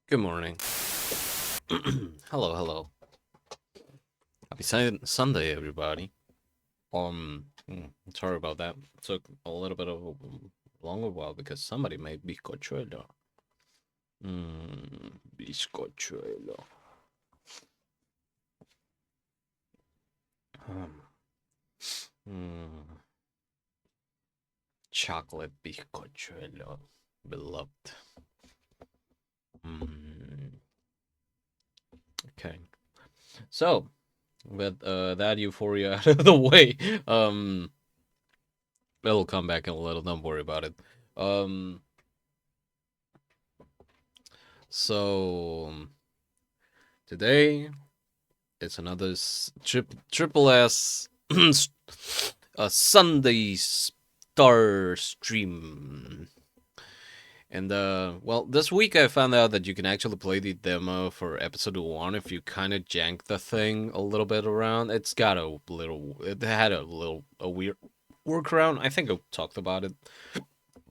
Good morning. Hello, hello. Happy Sunday, everybody. Sorry about that. Took a little bit of a longer while because somebody made bizcochuelo. Bizcochuelo. Um, mm, chocolate bizcochuelo, beloved. Mm, okay. So, with that euphoria out of the way, it'll come back in a little. Don't worry about it. Um, so today it's another triple S a Sunday star stream. And well, this week I found out that you can actually play the demo for episode 1 if you kind of jank the thing a little bit around. It had a weird workaround. I think I talked about it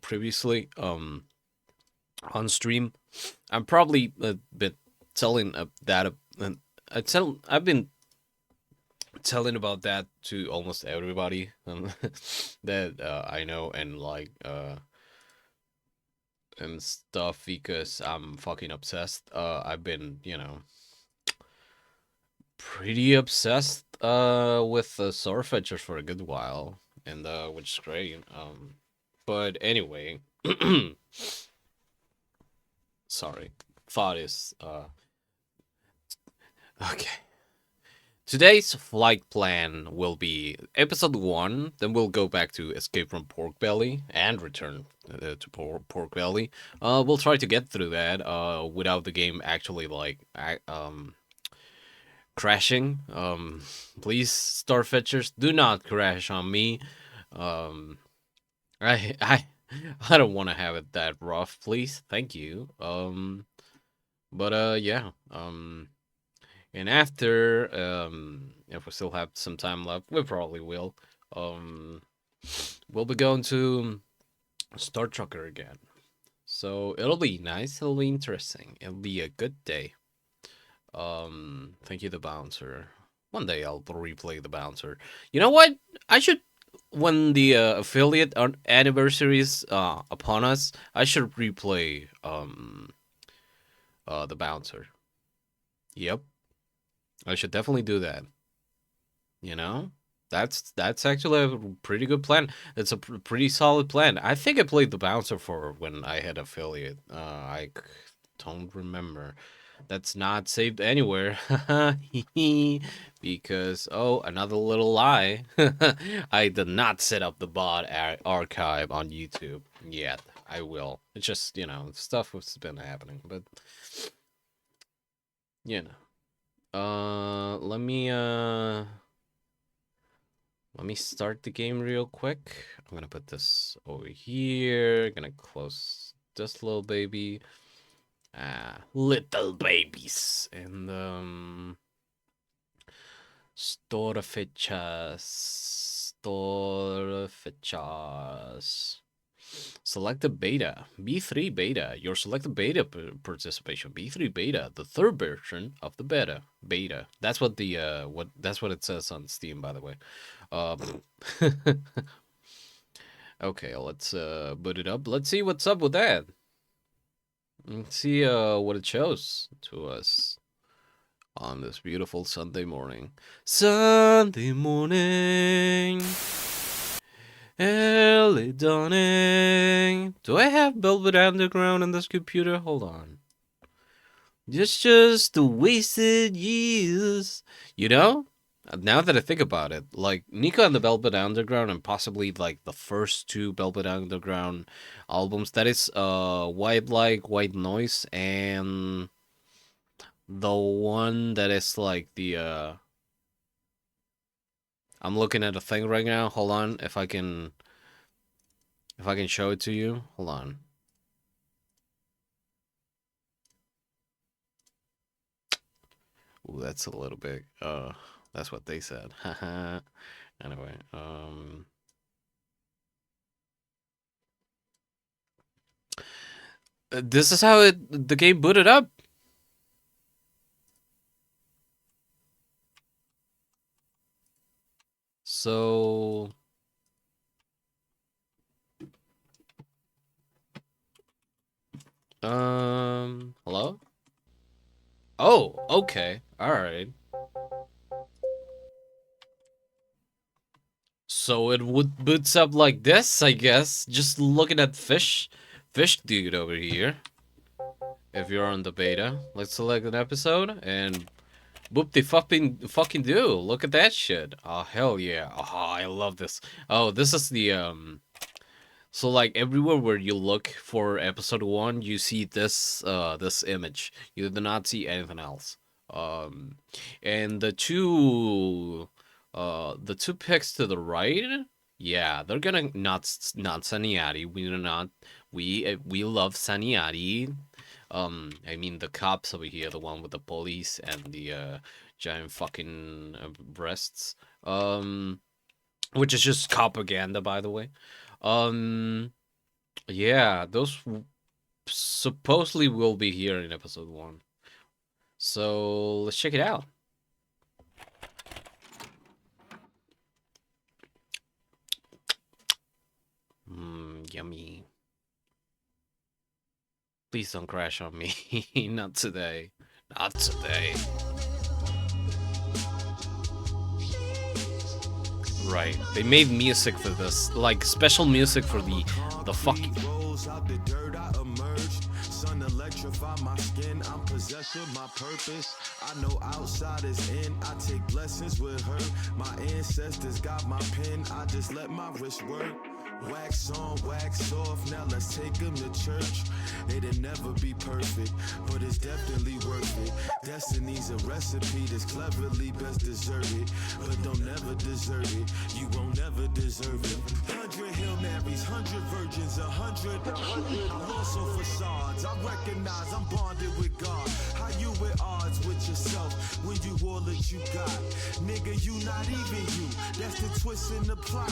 previously on stream. I'm probably a bit telling that I've been telling about that to almost everybody that I know and stuff because I'm fucking obsessed. I've been pretty obsessed with Swordfetchers for a good while, and which is great. But anyway, sorry, thought is okay. Today's flight plan will be episode 1, then we'll go back to Escape from Pork Belly and return to Pork Belly. We'll try to get through that without the game actually crashing. Please, Starfetchers, do not crash on me. Um, I I I don't want to have it that rough, please. Thank you. But yeah. And after, if we still have some time left, we probably will. Um, we'll be going to Star Trucker again. So it'll be nice. It'll be interesting. It'll be a good day. Thank you, the bouncer. One day I'll replay the bouncer. You know what? I should, when the affiliate anniversary is upon us, I should replay the bouncer. Yep, I should definitely do that. You know, that's actually a pretty good plan. It's a pretty solid plan. I think I played the bouncer for when I had affiliate. Don't remember. That's not saved anywhere. Because another little lie. I did not set up the bot archive on YouTube yet. I will. It's just stuff has been happening, but you know. Let me start the game real quick. I'm gonna put this over here. Gonna close this little baby. Little babies. And store fechas. Store fechas. Select the beta. B3 beta. Your selected beta participation. B3 beta. The third version of the beta. That's what that's what it says on Steam, by the way. Okay, let's boot it up. Let's see what's up with that. Let's see what it shows to us on this beautiful Sunday morning. Sunday morning. Early dawning. Do I have Velvet Underground on this computer? Hold on. Just the wasted years. You know? Now that I think about it, like Nico and the Velvet Underground, and possibly like the first two Velvet Underground albums, that is White Like, White Noise, and the one that is like the I'm looking at a thing right now. Hold on, if I can show it to you. Hold on. Ooh, that's a little bit that's what they said. Anyway, this is how the game booted up. So hello? Oh, okay. All right. So it would boots up like this, I guess. Just looking at fish dude over here. If you're on the beta, let's select an episode and boop de fucking do. Look at that shit. Oh hell yeah. Oh, I love this. Oh, this is the so like everywhere where you look for episode 1, you see this image. You do not see anything else. Um and the two pics to the right, yeah, they're gonna not Saniati. We do not we love Saniati. I mean the cops over here, the one with the police and the giant fucking breasts. Which is just propaganda, by the way. Um, yeah, those supposedly will be here in episode 1. So let's check it out. Yummy. Please don't crash on me. Not today. Not today. Right. They made music for this, like special music for the fucking. Sun electrify my skin. I'm possessed with my purpose. I know outside is in. I take blessings with her. My ancestors got my pen. I just let my wrist work. Wax on, wax off, now let's take them to church. It'll never be perfect, but it's definitely worth it. Destiny's a recipe that's cleverly best deserted, but don't never desert it. You won't never deserve it. 100 Hail Marys, 100 virgins, 100. I'm also facades. I recognize I'm bonded with God. How you at odds with yourself when you all that you got? Nigga, you not even you. That's the twist in the plot.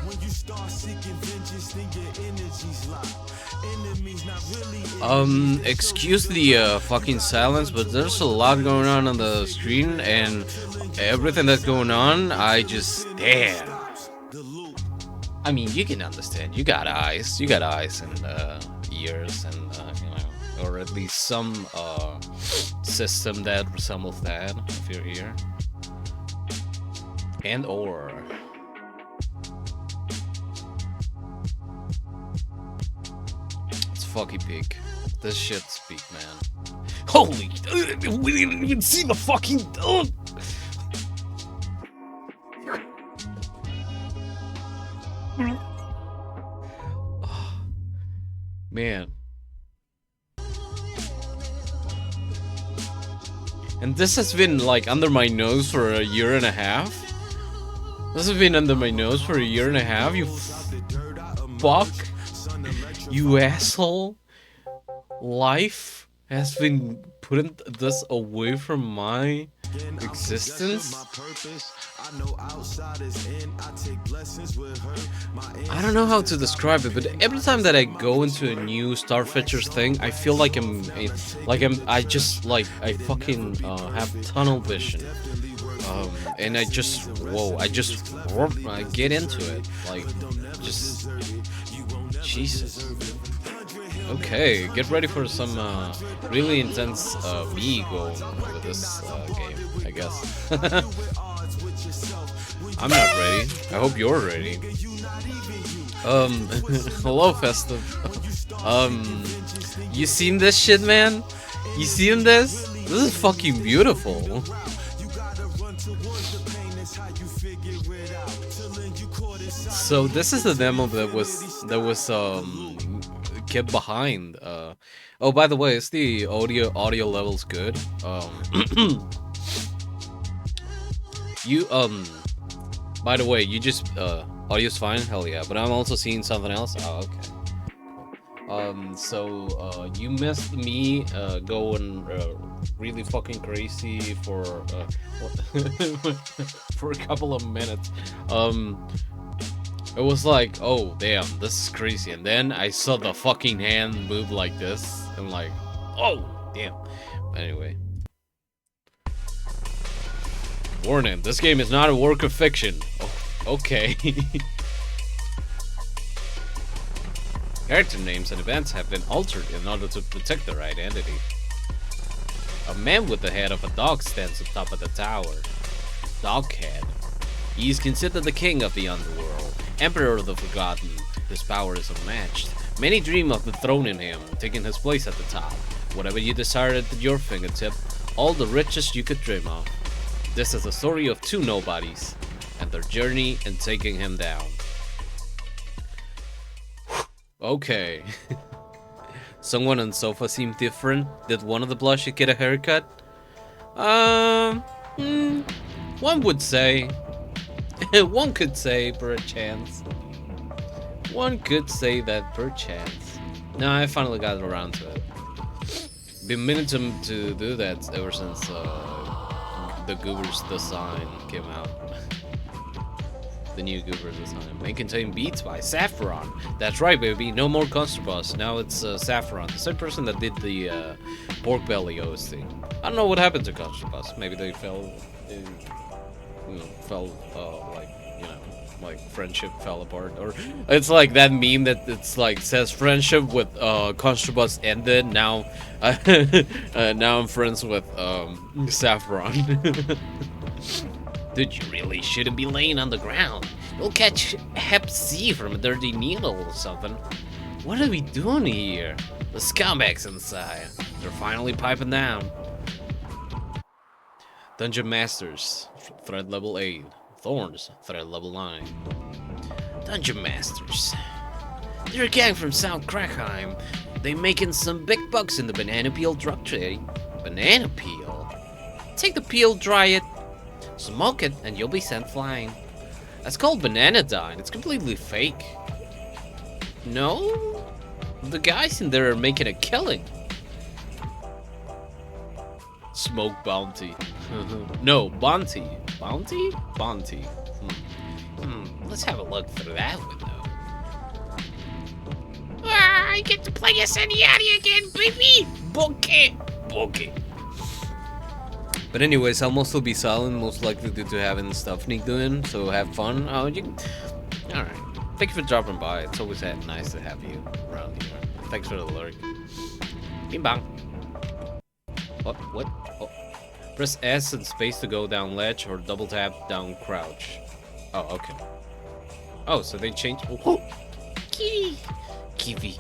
When you start seeking vengeance, then your energy's locked. Enemies not really. Excuse the fucking silence, but there's a lot going on the screen, and everything that's going on, I just damn. I mean, you can understand. You got eyes and ears, and you know, or at least some system that resembles that if you're here. And or. Fucking peak. This shit's peak, man. Holy, we didn't even see the fucking. Man. And this has been like under my nose for a year and a half. This has been under my nose for a year and a half. You fuck. You asshole. Life has been putting this away from my existence. I don't know how to describe it, but every time that I go into a new Star Fetchers thing, I feel like I fucking have tunnel vision. And I get into it, like, just, Jesus. Okay, get ready for some really intense me going with this game, I guess. I'm not ready. I hope you're ready. Hello, Festive. You seen this shit, man? You seen this? This is fucking beautiful. So this is the demo that was kept behind. Oh, by the way, is the audio levels good? You by the way, you just audio's fine. Hell yeah! But I'm also seeing something else. Oh, okay. So you missed me going really fucking crazy for for a couple of minutes. It was like, oh damn, this is crazy, and then I saw the fucking hand move like this, and like, oh damn. Anyway, warning: this game is not a work of fiction. Okay. Character names and events have been altered in order to protect their identity. A man with the head of a dog stands atop of the tower. Doghead. He is considered the king of the underworld, emperor of the forgotten. His power is unmatched. Many dream of the throne in him, taking his place at the top. Whatever you desire at your fingertip, all the riches you could dream of. This is the story of two nobodies, and their journey in taking him down. Okay. Someone on sofa seemed different. Did one of the blushes get a haircut? One would say. One could say perchance. One could say that perchance. No, I finally got around to it. Been meaning to do that ever since the Goober's design came out. The new Goober design. May contain beats by Saffron. That's right, baby. No more Constrabus. Now it's Saffron. The same person that did the pork belly OST. I don't know what happened to Constrabus. Maybe they like friendship fell apart, or it's like that meme that it's like says friendship with Constrabus ended. Now, now I'm friends with Saffron. Dude, you really shouldn't be laying on the ground. You'll catch Hep C from a dirty needle or something. What are we doing here? The scumbags inside. They're finally piping down. Dungeon Masters, thread level 8. Thorns, thread level 9. Dungeon Masters. They're a gang from South Crackheim. They making some big bucks in the banana peel drug trade. Banana peel? Take the peel, dry it, smoke it, and you'll be sent flying. That's called banana dye. It's completely fake. No? The guys in there are making a killing. Smoke bounty. No, bounty. Bounty? Bounty. Let's have a look through that window. I get to play as Seniati again, baby! Bokeh! Bokeh. But anyways, I'll mostly be silent, most likely due to having stuff Nick doing, so have fun. Alright. Thank you for dropping by. It's always nice to have you around here. Thanks for the lurk. Bing bang. What? Oh. Press S and space to go down ledge, or double tap down crouch. Oh, okay. Oh, so they changed. Oh. Kiwi.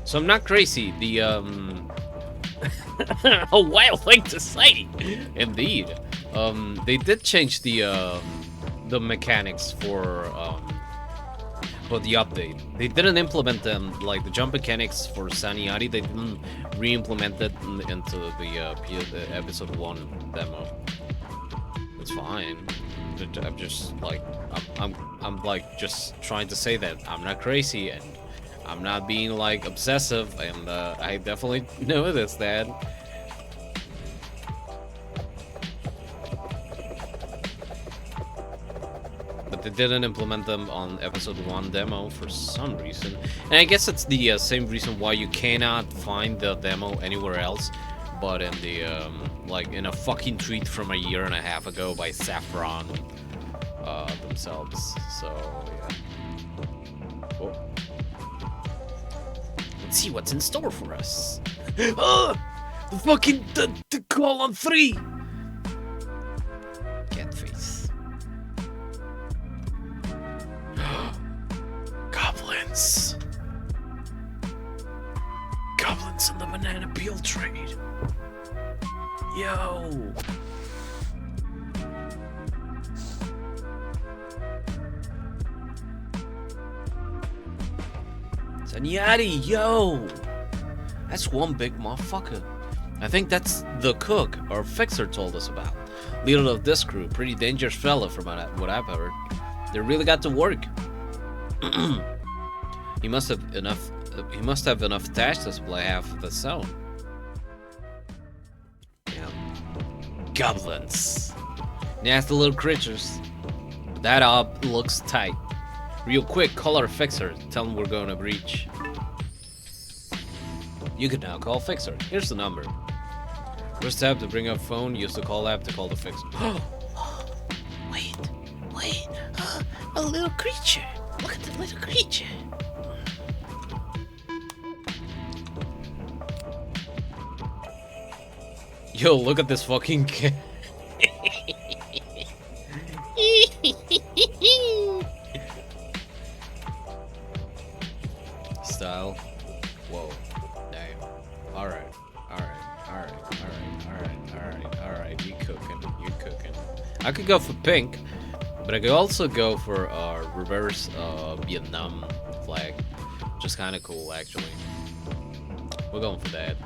So I'm not crazy. The a wild thing to say, indeed. They did change the mechanics for the update. They didn't implement them, like the jump mechanics for Saniari. They didn't re-implement it into the episode 1 demo. It's fine. I'm just like I'm like just trying to say that I'm not crazy and I'm not being like obsessive, and I definitely noticed that. But they didn't implement them on episode 1 demo for some reason. And I guess it's the same reason why you cannot find the demo anywhere else but in the like in a fucking tweet from a year and a half ago by Saffron themselves. So yeah. Oh. Let's see what's in store for us. The call on 3. Cat face. Goblins. Goblins in the banana peel trade. Yo. Sanyati, yo! That's one big motherfucker. I think that's the cook our fixer told us about. Leader of this crew, pretty dangerous fella from what I've heard. They really got to work. He must have enough cash to supply half of the zone. Yeah. Goblins. Nasty little creatures. That up looks tight. Real quick, call our fixer. Tell him we're going to breach. You can now call Fixer. Here's the number. First tap to bring up phone, use the call app to call the Fixer. Wait. A little creature. Look at the little creature. Yo, look at this fucking cat. Style. Whoa. Damn. Alright. You cooking. I could go for pink, but I could also go for reverse Vietnam flag. Which is kinda cool actually. We're going for that.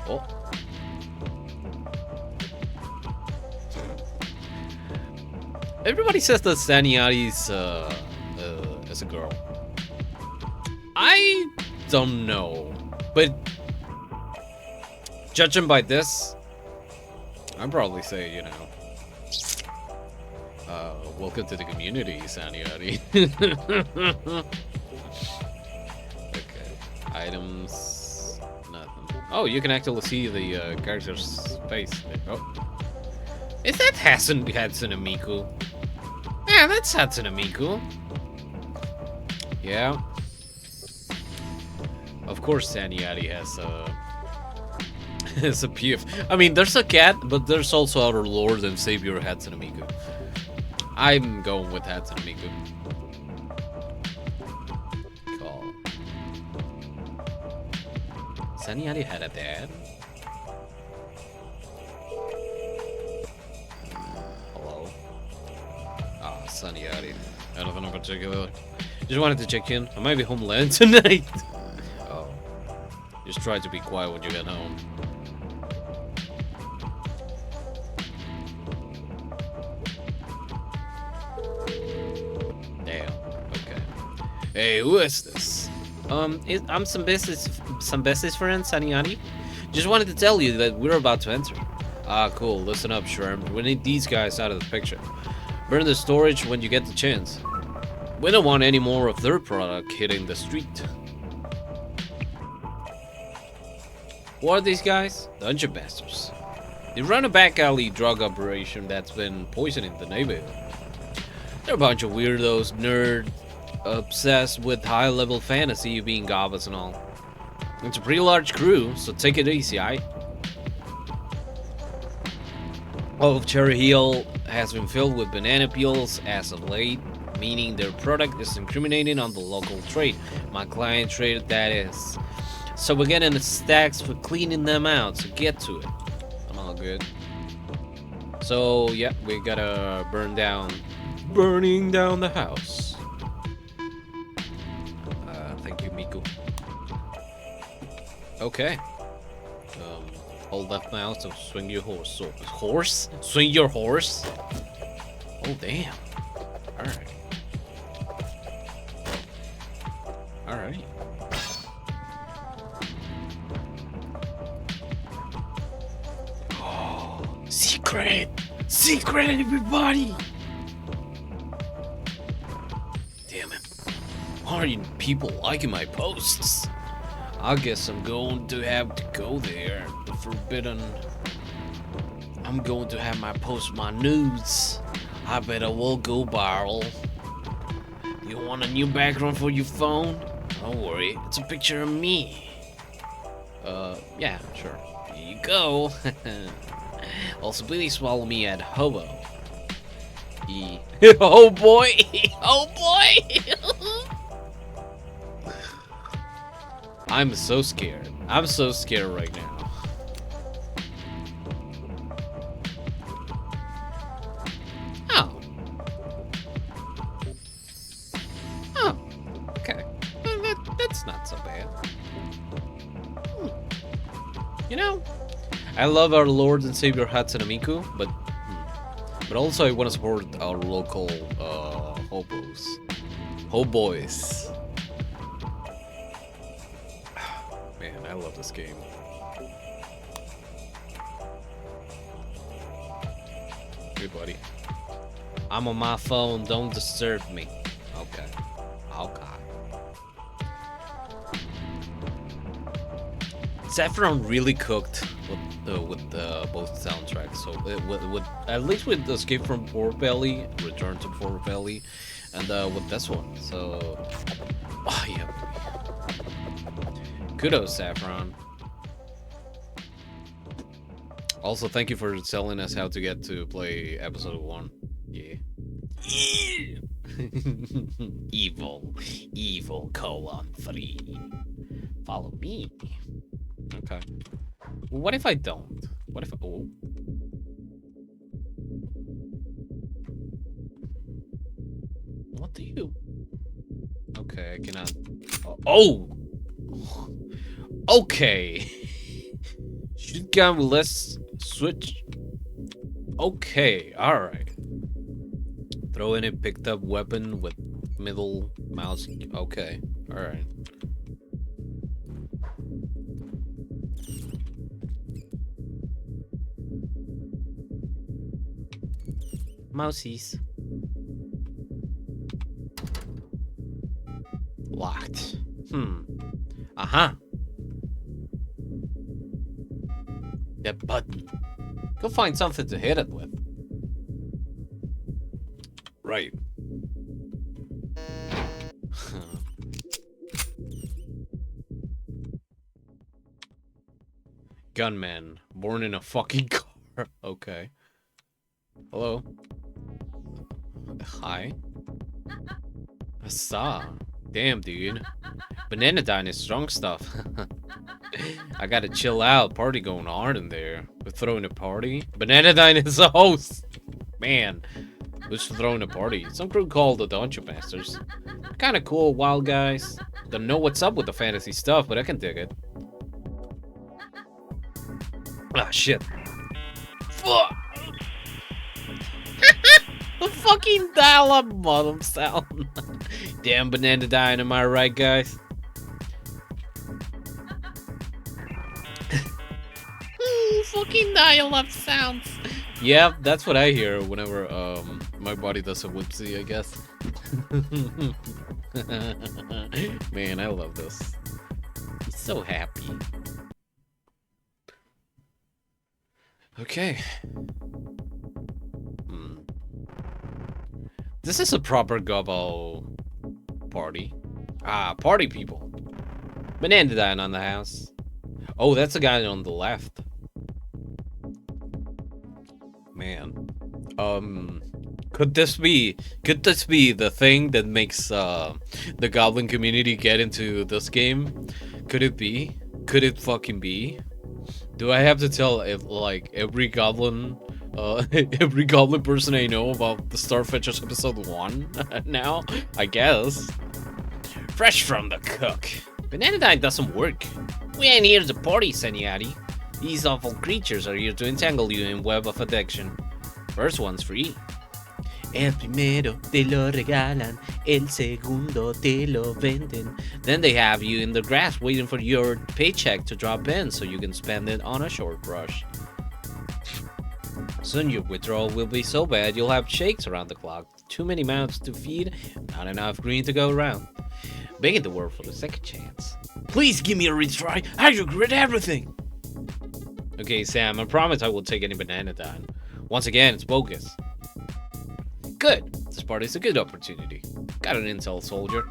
Oh. Everybody says that Saniati's is a girl. I don't know, but judging by this, I'd probably say, you know, welcome to the community, Saniati. Okay, items, nothing. Oh, you can actually see the character's face. Oh, is that Hatsune Miku? Yeah, that's Hatsune Miku. Yeah. Of course, Saniati has has a PF. I mean, there's a cat, but there's also our Lord and Savior Hatsune Miku. I'm going with Hatsune Miku. Call. Saniati had a dad? Hello? Ah, Saniati. Anything in particular? Just wanted to check in. I might be home late tonight. Oh. Just try to be quiet when you get home. Damn. Okay. Hey, who is this? I'm some business friend, Saniati. Just wanted to tell you that we're about to enter. Ah, cool. Listen up, Sherm. We need these guys out of the picture. Burn the storage when you get the chance. We don't want any more of their product hitting the street. What are these guys? Dungeon Masters. They run a back alley drug operation that's been poisoning the neighborhood. They're a bunch of weirdos, nerds, obsessed with high-level fantasy, being goblins and all. It's a pretty large crew, so take it easy, aight? All of Cherry Hill has been filled with banana peels as of late, meaning their product is incriminating on the local trade. My client traded, that is. So we're getting the stacks for cleaning them out, so get to it. I'm all good. So, yeah, we gotta burning down the house. Thank you, Miku. Okay. Hold left mouse to swing your horse. So, horse? Swing your horse? Oh, damn. Alright. Alright. Oh, secret! Secret, everybody! Damn it. Why are you people liking my posts? I guess I'm going to have to go there. The forbidden. I'm going to have my post my nudes. I bet I will go viral. You want a new background for your phone? Don't worry, it's a picture of me. Yeah, sure. Here you go. Also, please follow me at Hobo. Oh boy! Oh boy! I'm so scared. I'm so scared right now. Oh. Oh. Okay. That's not so bad. You know, I love our Lord and Savior Hatsune Miku, but also I want to support our local hobos. Hoboys. Man, I love this game. Hey, buddy. I'm on my phone. Don't disturb me. Okay. Okay. Saffron really cooked with both soundtracks. So with at least with Escape from Pork Belly, Return to Pork Belly, and with this one. So, oh yeah, kudos Saffron. Also, thank you for telling us how to get to play episode 1. Yeah. Evil, evil colon 3. Follow me. Okay. What if I don't? What if oh? What do you? Okay, I cannot. Oh. Okay. Shotgun. Let's switch. Okay. All right. Throw in a picked up weapon with middle mouse. Okay. All right. Mousies. Locked. Uh-huh. That button. Go find something to hit it with. Right. Gunman. Born in a fucking car. Okay. Hello. Hi. Asa. Damn, dude. Bananadine is strong stuff. I gotta chill out. Party going hard in there. We're throwing a party. Bananadine is a host. Man. Who's throwing a party? Some crew called the Dungeon Masters. Kinda cool, wild guys. Don't know what's up with the fantasy stuff, but I can dig it. Ah, shit. Fuck! The fucking dial-up bottom sound. Damn Bananadine, am I right, guys? Fucking dial-up sounds. Yeah, that's what I hear whenever my body does a whoopsie, I guess. Man, I love this. He's so happy. Okay. This is a proper gobbo party. Ah, party people. Bananadine on the house. Oh, that's the guy on the left. Man. Could this be the thing that makes the goblin community get into this game? Could it be? Could it fucking be? Do I have to tell like every goblin every goblin person I know about the Starfetchers episode 1 now? I guess. Fresh from the cook. Bananadine doesn't work. We ain't here to party, Seniati. These awful creatures are here to entangle you in web of addiction. First one's free. El primero te lo regalan, el segundo te lo venden. Then they have you in the grass waiting for your paycheck to drop in so you can spend it on a short rush. Soon your withdrawal will be so bad you'll have shakes around the clock. Too many mouths to feed, not enough green to go around. Begging the world for the second chance. Please give me a retry, I regret everything! Okay, Sam, I promise I will take any Bananadine. Once again, it's bogus. Good. This party is a good opportunity. Got an intel, soldier.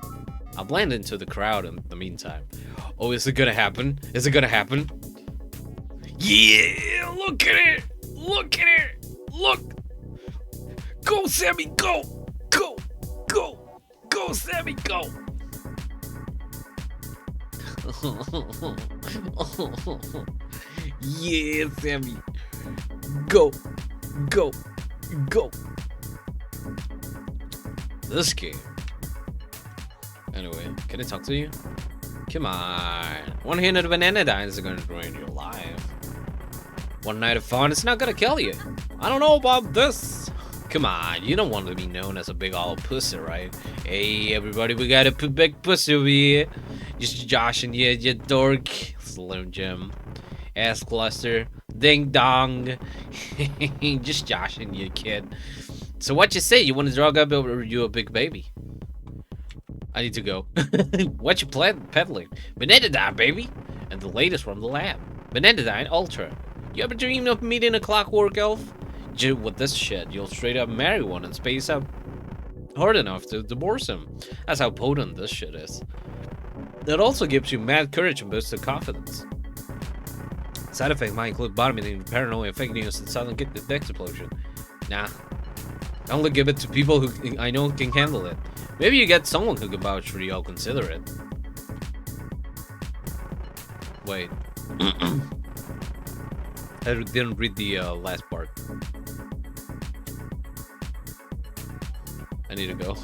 I'll blend into the crowd in the meantime. Oh, is it gonna happen? Is it gonna happen? Yeah! Look at it! Look at it! Look! Go, Sammy, go! Go! Go! Go, Sammy, go! Yeah, Sammy. Go! Go! Go! This game. Anyway, can I talk to you? Come on. One-handed Bananadine isn't gonna ruin your life. One night of fun, it's not gonna kill you. I don't know about this. Come on, you don't want to be known as a big old pussy, right? Hey, everybody, we got a big pussy over here. Just joshing you, you dork. Slim Jim. Ass cluster. Ding dong. Just joshing you, kid. So what you say? You want to drug up or you a big baby? I need to go. What you peddling? Bananadine, baby. And and the latest from the lab. Benedictine Ultra. You ever dreamed of meeting a clockwork elf? With this shit, you'll straight up marry one and space out hard enough to divorce him. That's how potent this shit is. It also gives you mad courage and boosted confidence. Side effects might include vomiting, paranoia, fake news, and sudden death explosion. Nah. I only give it to people who I know can handle it. Maybe you get someone who can vouch for you, I'll consider it. Wait. I didn't read the last part. I need to go.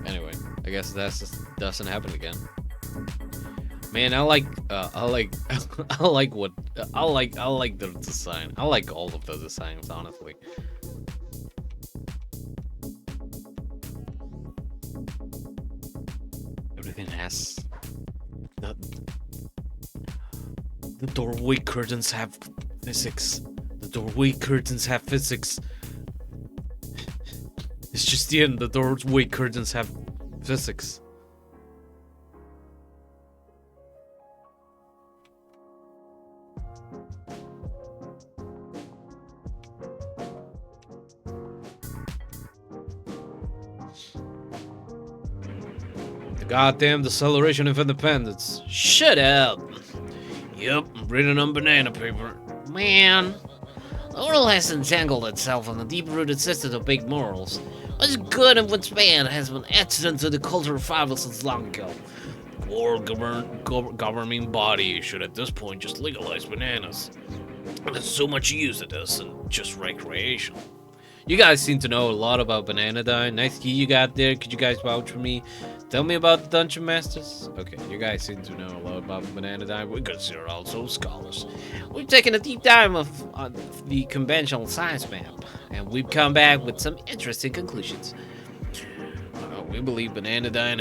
Anyway, I guess that doesn't happen again. Man, I like the design. I like all of the designs, honestly. Everything has the doorway curtains have physics. The doorway curtains have physics. It's just the end. The doorway curtains have physics. The goddamn Declaration of Independence. Shut up. Yep, written on banana paper. Man, the world has entangled itself in a deep-rooted system of big morals. What's good and what's bad has been etched into the cultural fiber since long ago. The world governing body should at this point just legalize bananas. There's so much use of this and just recreation. You guys seem to know a lot about Banana Dye. Nice key you got there. Could you guys vouch for me? Tell me about the Dungeon Masters. Okay, you guys seem to know a lot about Banana Dye. We consider also scholars. We've taken a deep dive of the conventional science map, and we've come back with some interesting conclusions. We believe Banana Dye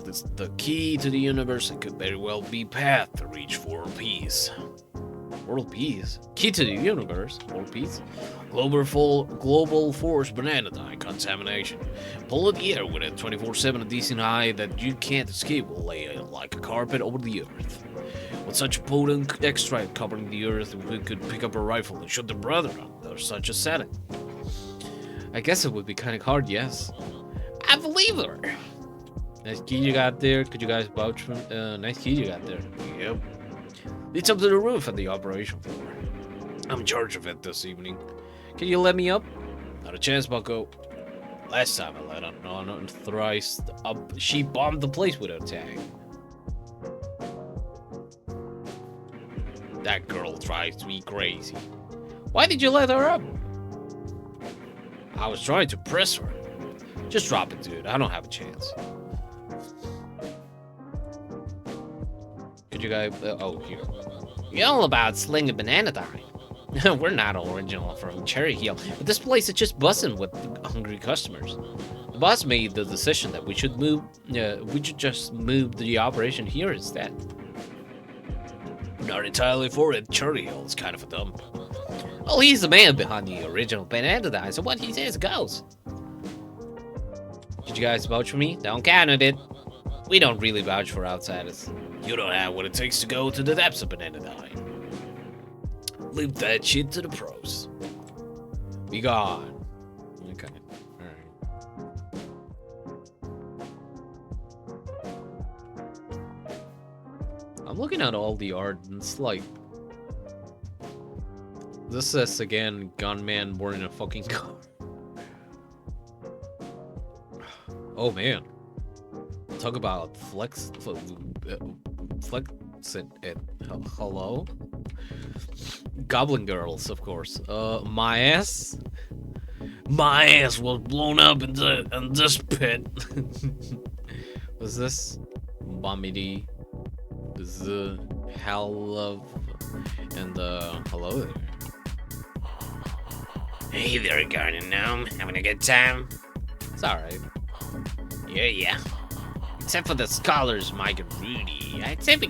is the key to the universe and could very well be path to reach world peace. World peace? Key to the universe? World peace? Global force banana dye contamination. Pull the air with a 24/7 decent high that you can't escape will lay like a carpet over the earth. With such a potent extract covering the earth, we could pick up a rifle and shoot the brother under such a setting. I guess it would be kind of hard, yes. I believe her. Nice key you got there. Could you guys vouch for? Nice key you got there. Yep. Leads up to the roof at the operation floor. I'm in charge of it this evening. Can you let me up? Not a chance, bucko. Last time I let an unauthorized up, she bombed the place with her tag. That girl drives me crazy. Why did you let her up? I was trying to press her. Just drop it, dude. I don't have a chance. Could you guys... oh, here. You're all about slinging banana dye. We're not original from Cherry Hill, but this place is just buzzing with hungry customers. The boss made the decision that we should just move the operation here instead. Not entirely for it. Cherry Hill is kind of a dump. Well, he's the man behind the original banana dye, so what he says goes. Did you guys vouch for me? Don't count on it. We don't really vouch for outsiders. You don't have what it takes to go to the depths of banana dye. Leave that shit to the pros. Be gone. Okay. Alright. I'm looking at all the art and it's like... This says again, gunman born in a fucking car. Oh man. Talk about flex it. Hello? Goblin girls, of course. My ass was blown up in this pit. Was this Bombity? The hell of and hello there. Hey there, garden gnome. Having a good time? It's alright. Yeah. Except for the scholars, Mike and Rudy. I'd say we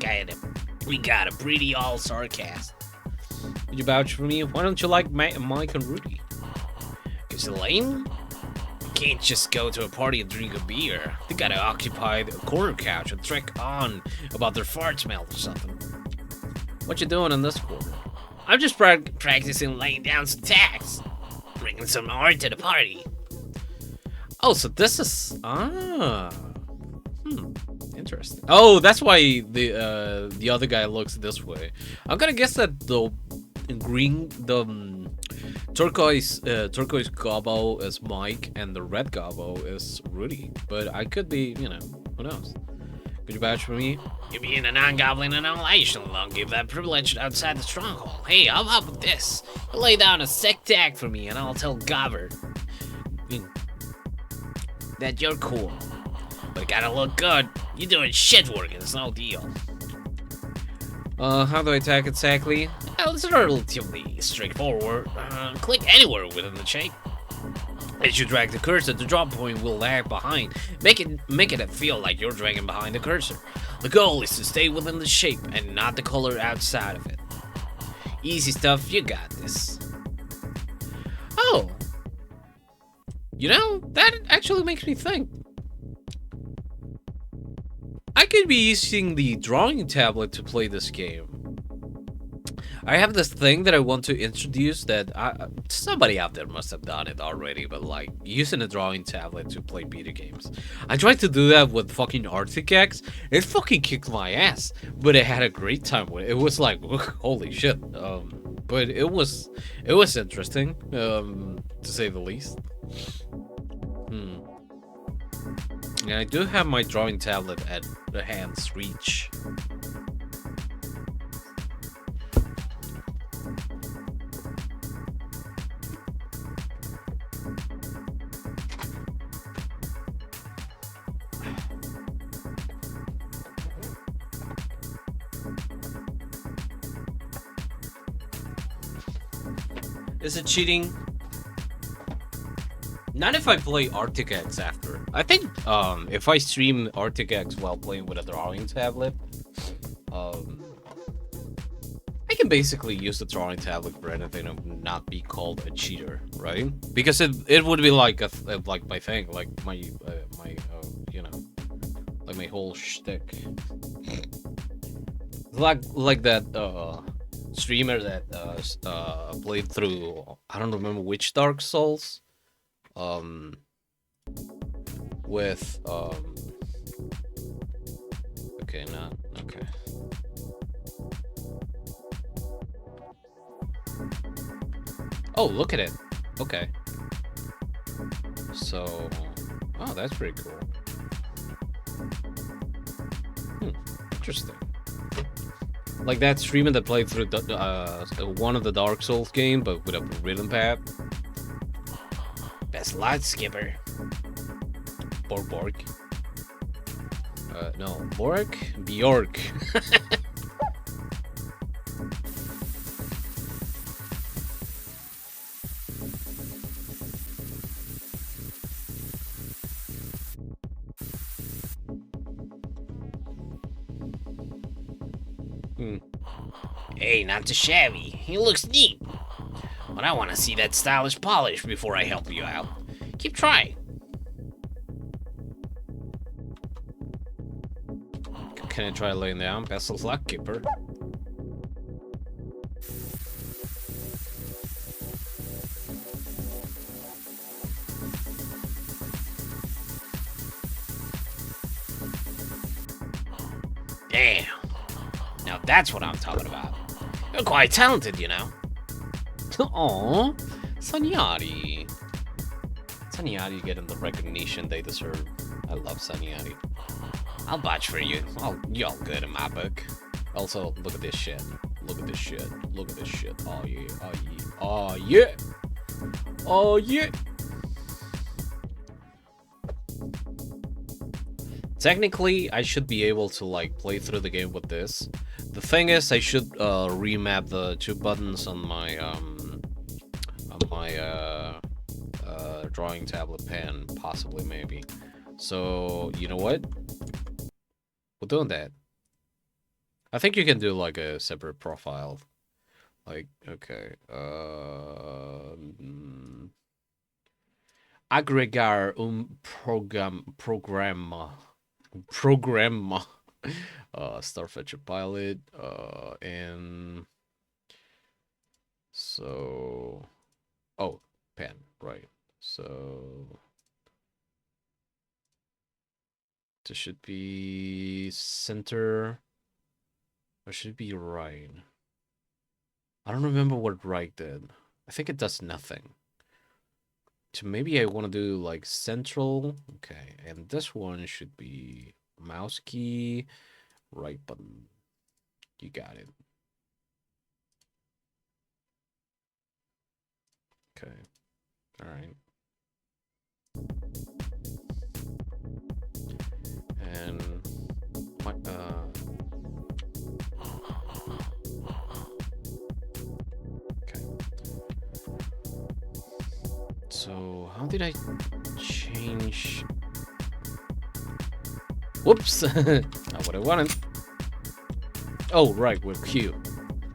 got a pretty all-star cast. Would you vouch for me? Why don't you like Mike and Rudy? Is it lame? You can't just go to a party and drink a beer. They gotta occupy the corner couch and trek on about their fart smell or something. What you doing in this corner? I'm just practicing laying down some tags, bringing some art to the party. Oh, so this is interesting. Oh, that's why the other guy looks this way. I'm gonna guess that the green, the turquoise gobbo is Mike, and the red gobbo is Rudy. But I could be, who knows? Could you vouch for me? You being a non-goblin and all, I shall long give that privilege outside the stronghold. Hey, how about with this? You lay down a sick tag for me, and I'll tell Gobber that you're cool. But it gotta look good. You're doing shit work, it's no deal. How do I attack exactly? Well, it's relatively straightforward. Click anywhere within the shape. As you drag the cursor, the drop point will lag behind, making it feel like you're dragging behind the cursor. The goal is to stay within the shape and not the color outside of it. Easy stuff, you got this. Oh. That actually makes me think. I could be using the drawing tablet to play this game. I have this thing that I want to introduce that somebody out there must have done it already, but like using a drawing tablet to play video games. I tried to do that with fucking Arctic. It fucking kicked my ass, but I had a great time with it. It was like, holy shit. But it was interesting, to say the least. Yeah, I do have my drawing tablet at the hand's reach. Is it cheating? Not if I play Arctic X after. I think if I stream Arctic X while playing with a drawing tablet, I can basically use the drawing tablet for anything and not be called a cheater, right? Because it would be like like my thing, like my like my whole shtick. Like that streamer that played through, I don't remember which Dark Souls. With okay, not okay. Oh, look at it. Okay. So, oh, that's pretty cool. Interesting. Like that streamer that played through one of the Dark Souls game, but with a rhythm pad. Best luck, Skipper. Borg. No, Borg? Bjork. Hey, not too shabby. He looks neat. But I want to see that stylish polish before I help you out. Keep trying. Can I try laying down? Best of luck, Kipper. Damn. Now that's what I'm talking about. You're quite talented, you know. Aww, Sanyari. Sanyari getting the recognition they deserve. I love Sanyari. I'll vouch for you. You're all good in my book. Also, look at this shit. Look at this shit. Look at this shit. Oh yeah. Oh yeah. Oh yeah. Oh yeah. Technically, I should be able to like play through the game with this. The thing is, I should remap the two buttons on my drawing tablet pen, possibly, maybe. So you know what? We're doing that. I think you can do like a separate profile. Like, okay, agregar un programa. Starfetcher pilot. And so, oh, pen, right? So this should be center, or should it be right? I don't remember what right did. I think it does nothing. So maybe I want to do like central. Okay, and this one should be mouse key, right button. You got it. Okay. All right. And my okay. So how did I change? Whoops! Not what I wanted. Oh, right, with Q.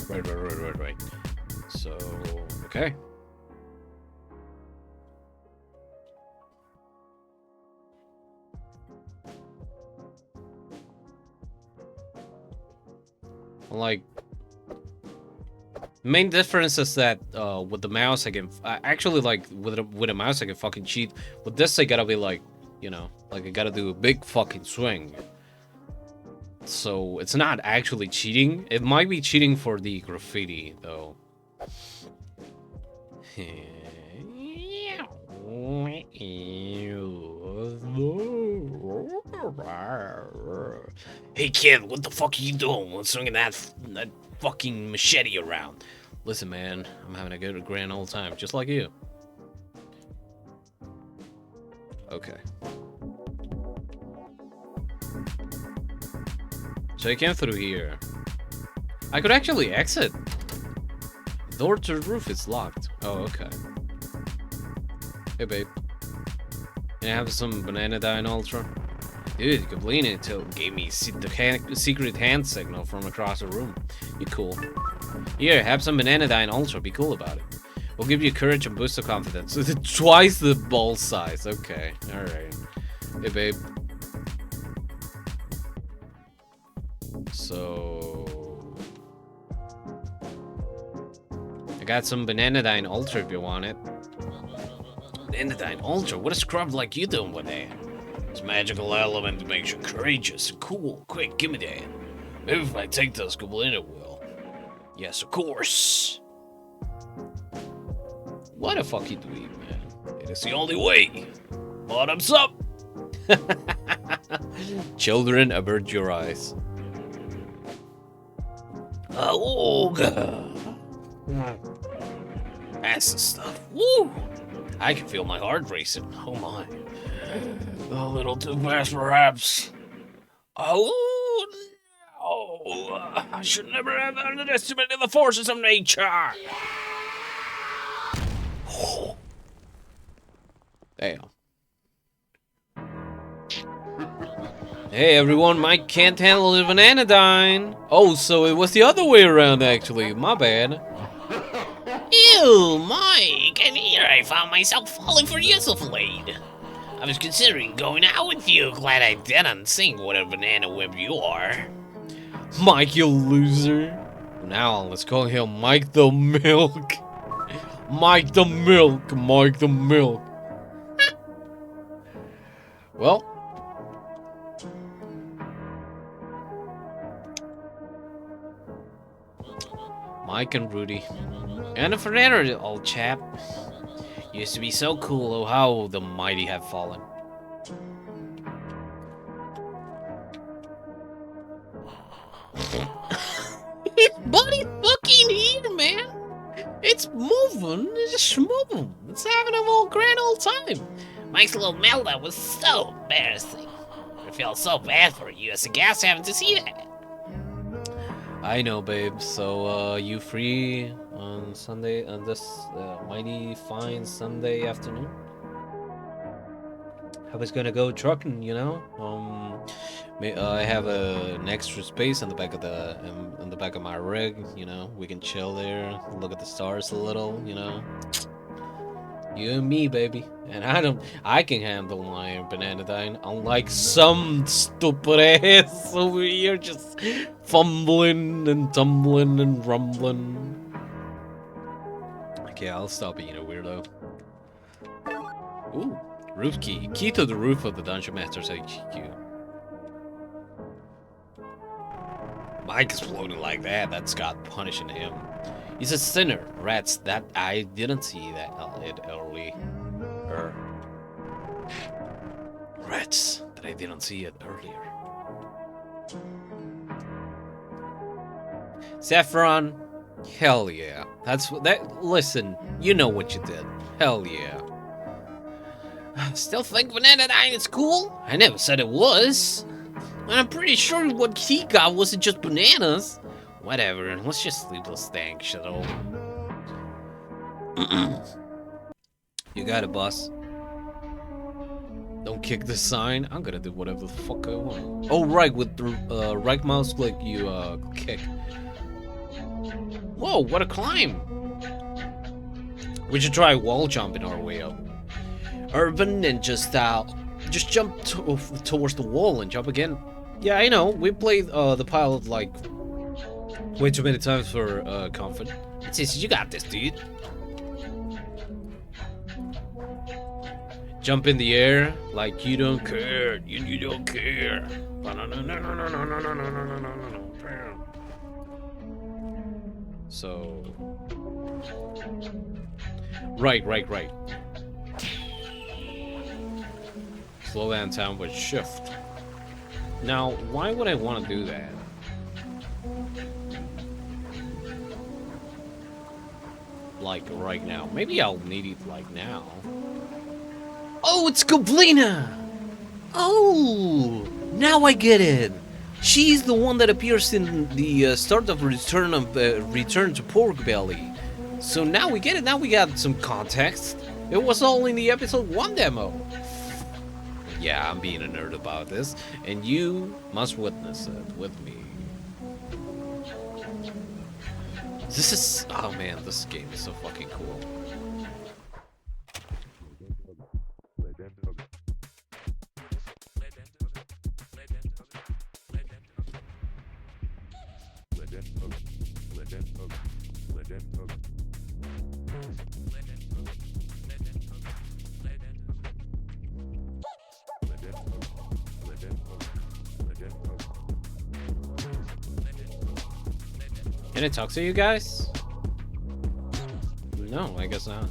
Right. So, okay. Like, main difference is that with the mouse I can actually like with a mouse I can fucking cheat. With this I gotta be like, you know, like I gotta do a big fucking swing. So it's not actually cheating. It might be cheating for the graffiti though. Hey kid, what the fuck are you doing? What's swinging that fucking machete around? Listen, man, I'm having a good grand old time, just like you. Okay. So I came through here. I could actually exit. Door to the roof is locked. Oh, okay. Hey, babe. Can I have some banana dine ultra? Dude, Gablina gave me the secret hand signal from across the room. You cool. Here, have some banana dine ultra. Be cool about it. We'll give you courage and boost of confidence. Twice the ball size. Okay, alright. Hey, babe. So... I got some Bananadine Ultra if you want it. Bananadine Ultra? What a scrub like you doing with that? This magical element makes you courageous and cool. Quick, give me that. Maybe if I take this, Goblina will. Yes, of course. What the fuck you doing, man? It is the only way. Bottoms up. Children, avert your eyes. Oh, God. That's the stuff. Woo! I can feel my heart racing. Oh my. A little too fast, perhaps. Oh no! I should never have underestimated the forces of nature. Damn. Hey everyone, Mike can't handle the bananadine. Oh, so it was the other way around actually. My bad. Ew, Mike, and here I found myself falling for you of late. I was considering going out with you. Glad I didn't. Seeing what a banana whip you are. Mike, you loser. Now let's call him Mike the Milk. Mike the Milk. Mike the Milk. Well. Mike and Rudy. And a Fernando, old chap. Used to be so cool, oh how the mighty have fallen. Buddy fucking here, man. It's moving. It's just moving. It's having a whole grand old time. Mike's little meltdown was so embarrassing. I feel so bad for you as a guest having to see that. I know, babe. So, you free on Sunday, on this mighty fine Sunday afternoon? I was gonna go trucking, you know. I have an extra space in the back of the back of my rig. You know, we can chill there, look at the stars a little. You know. You and me, baby. And I can handle my banana dine, unlike some stupid ass over here just fumbling and tumbling and rumbling. Okay, I'll stop being a weirdo. Ooh, roof key. Key to the roof of the Dungeon Master's HQ. Mike is floating like that. That's God punishing him. He's a sinner. Rats, that I didn't see that it early. Rats, that I didn't see it earlier. Saffron, hell yeah. That's what that. Listen, you know what you did. Hell yeah. Still think banana dine is cool? I never said it was. And I'm pretty sure what he got wasn't just bananas. Whatever, let's just leave this dang shit alone. You got it, boss. Don't kick the sign. I'm gonna do whatever the fuck I want. Oh, right, with the right mouse click, you kick. Whoa, what a climb! We should try wall jumping our way up. Urban Ninja style. Just jump towards the wall and jump again. Yeah, I know. We played the pilot like way too many times for comfort. It's you got this, dude. Jump in the air like you don't care. You don't care. So, right. Slow down with shift. Now, why would I want to do that? Like right now. Maybe I'll need it like now. Oh, it's Goblina! Oh, now I get it. She's the one that appears in the start of Return to Pork Belly. So now we get it. Now we got some context. It was all in the episode 1 demo. Yeah, I'm being a nerd about this, and you must witness it with me. This is... oh man, this game is so fucking cool. Can I talk to you guys? No, I guess not.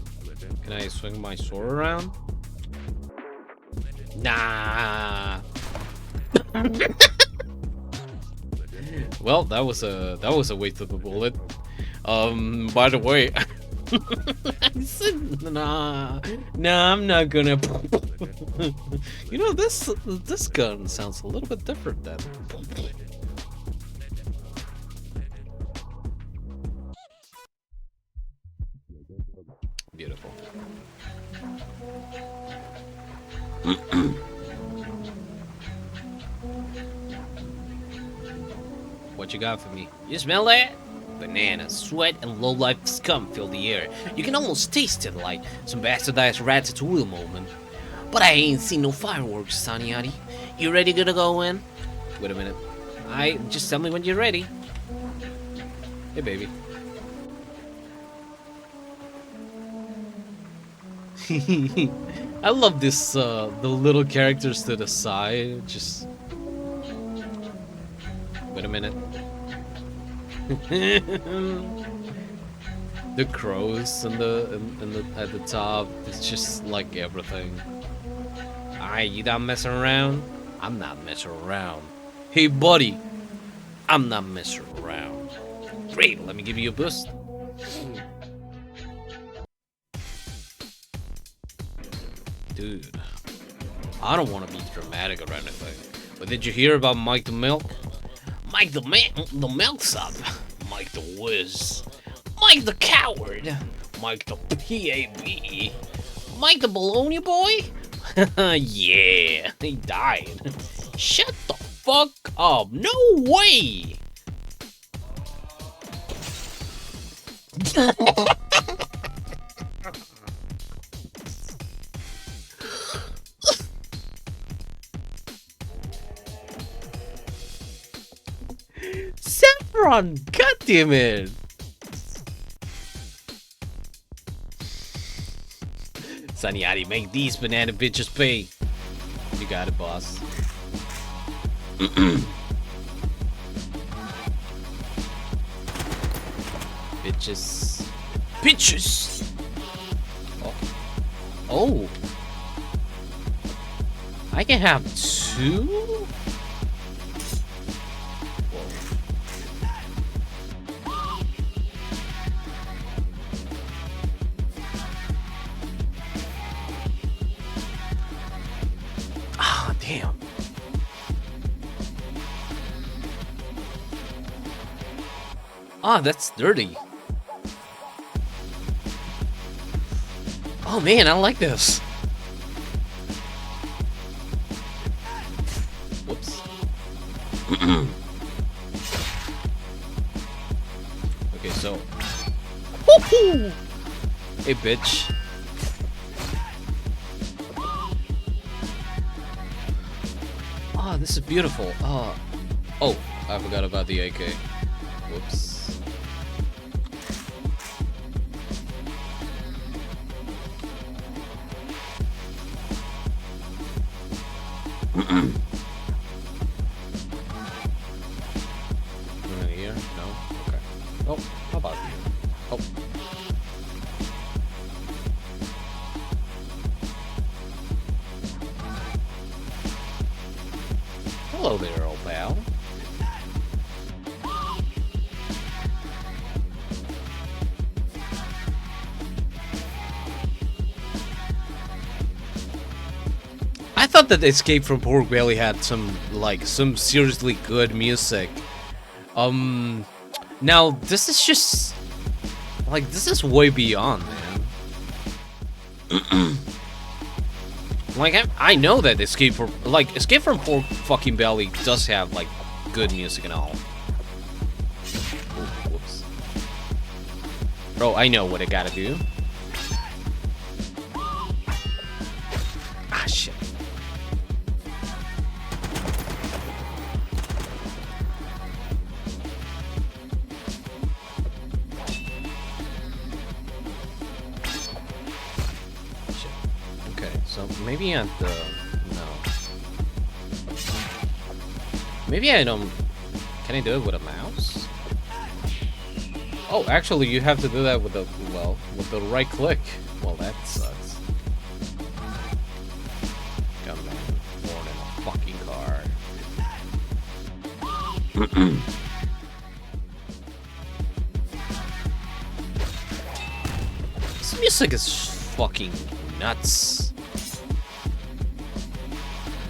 Can I swing my sword around? Nah. Well, that was a waste of a bullet. By the way, I said nah, I'm not gonna. You know, this gun sounds a little bit different than. Beautiful. What you got for me? You smell that? Bananas, sweat, and low-life scum fill the air. You can almost taste it like some bastardized ratatouille moment. But I ain't seen no fireworks, Saniari. You ready to go in? Wait a minute. Just tell me when you're ready. Hey, baby. I love this, the little characters to the side, just... Wait a minute. The crows and the at the top, it's just like everything. Alright, you done messing around? I'm not messing around. Hey buddy, I'm not messing around. Great, let me give you a boost. Dude, I don't want to be dramatic or anything, but did you hear about Mike the Milk? Mike the Milk Sub, Mike the Whiz, Mike the Coward, Mike the PAB, Mike the Bologna Boy? Yeah, he died. Shut the fuck up, no way! Saffron! God damn it! Sanyati, make these banana bitches pay. You got it, boss. Bitches. Bitches! Oh. Oh! I can have two? Whoa. Ah, damn. Ah, that's dirty. Oh man, I like this. Whoops. Okay, so. Woohoo! Hey, bitch. Oh, this is beautiful. Oh, I forgot about the AK. Whoops. Here? No? Okay. Oh, how about you? Oh. Hello there, old pal. I thought that Escape from Pork Belly had some seriously good music. Now this is just this is way beyond, man. I know that Escape from Pork fucking Belly does have good music and all. Ooh, whoops. Bro, I know what I gotta do. Ah, shit. So maybe at the no. Maybe I don't. Can I do it with a mouse? Oh, actually, you have to do that with the with the right click. Well, that sucks. Come on, born in a fucking car. This music is fucking nuts.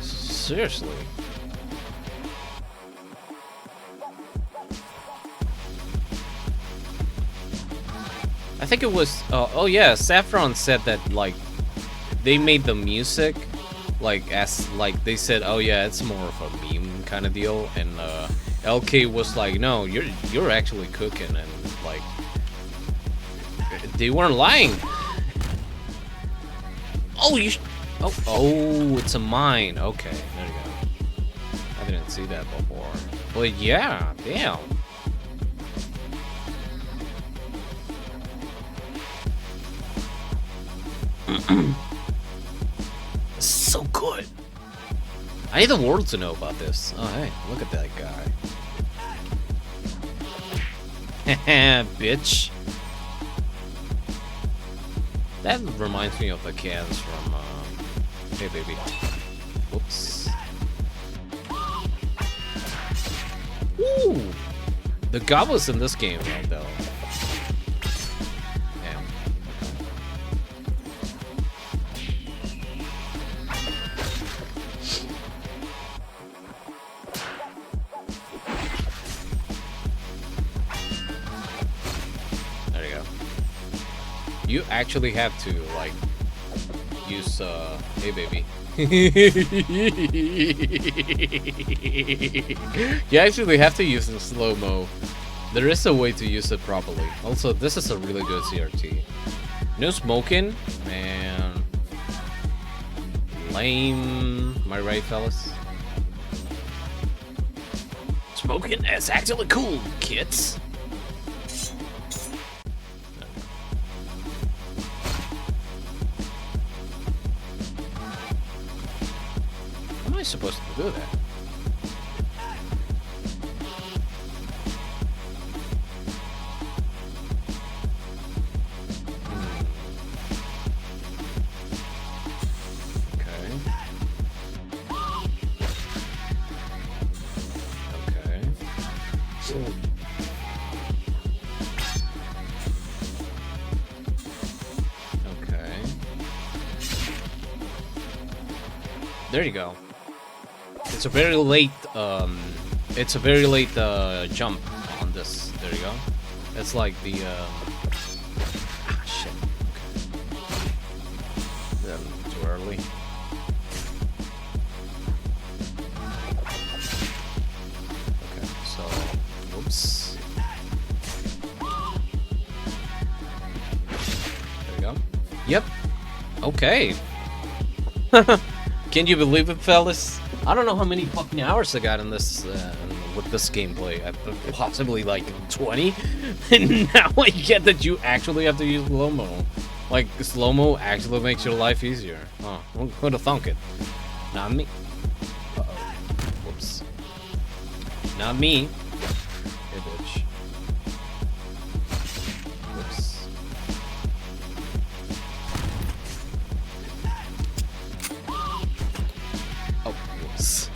Seriously. I think it was oh yeah, Saffron said that they made the music as they said, oh yeah, it's more of a meme kind of deal, and LK was like, no, you're actually cooking, and they weren't lying. Oh, oh, it's a mine. Okay, there you go. I didn't see that before. But yeah, damn. This is so good. I need the world to know about this. Oh, hey, look at that guy. Bitch. That reminds me of the cans from, Hey Baby. Whoops. Ooh! The gobblers in this game, though. Damn. There you go. You actually have to, use, Hey Baby. You actually have to use the slow-mo. There is a way to use it properly. Also, this is a really good CRT. No smoking? Man. Lame. Am I right, fellas? It's Smoking is actually cool, kids. How am I supposed to do that? There you go. It's a very late jump on this. There you go. It's like the shit. Okay. Too early. Okay, so whoops. There you go. Yep. Okay. Can you believe it, fellas? I don't know how many fucking hours I got in this with this gameplay. Possibly like 20. And now I get that you actually have to use slow-mo. Like, slow-mo actually makes your life easier. Oh, who'd have thunk it? Not me. Uh-oh. Whoops. Not me. Hey, bitch. Whoops. Oh, whoops.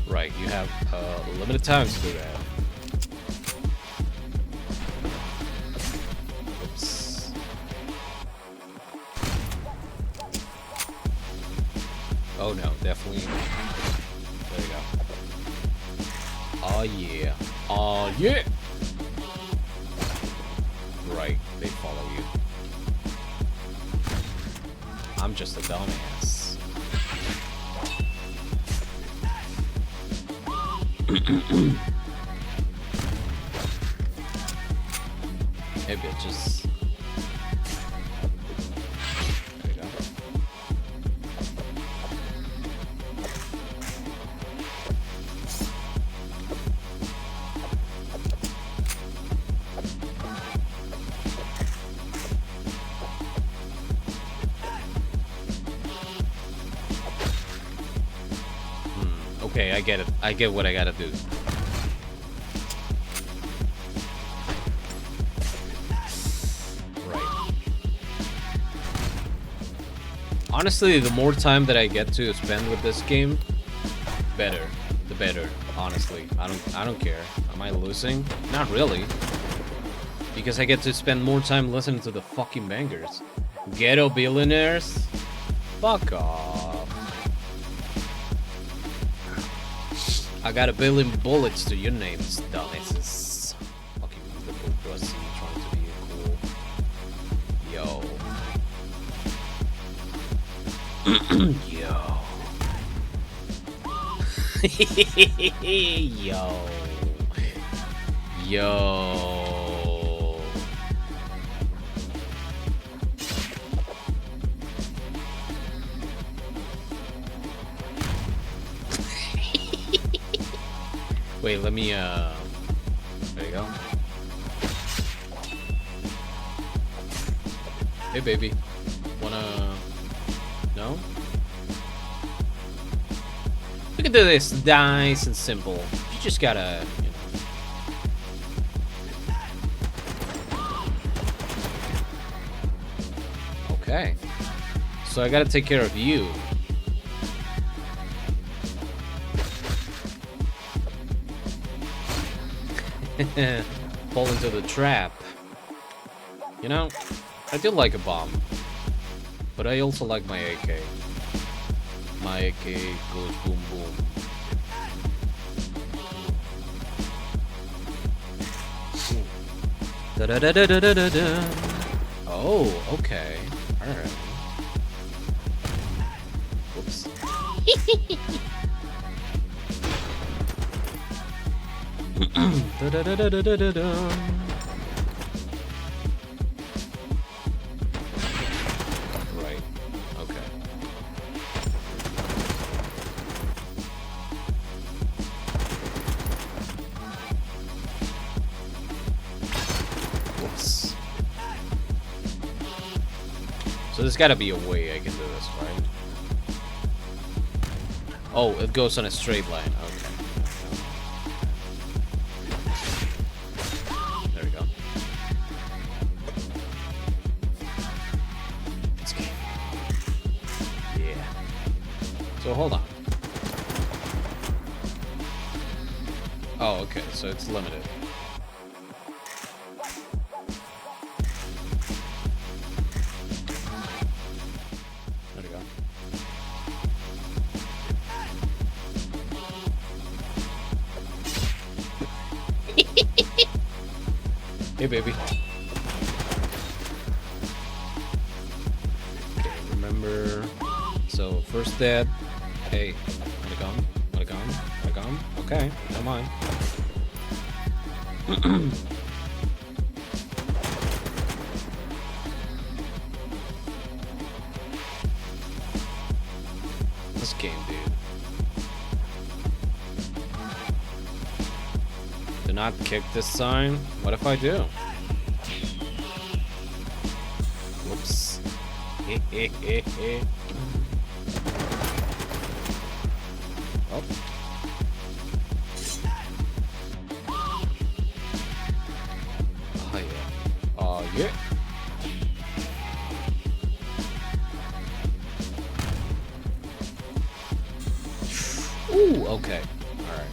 Right, you have limited time to do that. Whoops. Oh no, definitely. There you go. Oh yeah. Oh yeah! Right, they follow you. I'm just a dumbass. Hey bitches. There you go. Okay, I get it. I get what I gotta do. Right. Honestly, the more time that I get to spend with this game, better. The better. Honestly, I don't care. Am I losing? Not really. Because I get to spend more time listening to the fucking bangers. Ghetto billionaires? Fuck off. I got 1 billion bullets to your names, dumbasses. Fucking beautiful pussy trying to be cool. Yo. Yo. Yo. Wait, let me, there you go. Hey, baby. Wanna... No? We can do this nice and simple. You just gotta, you know. Okay. So I gotta take care of you. Fall into the trap. You know, I do like a bomb. But I also like my AK. My AK goes boom boom. Da da da da da da da. Oh, okay. Alright. Whoops. Da da da da da da da da. Right. Okay. So there's gotta be a way I can do this, right? Oh, it goes on a straight line. Okay. There we go. Let's go. Yeah. So hold on. Oh, okay. So it's limited. There we go. Hey, baby. Okay, remember. So, first dad. Hey, wanna come? Wanna come? Wanna come? Okay, come on. This game, dude. Do not kick this sign. What if I do? Whoops. Oh. Oh yeah. Oh yeah. Ooh, okay. Alright.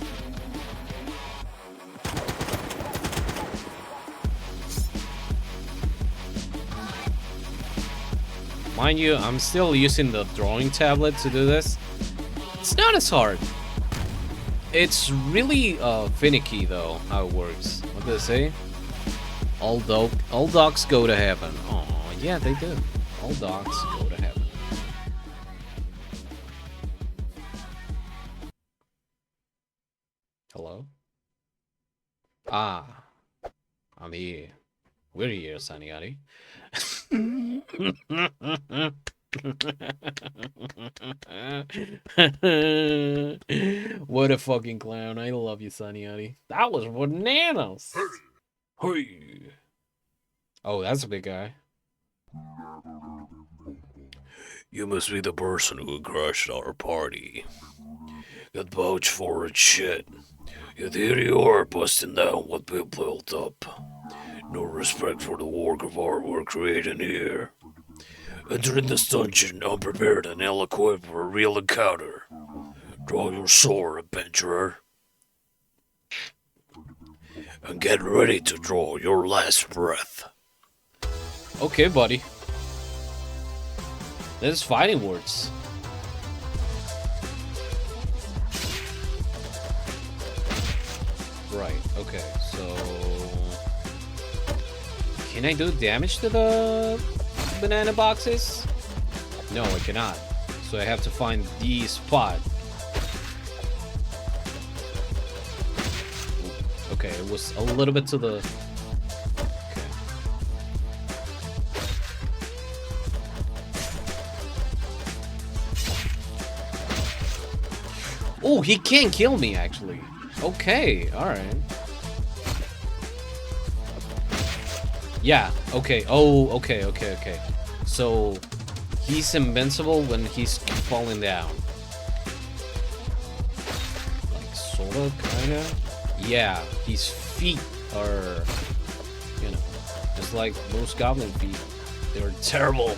Mind you, I'm still using the drawing tablet to do this. It's not as hard. It's really finicky though, how it works. What did it say? All dogs go to heaven. Oh, yeah, they do. All dogs go to heaven. Hello? Ah, I'm here. We're here, Saniari. What a fucking clown. I love you, Saniari. That was bananas. Hey. Oh, that's a big guy. You must be the person who crashed our party. Got vouched for it shit. Yet here you are busting down what we built up. No respect for the work of art we're creating here. Enter in this dungeon unprepared and ill-equipped for a real encounter. Draw your sword, adventurer. And get ready to draw your last breath. Okay, buddy. This is fighting words. Right, okay, so... Can I do damage to the banana boxes? No, I cannot. So I have to find the spot. Okay, it was a little bit to the... Okay. Oh, he can't kill me, actually. Okay, alright. Yeah, okay. Oh, okay. So, he's invincible when he's falling down. Like, sorta, kinda? Yeah, his feet are, you know, just like most goblin feet. They're terrible.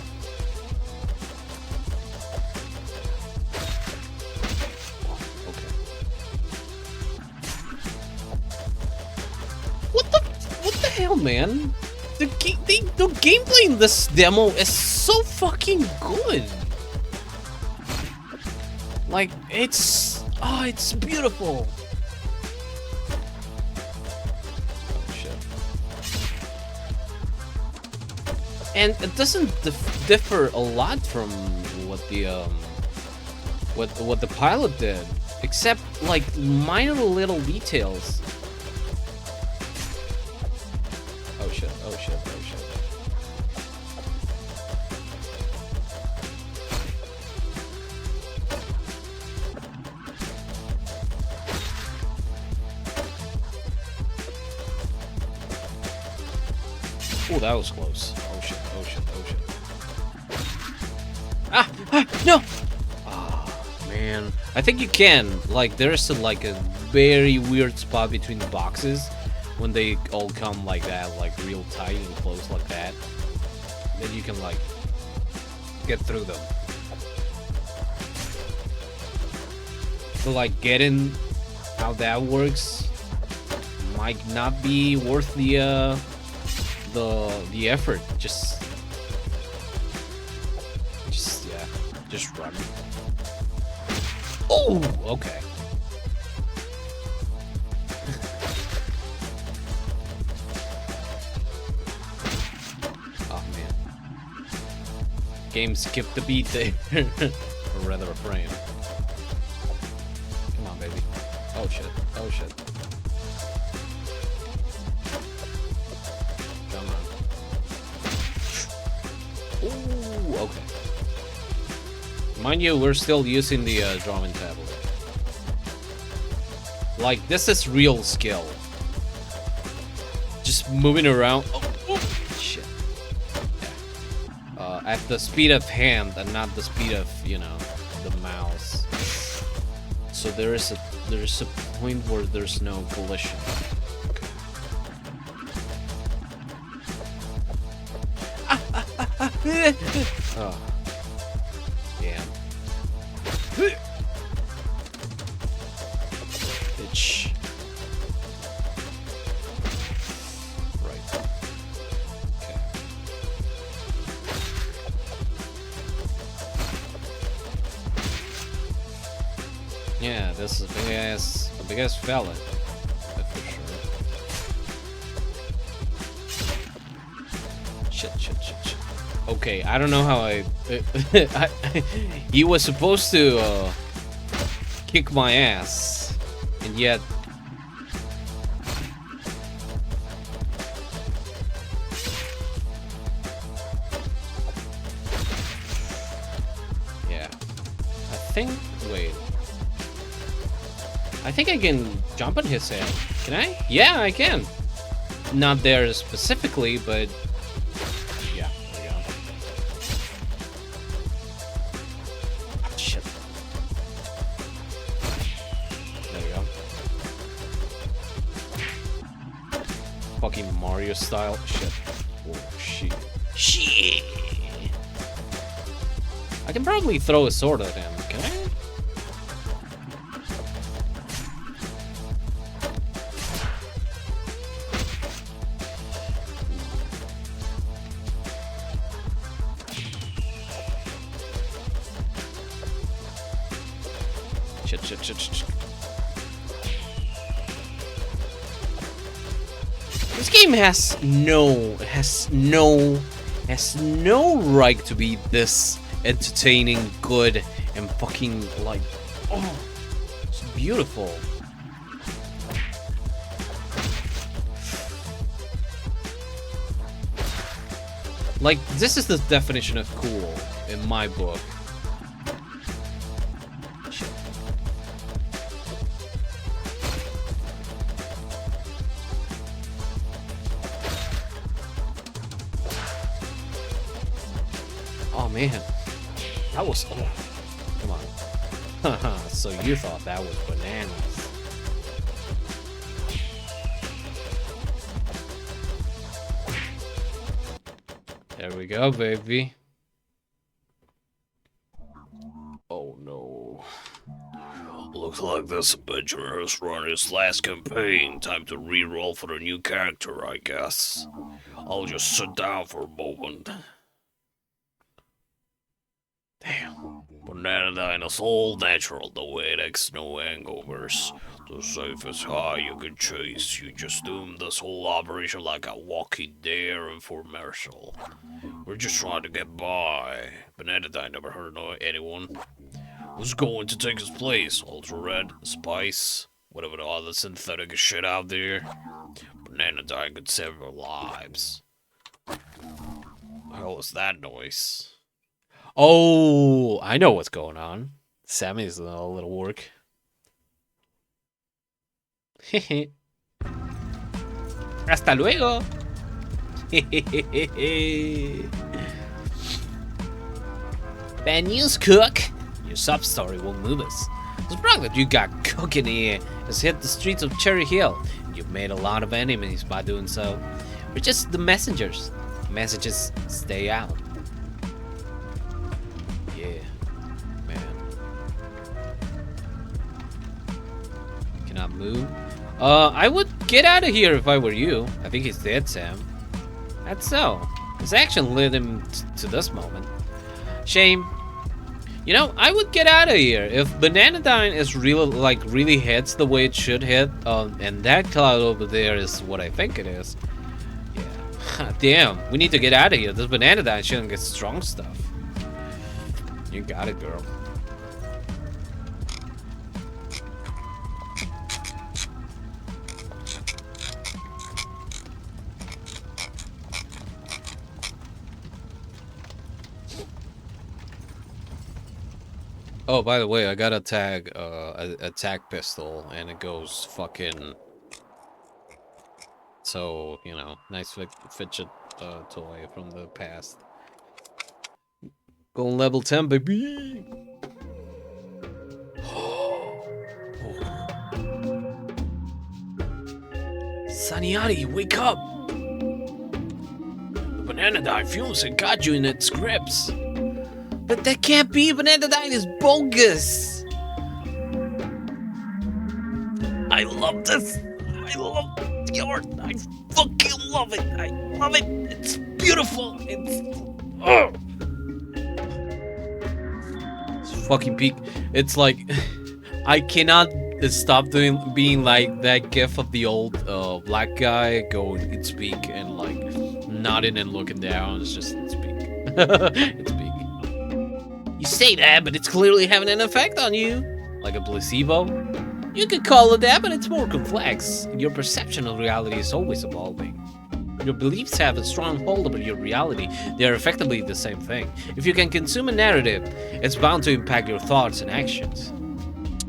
What the hell, man? The gameplay in this demo is so fucking good. Like, it's beautiful. Oh shit. And it doesn't differ a lot from what the what the pilot did, except like minor little details. Oh shit. Oh, that was close. Oh shit. No! Oh, man. I think you can. Like, there's a very weird spot between the boxes when they all come like that, like real tight and close like that. Then you can, like, get through them. But, like, getting how that works might not be worth the effort. Just yeah, just run. Oh, okay. Oh man, game skipped the beat there, or rather a frame. Come on, baby. Oh shit. Oh shit. Come on. Ooh, okay. Mind you, we're still using the drawing tablet. Like, this is real skill. Just moving around. Oh, shit. Yeah. At the speed of hand and not the speed of, you know, the mouse. So there is a point where there's no collision. Okay. Oh. Damn. Bitch. Right. Okay. Yeah, this is a big ass fella. That's for sure. Shit. Okay, I don't know how he was supposed to kick my ass, and yet yeah. Wait. I think I can jump on his head. Can I? Yeah, I can. Not there specifically, but yeah, there we go. Ah, shit. There we go. Fucking Mario style. Shit. Oh, shit. Shit. I can probably throw a sword at him. Can I? Shit. This game has no right to be this entertaining, good, and fucking like, oh, it's beautiful. Like, this is the definition of cool in my book. Oh man, that was, oh, come on. Haha, so you thought that was bananas. There we go, baby. Oh no. Looks like this adventurer has run his last campaign. Time to re-roll for a new character, I guess. I'll just sit down for a moment. Damn. Banana is all natural, the way it acts, no hangovers. The safest high you can chase. You just doomed this whole operation like a walking dare infomercial. We're just trying to get by. Banana never hurt anyone. Who's going to take his place? Ultra Red, Spice, whatever the other synthetic shit out there. Banana could save our lives. What the hell is that noise? Oh, I know what's going on. Sammy's a little work. Hasta luego. Bad news, Cook. Your sub story won't move us. The spark that you got cooking here has hit the streets of Cherry Hill. You've made a lot of enemies by doing so. We're just the messengers. Messages stay out. Yeah, man. Cannot move. I would get out of here if I were you. I think he's dead, Sam. That's so. His action led him to this moment. Shame. You know, I would get out of here if Bananadine is really hits the way it should hit, and that cloud over there is what I think it is. Yeah. Damn, we need to get out of here. This Bananadine shouldn't get strong stuff. You got it, girl. Oh, by the way, I got a tag, a tag pistol, and it goes fucking. So, you know, nice fidget toy from the past. Going level 10, baby. Saniari, wake up! The Bananadine fumes have got you in its grips. But that can't be! Bananadine is bogus! I love this! I love the art! I fucking love it! I love it! It's beautiful! It's... Oh! It's fucking peak. It's like... I cannot stop being like that gif of the old black guy going, it's peak, and like nodding and looking down. It's just, it's peak. It's peak. You say that, but it's clearly having an effect on you. Like a placebo? You could call it that, but it's more complex. Your perception of reality is always evolving. Your beliefs have a strong hold over your reality. They are effectively the same thing. If you can consume a narrative, it's bound to impact your thoughts and actions.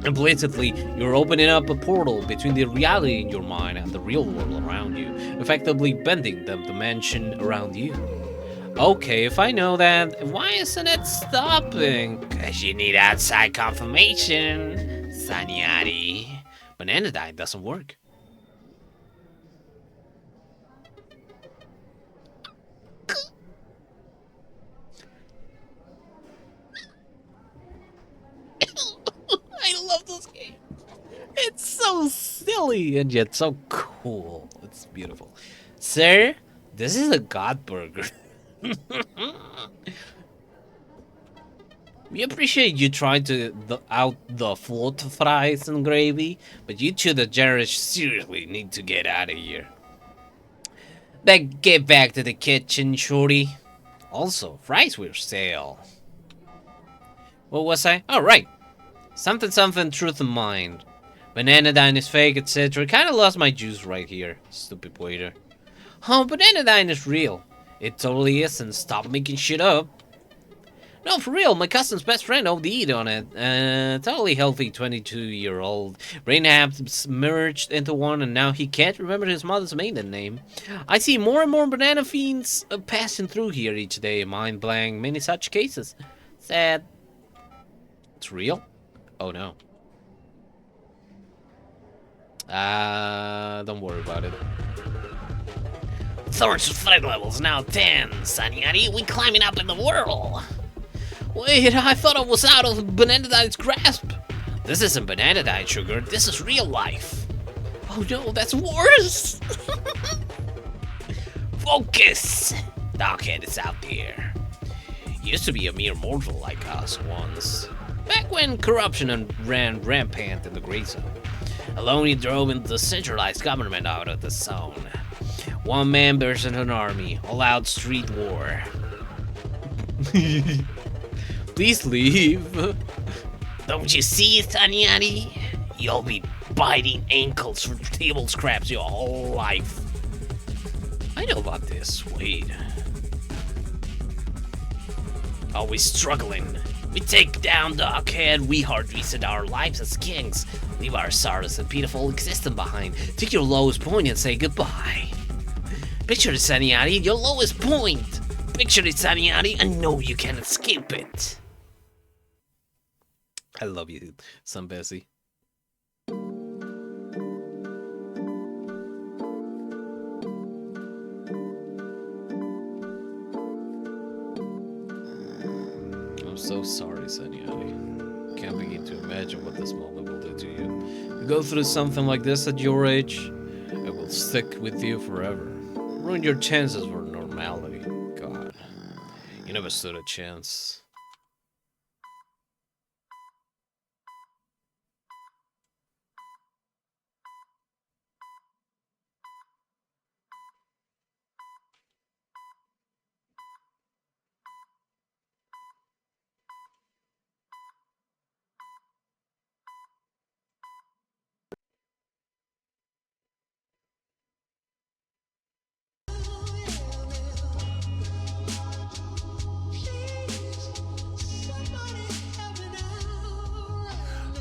Implicitly, you're opening up a portal between the reality in your mind and the real world around you, effectively bending the dimension around you. Okay, if I know that, why isn't it stopping? Cause you need outside confirmation, Saniari. Bananadine doesn't work. I love this game. It's so silly and yet so cool. It's beautiful. Sir, this is a god burger. We appreciate you trying to out the float fries and gravy, but you two degenerates seriously need to get out of here. Then get back to the kitchen, shorty. Also, fries were stale. What was I? Oh, right. Something, truth in mind. Bananadine is fake, etc. Kinda lost my juice right here, stupid waiter. Oh, Bananadine is real. It totally is, and stop making shit up. No, for real, my cousin's best friend OD'd on it. Totally healthy 22-year-old. Brain halves merged into one, and now he can't remember his mother's maiden name. I see more and more banana fiends passing through here each day. Mind blank, many such cases. Sad. It's real? Oh no. Don't worry about it. Thorn's threat level's now 10, Saniari. We climbing up in the world. Wait, I thought I was out of Bananadine's grasp. This isn't Bananadine, sugar. This is real life. Oh no, that's worse. Focus. Darkhead is out there. Used to be a mere mortal like us once. Back when corruption ran rampant in the Grey Zone. Alone he drove into the centralized government out of the zone. One man versus an army, all-out street war. Please leave. Don't you see, Saniari? You'll be biting ankles for table scraps your whole life. I know about this, wait. Always struggling. We take down Darkhead, we hard reset our lives as kings. Leave our sorrows and pitiful existence behind. Take your lowest point and say goodbye. Picture it, Saniari, your lowest point. Picture it, Saniari, and know you can escape it. I love you, Sam Bessie. I'm so sorry, Sanyari. Can't begin to imagine what this moment will do to you. You go through something like this at your age, it will stick with you forever. Ruin your chances for normality. God, you never stood a chance.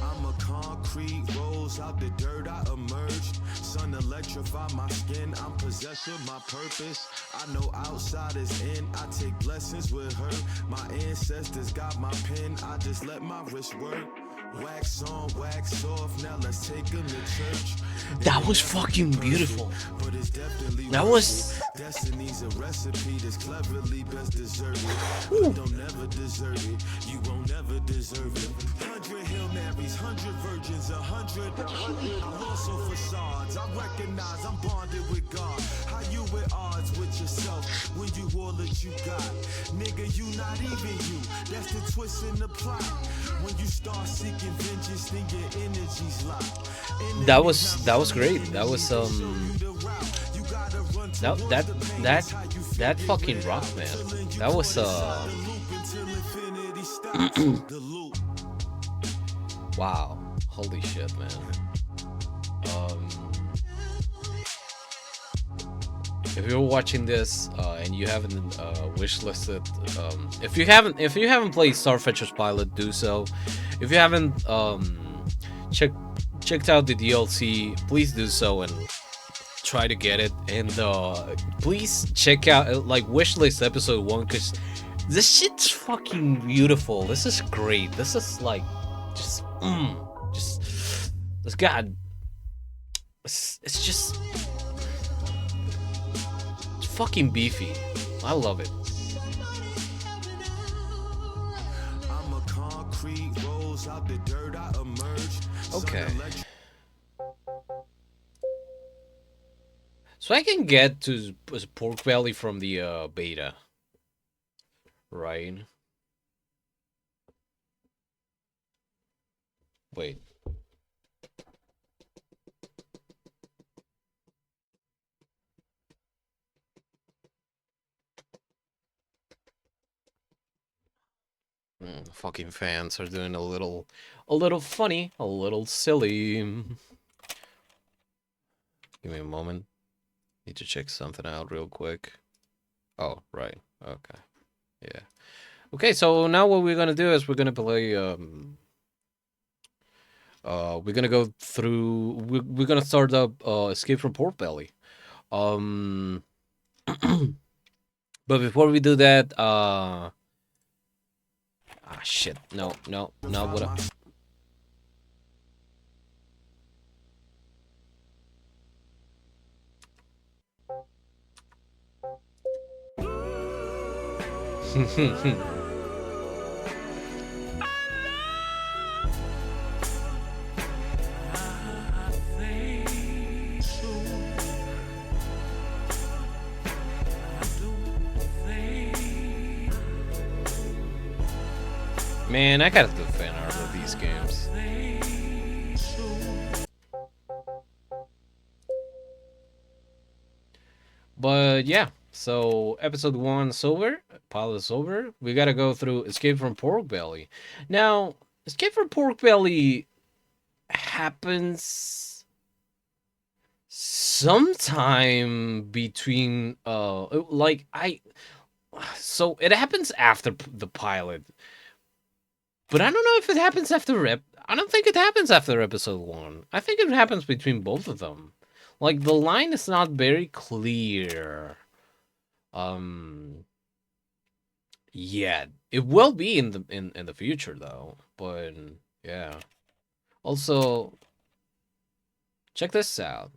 I'm a concrete, rolls out the dirt, I emerged. Sun electrify my skin, I'm possessed with my purpose. I know outsiders in, I take blessings with her. My ancestors got my pen, I just let my wrist work. Wax on, wax off, now let's take them to church. That was fucking beautiful. But it's definitely That was. Destiny's a recipe that's cleverly best deserted. But don't never desert it. You won't never deserve it. 100 Hail Marys, 100 virgins, 100. I'm also facades. I recognize I'm bonded with God. How you at odds with yourself when you all that you got? Nigga, you not even you. That's the twist in the plot. When you start seeking vengeance, then your energy's locked. That was great. That was that fucking rock, man. That was wow. Holy shit, man. If you're watching this and you haven't wishlisted, if you haven't played Starfetcher's Pilot, do so. If you haven't checked out the DLC, please do so and try to get it. And please check out like wishlist episode 1 because this shit's fucking beautiful. This is great. This is like just this God. It's just. Fucking beefy. I love it. Okay. So I can get to pork belly from the beta. Right? Wait. Fucking fans are doing a little funny, a little silly. Give me a moment. Need to check something out real quick. Oh, right. Okay. Yeah. Okay, so now what we're gonna do is we're gonna play we're gonna go through we're gonna start up Escape from Pork Belly. But before we do that, shit. No, what up? Man, I gotta do fan art of these games. But yeah, so episode 1 is over. Pilot is over. We gotta go through Escape from Pork Belly. Now, Escape from Pork Belly happens sometime between so it happens after the pilot. But I don't know if it happens after I don't think it happens after episode 1. I think it happens between both of them. Like the line is not very clear. Yeah, it will be in the future though. But Yeah. Also, check this out.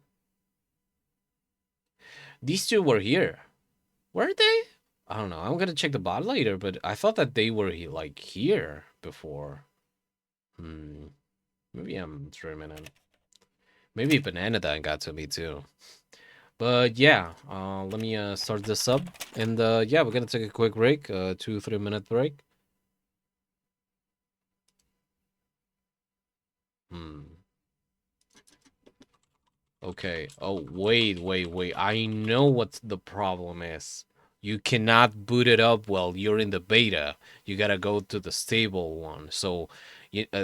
These two were here. Were they? I don't know. I'm gonna check the bot later, but I thought that they were like here before. Hmm. Maybe I'm dreaming it. Maybe Banana Dan got to me too. But yeah, let me start this up, and yeah, we're gonna take a quick break, 2-3 minute break. Hmm. Okay. Oh, wait. I know what the problem is. You cannot boot it up while you're in the beta. You gotta go to the stable one. So,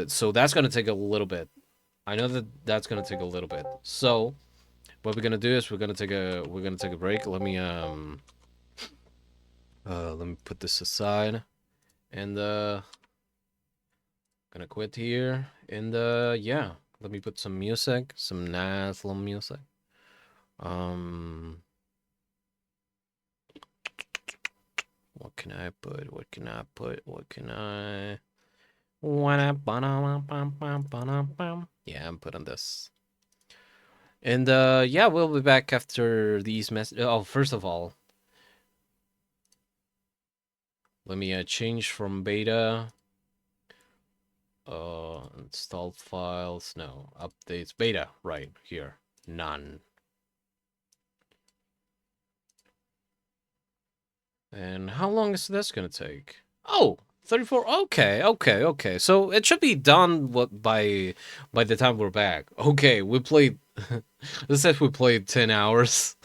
so that's gonna take a little bit. I know that that's gonna take a little bit. So, what we're gonna do is we're gonna take a break. Let me put this aside, and gonna quit here, and yeah, let me put some music, some nice little music. Um. What can I put? What can I put? What can I? Yeah, I'm putting this. And yeah, we'll be back after these messages. Oh, first of all, let me change from beta. Installed files. No, updates. Beta, right here. None. And how long is this gonna take? Oh, 34. Okay. So it should be done by the time we're back. Okay, we played this says we played 10 hours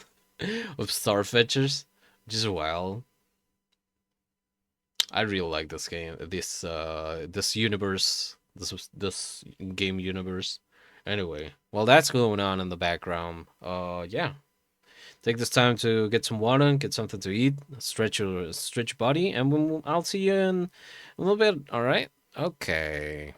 of Starfetchers, which is wild. I really like this game, this universe, this game universe. Anyway, while that's going on in the background, yeah. Take this time to get some water, get something to eat, stretch your body, and I'll see you in a little bit. All right? Okay.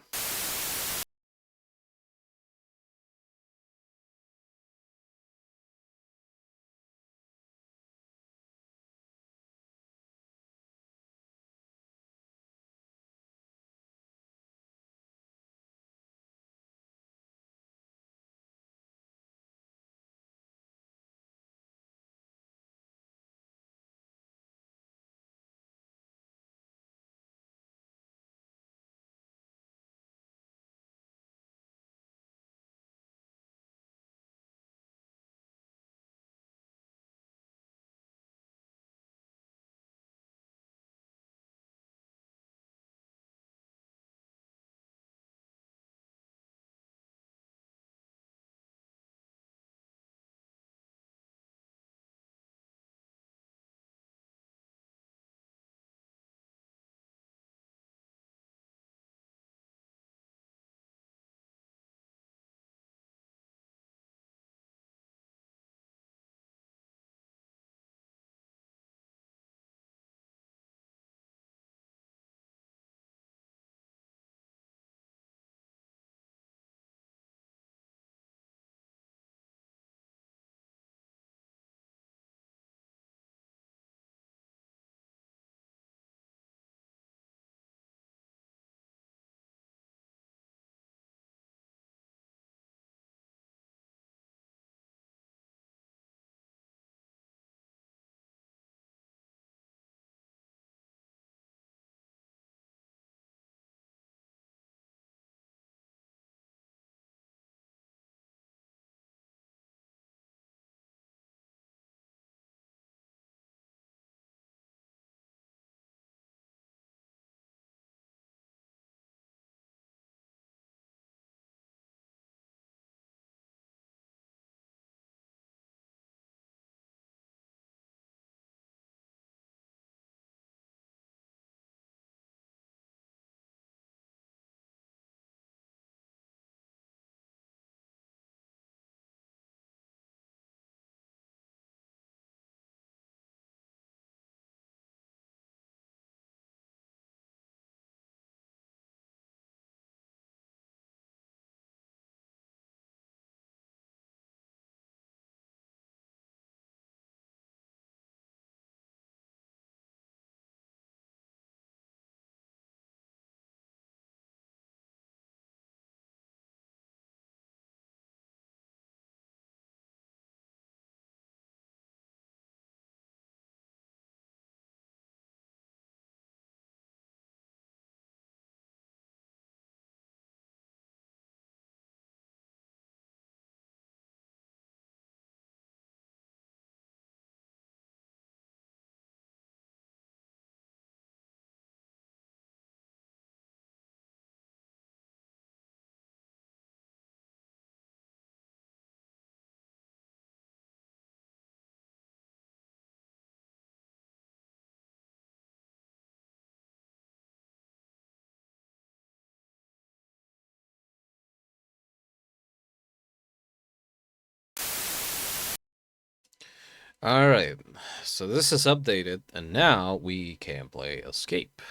Alright, so this is updated, and now we can play Escape.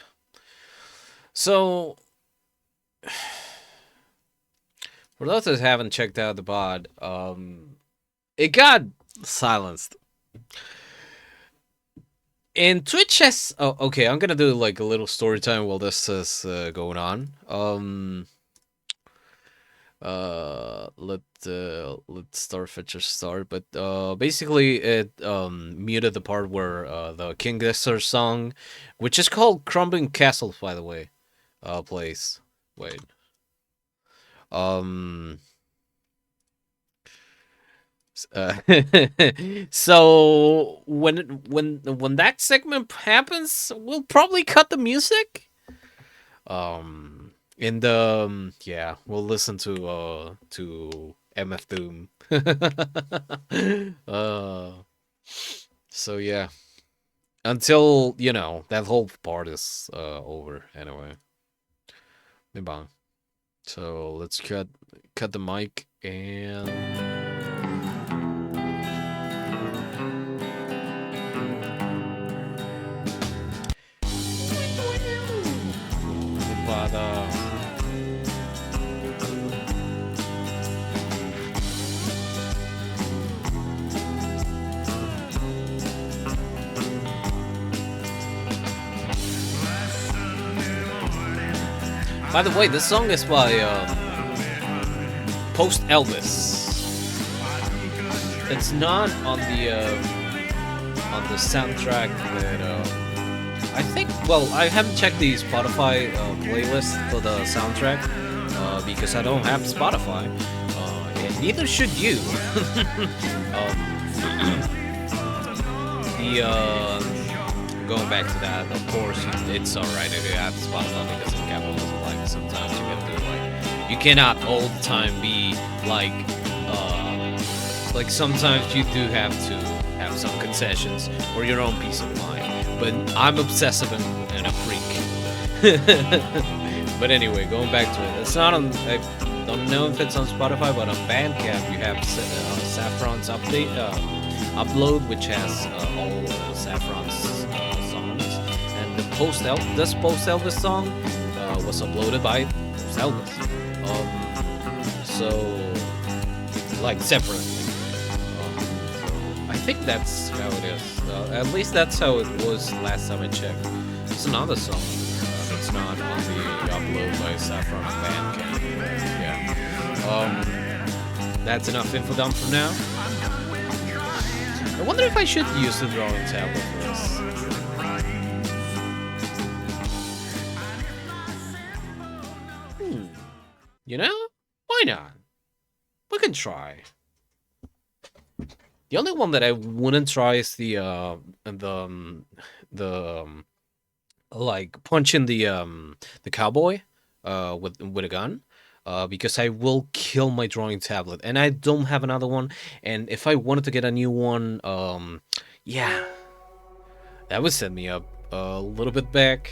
So, for those that haven't checked out the pod, it got silenced. And Twitch has... Oh, okay, I'm gonna do like a little story time while this is going on. Let Starfetcher start, but basically it muted the part where the King Dexter song, which is called Crumbling Castle, by the way, plays. Wait. So when that segment happens, we'll probably cut the music. In the yeah, we'll listen to MF Doom. So yeah, until you know that whole part is over anyway. Bang. So let's cut the mic and. By the way, this song is by Post Elvis. It's not on the soundtrack that I think. Well, I haven't checked the Spotify playlist for the soundtrack because I don't have Spotify, and neither should you. Going back to that, of course, it's alright if you have Spotify because in capitalism, like sometimes you have to like, you cannot all the time be like sometimes you do have to have some concessions for your own peace of mind. But I'm obsessive and a freak. But anyway, going back to it, it's not on. I don't know if it's on Spotify, but on Bandcamp you have Saffron's upload, which has all Saffron's songs, and this Post Elvis song was uploaded by Post Elvis. So like separately. I think that's how it is. At least that's how it was last time I checked. It's another song. It's not on the upload by Saffron Bandcamp. Yeah. That's enough info dump for now. I wonder if I should use the drawing tablet for this. You know? Why not? We can try. The only one that I wouldn't try is the like punching the cowboy with a gun, because I will kill my drawing tablet, and I don't have another one. And if I wanted to get a new one, yeah, that would set me up a little bit back.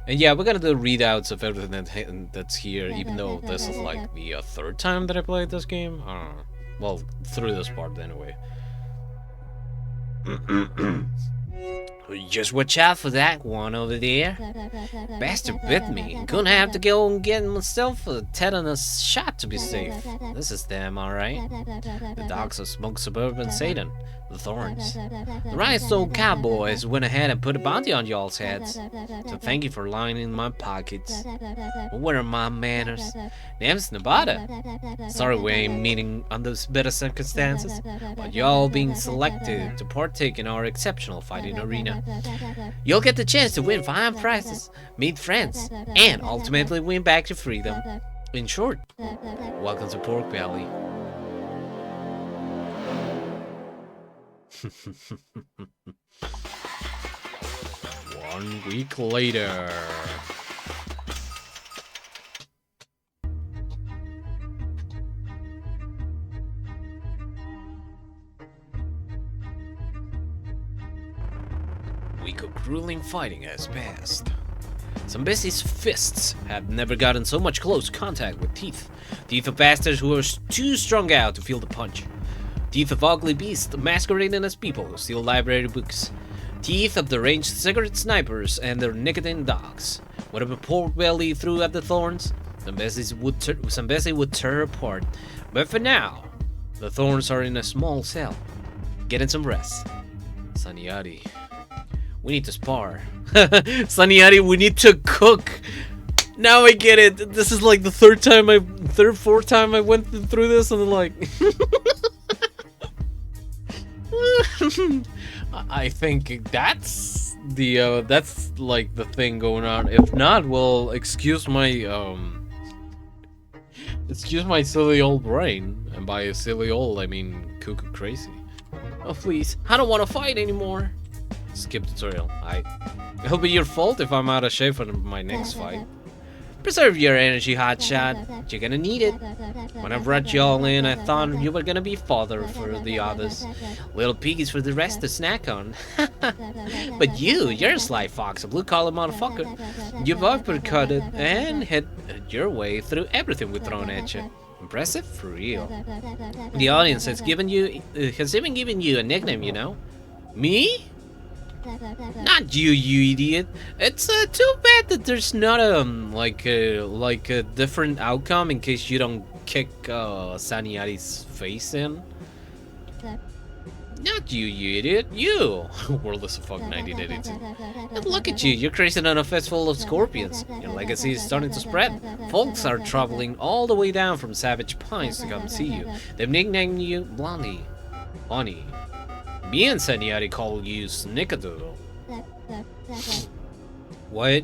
And yeah, we're gonna do readouts of everything that's here, even though this is like the third time that I played this game. I don't know. Well, through this part anyway. Just watch out for that one over there. Bastard bit me. Gonna have to go and get myself a tetanus shot to be safe. This is them, alright. The dogs of Smoke Suburban Satan. The Thorns. The rhinestone cowboys went ahead and put a bounty on y'all's heads. So thank you for lining my pockets. But where are my manners? Name's Nevada. Sorry we ain't meeting under better circumstances, but y'all being selected to partake in our exceptional fighting arena. You'll get the chance to win fine prizes, meet friends, and ultimately win back your freedom. In short, welcome to Pork Belly. 1 week later. Week of grueling fighting has passed. Zombies' fists have never gotten so much close contact with teeth. Teeth of bastards who are too strung out to feel the punch. Teeth of ugly beasts masquerading as people who steal library books. Teeth of deranged cigarette snipers and their nicotine dogs. Whatever pork belly threw at the thorns, Zambesi would tear apart. But for now, the thorns are in a small cell, getting some rest. Saniari, we need to spar. Saniari, we need to cook. Now I get it. This is like the fourth time I went through this, and like, I think that's like the thing going on. If not, well, excuse my silly old brain, and by silly old I mean cuckoo crazy. Oh please, I don't want to fight anymore. Skip tutorial. It'll be your fault if I'm out of shape for my next fight. Preserve your energy, hotshot. You're gonna need it. When I brought you all in, I thought you were gonna be fodder for the others. Little piggies for the rest to snack on. But you're a sly fox, a blue-collar motherfucker. You've uppercutted and hit your way through everything we've thrown at you. Impressive? For real. The audience has even given you a nickname, you know? Me? Not you, you idiot. It's too bad that there's not a different outcome in case you don't kick Saniari's face in. Not you, you idiot. You! World is a fuck 1982. And look at you, you're crazing on a fistful of scorpions. Your legacy is starting to spread. Folks are traveling all the way down from Savage Pines to come see you. They've nicknamed you Blondie. Bonnie. Me and Saniari call you Snickerdoodle. What?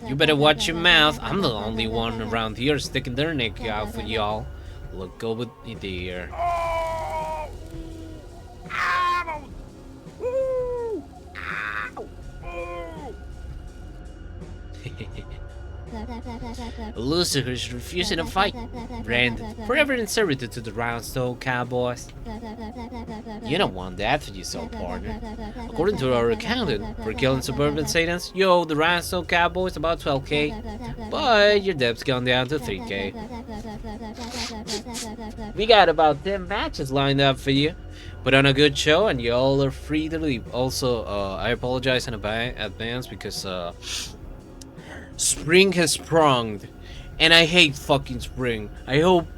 You better watch your mouth. I'm the only one around here sticking their neck out for y'all. Look over there. Lucifer's refusing to fight. Brand, forever inserted to the Roundstone Cowboys. You don't want that for yourself, partner. According to our accountant, for killing suburban Satans, you owe the Roundstone Cowboys about 12k, but your debt's gone down to 3k. We got about 10 matches lined up for you. Put on a good show and you all are free to leave. Also, I apologize in advance because spring has sprung, and I hate fucking spring. I hope,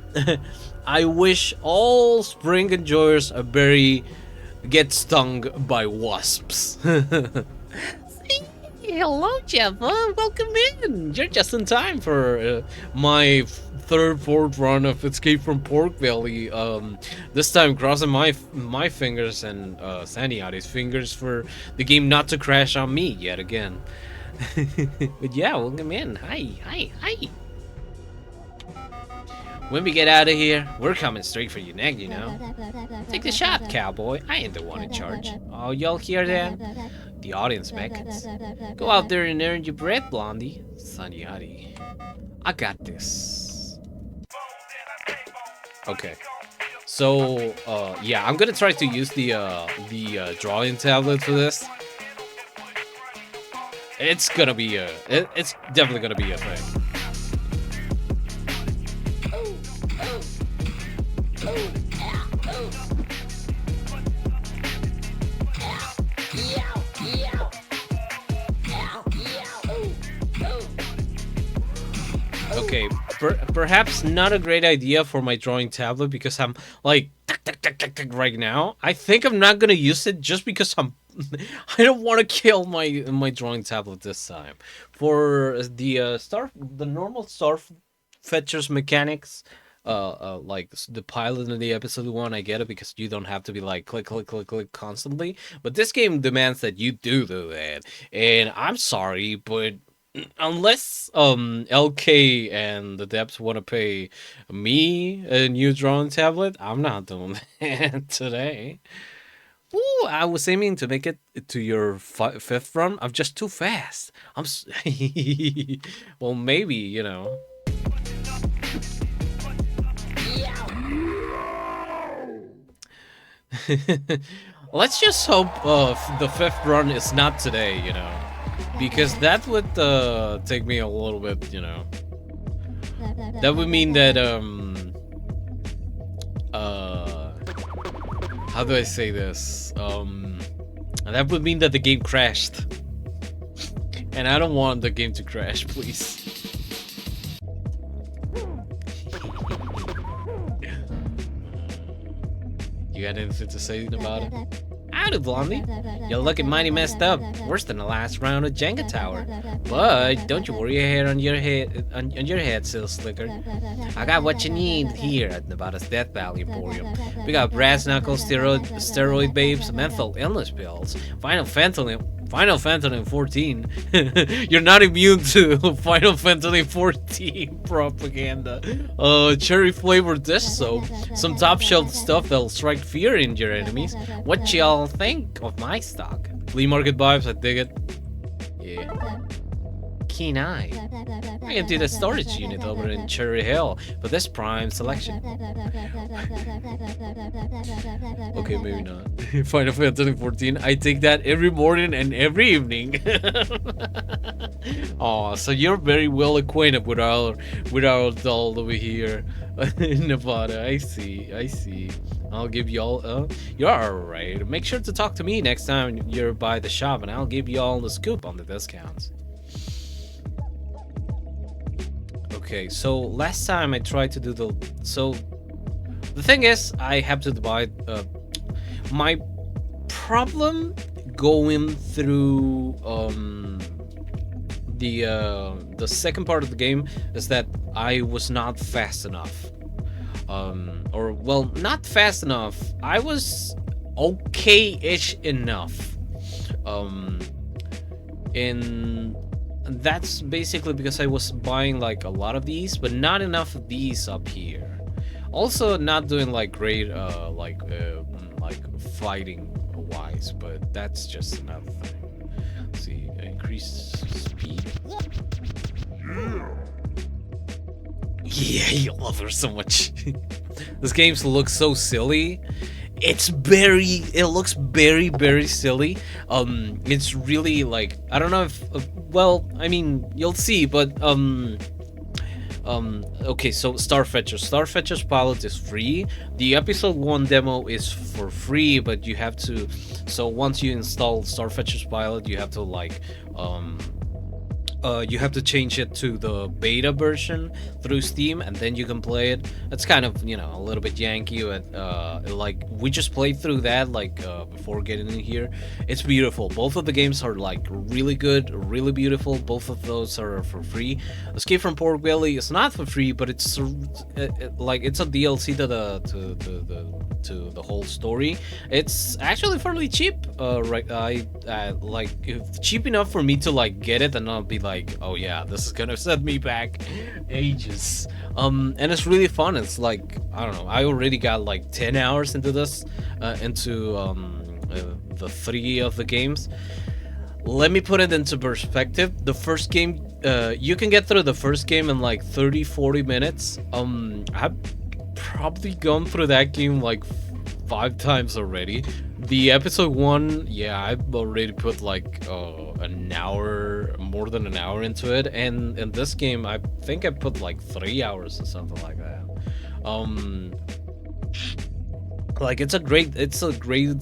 I wish all spring enjoyers a berry get stung by wasps. Hello, Jeff. Welcome in. You're just in time for my fourth run of Escape from Pork Belly. This time crossing my fingers and Saniari's fingers for the game not to crash on me yet again. But yeah, welcome in. Hi. When we get out of here, we're coming straight for your neck, you know. Take the shot, cowboy. I ain't the one in charge. Oh, y'all hear that? The audience beckons. Go out there and earn your bread, Blondie. Saniari. I got this. Okay. So, yeah, I'm gonna try to use the drawing tablet for this. It's gonna be it's definitely gonna be a thing. Okay, perhaps not a great idea for my drawing tablet because I'm like right now. I think I'm not gonna use it just because I don't want to kill my drawing tablet this time. For the normal star fetchers mechanics, like the pilot in the episode 1, I get it because you don't have to be like click constantly. But this game demands that you do that, and I'm sorry, but unless LK and the Depths want to pay me a new drawing tablet, I'm not doing that today. Ooh, I was aiming to make it to your 5th run. I'm just too fast. Well, maybe, you know. Let's just hope the 5th run is not today, you know. Because that would take me a little bit, you know. That would mean that how do I say this? That would mean that the game crashed. And I don't want the game to crash, please. You got anything to say about it? Howdy, Blondie. You're looking mighty messed up. Worse than the last round of Jenga Tower. But don't you worry your hair on your head, Silk Slicker. I got what you need here at Nevada's Death Valley Emporium. We got brass knuckles, steroid babes, mental illness pills, Final Fantasy 14. You're not immune to Final Fantasy 14 propaganda. Cherry flavored dish soap, some top shelf stuff that'll strike fear in your enemies. What y'all think of my stock? Flea market vibes, I dig it. Yeah. Keen eye. I emptied the storage unit over in Cherry Hill for this prime selection. Okay, maybe not. Final Fantasy 14. I take that every morning and every evening. Oh, so you're very well acquainted with our doll over here in Nevada. I see. I'll give y'all. You're alright. Make sure to talk to me next time you're by the shop, and I'll give y'all the scoop on the discounts. Okay, so last time I tried to do the thing is I have to divide my problem going through the second part of the game is that I was not fast enough, or well, not fast enough. I was okay-ish enough, and that's basically because I was buying like a lot of these, but not enough of these up here. Also, not doing like great, like fighting wise, but that's just another thing. Let's see, increase speed. Yeah, you love her so much. This game looks so silly. It looks very, very silly. It's really like, I don't know if, well, I mean, you'll see, but, okay, so Starfetcher's Pilot is free. The episode 1 demo is for free, but you have to, so once you install Starfetcher's Pilot, you have to like, you have to change it to the beta version through Steam, and then you can play it. It's kind of, you know, a little bit janky, but like we just played through that like before getting in here. It's beautiful. Both of the games are like really good, really beautiful. Both of those are for free. Escape from Pork Belly is not for free, but it's like it's a DLC to the whole story. It's actually fairly cheap. Right, I like cheap enough for me to like get it and not be like, oh yeah, this is gonna set me back ages. And it's really fun. It's like, I don't know, I already got like 10 hours into this, into the 3 of the games. Let me put it into perspective. The first game, you can get through the first game in like 30-40 minutes. I've probably gone through that game like 5 times already. The episode 1, yeah, I've already put like an hour, more than an hour into it, and in this game I think I put like 3 hours or something like that. Like it's a great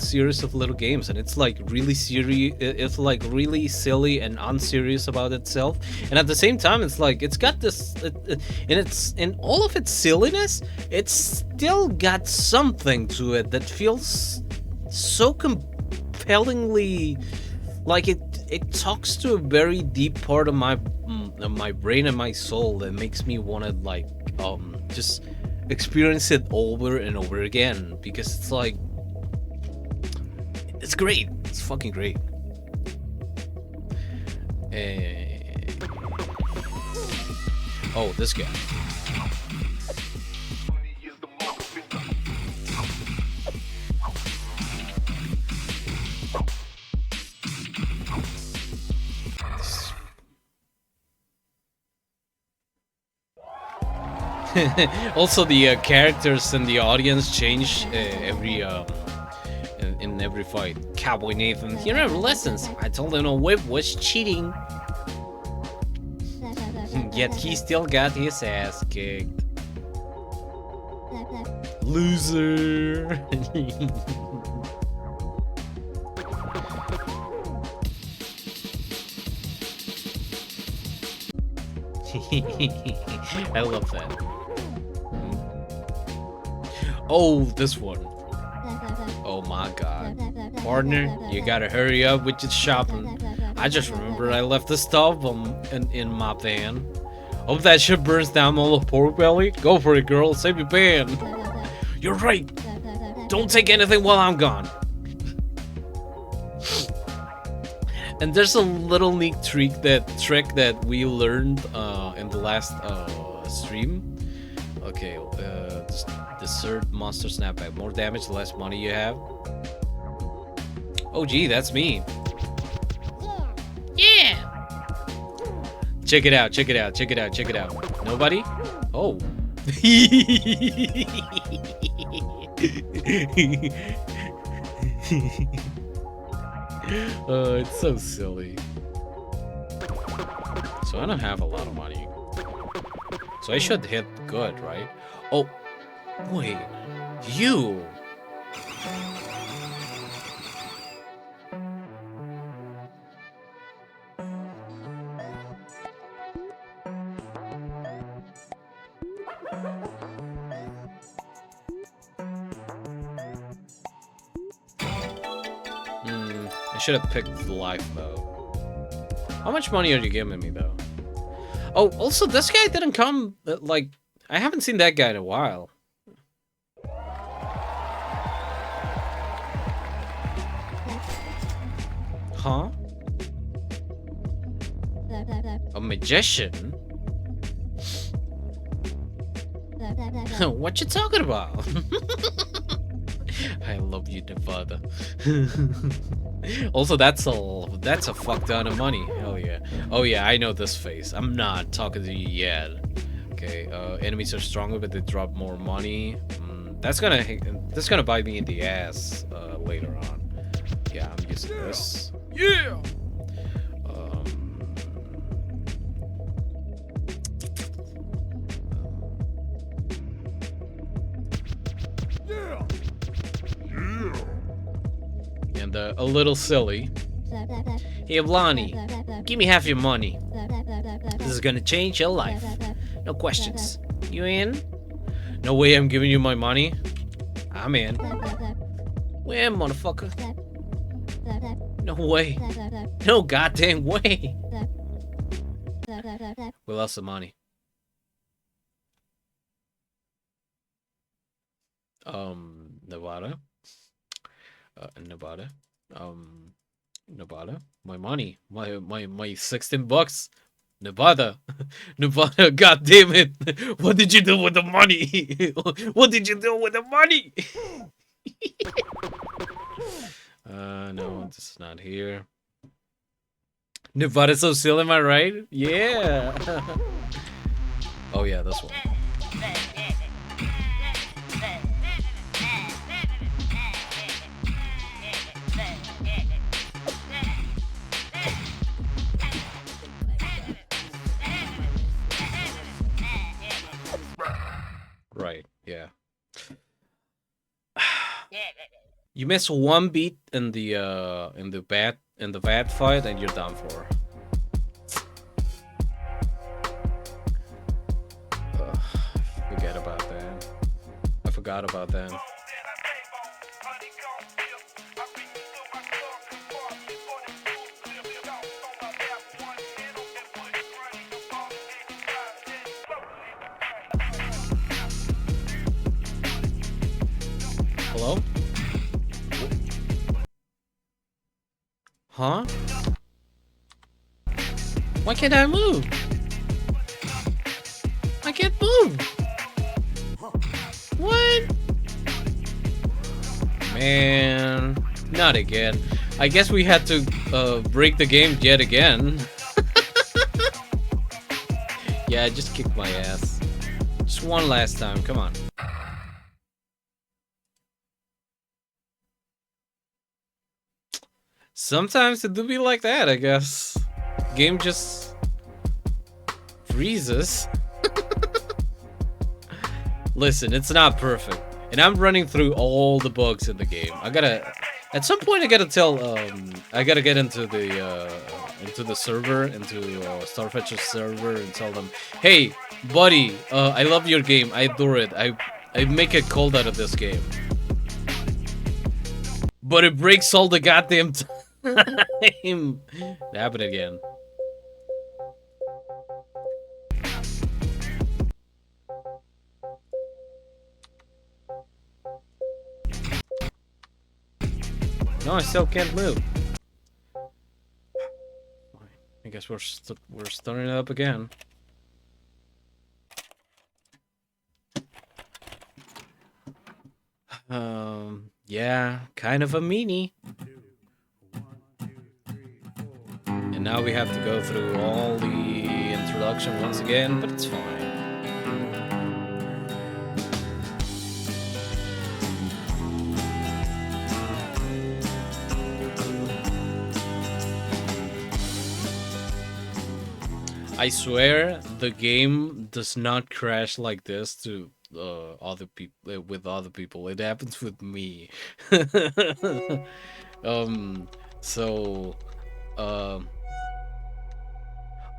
series of little games, and it's like really serious. It's like really silly and unserious about itself, and at the same time, it's like it's got this, and it's in all of its silliness, it's still got something to it that feels so compellingly like it talks to a very deep part of my brain and my soul that makes me want to like just experience it over and over again, because it's like it's great. It's fucking great. Oh, this guy. Also, the characters and the audience change every in every fight. Cowboy Nathan, he never listens. I told him a whip was cheating, yet he still got his ass kicked. Loser. I love that. Oh, this one. Oh my god. Partner, you gotta hurry up with your shopping. I just remembered I left the stuff in my van. Hope that shit burns down all the pork belly. Go for it, girl. Save your van. You're right. Don't take anything while I'm gone. And there's a little neat trick that we learned in the last stream. Okay, dessert monster snapback. More damage, the less money you have. Oh gee, that's me. Yeah. Check it out, check it out, check it out, check it out. Nobody? Oh. It's so silly. So I don't have a lot of money. So I should hit good, right? Oh, wait. You! I should have picked life though. How much money are you giving me though? Oh, also this guy didn't come. Like, I haven't seen that guy in a while. Huh? A magician? What you talking about? I love you, Nevada. Also, that's a fuck ton of money. Hell yeah. Oh yeah, I know this face. I'm not talking to you yet. Okay. Enemies are stronger, but they drop more money. That's gonna bite me in the ass later on. Yeah, I'm using this. Yeah. And a little silly. Hey, Vlani, give me half your money. This is gonna change your life. No questions. You in? No way I'm giving you my money. I'm in. Where, motherfucker? No way. No goddamn way. We lost the money. Nevada. Nevada. My money. My 16 bucks. Nevada. Nevada, god damn it. What did you do with the money? What did you do with the money? No, this is not here. Nevada's so silly, am I right? Yeah. Oh yeah, this one. Right, yeah. You miss one beat in the bat fight and you're done for. Forget about that. I forgot about that. Hello? Huh? Why can't I move? I can't move. What? Man, not again. I guess we had to break the game yet again. Yeah, just kick my ass. Just one last time, come on. Sometimes it do be like that, I guess. Game just freezes. Listen, it's not perfect, and I'm running through all the bugs in the game. At some point, I gotta get into the server, into Starfetch's server, and tell them, hey, buddy, I love your game, I adore it, I make a cold out of this game, but it breaks all the goddamn time. It happened again. No, I still can't move. I guess we're starting it up again. Yeah, kind of a meanie. And now we have to go through all the introduction once again, but it's fine. I swear the game does not crash like this to other people with other people. It happens with me. So oh,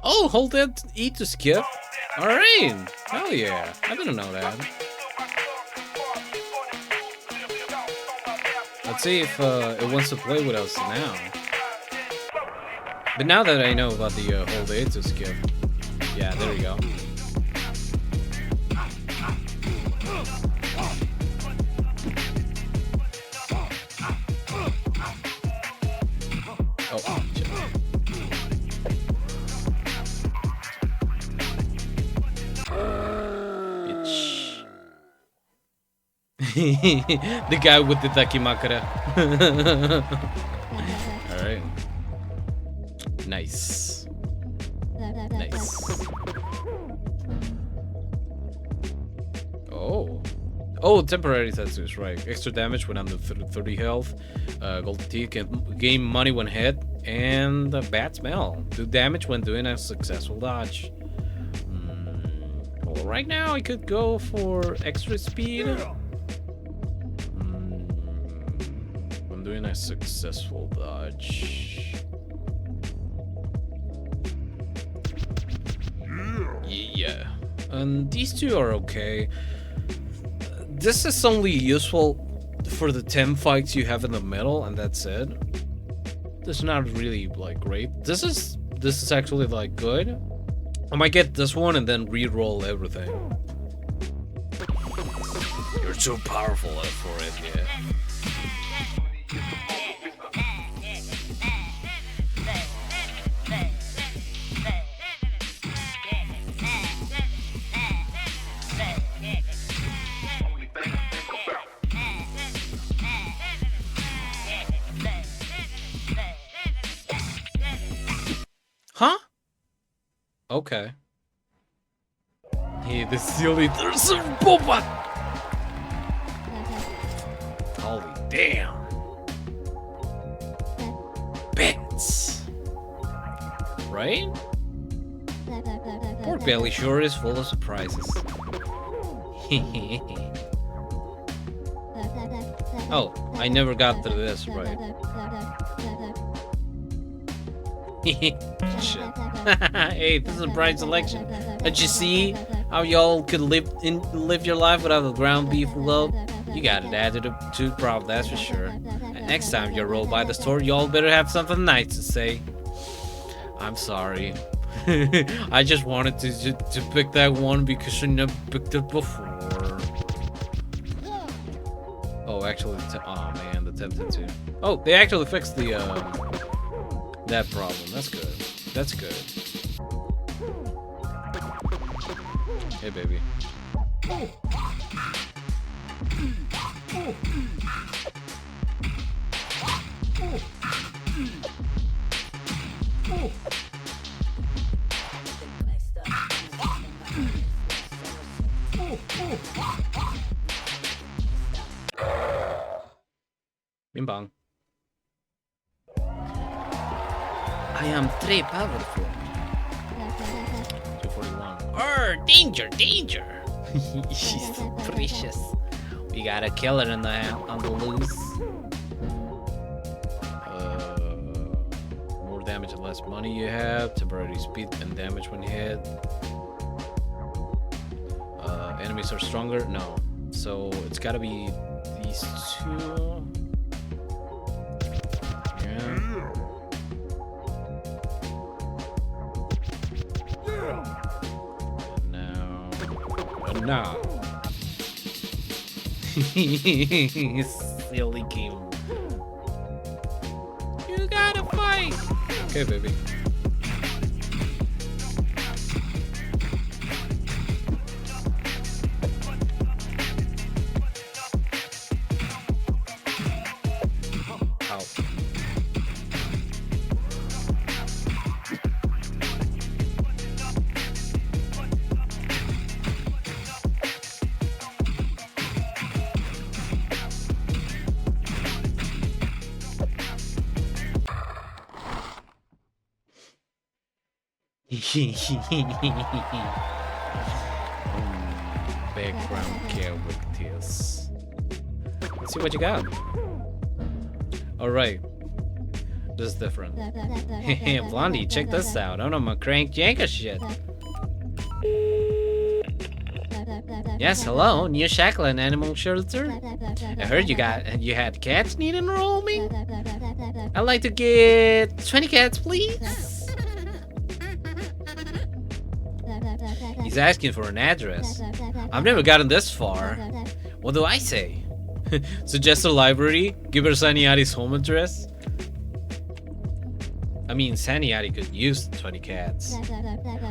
hold that E to skip. All right. Hell yeah. I didn't know that. Let's see if it wants to play with us now. But now that I know about the hold A to skip, yeah, there we go. Oh, shit. Bitch. The guy with the takimakara. Alright. Nice. Nice. Oh. Oh, temporary tattoos, right. Extra damage when under 30 health. Golden teeth can gain money when hit. And a bad smell. Do damage when doing a successful dodge. Well, right now I could go for extra speed. When doing a successful dodge. Yeah, and these two are okay. This is only useful for the 10 fights you have in the middle, and that's it. This is not really like great. This is actually like good. I might get this one and then re-roll everything. You're too powerful for it, yeah. Huh? Okay. Hey, the silly there's a robot! Holy damn. Bits. Right? Poor Belly sure is full of surprises. Oh, I never got through this, right? Shit. Hey, this is a bright selection. Don't you see how y'all could live your life without the ground beef below? You got an attitude problem, that's for sure. And next time you roll by the store, y'all better have something nice to say. I'm sorry. I just wanted to pick that one because I never picked it before. Oh, actually, oh man, the tempted to. Oh, they actually fixed the that problem. That's good. That's good. Hey, baby. Bing bong. I am très powerful. 241. Danger, danger! She's so precious. We got a killer on the loose. More damage and less money you have. Temporary speed and damage when hit. Enemies are stronger? No. So it's gotta be these two. Yeah. And now. Silly game. You gotta fight. Okay, baby. Ow. Background characters. Let's see what you got. Alright. This is different. Blondie, check this out. I'm on my crank janker shit. Yes, hello, new Shackland Animal Shelter. I heard you had cats needing roaming. I'd like to get 20 cats, please. He's asking for an address. I've never gotten this far. What do I say? Suggest a library. Give her Saniati's home address. I mean, Saniati could use 20 cats.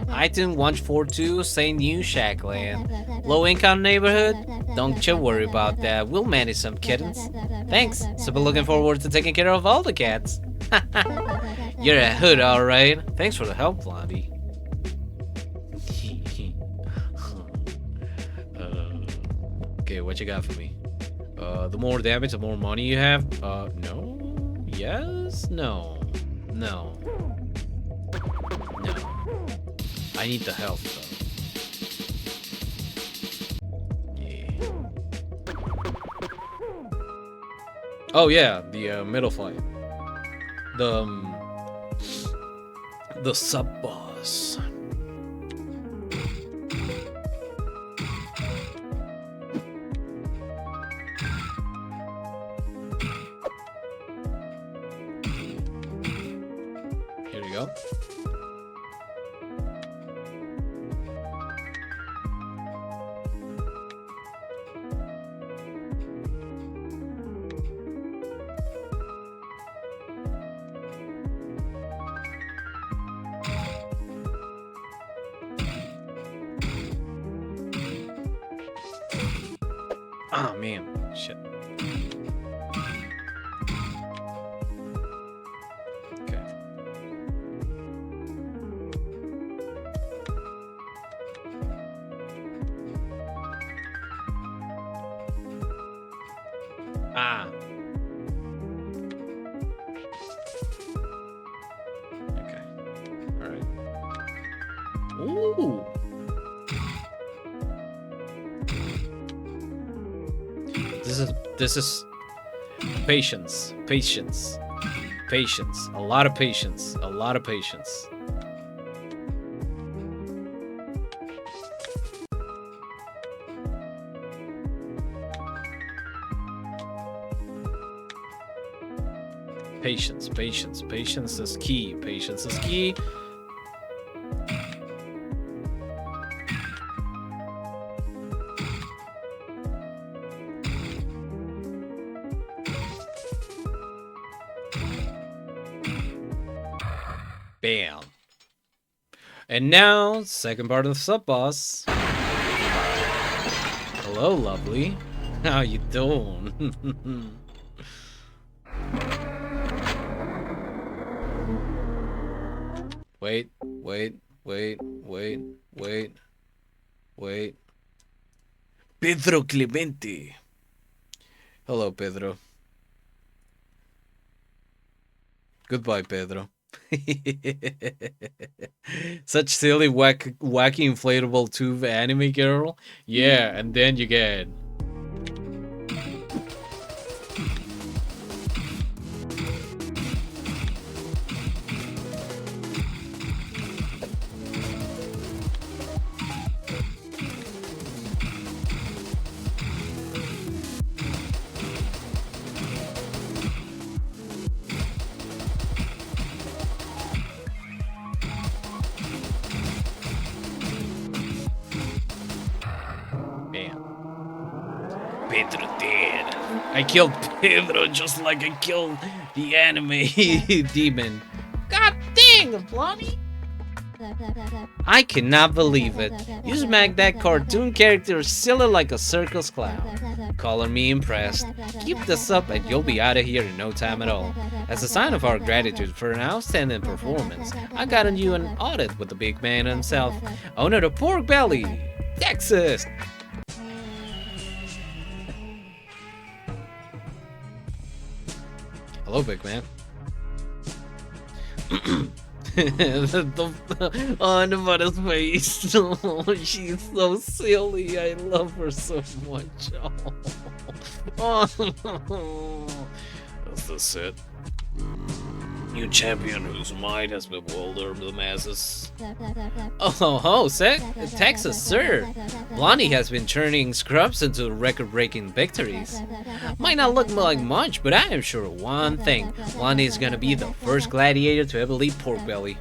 Item 142, St. New Shackland. Low income neighborhood? Don't you worry about that. We'll manage some kittens. Thanks. So we're looking forward to taking care of all the cats. You're a hood, alright. Thanks for the help, Blondie. Okay, what you got for me? The more damage, the more money you have. No. Yes. No. No. No. I need the health though. Yeah. Oh yeah, the middle fight. The sub boss. Here we go. Oh man, shit. Okay. Ah. Okay. All right. Ooh. This is patience, patience, patience. A lot of patience, a lot of patience. Patience, patience, patience is key. Patience is key. Bam. And now, second part of the sub boss. Hello, lovely. How you doing? Wait. Pedro Clemente. Hello, Pedro. Goodbye, Pedro. Such silly, wacky inflatable tube anime girl. Yeah, and then you get. Man, Pedro dead. I killed Pedro just like I killed the anime demon. God dang, Blondie. I cannot believe it. You smacked that cartoon character silly like a circus clown. Color me impressed. Keep this up and you'll be out of here in no time at all. As a sign of our gratitude for an outstanding performance, I got you an audit with the big man himself, owner of Pork Belly, Texas. Hello, big man. Oh, Nevada's face. Oh, she's so silly. I love her so much. Oh. That's the set. New champion whose might has bewildered the masses. Oh, Texas, sir. Blondie has been turning scrubs into record-breaking victories. Might not look like much, but I am sure of one thing. Blondie is gonna be the first gladiator to ever lead Pork Belly.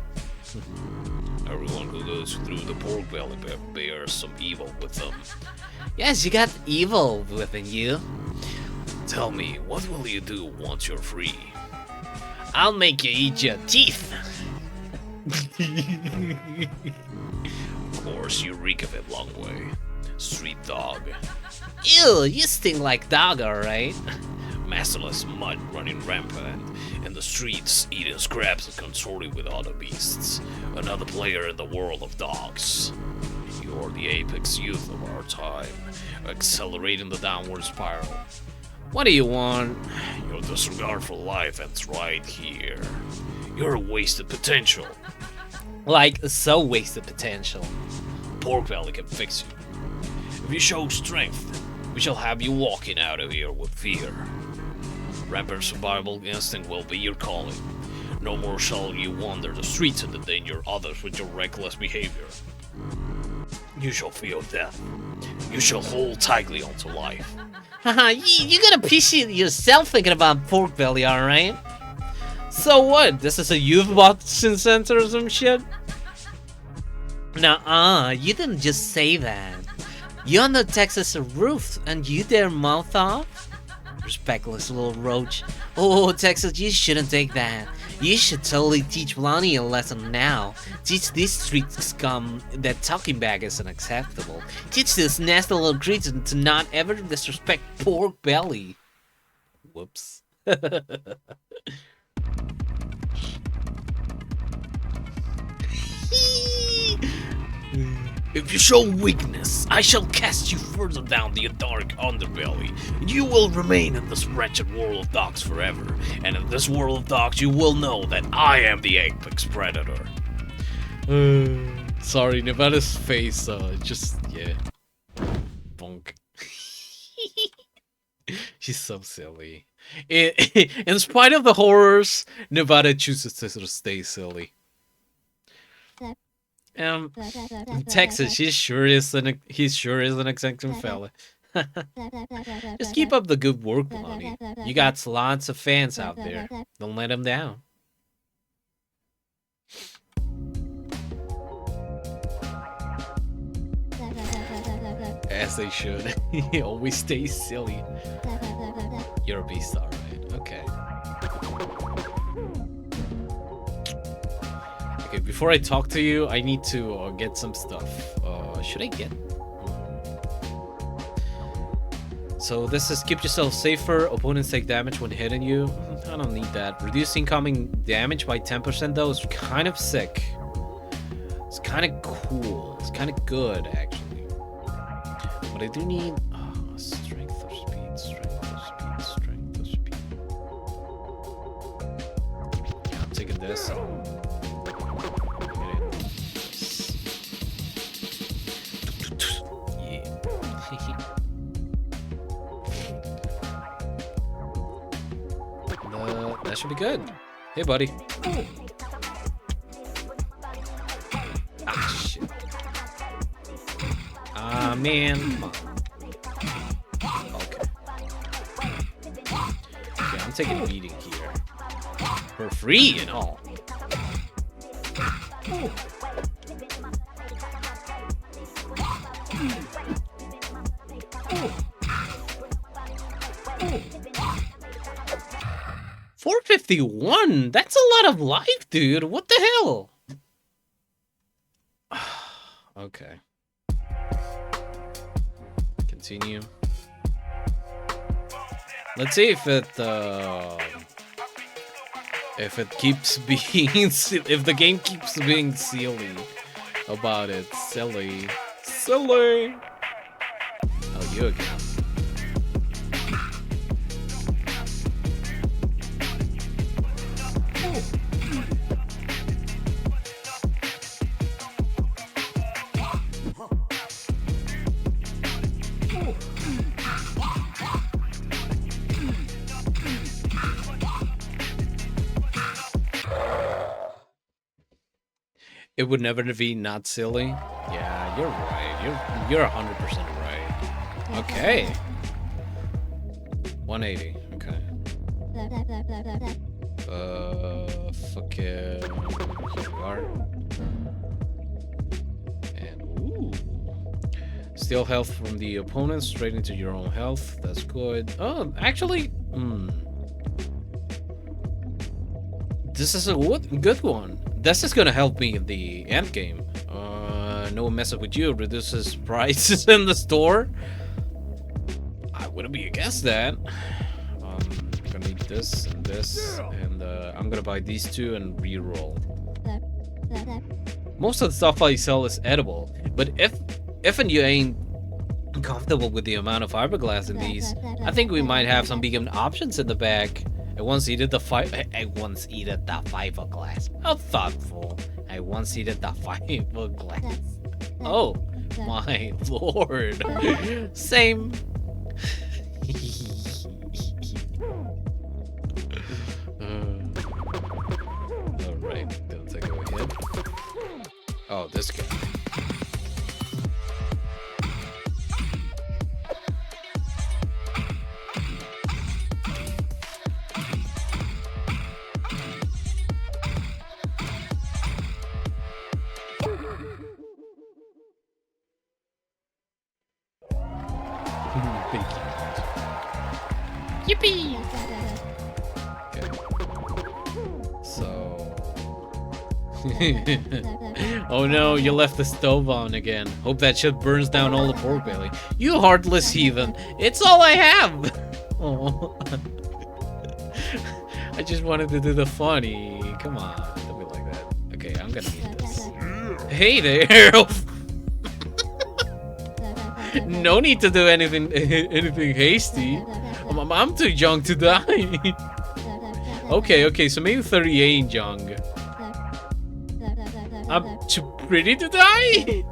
Everyone who goes through the pork belly bears some evil with them. Yes, you got evil within you. Tell me, what will you do once you're free? I'll make you eat your teeth. Of course, you reek of it long way. Street dog. Ew, you stink like dog, alright? Masterless mud running rampant in the streets, eating scraps and consorting with other beasts. Another player in the world of dogs. You're the apex youth of our time, accelerating the downward spiral. What do you want? Your disregard for life ends right here. You're a wasted potential. Like, so wasted potential. Pork Belly can fix you. If you show strength, we shall have you walking out of here with fear. Rampant survival instinct will be your calling. No more shall you wander the streets and endanger others with your reckless behavior. You shall feel death. You shall hold tightly onto life. Haha, you gotta appreciate yourself thinking about Pork Belly, alright? So what? This is a youth boxing center or some shit? Nuh-uh, you didn't just say that. You on the Texas roof and you dare mouth off? Respectless little roach. Oh, Texas, you shouldn't take that. You should totally teach Blondie a lesson now. Teach these street scum that talking back isn't acceptable. Teach this nasty little creature to not ever disrespect Pork Belly. Whoops. If you show weakness, I shall cast you further down the dark underbelly. You will remain in this wretched world of dogs forever, and in this world of dogs you will know that I am the apex predator. Sorry, Nevada's face, yeah. Bonk. She's so silly. In spite of the horrors, Nevada chooses to stay silly. Texas, he sure is an exacting fella. Just keep up the good work, Blondie. You got lots of fans out there. Don't let them down. As they should. He always stays silly. You're a beast, alright. Okay. Okay, before I talk to you, I need to get some stuff. Should I get? So this is keep yourself safer. Opponents take damage when hitting you. I don't need that. Reduce incoming damage by 10% though is kind of sick. It's kind of cool. It's kind of good actually. But I do need strength or speed, strength or speed, strength or speed. Yeah, I'm taking this. that should be good. Hey, buddy. Ah, shit. Ah, man. Come on. Okay. Okay, I'm taking a beating here. For free and all. $451? That's a lot of life, dude. What the hell? Okay. Continue. Let's see if it keeps being if the game keeps being silly about it. Silly. Oh, you again. It would never be not silly. Yeah, you're right. You're 100% right. Okay. 180. Okay. Fuck it. Here we are. And ooh. Steal health from the opponent straight into your own health. That's good. Oh, actually, this is a good one. This is gonna help me in the end game. No messing with you reduces prices in the store. I wouldn't be against that. I'm gonna need this and this, and I'm gonna buy these two and re-roll. Most of the stuff I sell is edible, but if and you ain't comfortable with the amount of fiberglass in these, I think we might have some vegan options in the back. I once eated the fiberglass. How thoughtful. I once eated the fiberglass. Oh my lord. Same. Alright, don't take away hit. Oh, this guy. Yippee! Okay. So. Oh no, you left the stove on again. Hope that shit burns down all the pork belly. You heartless heathen. It's all I have! Oh. I just wanted to do the funny. Come on, don't be like that. Okay, I'm gonna need this. Hey there! No need to do anything hasty. I'm too young to die. Okay, so maybe 38 young. I'm too pretty to die?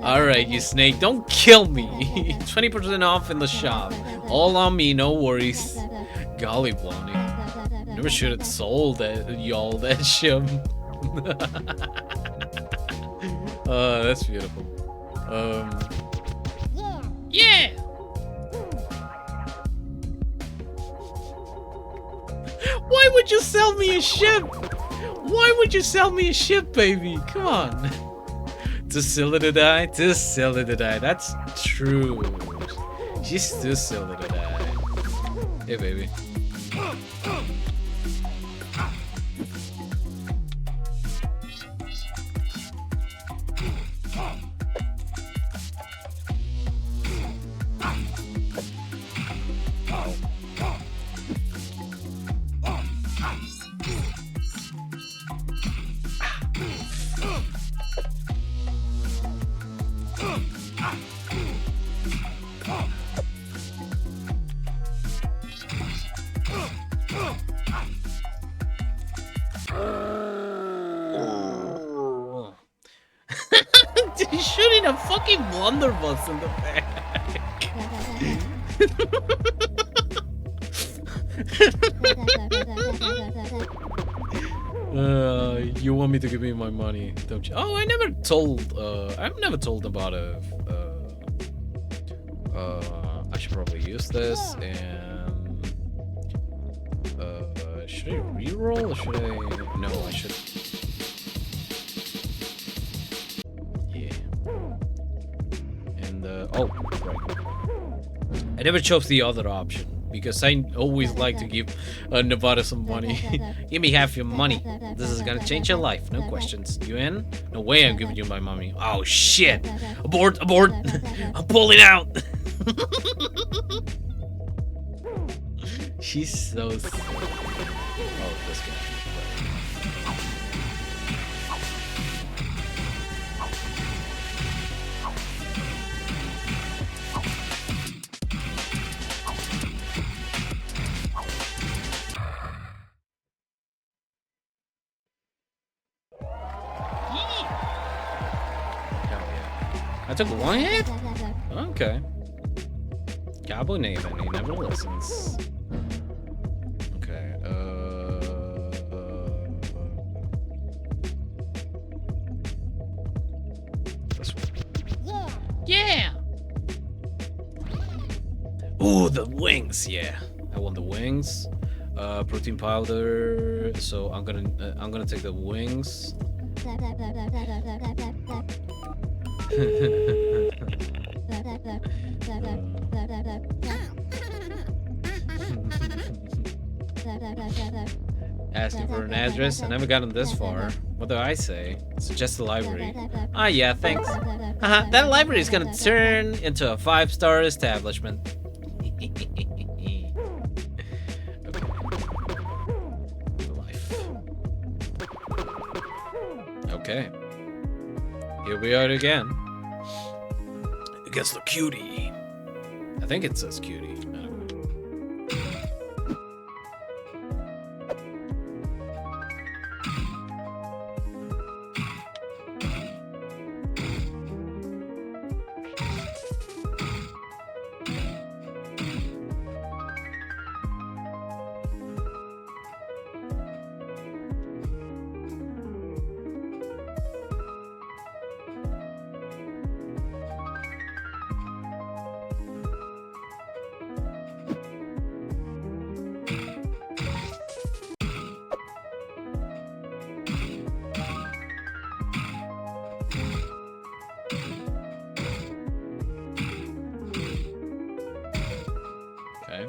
Alright, you snake, don't kill me. 20% off in the shop. All on me, no worries. Golly blonde. Never should have sold y'all that shit. That's beautiful. Yeah! Why would you sell me a ship? Why would you sell me a ship, baby? Come on. Too silly to die? Too silly to die. That's true. She's too silly to die. Hey, baby. He's shooting a fucking blunderbuss in the back. You want me to give me my money, don't you? Oh, I've never told about I should probably use this, and should I reroll or should I? No, I should. Yeah. And oh, right. I never chose the other option because I always like to give Nevada some money. Give me half your money. This is gonna change your life, no questions. You in? No way I'm giving you my money. Oh shit! Abort! Abort! I'm pulling out. She's so. Oh, this guy. I took one hit? Okay. Cowboy Nathan, he never listens. Okay, this one. Yeah! Ooh, the wings, yeah. I want the wings. Protein powder, so I'm gonna take the wings. Asking for an address? I never gotten this far. What do I say? Suggest the library. Ah, yeah, thanks. That library is gonna turn into a 5-star establishment. Okay. Here we are again. Against the cutie. I think it says cutie. Okay.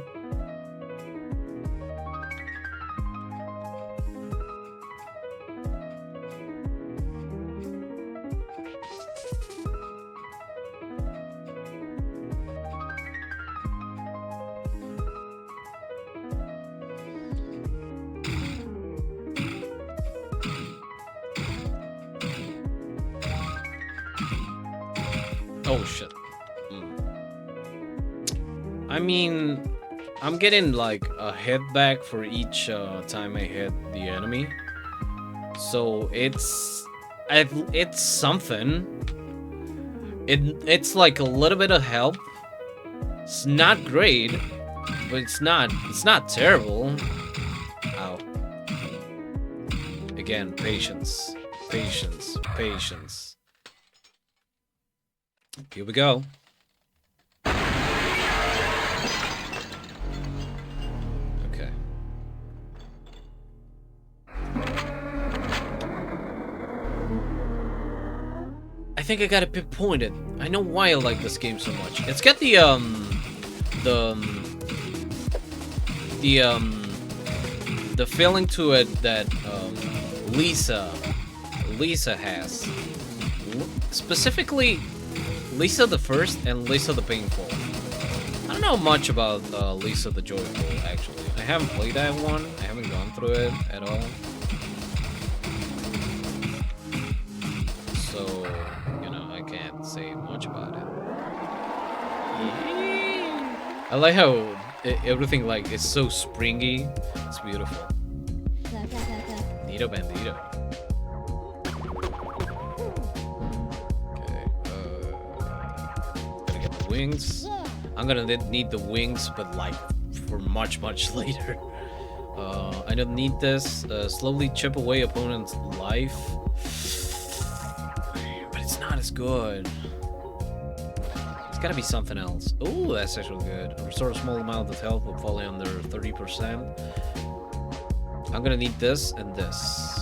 Oh shit. I mean, I'm getting like a hit back for each time I hit the enemy, so it's something. It's like a little bit of help. It's not great, but it's not terrible. Ow. Again, patience, patience, patience. Here we go. Okay. I think I got it pinpointed. I know why I like this game so much. It's got the feeling to it that Lisa has. Specifically, Lisa the First and Lisa the Painful. I don't know much about Lisa the Joyful, actually. I haven't played that one. I haven't gone through it at all. So, you know, I can't say much about it. I like how everything like is so springy. It's beautiful. Nito Bandito. Wings. I'm gonna need the wings, but like for much later. I don't need this. Slowly chip away opponent's life. But it's not as good. It's gotta be something else. Oh, that's actually good. Restore a small amount of health will fall under 30%. I'm gonna need this and this.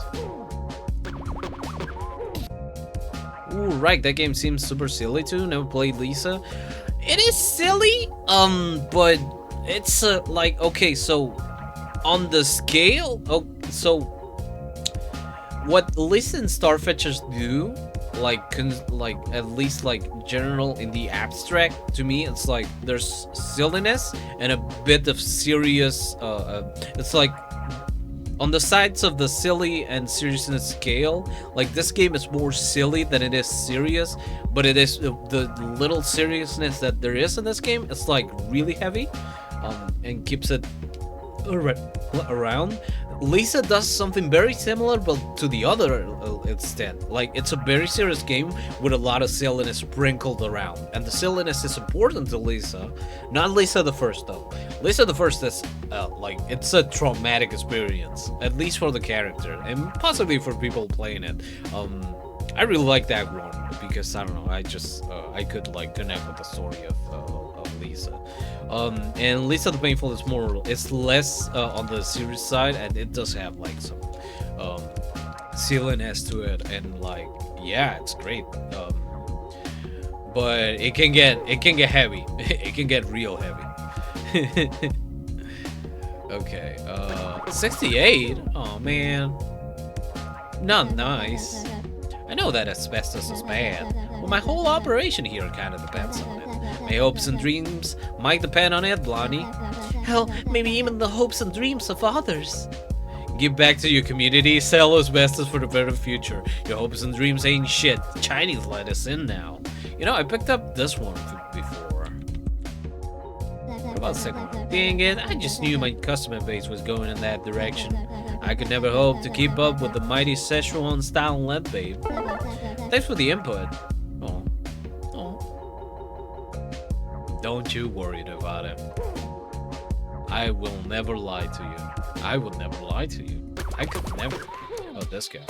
Ooh, right, that game seems super silly too. Never played Lisa. It is silly, but it's like, okay, so on the scale, so what Lisa and Starfetchers do, like at least like general in the abstract, to me, it's like there's silliness and a bit of serious. It's like on the sides of the silly and seriousness scale. Like this game is more silly than it is serious, but it is the little seriousness that there is in this game. It's like really heavy, and keeps it around. Lisa does something very similar, but to the other extent. Like, it's a very serious game with a lot of silliness sprinkled around, and the silliness is important to Lisa. Not Lisa the First though. Lisa the First is like, it's a traumatic experience, at least for the character, and possibly for people playing it. I really like that one because I don't know. I just I could like connect with the story of Lisa. And Lisa the Painful is more, it's less on the serious side, and it does have like some silliness to it, and like, yeah, it's great. But it can get heavy. It can get real heavy. Okay, 68. Oh man, not nice. I know that asbestos is bad, but my whole operation here kind of depends on it. My hopes and dreams might depend on it, Blondie. Hell, maybe even the hopes and dreams of others. Give back to your community, sell asbestos for the better future. Your hopes and dreams ain't shit. Chinese let us in now. You know, I picked up this one before. What about the second one? Dang it, I just knew my customer base was going in that direction. I could never hope to keep up with the mighty Szechuan style lead babe. Thanks for the input. Oh. Don't you worry about it. I will never lie to you. I would never lie to you. I could never. Oh, this guy.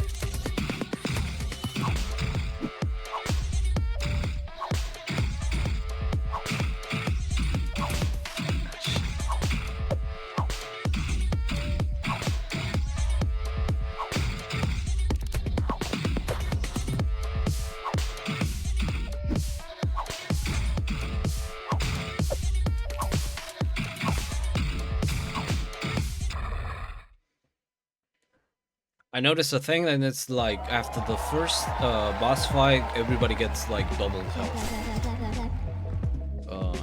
I noticed a thing, and it's like after the first boss fight, everybody gets like double health.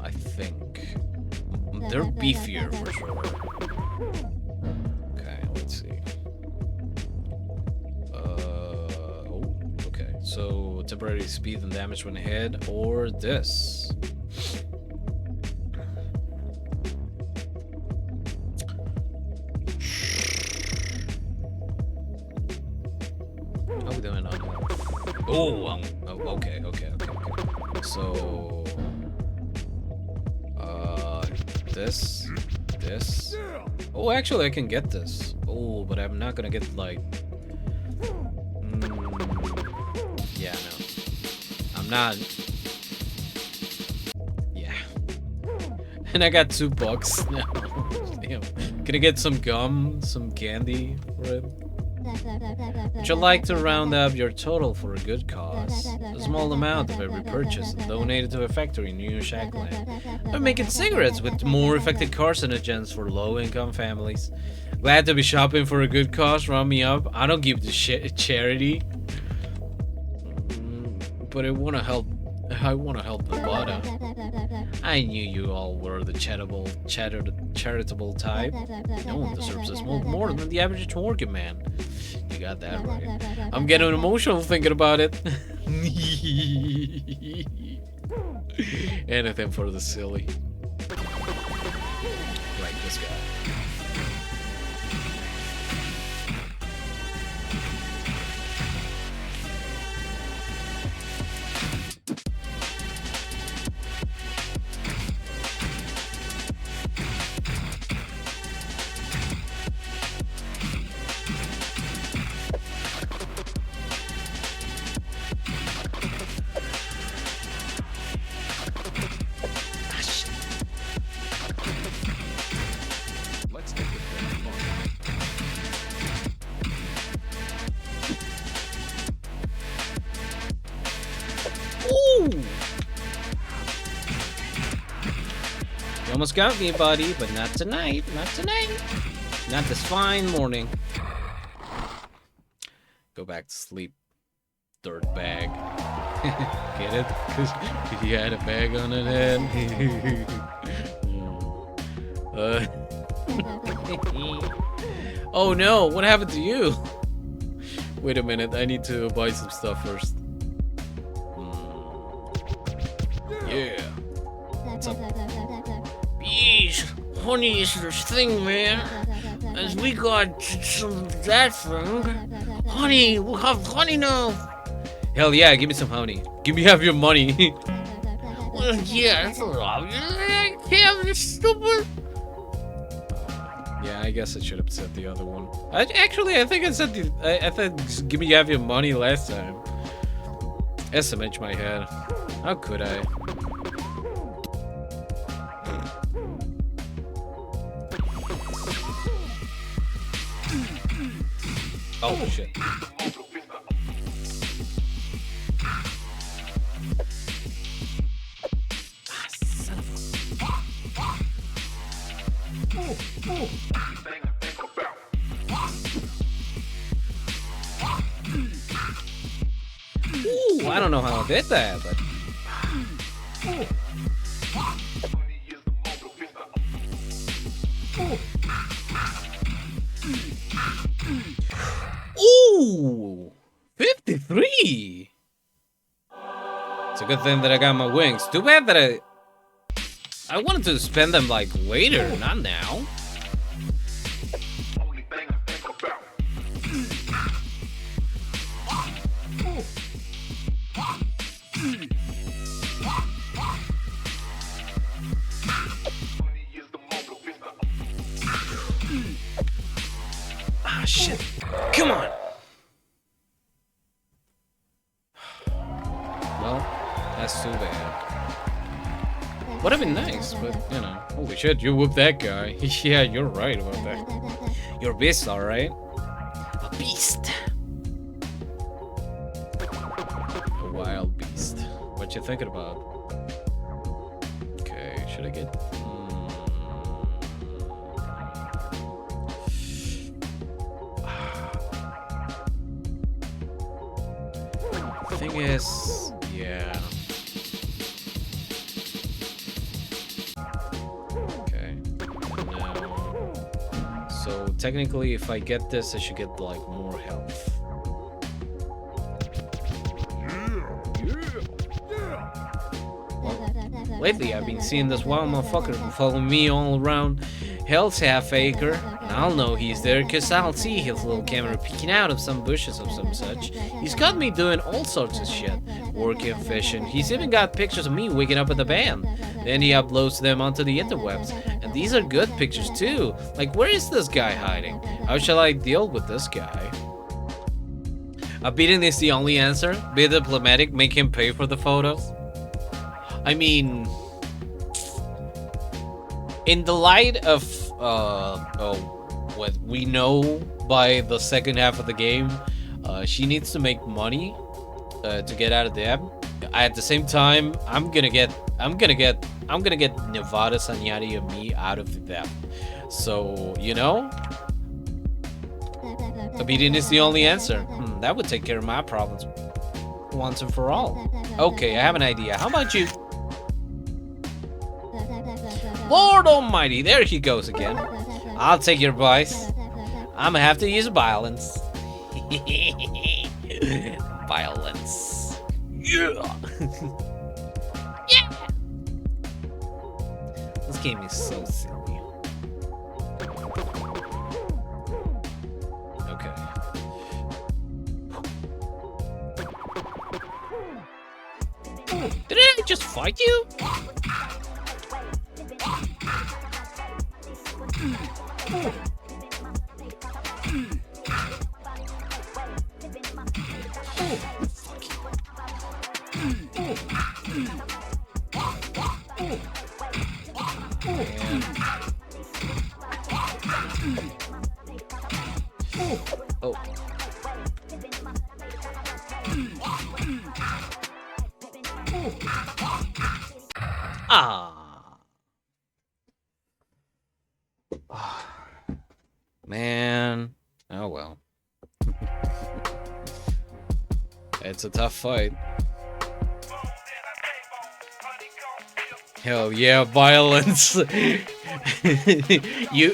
I think they're beefier for sure. Okay, let's see. Oh, okay. So temporary speed and damage when hit, or this. Oh, okay. So, this. Oh, actually, I can get this. Oh, but I'm not gonna get like. Yeah, no, I'm not. Yeah, and I got $2 now. Damn. Can I get some gum, some candy for it? Would you like to round up your total for a good cause? A small amount of every purchase donated to a factory in New Shackland. They're making cigarettes with more effective carcinogens for low-income families. Glad to be shopping for a good cause. Round me up. I don't give the charity, but I want to help Nevada. I knew you all were the charitable type. No one deserves this more than the average working man. You got that right. I'm getting emotional thinking about it. Anything for the silly. Like this guy. almost got me, buddy, but not tonight. Not tonight. Not this fine morning. Go back to sleep. Dirt bag. Get it? Because he had a bag on his head. Oh no, what happened to you? Wait a minute, I need to buy some stuff first. Yeah. What's up? Yeesh, honey is this thing, man. As we got some that thing. Honey, we have honey now. Hell yeah, give me some honey. Give me half your money. Well, yeah, that's a lot. Damn, you're stupid. Yeah, I guess I should have said the other one. Actually, I think I said I said give me half your money last time. SMH my head. How could I? Oh shit. Ooh, I don't know how I did that, but ooh, 53. It's a good thing that I got my wings. Too bad that I wanted to spend them like later, not now. Ah, shit. Come on. Well, that's too bad. Would have been nice, but you know. Holy shit, you whooped that guy. Yeah, you're right about that. You're a beast, alright? A beast. A wild beast. What you thinking about? Okay, should I get... Thing is, yeah. Okay. Now, so technically, if I get this, I should get like more health. Well, lately, I've been seeing this wild motherfucker following me all around Hell's Half Acre. I'll know he's there because I'll see his little camera peeking out of some bushes or some such. He's got me doing all sorts of shit. Working, fishing. He's even got pictures of me waking up at the band. Then he uploads them onto the interwebs. And these are good pictures too. Like, where is this guy hiding? How shall I deal with this guy? A beating is the only answer? Be diplomatic, make him pay for the photos? I mean... in the light of what we know by the second half of the game, she needs to make money to get out of debt. At the same time, I'm gonna get Nevada Sanyari and me out of the debt. So, you know, obedience is the only answer. That would take care of my problems once and for all. Okay, I have an idea. How about you? Lord Almighty, there he goes again. I'll take your advice. I'm gonna have to use violence. Violence. Yeah. Yeah. This game is so silly. Okay. Did I just fight you? Oh. Ah. Man. Oh well. It's a tough fight. Hell yeah, violence. you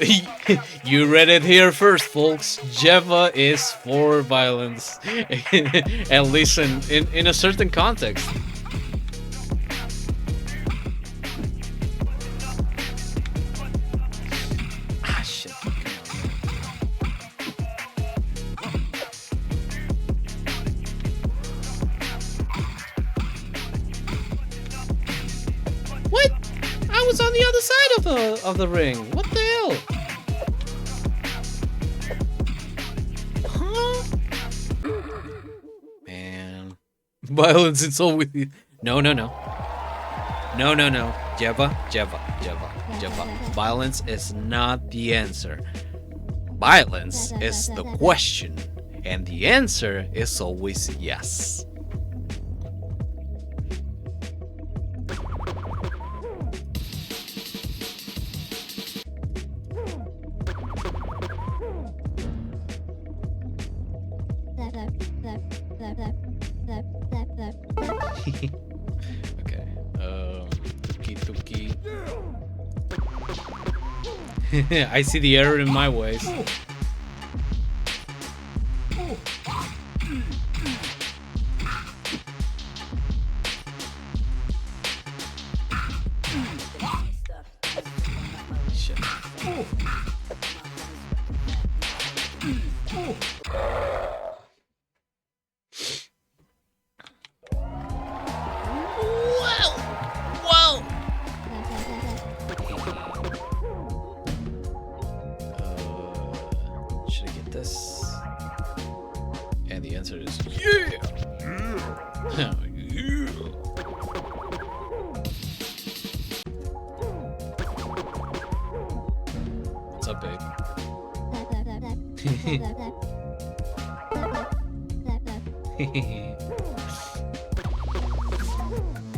you read it here first, folks. Jeva is for violence. At least in a certain context. Ah shit. What? I was on the other side of the ring. What the hell? Huh? Man. Violence, it's always... No. Jeva. Violence is not the answer. Violence is the question. And the answer is always yes. Okay. Tuki. I see the error in my ways. Shit. Whoa! Should I get this? And the answer is yeah! Yeah! What's up, babe?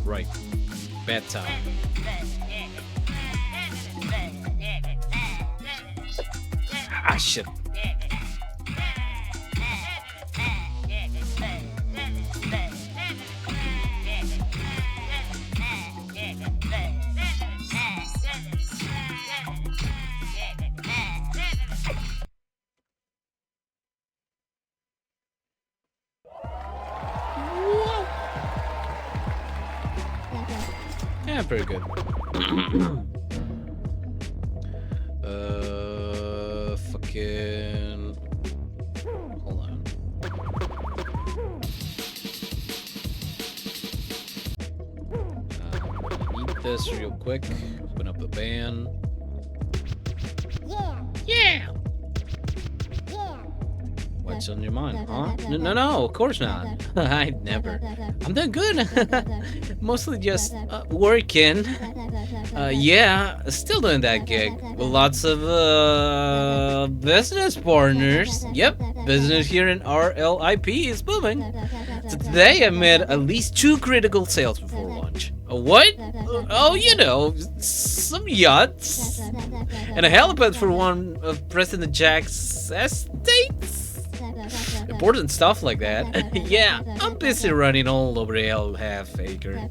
Right. Bad time. Ah, shit. Yeah, pretty good. Fucking. Hold on. Eat this real quick. Open up the van. Yeah! What's on your mind, huh? No, of course not. I'd never. I'm doing good. Mostly just working. Yeah, still doing that gig with lots of business partners. Yep, business here in RLIP is booming. So today I made at least 2 critical sales before lunch. A what? Oh, you know, some yachts. And a helipad for one of President Jack's estates. Important stuff like that. Yeah, I'm busy running all over the hell half acre.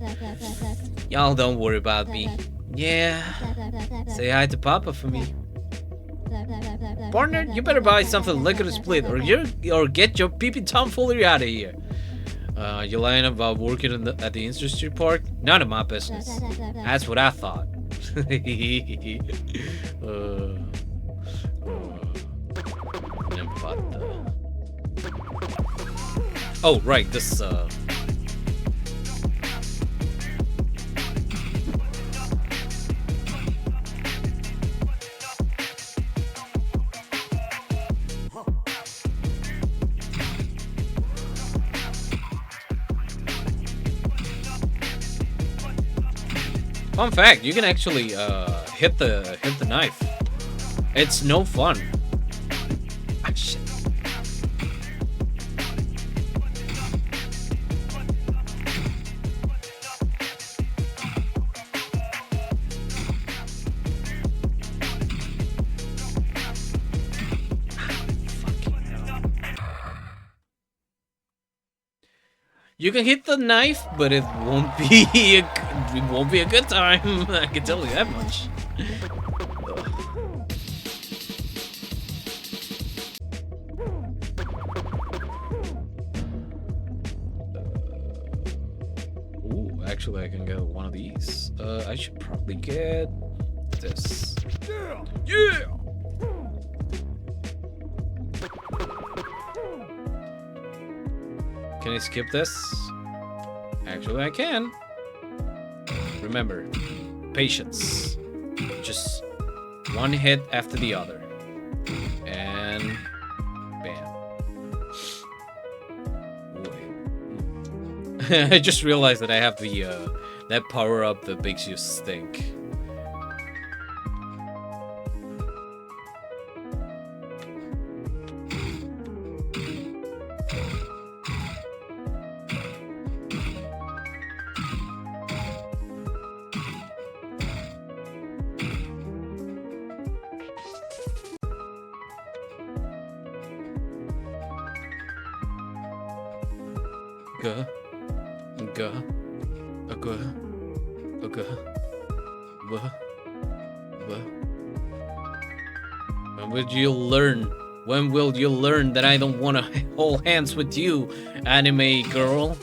Y'all don't worry about me. Yeah, say hi to Papa for me. Partner, you better buy something liquor to split, or get your peepee tomfoolery out of here. You lying about working at the industry park? None of my business. That's what I thought. Oh, right, this, Fun fact, you can actually hit the knife. It's no fun. Ah, shit. You can hit the knife, but it won't be a good time. I can tell you that much. Ooh, actually, I can get one of these. I should probably get this. Yeah. Can I skip this? Actually, I can. Remember, patience. Just one hit after the other. And bam. Wait. I just realized that I have the that power up that makes you stink. When will you learn that I don't want to hold hands with you, anime girl?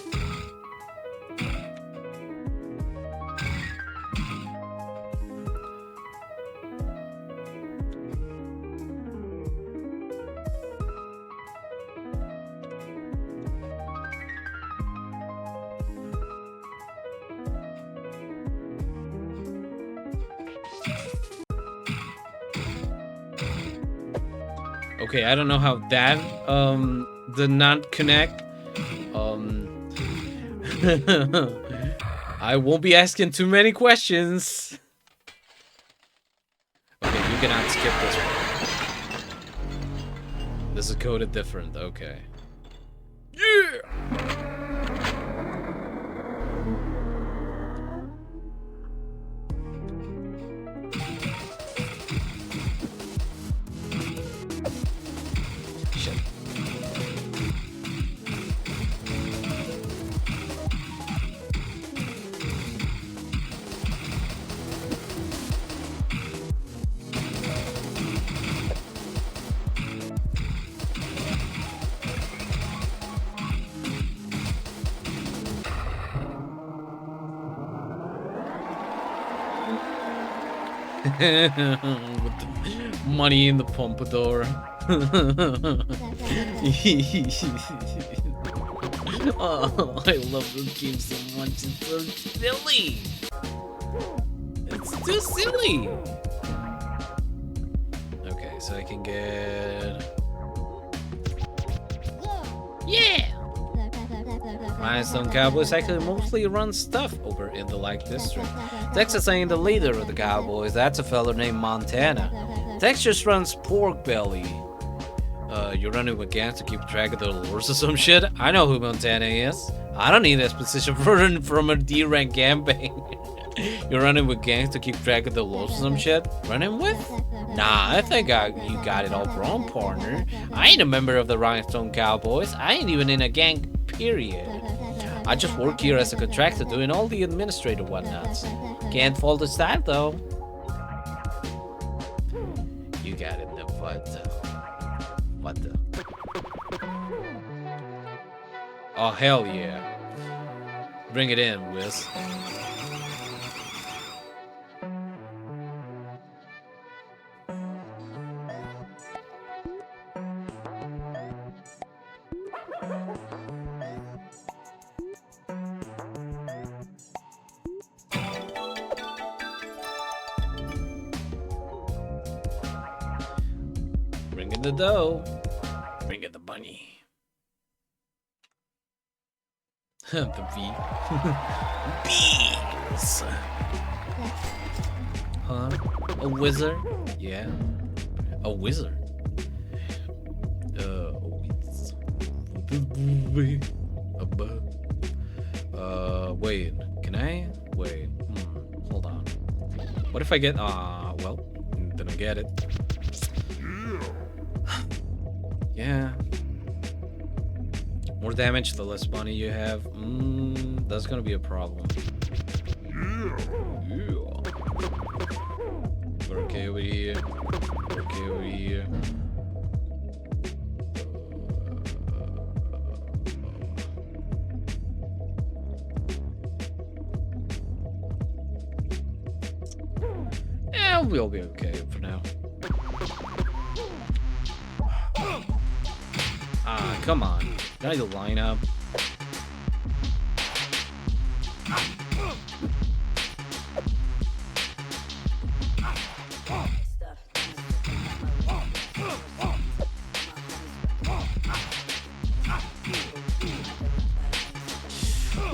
Okay, I don't know how that did not connect. I won't be asking too many questions. Okay, you cannot skip this one. This is coded different, okay. Yeah! With the money in the pompadour. Oh, I love this game so much. It's so silly. It's too silly. Okay, so I can get... Yeah! Rhinestone Cowboys actually mostly run stuff over in the Lake District. Texas ain't the leader of the Cowboys, that's a fella named Montana. Texas runs Pork Belly. You're running with gangs to keep track of the lures or some shit? I know who Montana is. I don't need exposition from a D-rank campaign. You're running with gangs to keep track of the lures or some shit? Running with? Nah, I think you got it all wrong, partner. I ain't a member of the Rhinestone Cowboys. I ain't even in a gang, period. I just work here as a contractor doing all the administrative whatnots. Can't fault the style though. You got it, what the? Oh hell yeah. Bring it in, Wiz. Bring in the dough. Bring in the bunny. The V. Bees. Huh? A wizard? Yeah. A wizard. Wait. Can I? Wait. Hold on. What if I get? Well, then I get it. Yeah. More damage, the less money you have. That's gonna be a problem. Yeah. We're okay over here. We're okay over here. Yeah, we'll be okay for now. Ah, come on. Can I do line up?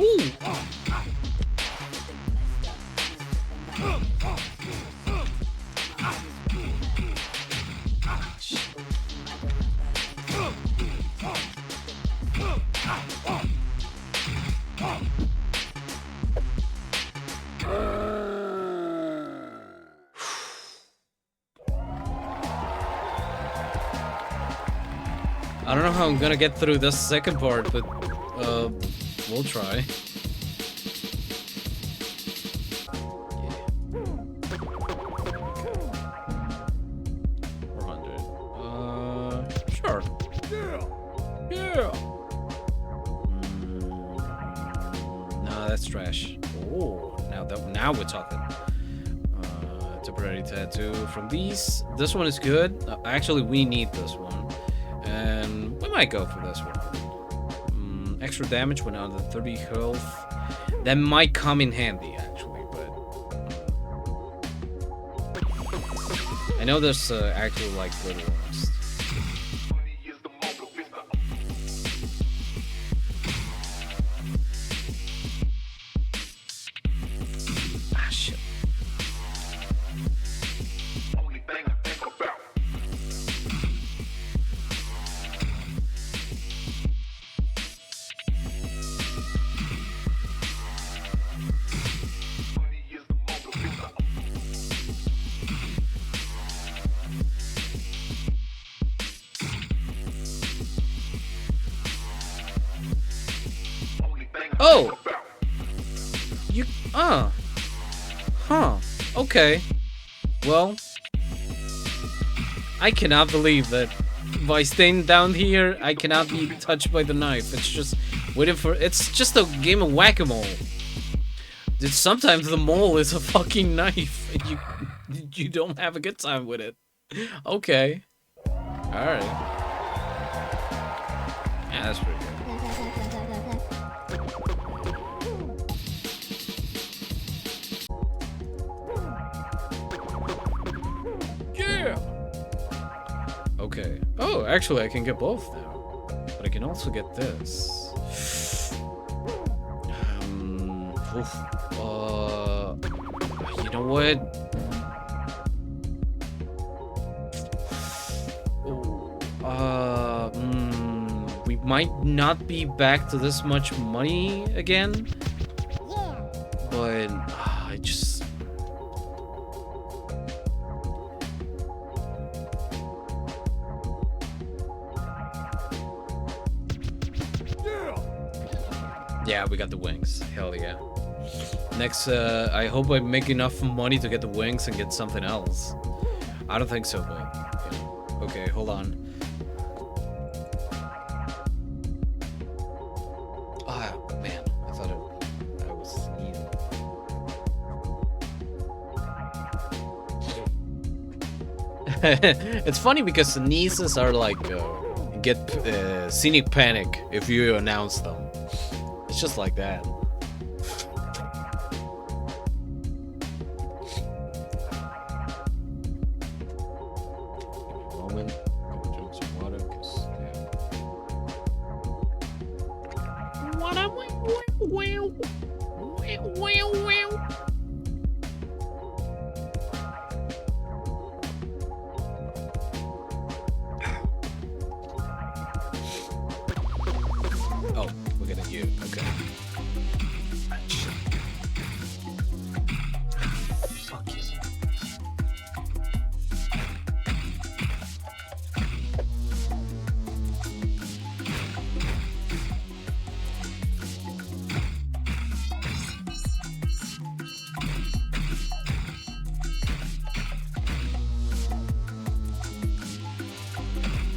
Ooh. I don't know how I'm gonna get through this second part, but we'll try. Sure. Yeah. Nah, that's trash. Oh, now we're talking. Temporary tattoo from these. This one is good. Actually, we need this one, and we might go for this one. Extra damage when under 30 health. That might come in handy, actually, but I know there's actually like little ones. Ah, shit. Oh! You... Huh. Okay. Well... I cannot believe that by staying down here, I cannot be touched by the knife. It's just waiting for... It's just a game of whack-a-mole. Sometimes the mole is a fucking knife, and you don't have a good time with it. Okay. Alright. Yeah, that's pretty good. Yeah! Okay. Oh, actually, I can get both now. But I can also get this. You know what? We might not be back to this much money again. But I just... Yeah, we got the wings. Hell yeah. Next, I hope I make enough money to get the wings and get something else. I don't think so, but... Yeah. Okay, hold on. Ah, man. I thought I was sneezing. It's funny because sneezes are like... get scenic panic if you announce them. It's just like that. Oh, we're gonna you. Okay. Fuck you.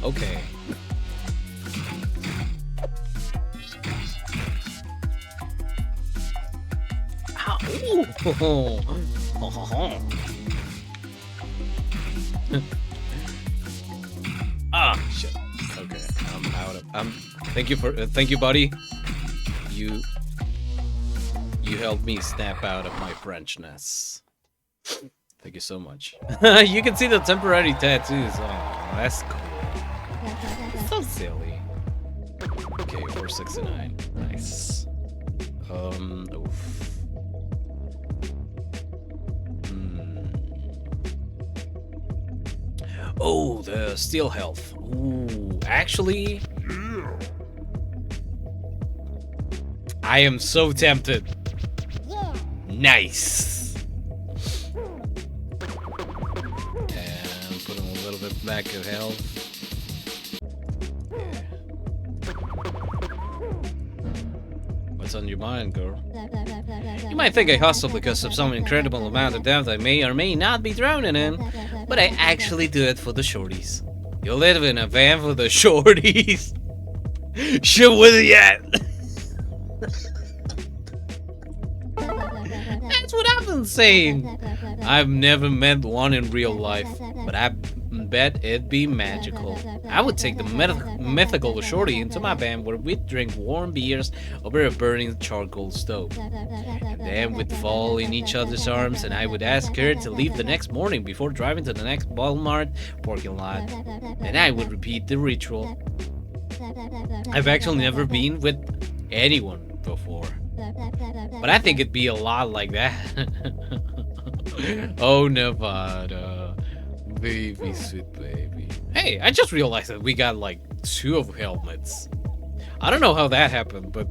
Okay. Ow. Ah, shit. Okay, I'm out of. Thank you, buddy. You helped me snap out of my Frenchness. Thank you so much. You can see the temporary tattoos. Oh, that's cool. So silly. Okay, 469. Nice. Oof. Oh, the steel health. Ooh, actually, I am so tempted. Nice. And put him a little bit back of health. Yeah. What's on your mind, girl? You might think I hustle because of some incredible amount of depth I may or may not be drowning in, but I actually do it for the shorties. You live in a van for the shorties? Shit with it yet? That's what I've been saying. I've never met one in real life, but I bet it'd be magical. I would take the mythical shorty into my van where we'd drink warm beers over a burning charcoal stove. And then we'd fall in each other's arms and I would ask her to leave the next morning before driving to the next Walmart parking lot. And I would repeat the ritual. I've actually never been with anyone before, but I think it'd be a lot like that. Oh, Nevada. Baby, sweet baby. Hey, I just realized that we got like 2 of helmets. I don't know how that happened, but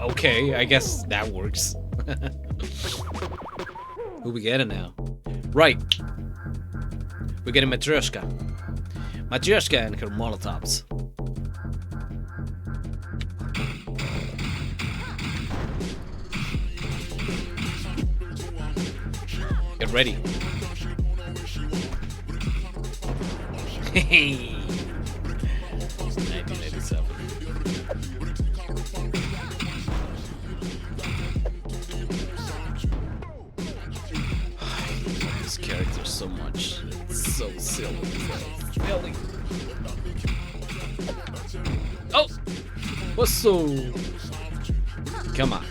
okay, I guess that works. Who we getting now? Right. We're getting Matryoshka. Matryoshka and her Molotovs. Get ready. Hey. 1987. This character so much. It's so silly. Silly. Oh! What's so? Come on.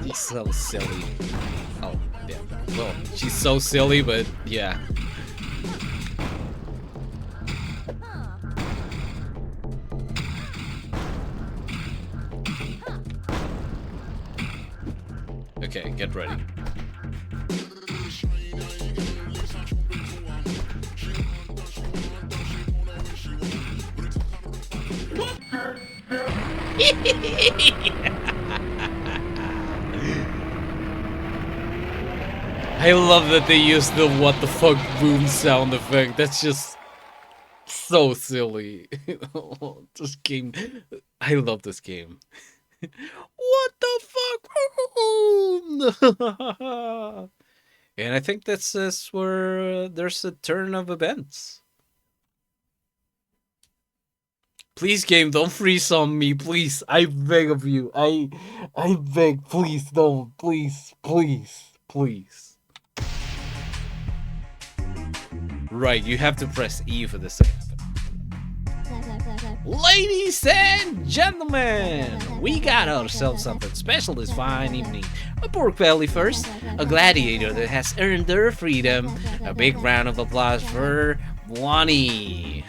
He's so silly. Oh, damn. Well, she's so silly, but yeah. Okay, get ready. I love that they use the what the fuck boom sound effect. That's just so silly. This game, I love this game. What the fuck? And I think this is where there's a turn of events. Please, game, don't freeze on me, please. I beg of you. I beg, please don't. Please, please, please. Right, you have to press E for this to happen. Ladies and gentlemen, we got ourselves something special this fine evening. A pork belly first, a gladiator that has earned their freedom. A big round of applause for Wani.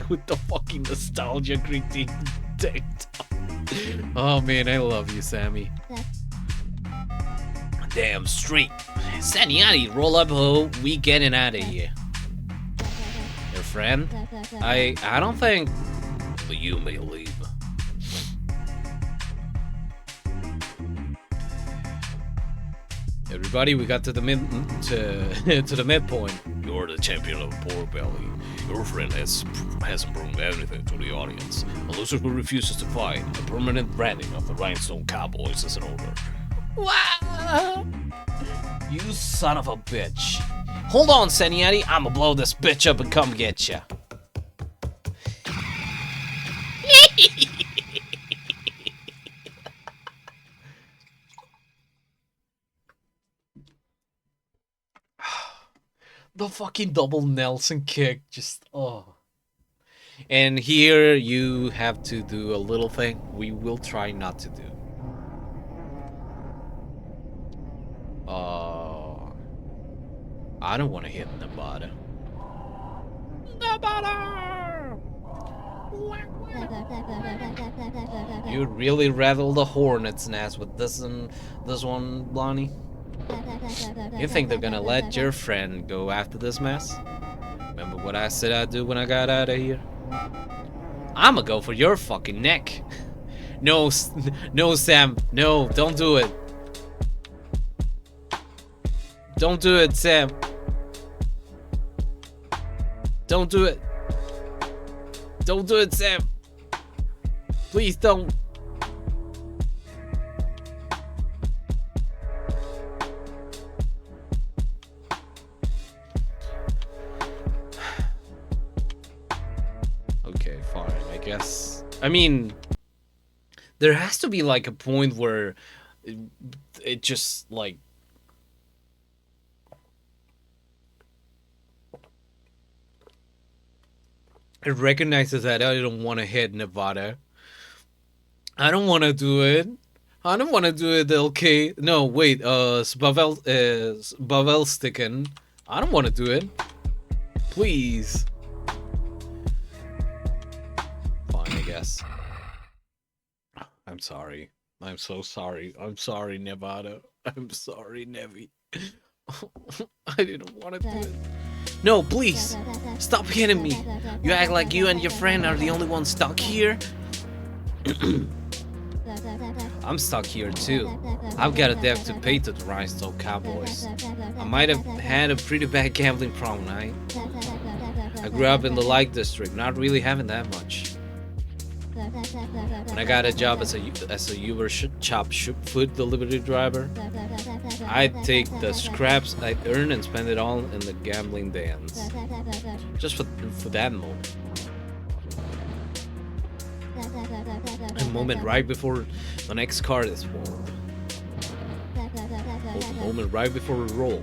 With the fucking nostalgia critique TikTok. Oh man, I love you, Sammy. Damn straight. Saniani, roll up ho, we getting out of here. Your friend? I don't think you may leave. Everybody, we got to the midpoint. You're the champion of Poor Belly. Your friend hasn't proven anything to the audience. A loser who refuses to fight, a permanent branding of the Rhinestone Cowboys is an order. Wow. You son of a bitch. Hold on, Seniati. I'ma blow this bitch up and come get ya. The fucking double Nelson kick, just oh. And here you have to do a little thing we will try not to do. I don't want to hit Nevada. Nevada! You really rattle the hornet's nest with this one, Blondie? You think they're gonna let your friend go after this mess? Remember what I said I'd do when I got out of here? I'ma go for your fucking neck. No, no, Sam. No, don't do it. Don't do it, Sam. Don't do it. Don't do it, Sam. Please don't. Okay, fine, I guess. I mean, there has to be like a point where it just like it recognizes that I don't want to hit Nevada. I don't want to do it. I don't want to do it, LK. No, wait, Bavelsticken. I don't want to do it. Please. Fine, I guess. I'm sorry. I'm so sorry. I'm sorry, Nevada. I'm sorry, Nevi. I didn't want to do it. No, please. Stop hitting me. You act like you and your friend are the only ones stuck here. I'm stuck here too. I've got a debt to pay to the Rhinestone Cowboys. I might have had a pretty bad gambling problem night. I grew up in the Lake District, not really having that much. When I got a job as a Uber chop food delivery driver, I'd take the scraps I earned and spend it all in the gambling dens. Just for that moment. A moment right before the next card is rolled. A moment right before we roll.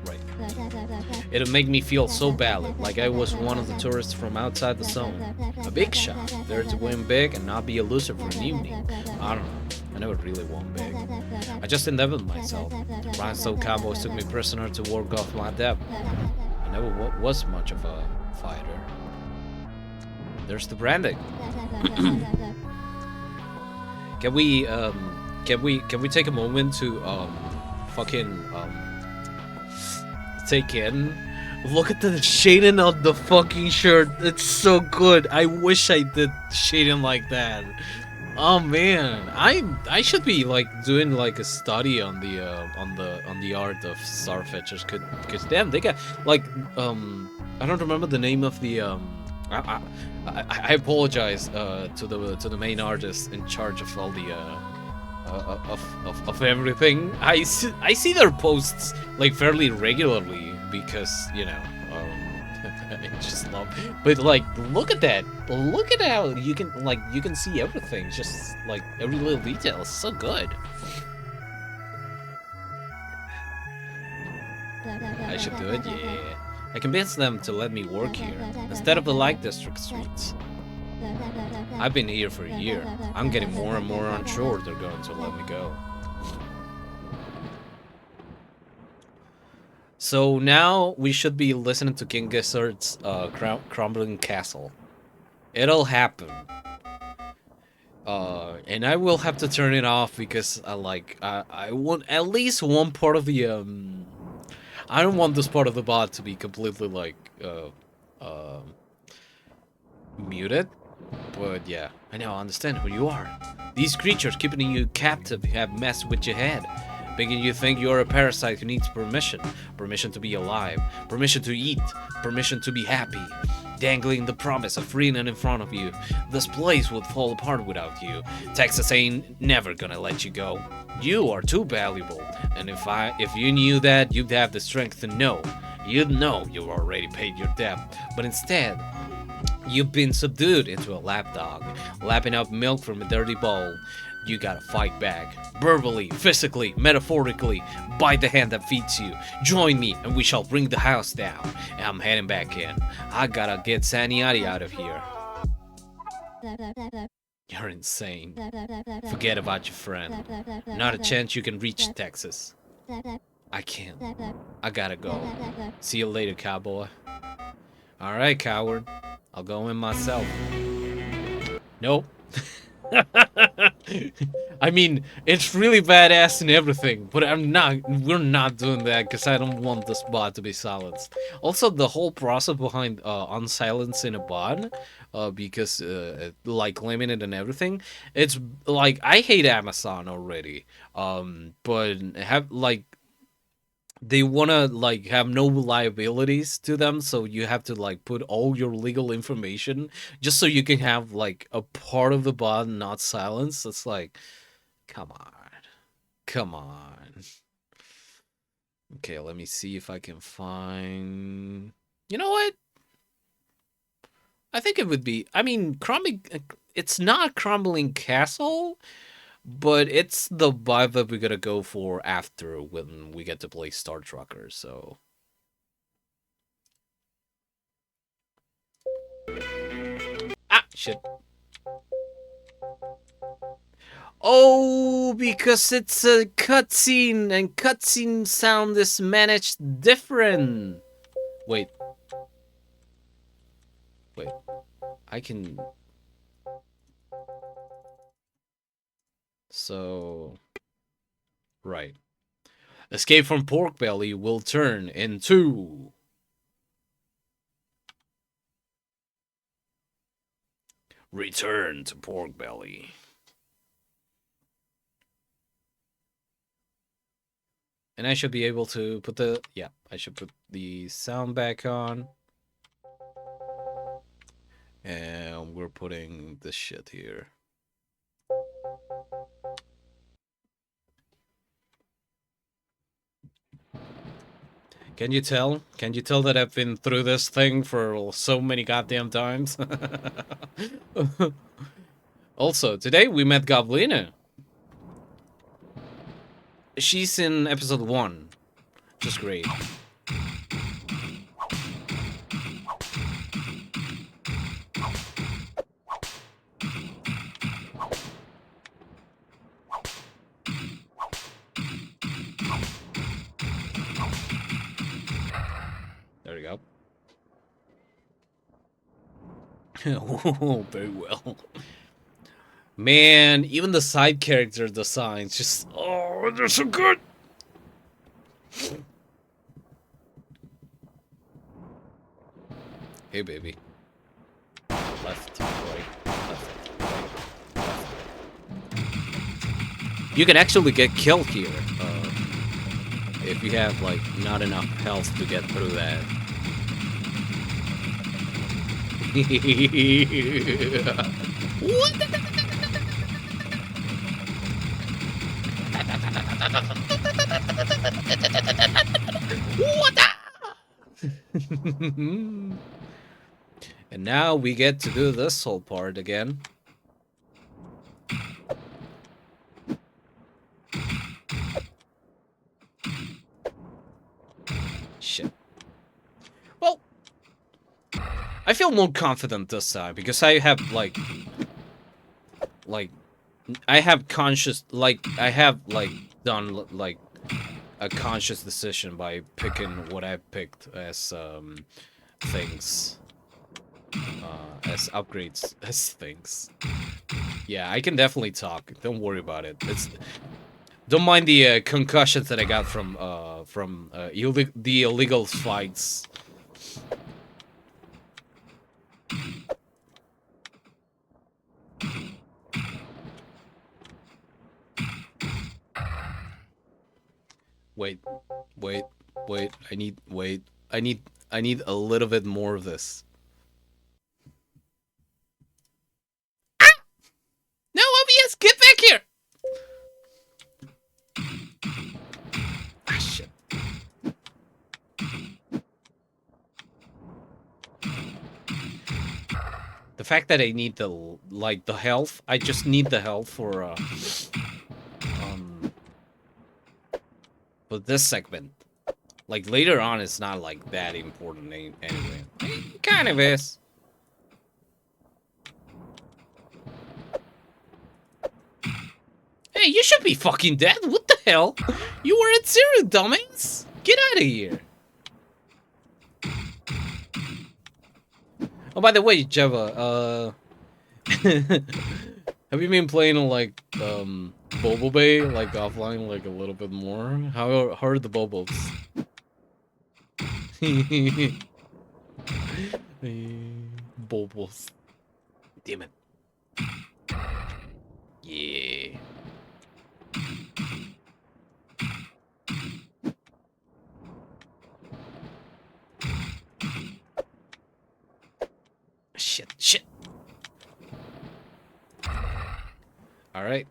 Right. It'll make me feel so badly, like I was one of the tourists from outside the zone. A big shot, there to win big and not be a loser for an evening. I don't know. I never really won big. I just endeavored myself. Rhinestone Cowboys took me prisoner to work off my debt. I never was much of a fighter. There's the branding. Can we take a moment to take in? Look at the shading on the fucking shirt. It's so good. I wish I did shading like that. Oh man, I should be like doing like a study on the art of Starfetchers. Cause damn, they got like I don't remember the name of the I apologize to the main artist in charge of all the of everything. I see their posts like fairly regularly because you know I just love. But like, look at that! Look at how you can see everything. Just like every little detail. It's so good. I should do it. Yeah. I convinced them to let me work here instead of the Lake District streets. I've been here for a year. I'm getting more and more unsure they're going to let me go. So now we should be listening to King Gizzard's Crumbling Castle. It'll happen. And I will have to turn it off because I want at least one part of the I don't want this part of the bot to be completely like muted. But yeah, I now understand who you are. These creatures keeping you captive have messed with your head. making you think you're a parasite who needs permission. Permission to be alive, permission to eat, permission to be happy. Dangling the promise of freedom in front of you. This place would fall apart without you. Texas ain't never gonna let you go. You are too valuable, and if you knew that, you'd have the strength to know. You'd know you already paid your debt, but instead, you've been subdued into a lapdog, lapping up milk from a dirty bowl. You gotta fight back. Verbally, physically, metaphorically. Bite the hand that feeds you. Join me and we shall bring the house down. And I'm heading back in. I gotta get Saniati out of here. You're insane. Forget about your friend. Not a chance you can reach Texas. I can't. I gotta go. See you later, cowboy. Alright, coward. I'll go in myself. Nope. I mean, it's really badass and everything, but we're not doing that because I don't want this bot to be silenced. Also, the whole process behind unsilencing a bot, because like limited and everything, it's like, I hate Amazon already, but have like, they want to like have no liabilities to them, so you have to like put all your legal information just so you can have like a part of the bot not silenced. It's like, come on. Okay, let me see if I can find, you know what, I think it would be, I mean, it's not Crumbling Castle, but it's the vibe that we're gonna go for after when we get to play Star Trucker, so. Ah, shit. Oh, because it's a cutscene, and cutscene sound is managed different. Wait. I can... So... Right. Escape from Pork Belly will turn into... Return to Pork Belly. And I should be able to put the... Yeah, I should put the sound back on. And we're putting this shit here. Can you tell? Can you tell that I've been through this thing for so many goddamn times? Also, today we met Goblina. She's in episode 1. Just great. There we go. Oh, very well. Man, even the side character designs just... Oh, they're so good! Hey, baby. Left, right, left, right, left. You can actually get killed here. If you have, like, not enough health to get through that. And now we get to do this whole part again. Shit. Well, I feel more confident this time because I have like I have done like a conscious decision by picking what I picked as things, as upgrades, as things. Yeah, I can definitely talk. Don't worry about it. Don't mind the concussions that I got from the illegal fights. Wait, wait, wait. I need a little bit more of this. No, OBS, get back here! Ah, shit. The fact that I need the the health, I just need the health for this segment. Like later on, it's not like that important anyway. It kind of is. Hey, you should be fucking dead. What the hell? You were at zero, dumbass. Get out of here. Oh, by the way, Jeva, have you been playing like Bobo Bay like offline like a little bit more? How are the Bobos? Bobos. Damn it. Yeah. Shit. All right.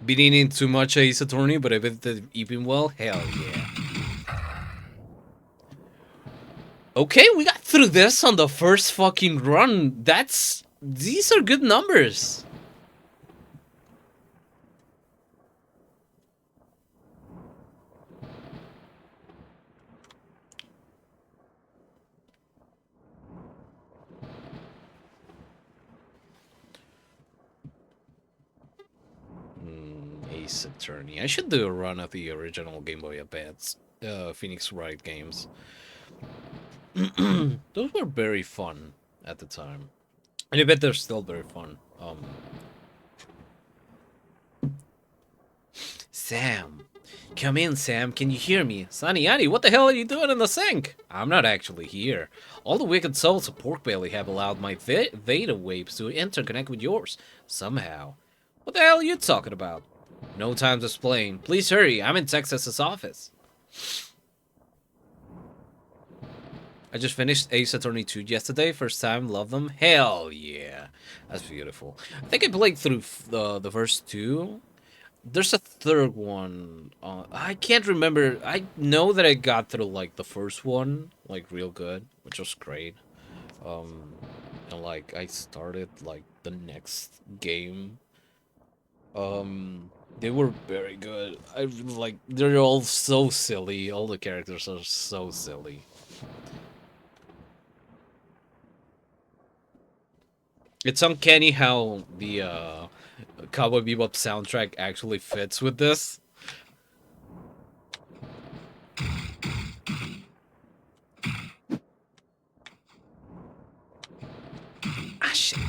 Been eating too much Ace Attorney, but if it's eating well, hell yeah. Okay, we got through this on the first fucking run. These are good numbers. Ace Attorney. I should do a run of the original Game Boy Advance Phoenix Wright games. Those were very fun at the time. And I bet they're still very fun. Sam. Come in, Sam. Can you hear me? Sonny, Annie, what the hell are you doing in the sink? I'm not actually here. All the wicked souls of Porkbelly have allowed my Veda waves to interconnect with yours. Somehow. What the hell are you talking about? No time to explain. Please hurry. I'm in Texas's office. I just finished Ace Attorney 2 yesterday. First time, love them. Hell yeah. That's beautiful. I think I played through the first two. There's a third one. I can't remember. I know that I got through like the first one, like real good, which was great. And like I started like the next game. They were very good. I like they're all so silly. All the characters are so silly. It's uncanny how the Cowboy Bebop soundtrack actually fits with this. Ah, shit.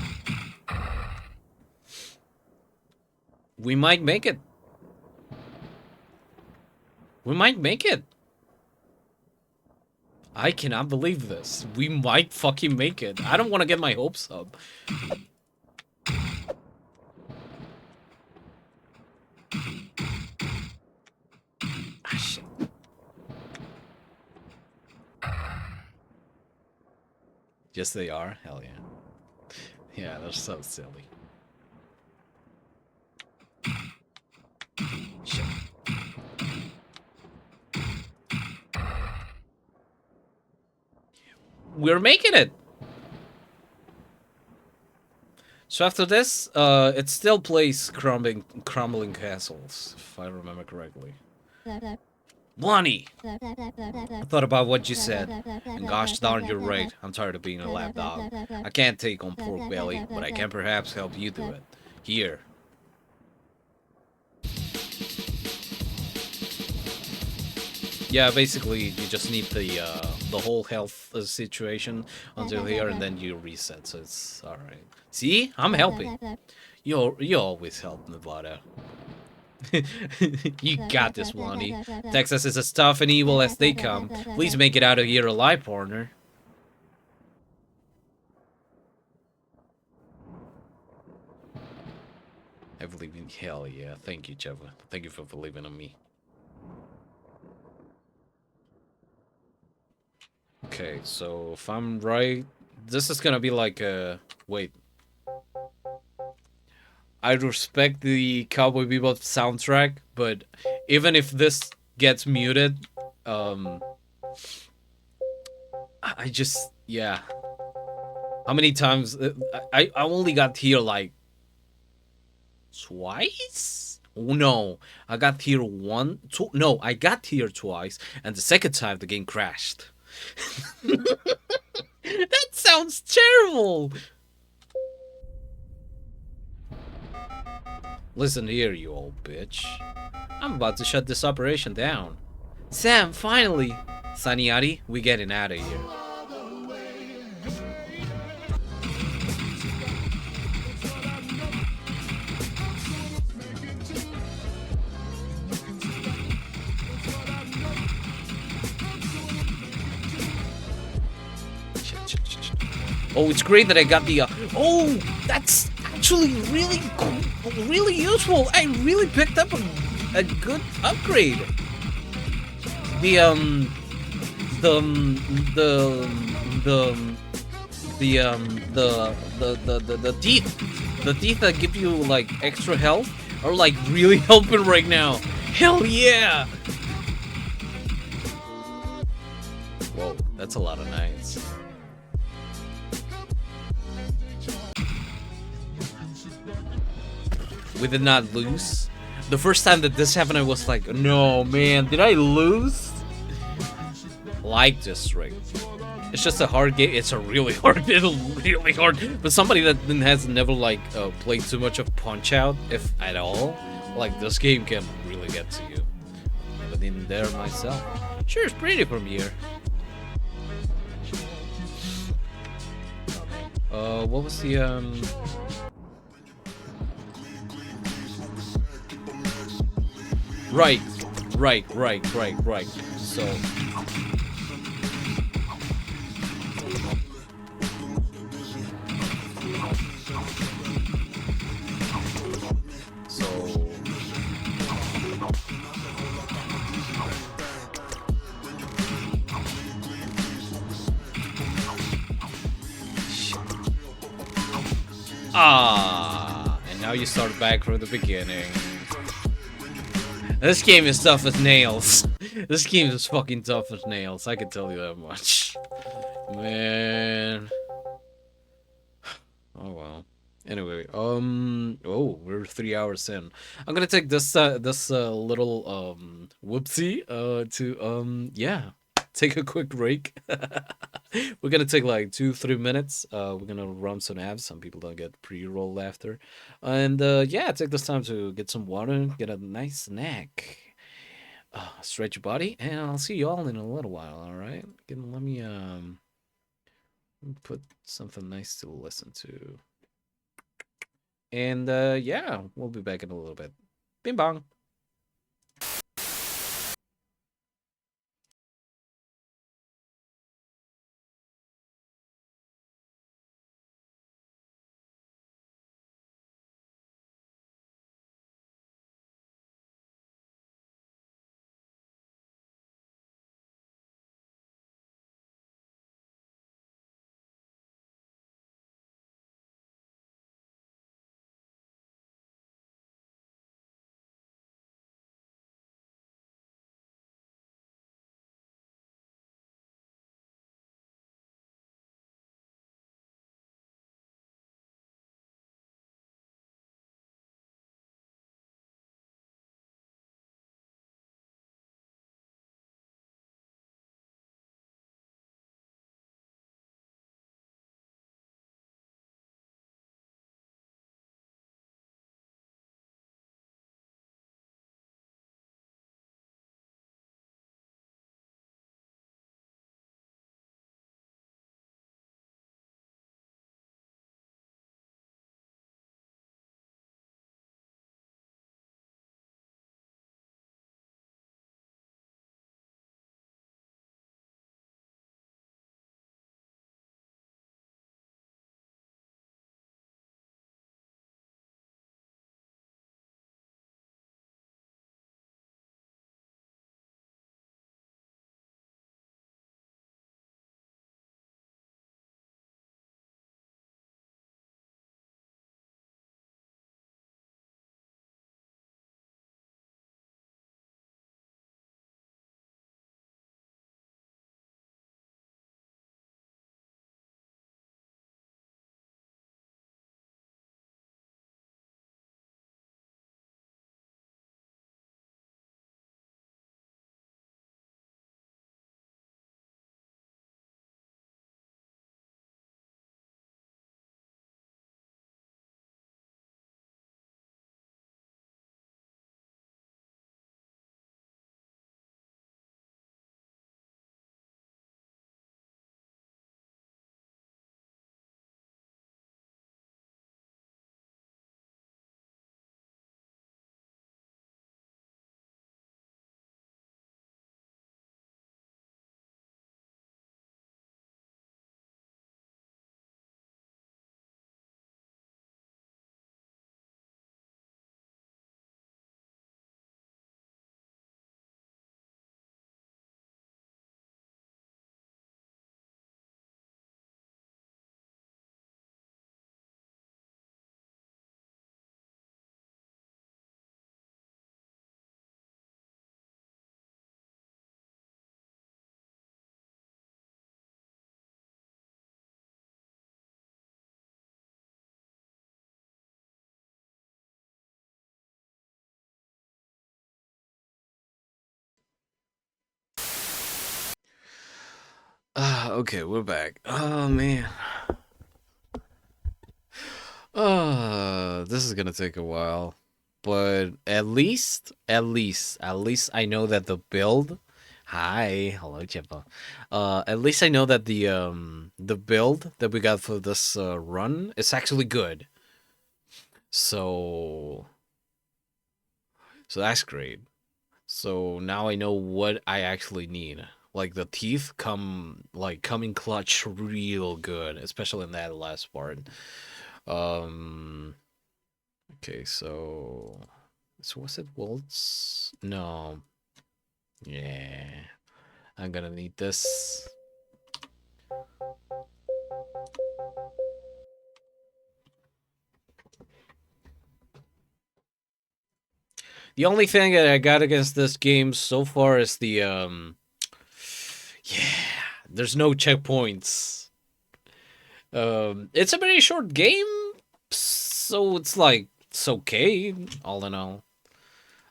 We might make it. We might make it. I cannot believe this. We might fucking make it. I don't want to get my hopes up. Ah, shit. Yes, they are. Hell yeah. Yeah, they're so silly. Shit. We're making it. So after this, it still plays crumbling castles, if I remember correctly. Blondie. I thought about what you said, and gosh darn, you're right. I'm tired of being a lapdog. I can't take on Pork Belly, but I can perhaps help you do it. Here. Yeah, basically, you just need the whole health situation until here, and then you reset. So it's all right. See, I'm helping. You always help, Nevada. You got this, Blondie. Texas is as tough and evil as they come. Please make it out of here alive, partner. I believe Hell yeah. Thank you, Jeva. Thank you for believing in me. Okay, so if I'm right, this is gonna be like a... Wait. I respect the Cowboy Bebop soundtrack, but even if this gets muted, I just... Yeah. How many times... I only got here like... Twice? Oh, no, I got here one... Two, no, I got here twice, and the second time the game crashed. That sounds terrible! Listen here, you old bitch. I'm about to shut this operation down. Sam, finally! Saniari, we getting out of here. Oh, it's great that I got the... oh, that's actually really cool, really useful. I really picked up a good upgrade. The, the, the, the, the teeth. The teeth that give you, like, extra health are, like, really helping right now. Hell yeah! Whoa, that's a lot of knights. We did not lose. The first time that this happened, I was like, no, man, did I lose? Like this rig. It's just a hard game. It's a really hard, really hard. But somebody that has never, like, played too much of Punch-Out, if at all, like, this game can really get to you. Never been there myself. Sure, it's pretty from here. What was the, Right. So... Ah, and now you start back from the beginning. This game is tough as nails. This game is fucking tough as nails. I can tell you that much. Man. Oh well. Anyway, oh, we're 3 hours in. I'm gonna take this little whoopsie to yeah, take a quick break. We're gonna take like 2-3 minutes. We're gonna run some abs. Some people don't get pre-roll after, and yeah, take this time to get some water, get a nice snack, stretch your body, and I'll see you all in a little while. All right, let me put something nice to listen to. And yeah, we'll be back in a little bit. Bing bong. Okay, we're back. Oh man. This is gonna take a while, but at least I know that the build. Hi, hello, Jeppa. At least I know that the build that we got for this run is actually good. So that's great. So now I know what I actually need. Like the teeth come in clutch real good, especially in that last part. Um okay, so was it Waltz? No. Yeah. I'm gonna need this. The only thing that I got against this game so far is the yeah, there's no checkpoints. It's a very short game, so it's like it's okay all in all.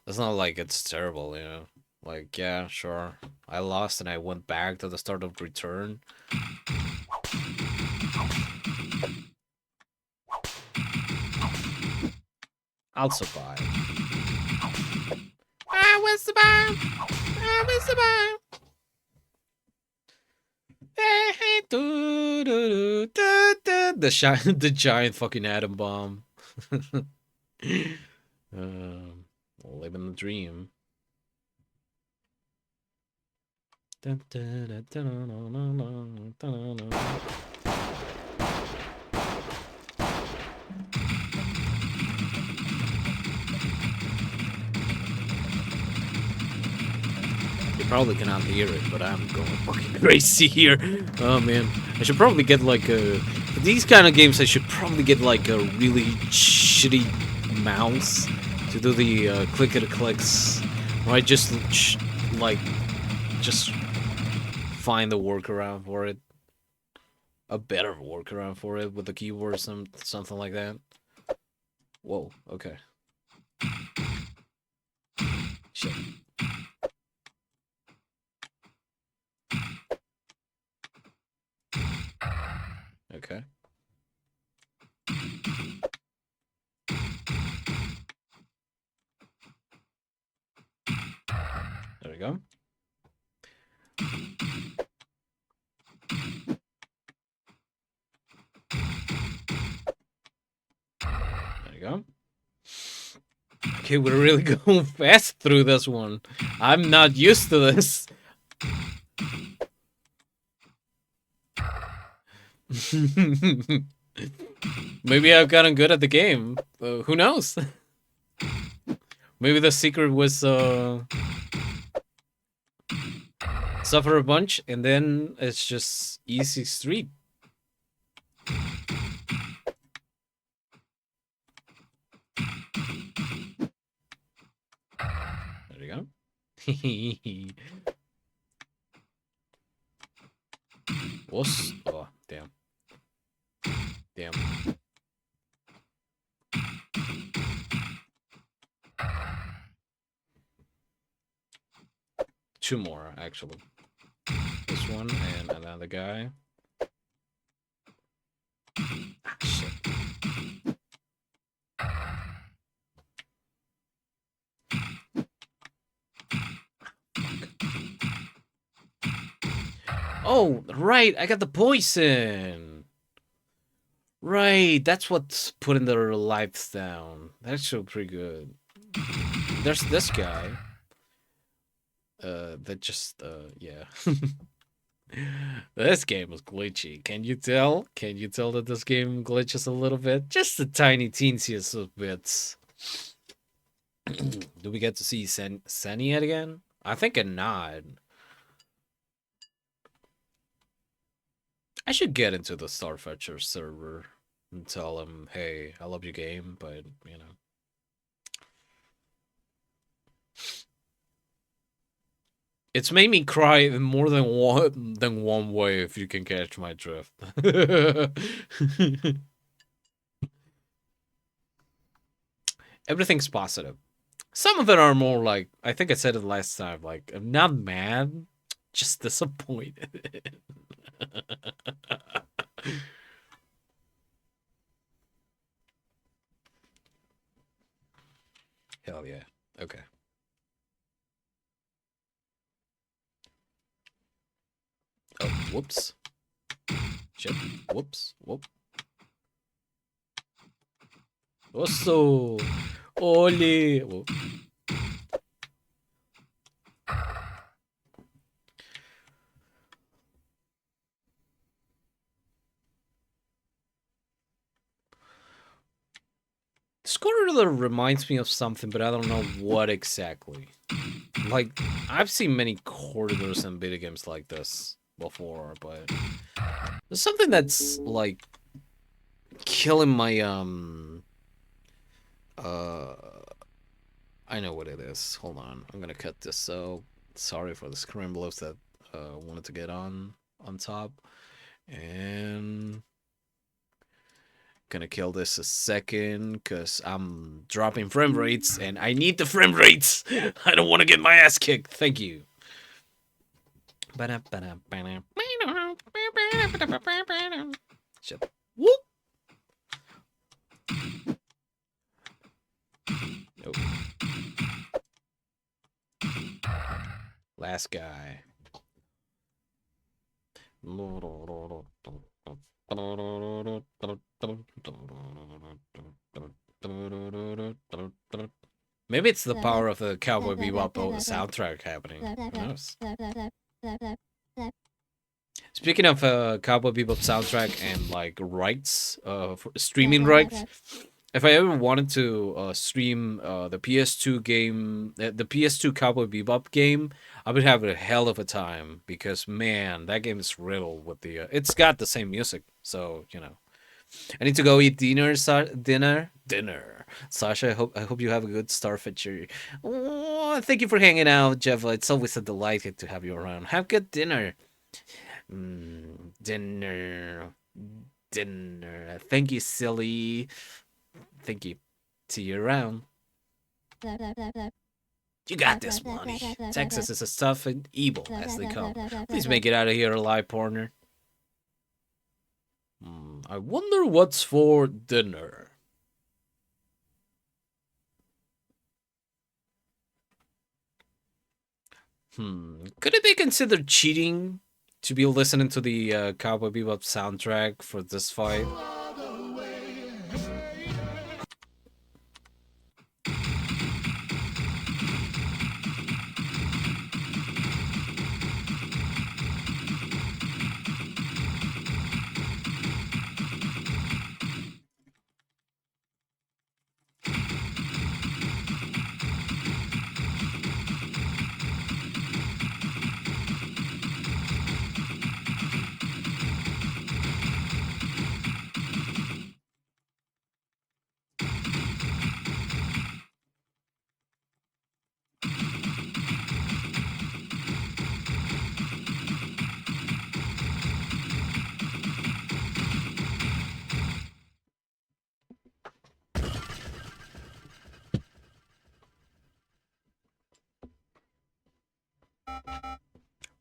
It's not like it's terrible, you know. Like, yeah, sure. I lost and I went back to the start of return. I'll survive. I will survive. I will survive. The giant fucking atom bomb. Living the dream. You probably cannot hear it, but I'm going fucking crazy here. Oh man, I should probably get like a. For these kind of games, I should probably get like a really shitty mouse to do the clickety clicks. Right, like just find the workaround for it. A better workaround for it with the keyboard or something like that. Whoa, okay. Shit. Okay. There we go. There you go. Okay, we're really going fast through this one. I'm not used to this. Maybe I've gotten good at the game. Who knows? Maybe the secret was suffer a bunch and then it's just easy street. There you go. Whoops. Oh, damn. Damn. Two more, actually. This one and another guy. Ah, shit. Oh, right, I got the poison. Right, that's what's putting their lives down. That's so pretty good. There's this guy. That just, yeah. This game was glitchy. Can you tell? Can you tell that this game glitches a little bit? Just the tiny teensiest of bits. Do we get to see Seniat again? I think a nod. I should get into the Starfetcher server and tell him, hey, I love your game, but, you know. It's made me cry in more than one way, if you can catch my drift. Everything's positive. Some of it are more like, I think I said it last time, like, I'm not mad, just disappointed. Hell yeah. Okay. Oh, whoops. Shit. Whoops. Whoop. Osso. Ole. Whoop. This corridor reminds me of something, but I don't know what exactly. Like, I've seen many corridors in video games like this before, but there's something that's like killing my uh I know what it is. Hold on. I'm gonna cut this. So sorry for the scramblers that wanted to get on top. And gonna kill this a second because I'm dropping frame rates and I need the frame rates. I don't want to get my ass kicked. Thank you. Shut. Whoop. Nope. Last guy. Maybe it's the power of the Cowboy Bebop soundtrack happening. Who knows? Speaking of Cowboy Bebop soundtrack and like rights, for streaming rights, if I ever wanted to stream the PS2 game, the PS2 Cowboy Bebop game, I would have a hell of a time because man, that game is riddled with the. It's got the same music, so you know. I need to go eat dinner. Dinner. Sasha, I hope you have a good Starfetcher. Oh, thank you for hanging out, Jeff. It's always a delight to have you around. Have good dinner. Dinner. Dinner. Thank you, silly. Thank you. See you around. You got this, money. Texas is as tough and evil as they come. Please make it out of here alive, partner. I wonder what's for dinner. Could it be considered cheating to be listening to the Cowboy Bebop soundtrack for this fight?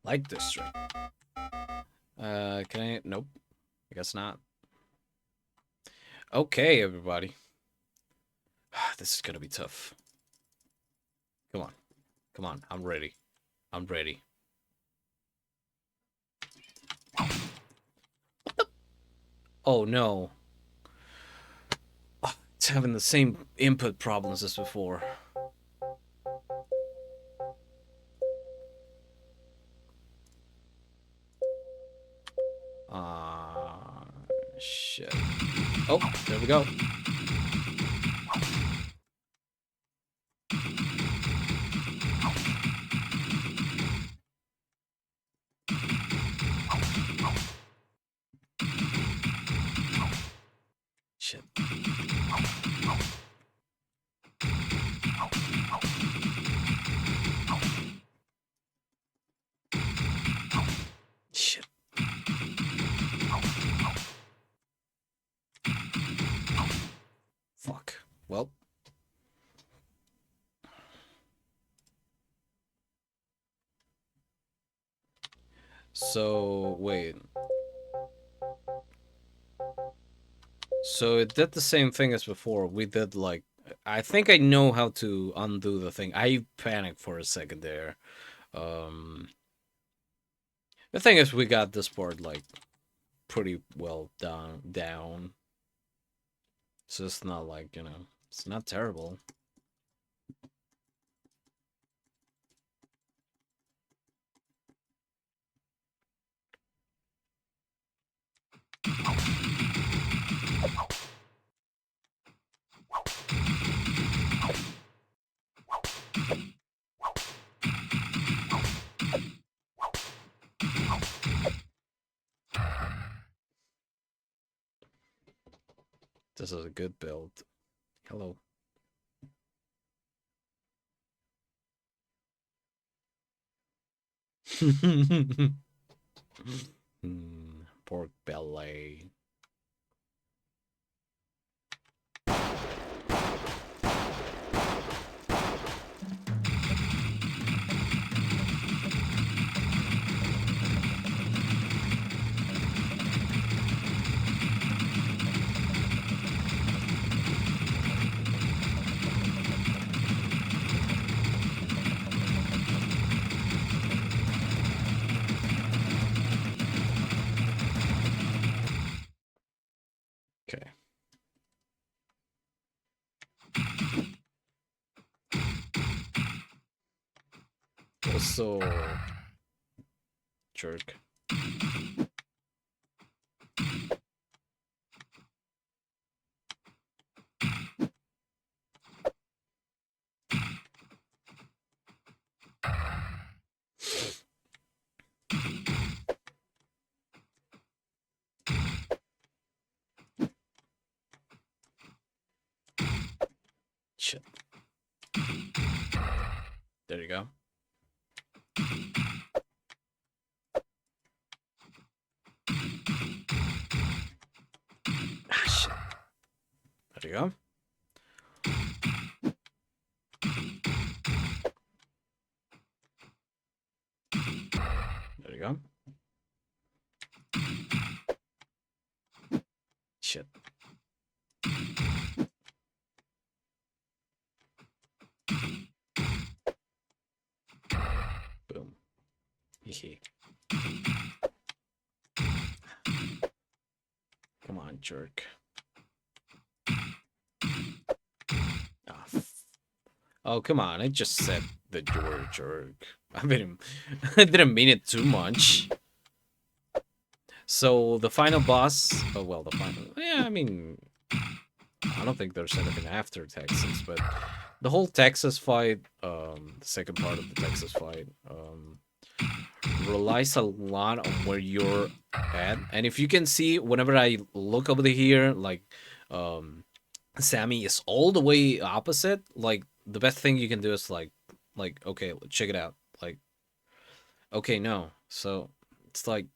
Like District. Can I? Nope. I guess not. Okay, everybody. This is gonna be tough. Come on. Come on. I'm ready. I'm ready. Oh no. It's having the same input problems as before. Shit. Oh, there we go. Shit. Shit. Fuck. Well. So, wait. So it did the same thing as before. We did like I think I know how to undo the thing. I panicked for a second there. Um the thing is we got this board like pretty well down. So it's not like, it's not terrible. This is a good build. Hello. Pork belly. Okay. Also, jerk. Shit. There you go. Ah, shit. There you go. There you go. Shit. Boom. Hehe. Come on, jerk. Ah, oh, come on. I just said that you were a jerk. I didn't mean it too much. So the final boss, oh well, the final, yeah, I mean, I don't think there's anything after Texas, but the whole Texas fight, the second part of the Texas fight, relies a lot on where you're at. And if you can see, whenever I look over here, like, Sammy is all the way opposite. Like, the best thing you can do is okay, check it out. Like, okay, no. So it's like,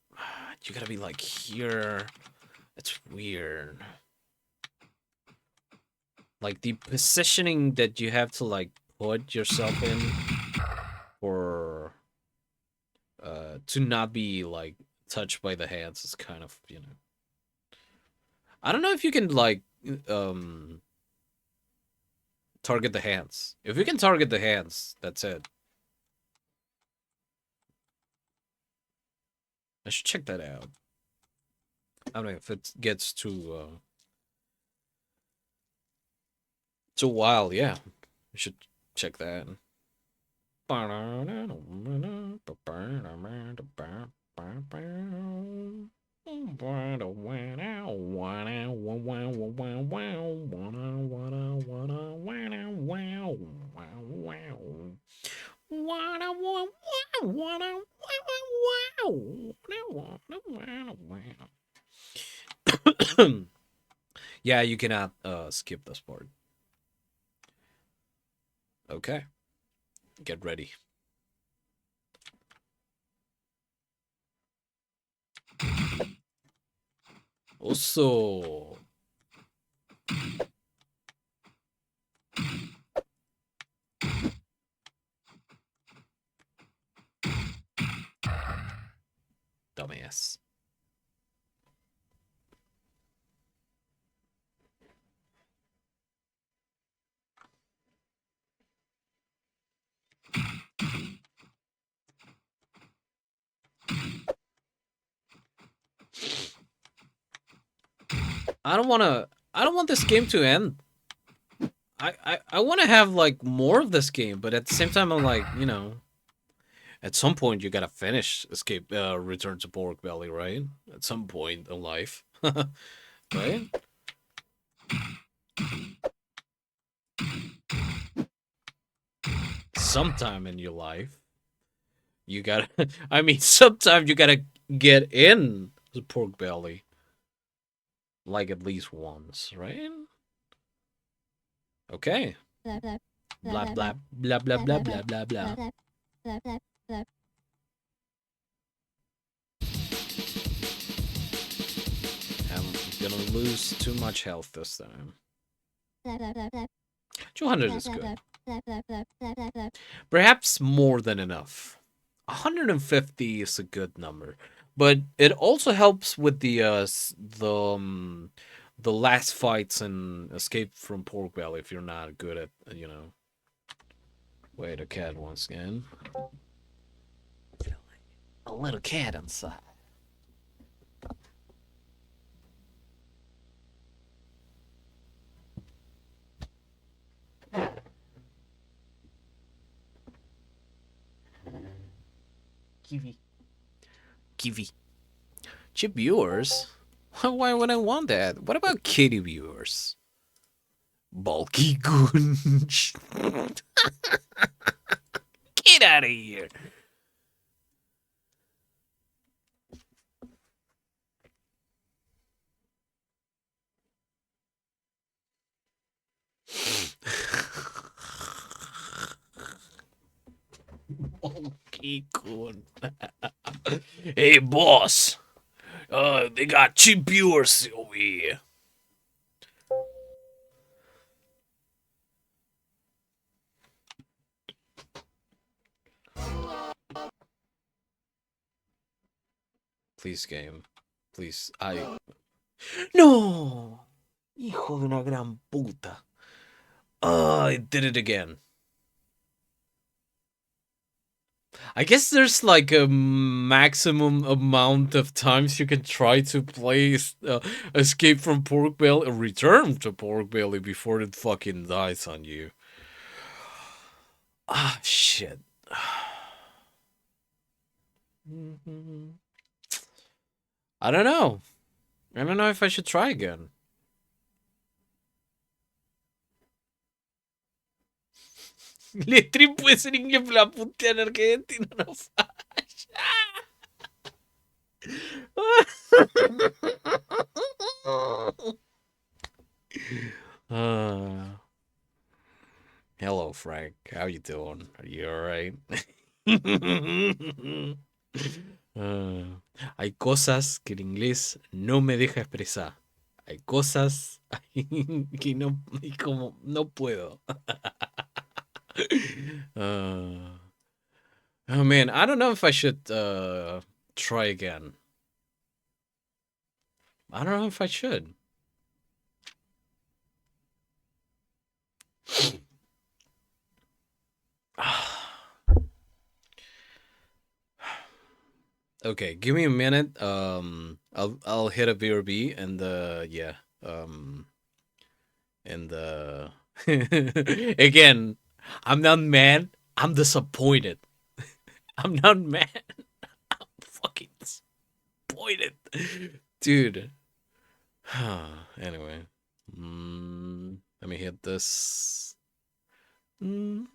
you gotta be like here. It's weird. Like the positioning that you have to like put yourself in for to not be like touched by the hands is kind of, I don't know if you can like target the hands. If you can target the hands, that's it. I should check that out. I don't know if it gets too wild. Yeah, we should check that. Yeah, you cannot skip this part. Okay, get ready. Also, dumbass. I don't want to. I don't want this game to end. I want to have like more of this game, but at the same time, I'm like, at some point you gotta finish Escape, Return to Pork Belly, right? At some point in life, right? Sometime in your life, you gotta. I mean, sometimes you gotta get in the Pork Belly, like at least once, right? Okay. Blah blah blah blah blah blah blah blah. I'm gonna lose too much health this time. 200 is good. Perhaps more than enough. 150 is a good number, but it also helps with the last fights and Escape from Pork Belly if you're not good at Wait, a cat once again. A little cat inside. Kiwi. Kiwi. Chip viewers? Why would I want that? What about kitty viewers? Bulky Gunch. Get out of here. Bulky Gun. Hey, boss. They got cheap viewers over here. Please, game. Please, No! Hijo de una gran puta. I did it again. I guess there's like a maximum amount of times you can try to play Escape from Pork Belly, Return to Pork Belly before it fucking dies on you. Ah, shit. I don't know. I don't know if I should try again. Letrim puede ser inglés la puta en Argentina, no falla. uh, hello, Frank. How you doing? Are you alright? Hay cosas que el inglés no me deja expresar. Hay cosas que no, y como no puedo. uh, oh man, I don't know if I should try again. I don't know if I should. Okay, give me a minute. I'll hit a BRB and yeah. And again, I'm not mad. I'm disappointed. I'm not mad. I'm fucking disappointed, dude. Anyway, let me hit this. BRB.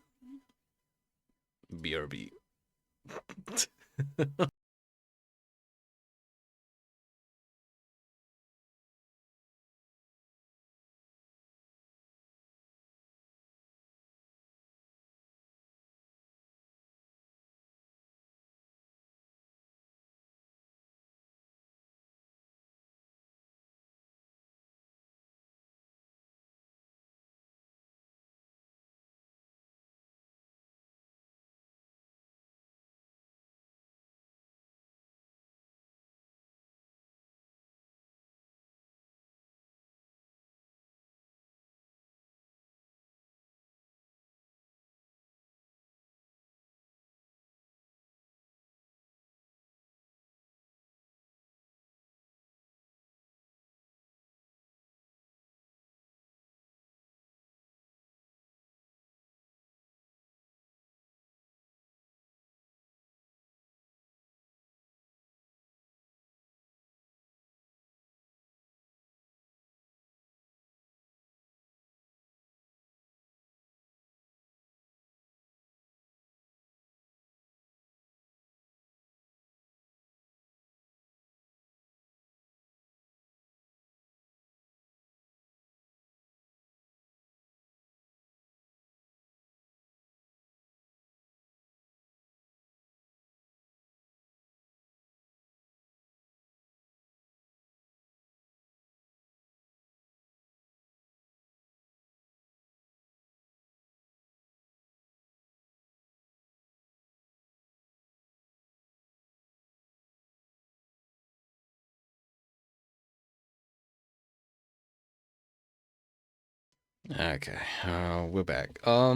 Okay, we're back. How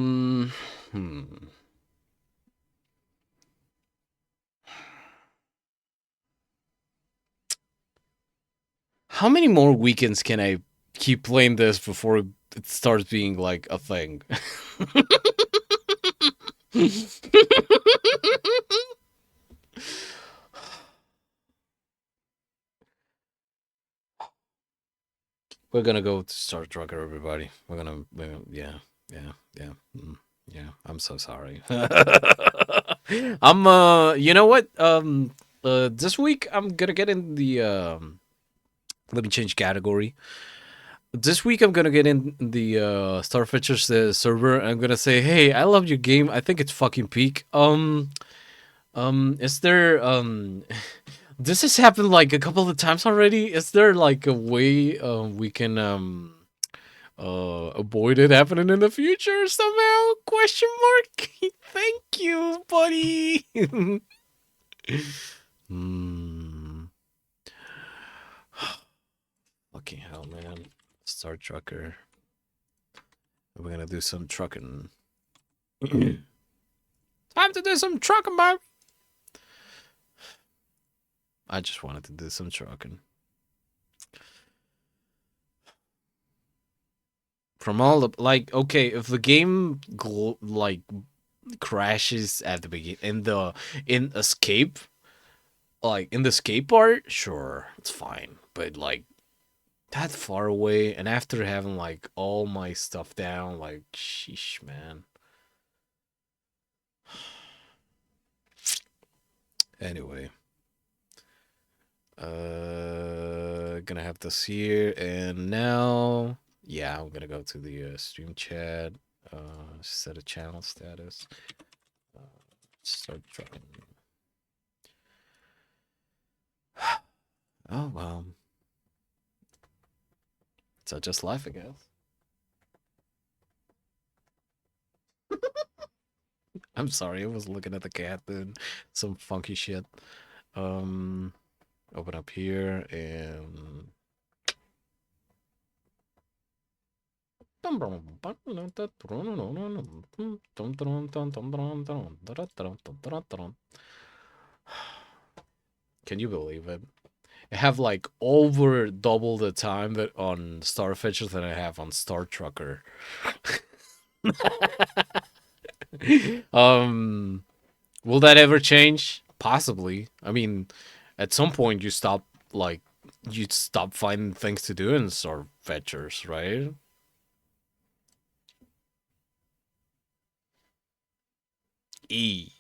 many more weekends can I keep playing this before it starts being like a thing? We're gonna go to Star Trucker, everybody. Yeah, yeah, yeah, yeah. I'm so sorry. I'm, you know what? This week I'm gonna get in the, let me change category. This week I'm gonna get in the Starfetchers server. And I'm gonna say, hey, I love your game. I think it's fucking peak. Is there this has happened like a couple of times already. Is there like a way we can avoid it happening in the future somehow? Question mark. Thank you, buddy. Fucking hell, man. Star Trucker. We're gonna do some trucking. Time to do some trucking, babe. I just wanted to do some trucking. From all the like, okay, if the game like crashes at the beginning in escape, like in the escape part, sure, it's fine. But like that far away, and after having like all my stuff down, like sheesh, man. Anyway, gonna have this here, and now, yeah, I'm gonna go to the stream chat, set a channel status, start trucking. Oh well, it's just life, I guess. I'm sorry, I was looking at the cat doing some funky shit. Open up here and can you believe it? I have like over double the time that on Starfetcher than I have on Star Trucker. Will that ever change? Possibly. I mean, at some point you stop finding things to do in Starfetchers, right? E.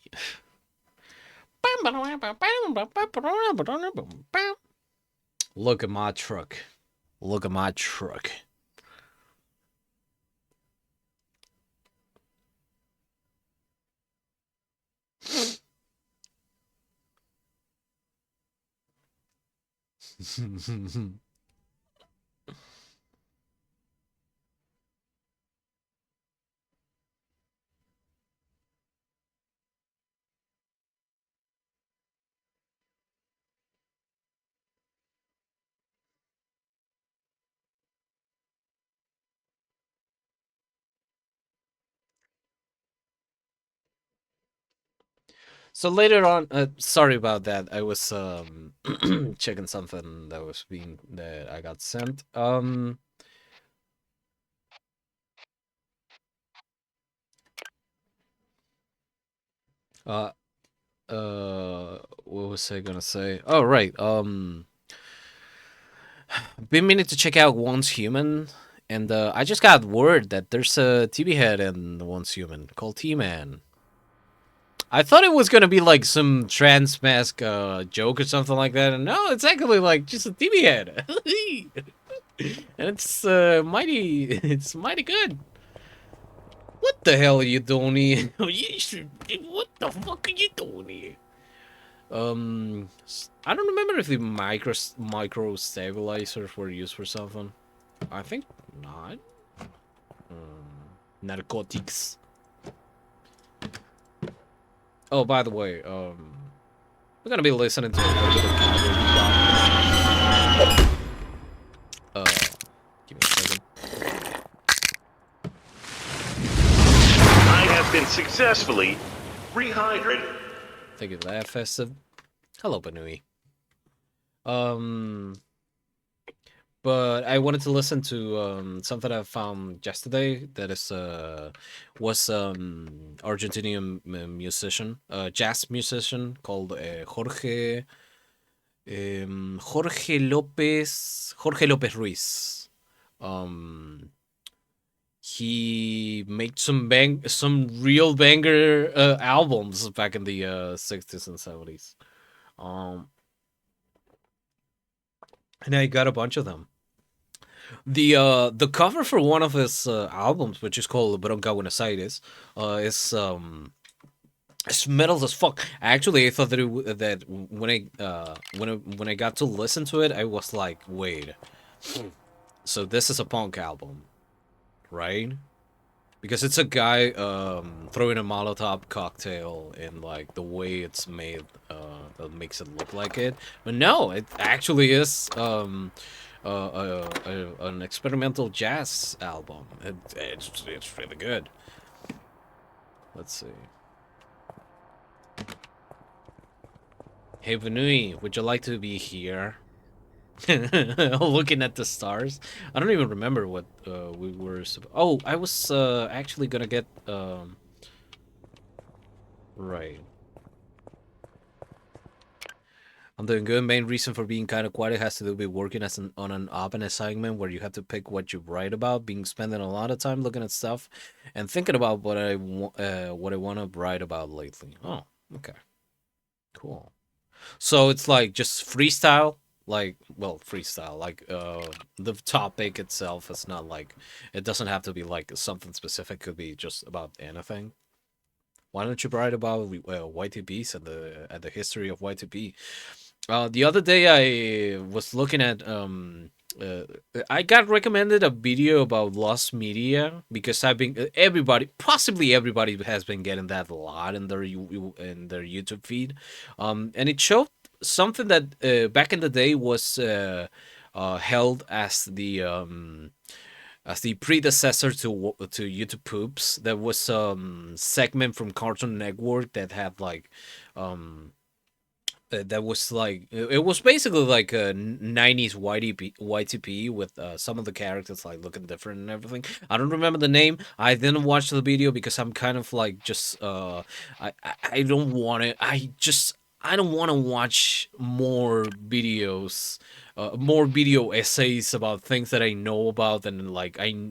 Look at my truck. Look at my truck. So later on, sorry about that. I was checking something that I got sent. Uh what was I gonna say? Oh right. Been meaning to check out Once Human, and I just got word that there's a TV head in Once Human called T-Man. I thought it was gonna be like some trans mask joke or something like that, and no, it's actually like just a TV head, and it's it's mighty good. What the hell are you doing here? What the fuck are you doing here? I don't remember if the micro stabilizers were used for something. I think not. Narcotics. Oh, by the way, we're gonna be listening to a little bit of Cowboy Bebop. Give me a second. successfully rehydrated. Thank you for that, Festive. Hello, Banui. But I wanted to listen to something I found yesterday that was Argentinian musician, jazz musician called Jorge Lopez Ruiz. He made some real banger albums back in the 60s and 70s. And I got a bunch of them. The cover for one of his albums, which is called Bronca Buenos Aires, is it's metal as fuck. Actually, I thought that when I got to listen to it, I was like, wait, so this is a punk album, right? Because it's a guy throwing a Molotov cocktail, and like the way it's made that makes it look like it. But no, it actually is an experimental jazz album. It's really good. Let's see. Hey Vanui, would you like to be here? Looking at the stars. I don't even remember what we were. Oh, I was actually gonna get right. I'm doing good. Main reason for being kind of quiet has to do with working on an open assignment where you have to pick what you write about. Being spending a lot of time looking at stuff and thinking about what I want to write about lately. Oh, okay, cool. So it's like just freestyle, like freestyle. Like the topic itself is not like it doesn't have to be like something specific. Could be just about anything. Why don't you write about Y2Bs and the history of Y2B? The other day I was looking at I got recommended a video about lost media because I've been possibly everybody has been getting that a lot in their in their YouTube feed, and it showed something that back in the day was held as the predecessor to YouTube Poops. There was some segment from Cartoon Network that had like that was like it was basically like a 90s YTP with some of the characters like looking different and everything. I don't remember the name. I didn't watch the video because I'm kind of like just I don't want to I don't want to watch more videos, more video essays about things that I know about, and like I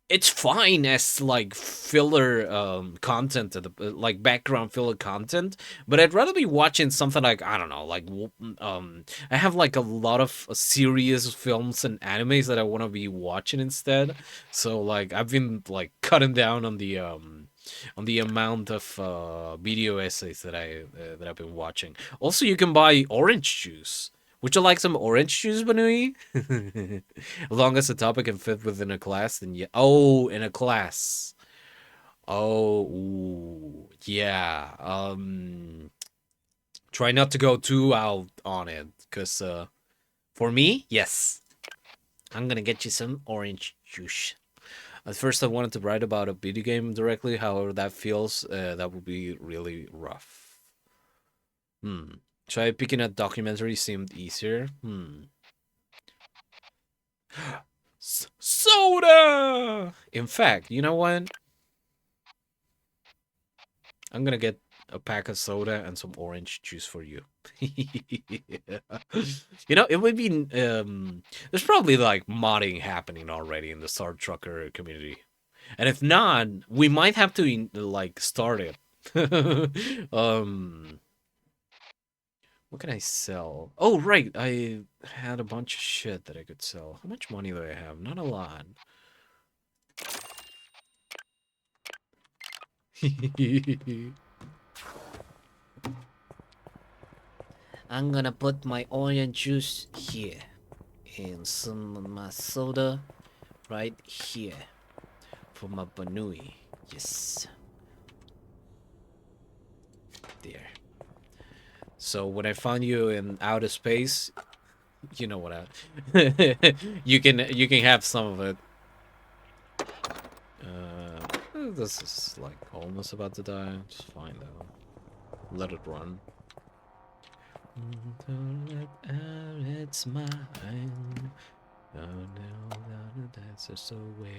it's fine as like filler content, like background filler content, but I'd rather be watching something like I don't know, like I have like a lot of serious films and animes that I want to be watching instead. So like I've been like cutting down on the amount of video essays that I've been watching. Also, you can buy orange juice. Would you like some orange juice, Banui? As long as the topic can fit within a class, then yeah. Oh, in a class. Oh, ooh, yeah. Try not to go too out on it, cause for me, yes, I'm gonna get you some orange juice. At first, I wanted to write about a video game directly. However, that feels that would be really rough. Try picking a documentary seemed easier. Soda! In fact, you know what? I'm gonna get a pack of soda and some orange juice for you. You know, it would be there's probably like modding happening already in the Star Trucker community. And if not, we might have to like start it. What can I sell? Oh, right. I had a bunch of shit that I could sell. How much money do I have? Not a lot. I'm gonna put my orange juice here. And some of my soda right here. For my Banui. Yes. There. So when I find you in outer space, you know what you can have some of it. this is like almost about to die. It's fine though. Let it run. Don't let out its mind. Oh no, that's just the way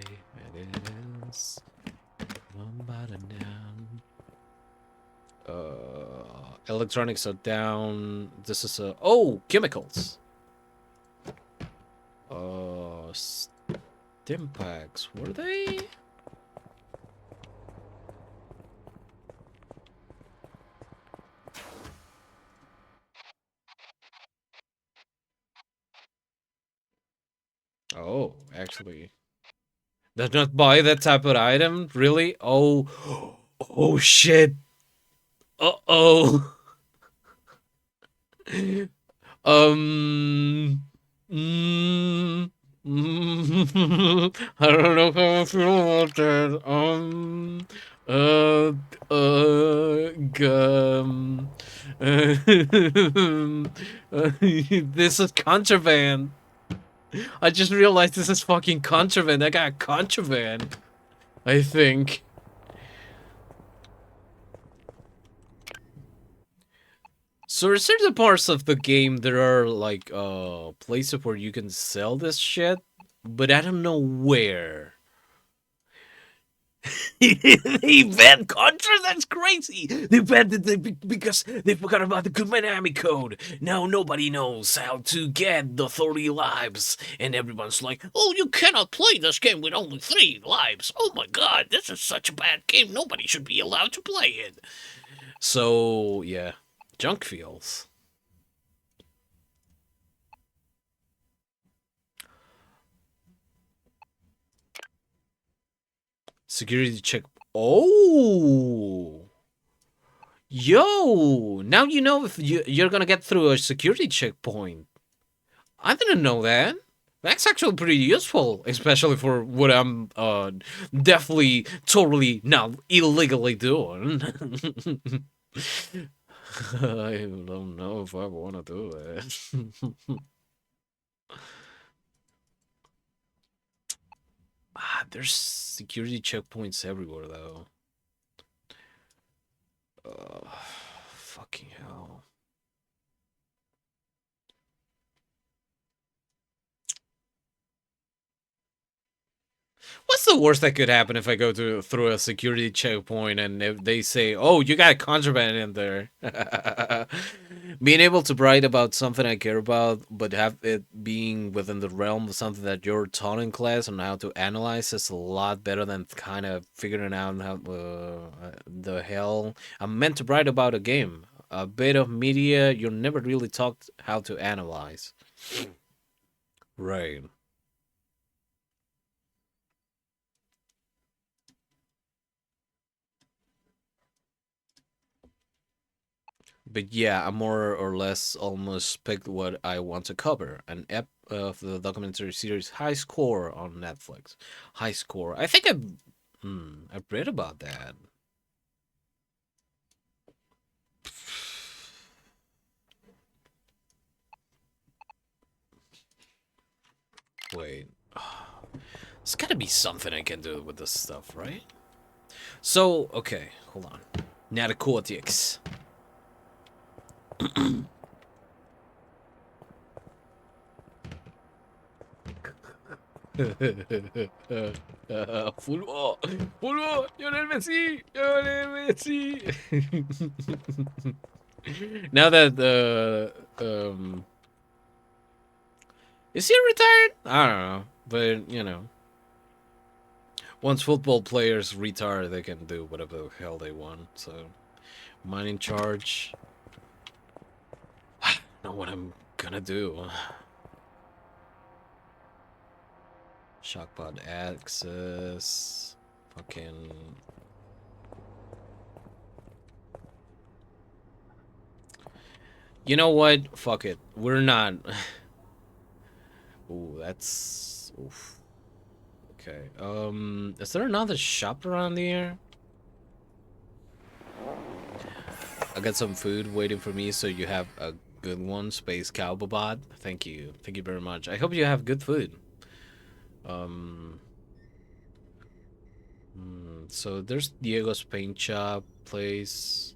it is. One bottom down. Electronics are down. This is a chemicals. Stim packs. Were they? Oh, actually. Does not buy that type of item? Really? Oh. Oh shit. Uh-oh. Um. I don't know how I feel about that. This is contraband. I just realized this is fucking contraband. I got contraband. I think. So there's certain parts of the game there are like places where you can sell this shit, but I don't know where. They banned Contra? That's crazy! They banned it because they forgot about the Konami code. Now nobody knows how to get the 30 lives. And everyone's like, oh, you cannot play this game with only 3 lives. Oh my god, this is such a bad game. Nobody should be allowed to play it. So, yeah. Junk feels. Security check. Oh! Yo! Now you know if you're gonna get through a security checkpoint. I didn't know that. That's actually pretty useful, especially for what I'm definitely totally now illegally doing. I don't know if I want to do that. There's security checkpoints everywhere, though. Fucking hell. What's the worst that could happen if I go through a security checkpoint and if they say, "Oh, you got contraband in there"? Being able to write about something I care about, but have it being within the realm of something that you're taught in class on how to analyze is a lot better than kind of figuring out how the hell I'm meant to write about a game. A bit of media you're never really taught how to analyze. Right. But yeah, I more or less almost picked what I want to cover. An ep of the documentary series High Score on Netflix. High Score. I think I've read about that. Wait. There's gotta be something I can do with this stuff, right? So, okay, hold on. Narcotics. Fulvo, Fulvo, Lionel Messi, Lionel Messi. Now that is he retired? I don't know, but you know, once football players retire, they can do whatever the hell they want. So, mine in charge. I don't know what I'm gonna do. Shockpod access. Fucking. You know what? Fuck it. We're not. Ooh, that's. Oof. Okay. Is there another shop around here? I got some food waiting for me, so you have a good one, Space Cowbobot. Thank you. Thank you very much. I hope you have good food. So there's Diego's paint shop place.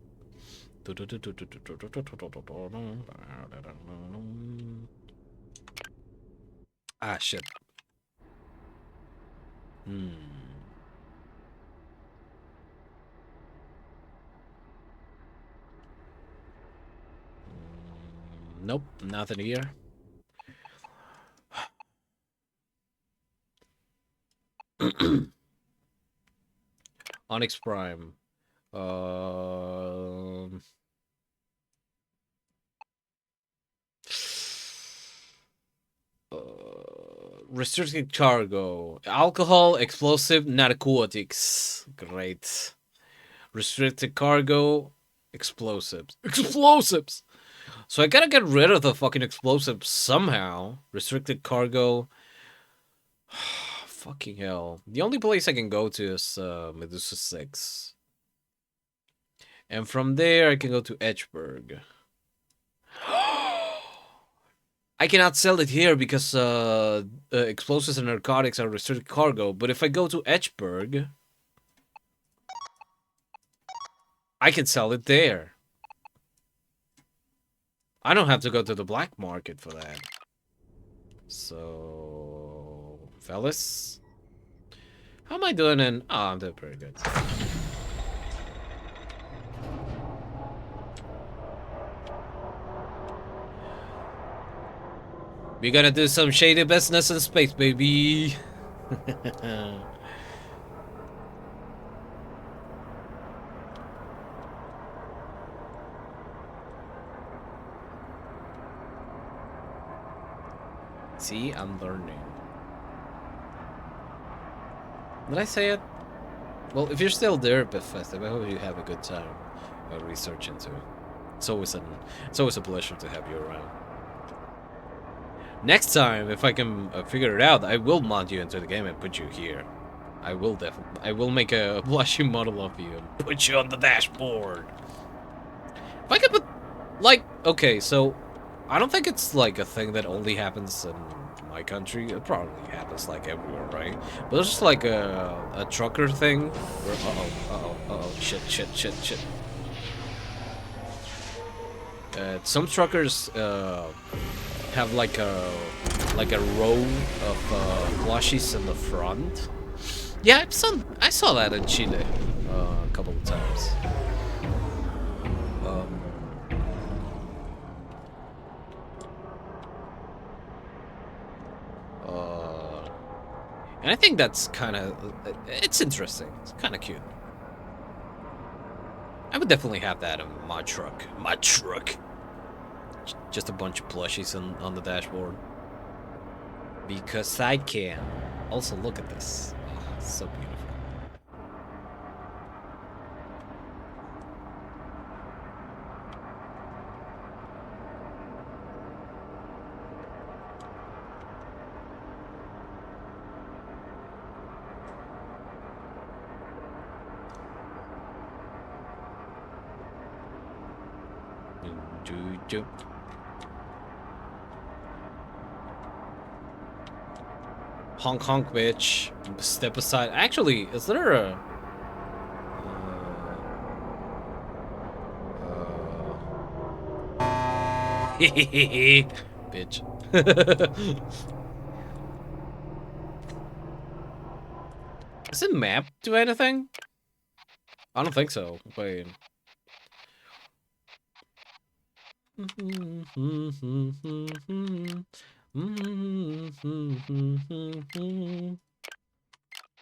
Ah, shit. Nope, nothing here. Onyx Prime. Restricted cargo. Alcohol, explosive, narcotics. Great. Restricted cargo, explosives. Explosives! So I gotta get rid of the fucking explosives somehow. Restricted cargo. Fucking hell. The only place I can go to is Medusa 6. And from there I can go to Edgeburg. I cannot sell it here because explosives and narcotics are restricted cargo. But if I go to Edgeburg, I can sell it there. I don't have to go to the black market for that. So, fellas, how am I doing in? Oh, I'm doing pretty good. We gotta do some shady business in space, baby. See, I'm learning. Did I say it? Well, if you're still there at Bethesda, I hope you have a good time research into it. It's always a pleasure to have you around. Next time, if I can figure it out, I will mod you into the game and put you here. I will make a blushing model of you and put you on the dashboard. If I could put, like, okay, so I don't think it's like a thing that only happens in my country. It probably happens like everywhere, right? But it's just like a trucker thing. Where, shit. Some truckers have like a row of plushies in the front. Yeah, I saw that in Chile a couple of times. And I think that's kind of, it's interesting. It's kind of cute. I would definitely have that in my truck. My truck. Just a bunch of plushies on the dashboard. Because I can. Also, look at this. Oh, it's so beautiful. Honk honk, bitch. Step aside. Actually, is there a... bitch. Is it map do anything? I don't think so. Wait.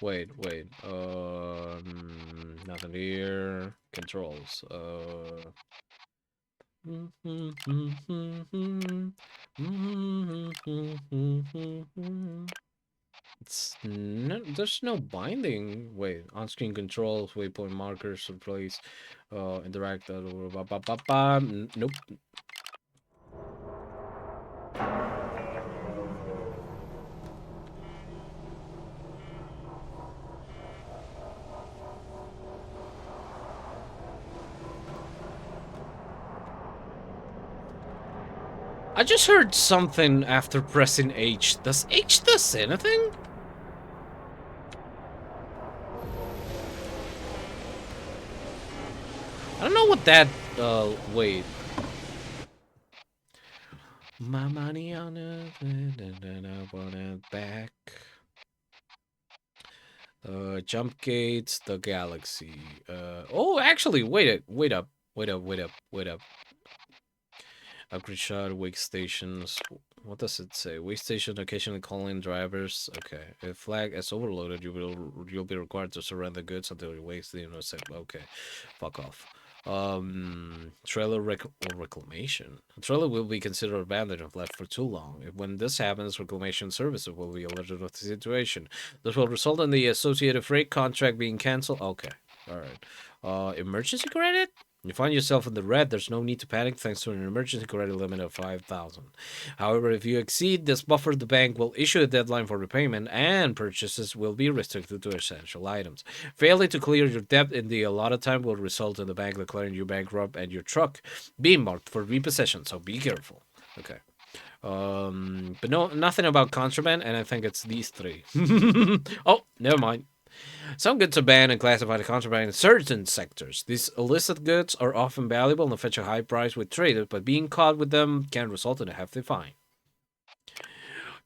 Wait. Nothing here. Controls. It's no, there's no binding. Wait, on-screen controls, waypoint markers, replace, interact. Nope. I just heard something after pressing H. Does H does anything? I don't know what that. Wait. My money on it, and I want it back. Jump gates, the galaxy. Oh, actually, wait up. Upgrade shot, wake stations. What does it say? Wake station occasionally calling drivers. Okay. If flag is overloaded, you'll be required to surrender goods until your wake station is set. Okay. Fuck off. Trailer reclamation. A trailer will be considered abandoned if left for too long. When this happens, reclamation services will be alerted of the situation. This will result in the associated freight contract being cancelled. Okay. Alright. Emergency credit? You find yourself in the red, there's no need to panic thanks to an emergency credit limit of 5,000. However, if you exceed this buffer, the bank will issue a deadline for repayment and purchases will be restricted to essential items. Failing to clear your debt in the allotted time will result in the bank declaring you bankrupt and your truck being marked for repossession, so be careful. Okay. But no, nothing about contraband, and I think it's these three. Oh, never mind. Some goods are banned and classified as contraband in certain sectors. These illicit goods are often valuable and fetch a high price with traders, but being caught with them can result in a hefty fine.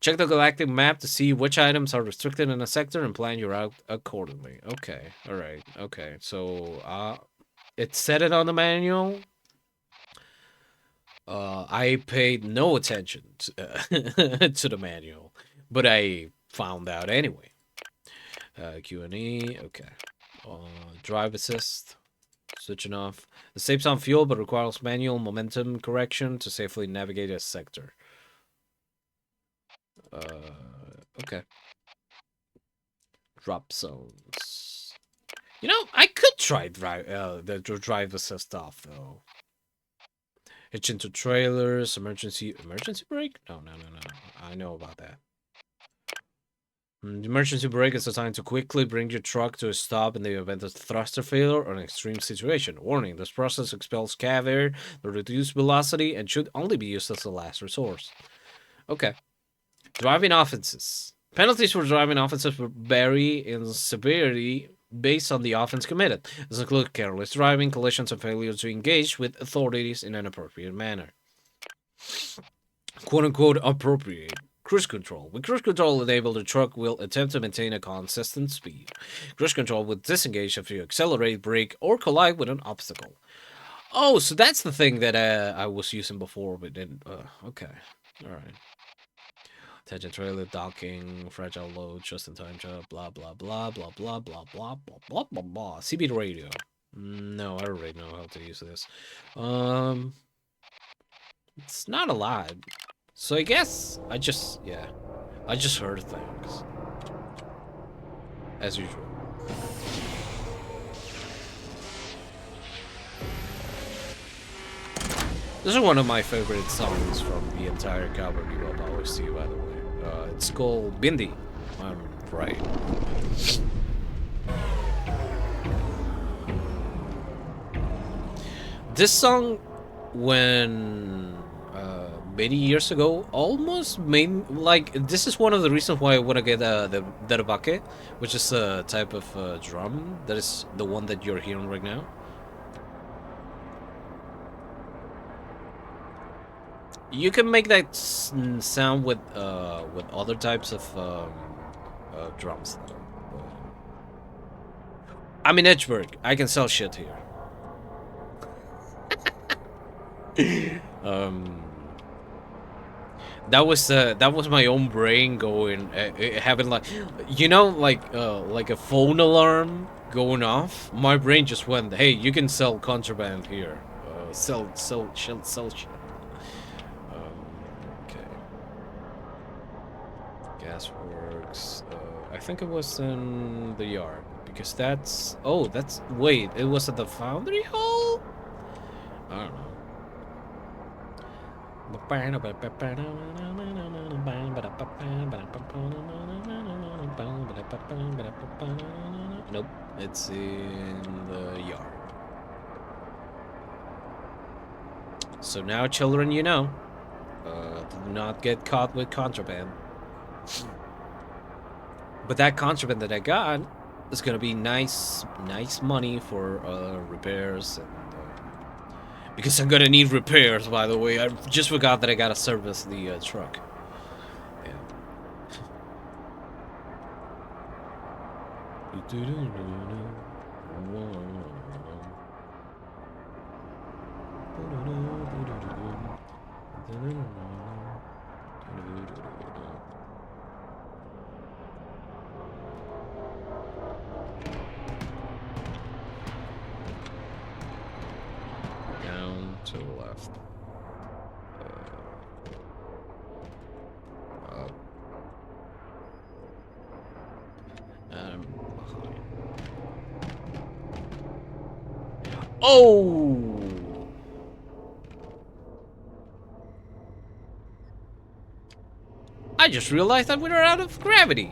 Check the galactic map to see which items are restricted in a sector and plan your route accordingly. Okay, alright, okay. So, it said it on the manual. I paid no attention to the manual, but I found out anyway. Q&E, okay. Drive assist, switching off. The saves on fuel, but requires manual momentum correction to safely navigate a sector. Okay. Drop zones. You know, I could try the drive assist off though. Hitch into trailers, emergency brake? No. I know about that. The emergency brake is designed to quickly bring your truck to a stop in the event of thruster failure or an extreme situation. Warning, this process expels cab air to reduce velocity and should only be used as a last resort. Okay. Driving offenses. Penalties for driving offenses will vary in severity based on the offense committed. This includes careless driving, collisions, and failure to engage with authorities in an appropriate manner. Quote-unquote appropriate. Cruise control. With cruise control enabled, the truck will attempt to maintain a consistent speed. Cruise control will disengage if you accelerate, brake, or collide with an obstacle. Oh, so that's the thing that I was using before, but then okay, all right. Attention trailer, docking, fragile load, just-in-time job, blah blah blah blah blah blah blah blah blah blah blah. CB radio. No, I already know how to use this. It's not a lot. So I guess I just heard things. As usual. This is one of my favorite songs from the entire Cowboy Bebop OST, by the way. It's called Bindi. I'm right. This song, when many years ago, almost made like this is one of the reasons why I want to get the derabake, which is a type of drum that is the one that you're hearing right now. You can make that sound with other types of drums. I'm in Edgeburg. I can sell shit here. That was my own brain going, having like, you know, like a phone alarm going off. My brain just went, hey, you can sell contraband here. Sell shit. Okay. Gasworks. I think it was in the yard because that's. Oh, that's. Wait, it was at the foundry hall. I don't know. Nope, it's in the yard. So now, children, you know, do not get caught with contraband. But that contraband that I got is gonna be nice money for repairs and Because I'm gonna need repairs, by the way. I just forgot that I gotta service the truck. Down to the left. Up. And behind. Oh! I just realized that we're out of gravity.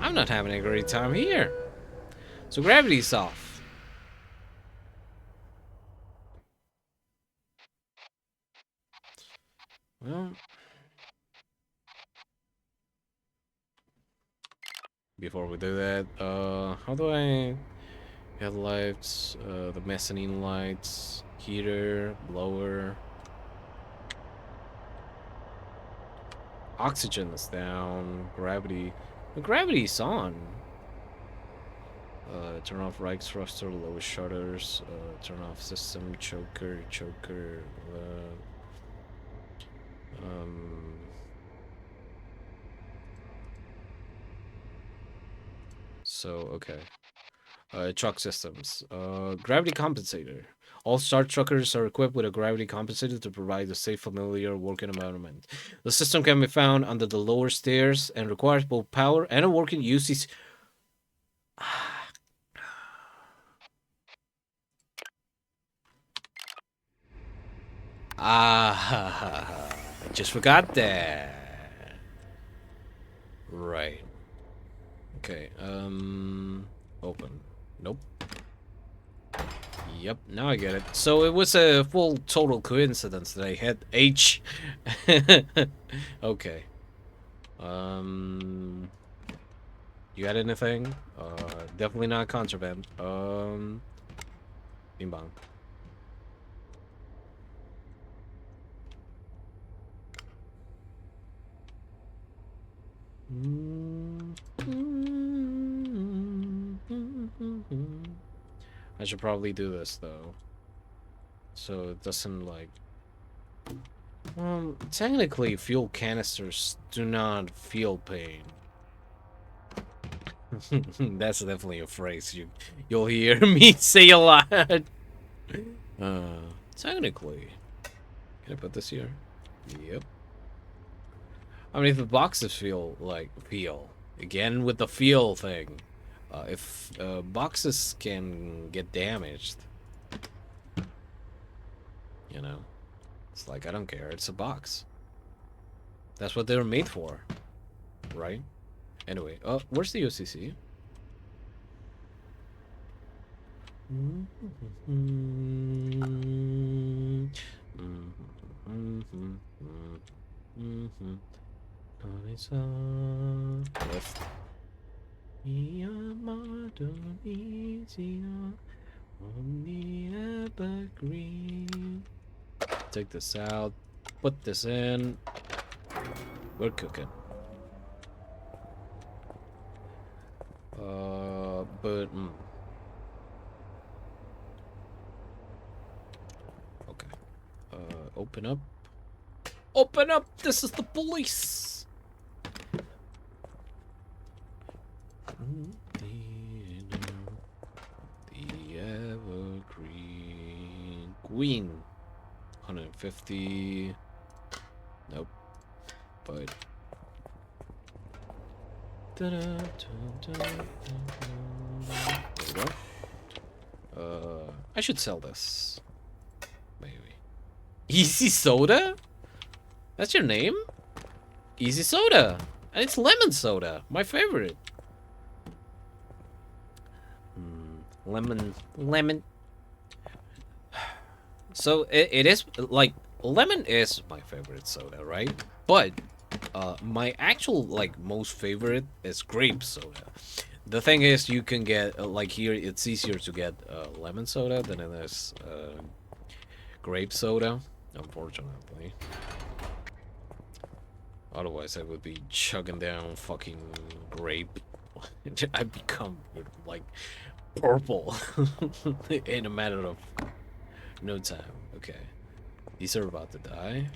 I'm not having a great time here. So gravity's off. Well, before we do that, how do I headlights, the mezzanine lights, heater, blower, oxygen is down, gravity, the gravity's on. Turn off right thruster, lower shutters, turn off system, choker. So, okay. Truck systems. Gravity compensator. All Star truckers are equipped with a gravity compensator to provide a safe, familiar working environment. The system can be found under the lower stairs and requires both power and a working UCC. I just forgot that. Right. Okay, open. Nope. Yep, now I get it. So it was a full total coincidence that I hit H. Okay. You got anything? Definitely not contraband. Bing bong. I should probably do this though, so it doesn't like. Technically, fuel canisters do not feel pain. That's definitely a phrase you'll hear me say a lot. Technically, can I put this here? Yep. I mean, if the boxes feel again with the feel thing, if boxes can get damaged, you know, it's like I don't care. It's a box. That's what they were made for, right? Anyway, where's the OCC? Left. On the evergreen. Take this out. Put this in. We're cooking. But okay. Open up. Open up! This is the police. The evergreen queen. 150. Nope. But there we go. I should sell this. Maybe. Easy Soda? That's your name? Easy Soda. And it's lemon soda. My favorite. Lemon. So it is like lemon is my favorite soda, right? But my actual most favorite is grape soda. The thing is, you can get like here. It's easier to get lemon soda than it is grape soda. Unfortunately, otherwise I would be chugging down fucking grape. I become like purple in a matter of no time. Okay, these are about to die.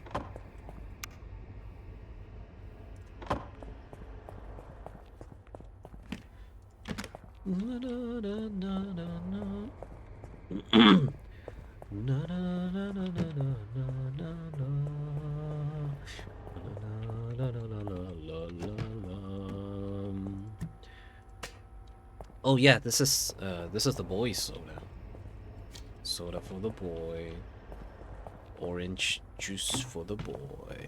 Oh yeah, this is the boy's soda. Soda for the boy. Orange juice for the boy.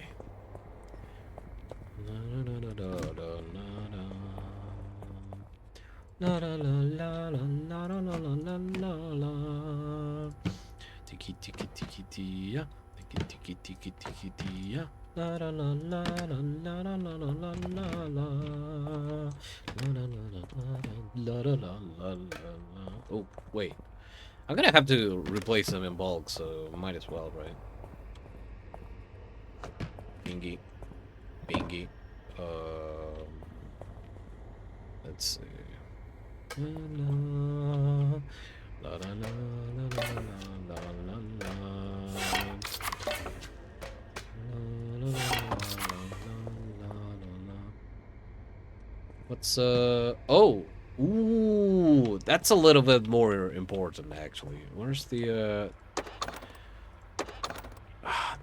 La la la la la la la la la la la. Tiki tiki tiki tia. Tiki tiki tiki tiki tia. La la la la la la la la la la la la. La la la la la la la la. Oh wait, I'm gonna have to replace them in bulk, so might as well, right? Bingy, bingy. Let's see. La la la la la la la la. What's oh, ooh, that's a little bit more important actually. Where's the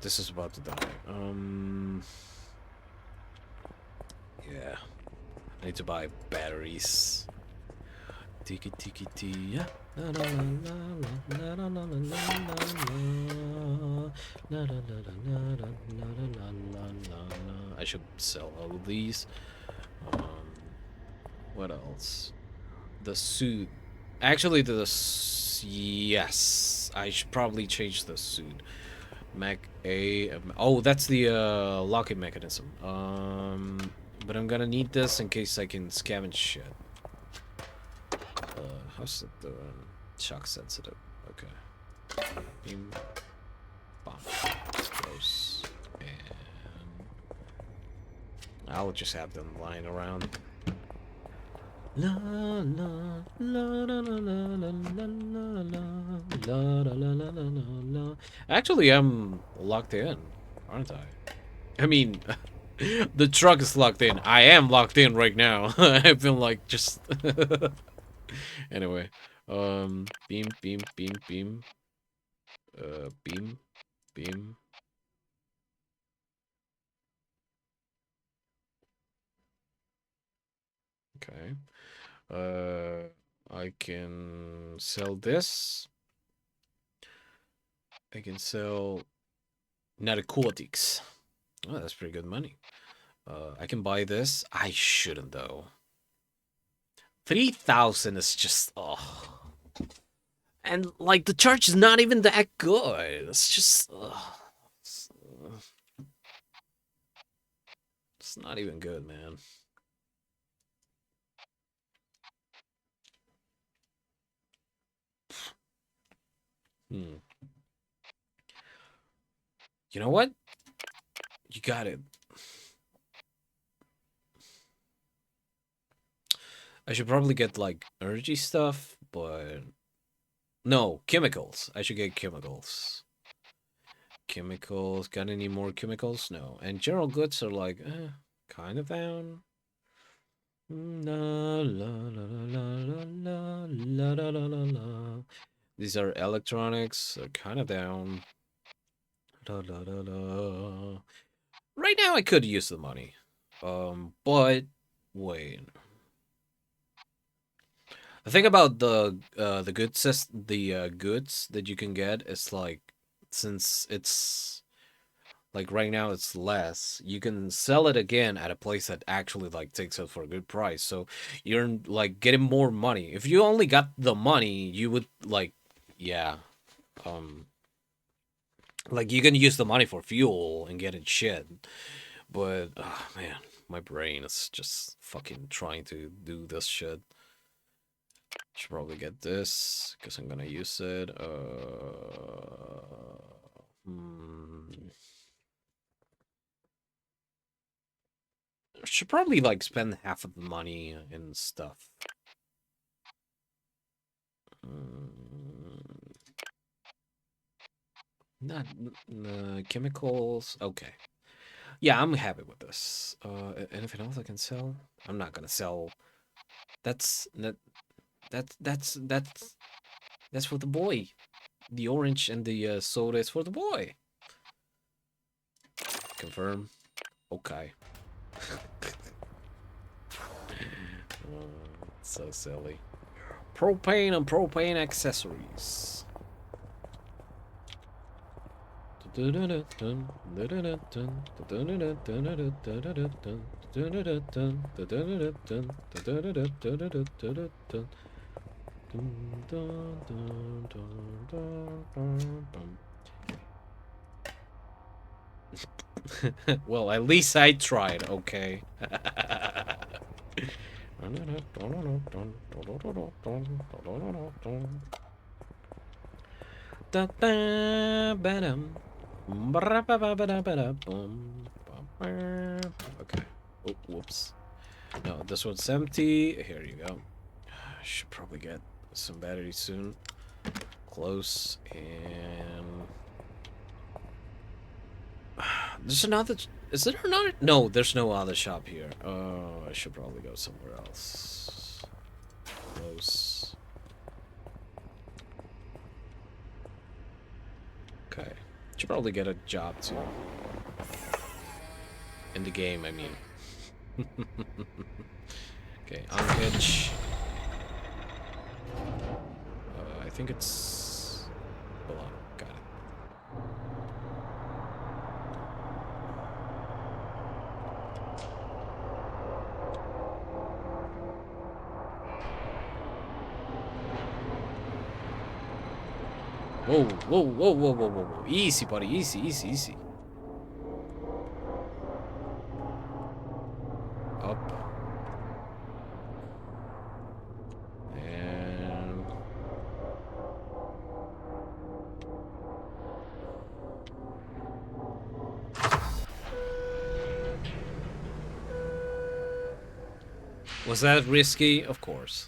this is about to die. Yeah, I need to buy batteries. Tiki tiki tia. La la la la la la la la la la la. I should sell all of these. What else? The suit. Actually, yes, I should probably change the suit. Mech A. Oh, that's the locking mechanism. But I'm gonna need this in case I can scavenge shit. How's it doing? Shock sensitive. Okay. Beam. Bomb. Close. And I'll just have them lying around. La la la la la la la la la la la la. Actually, I'm locked in, aren't I? I mean, the truck is locked in. I am locked in right now. I feel like just. Anyway, beam, beam, beam, beam, beam, beam. Okay. I can sell this. I can sell narcotics. Oh, that's pretty good money. I can buy this. I shouldn't though. 3,000 is just and like the charge is not even that good. It's just it's not even good, man. You know what? You got it. I should probably get like energy stuff, but no, chemicals. I should get chemicals. Chemicals. Got any more chemicals? No. And general goods are like kind of down. La la la la la la la la la la. These are electronics. Kind of down. La la la la. Right now, I could use the money. But wait. The thing about the goods that you can get is like, since it's like right now it's less, you can sell it again at a place that actually like takes it for a good price. So you're like getting more money. If you only got the money, you would like, yeah, like you can use the money for fuel and getting shit. But oh man, my brain is just fucking trying to do this shit. Should probably get this because I'm gonna use it. Should probably like spend half of the money in stuff. Not chemicals. Okay. Yeah, I'm happy with this. Anything else I can sell? I'm not gonna sell. That's that. That's for the boy. The orange and the soda is for the boy. Confirm. Okay. So silly. Propane and propane accessories. Well, at least I tried, okay? Okay. Oh, whoops. No, this one's empty. Here you go. I should probably get some batteries soon. Close. And there's another. Is there another? No, there's no other shop here. Oh, I should probably go somewhere else. Close. Okay. Should probably get a job too. In the game, I mean. Okay, unhitch. I think it's. Hold on, got it. Whoa, whoa, whoa, whoa, whoa, whoa, whoa. Easy, buddy. Easy, easy, easy. Up. And... Was that risky? Of course.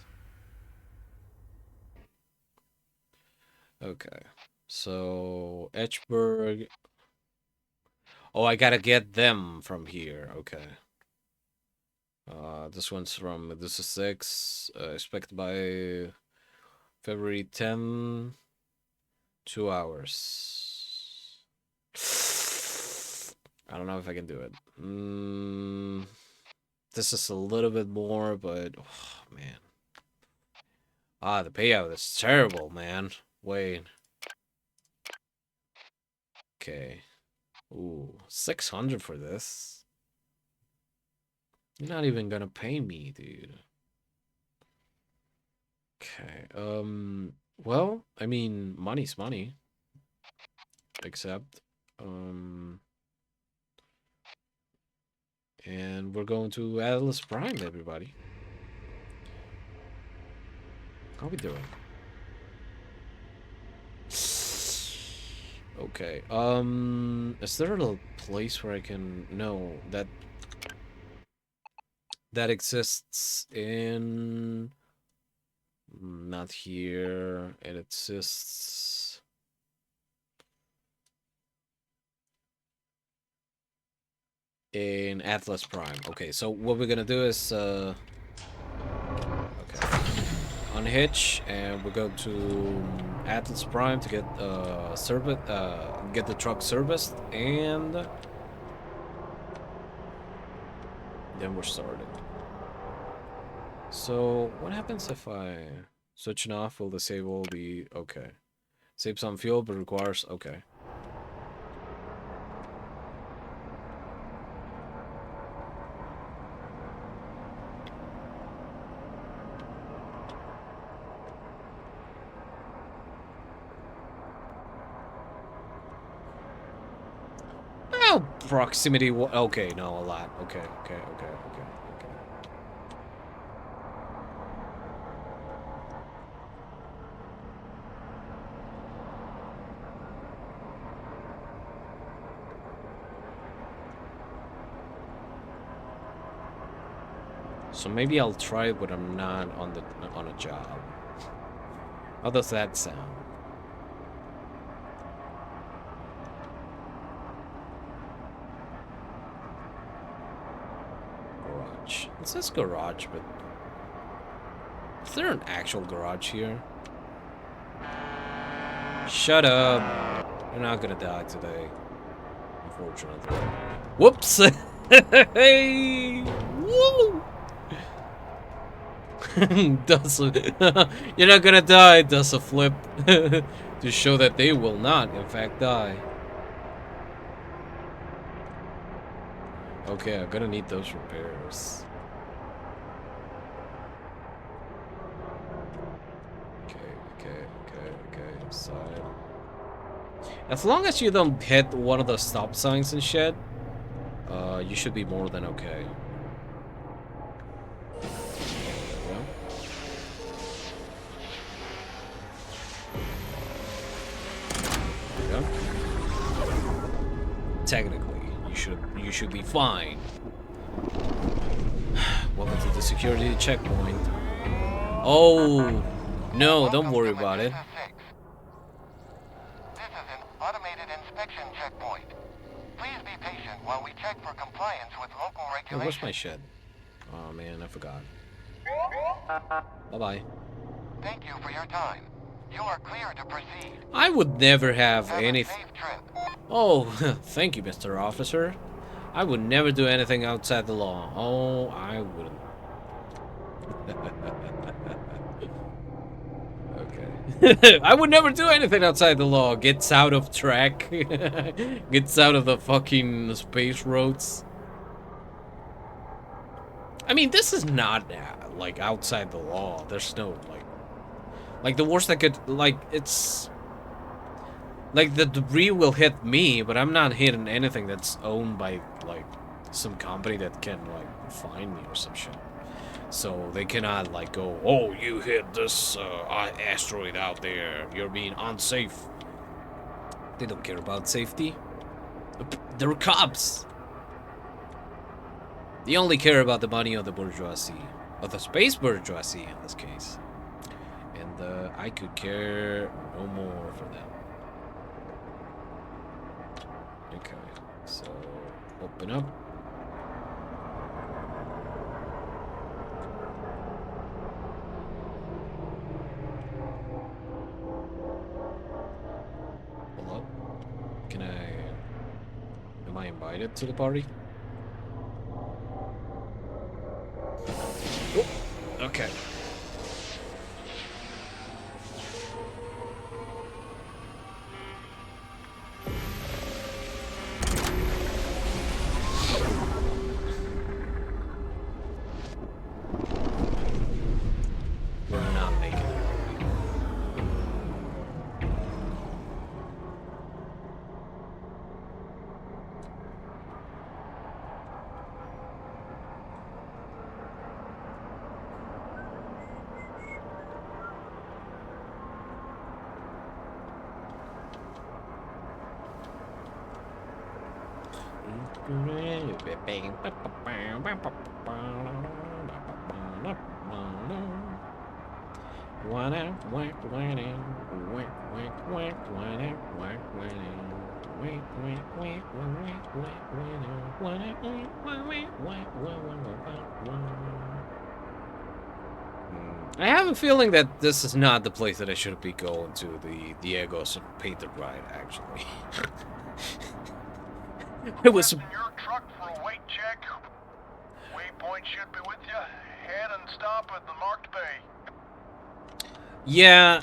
Okay. So, Etchberg. Oh, I gotta get them from here. Okay. This one's from, this is 6. Expected by February 10. 2 hours. I don't know if I can do it. This is a little bit more, but... Oh, man. Ah, the payout is terrible, man. Wait. Okay. Ooh, 600 for this. You're not even gonna pay me, dude. Okay. Well, I mean, money's money. Except, and we're going to Atlas Prime, everybody. How we doing? Okay. Is there a place where I can... No, that exists in... Not here. It exists... in Atlas Prime. Okay, so what we're gonna do is... Okay. Unhitch, and we go to Atlas Prime to get get the truck serviced, and then we're started. So what happens if I switch it off? Will disable the... Okay. Save some fuel, but requires... Okay. Oh, proximity... Okay, no, a lot. Okay. So maybe I'll try it when I'm not on a job. How does that sound? Garage. It says garage, but is there an actual garage here? Shut up. You're not gonna die today. Unfortunately. Whoops! Hey! Woo! Does a you're not gonna die, does a flip. To show that they will not, in fact, die. Okay, I'm gonna need those repairs. Okay, side. As long as you don't hit one of the stop signs and shit, you should be more than okay. There we go. Technically, you should be fine. Welcome to the security checkpoint. Oh no, don't worry about it. This is an automated inspection checkpoint. Please be patient while we check for compliance with local Hey, regulations. where's my shed? Oh man, I forgot. Bye-bye. Thank you for your time. You are clear to proceed. I would never have Have any... a safe trip. Oh, thank you, Mr. Officer. I would never do anything outside the law. Oh, I wouldn't. Okay. I would never do anything outside the law. Gets out of track. Gets out of the fucking space roads. I mean, this is not, like, outside the law. There's no, like, the worst that could, like, it's... Like, the debris will hit me, but I'm not hitting anything that's owned by, like, some company that can, like, find me or some shit. So they cannot, like, go, oh, you hit this asteroid out there. You're being unsafe. They don't care about safety. They're cops. They only care about the money of the bourgeoisie. Of the space bourgeoisie, in this case. And I could care no more for them. Okay, so open up. Hold up. Am I invited to the party? Oh, okay. We're not making it. I have a feeling that this is not the place that I should be going to, the Diego's painted ride, actually. It was... In your truck for a weight check. Waypoint should be with you. Head and stop at the marked bay. Yeah,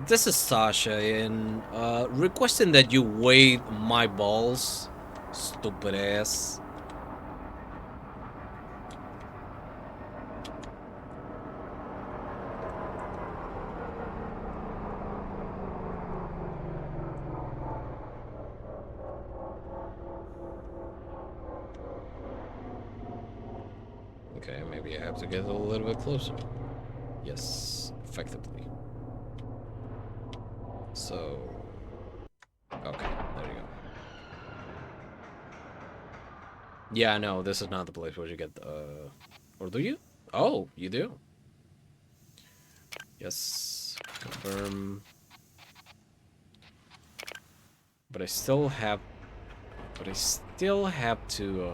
this is Sasha, and requesting that you weigh my balls, stupid ass. Okay, maybe I have to get a little bit closer. Yes, effectively. So, okay, there you go. Yeah, no, this is not the place where you get Or do you? Oh, you do. Yes. Confirm. But I still have. But I still have to.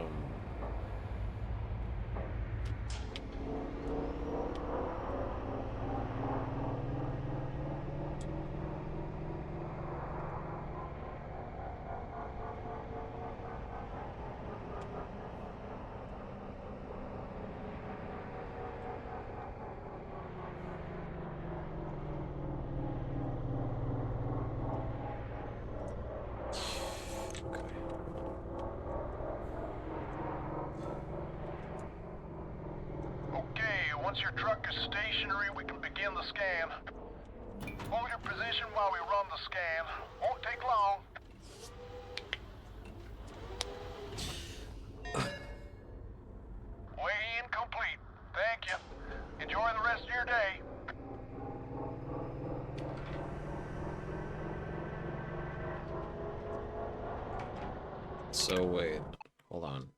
Okay, once your truck is stationary, we can begin the scan. Hold your position while we run the scan. Won't take long. Weigh-in complete. Thank you. Enjoy the rest of your day. So wait. Hold on.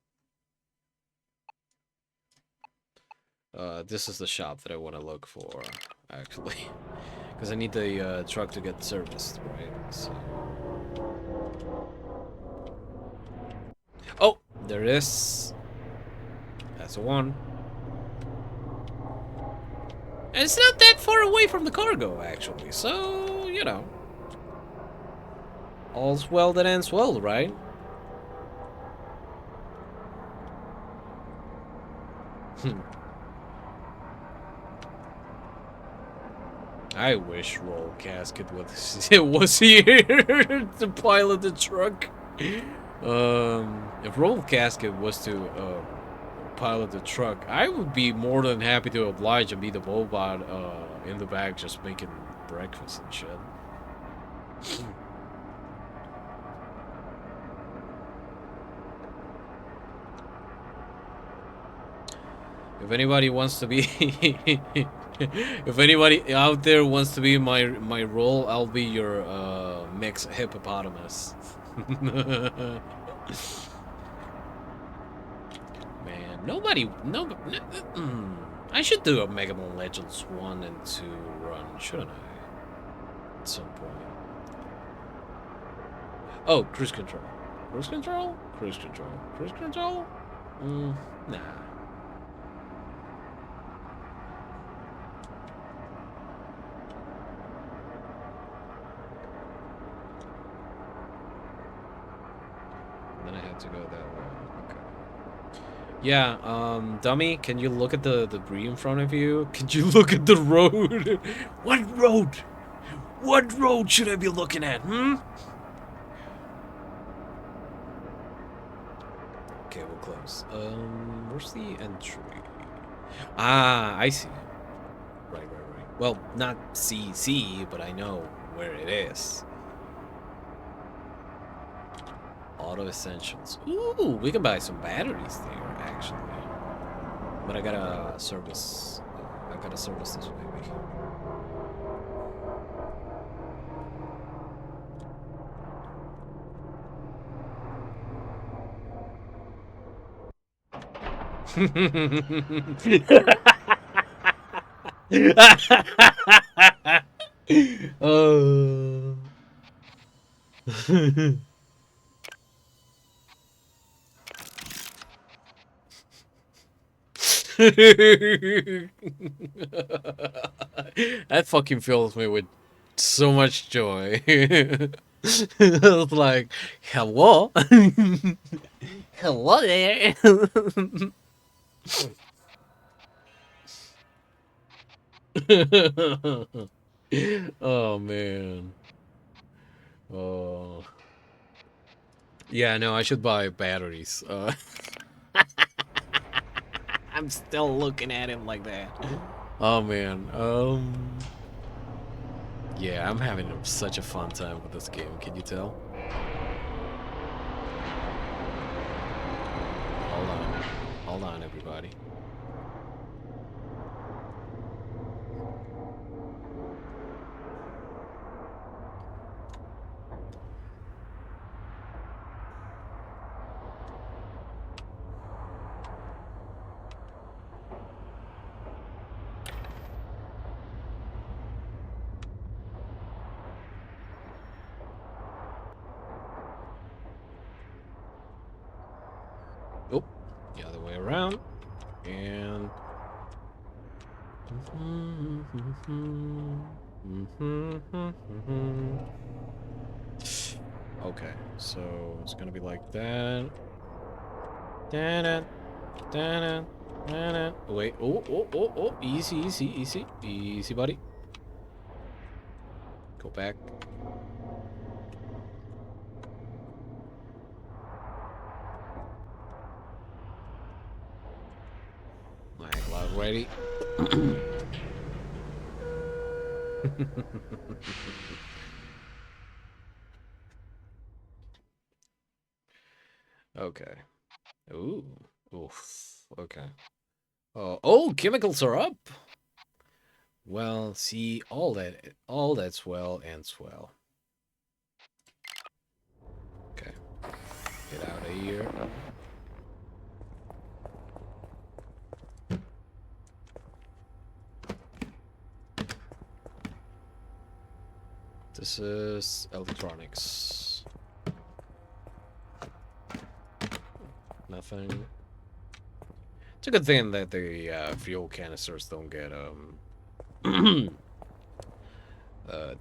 This is the shop that I want to look for, actually. Because I need the truck to get serviced, right? So... Oh! There it is. That's the one. And it's not that far away from the cargo, actually. So, you know. All's well that ends well, right? I wish Roll Casket was here to pilot the truck. If Roll Casket was to pilot the truck, I would be more than happy to oblige and be the robot in the back just making breakfast and shit. If anybody wants to be, if anybody out there wants to be my role, I'll be your mixed hippopotamus. Man, nobody, no, I should do a Mega Man Legends 1 and 2 run, shouldn't I? At some point. Oh, cruise control. Cruise control? Cruise control. Cruise control? Nah. Then I had to go that way. Okay. Yeah, dummy, can you look at the debris in front of you? Can you look at the road? What road? What road should I be looking at, Okay, we're close. Where's the entry? Ah, I see. Right. Well, not CC, but I know where it is. Auto Essentials. Ooh, we can buy some batteries there, actually. But I gotta service. I gotta service this baby. Oh. That fucking fills me with so much joy. I was like, hello? Hello there. Oh, man. Oh. Yeah, no, I should buy batteries. I'm still looking at him like that. Oh man. Yeah, I'm having such a fun time with this game. Can you tell? Hold on, everybody. around. And... Okay, so it's gonna be like that. Da-da, da-da, da-da. Wait, oh, easy, easy, easy. Easy, buddy. Go back. Lag loud ready. Okay. Ooh. Oof. Okay. Oh, chemicals are up. Well, see, all that's well ends well. Okay. Get out of here. This is electronics. Nothing. It's a good thing that the fuel canisters don't get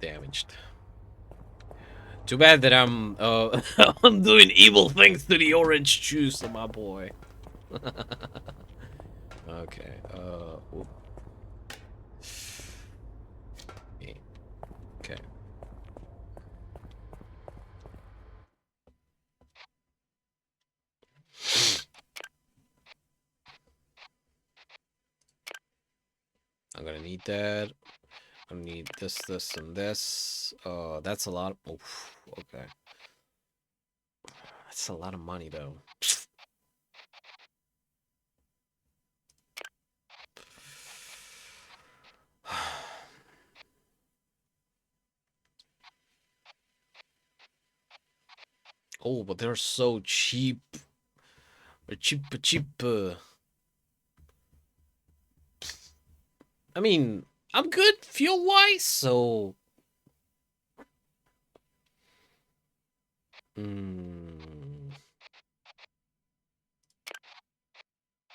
damaged. Too bad that I'm I'm doing evil things to the orange juice, my boy. Okay. Whoop. Yeah. Okay. I'm gonna need that. I need this, this, and this. That's a lot. Oof, okay. That's a lot of money, though. Oh, but they're so cheap. They're cheap, cheap. I mean, I'm good fuel-wise, so...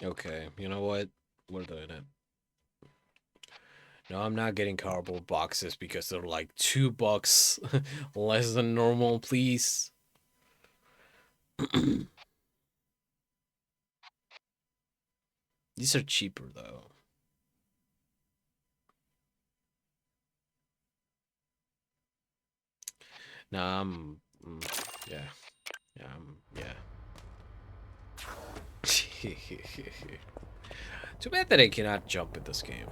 Okay, you know what? We're doing it. No, I'm not getting cardboard boxes because they're like $2 less than normal, please. These are cheaper, though. Nah, yeah. Yeah. Too bad that I cannot jump in this game.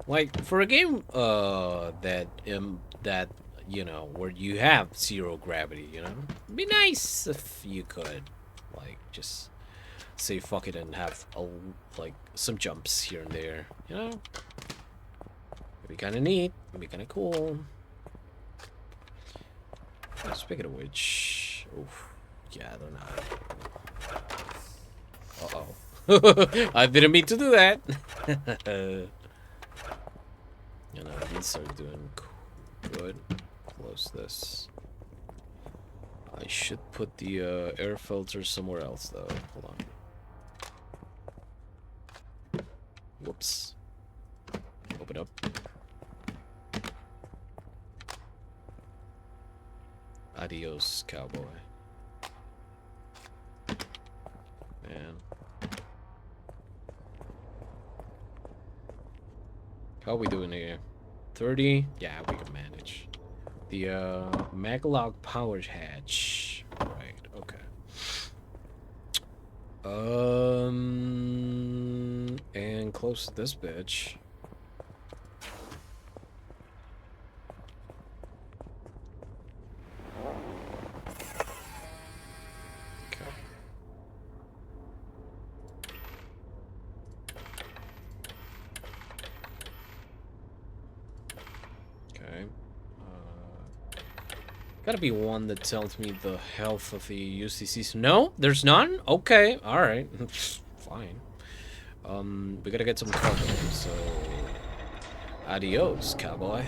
Like, for a game, that, you know, where you have zero gravity, you know? It'd be nice if you could, like, just say fuck it and have, like, some jumps here and there, you know? It'd be kinda neat, it'd be kinda cool. Speaking of which, oof, yeah, they're not. Uh-oh. I didn't mean to do that. You know, these are doing good. Close this. I should put the air filter somewhere else, though. Hold on. Whoops. Open up. Adios, cowboy. Man. How are we doing here? 30? Yeah, we can manage. The Maglog power hatch. Right, okay. And close this bitch. Gotta be one that tells me the health of the UCCs. No, there's none? Okay, alright. Fine. We gotta get some cover, so... Adios, cowboy.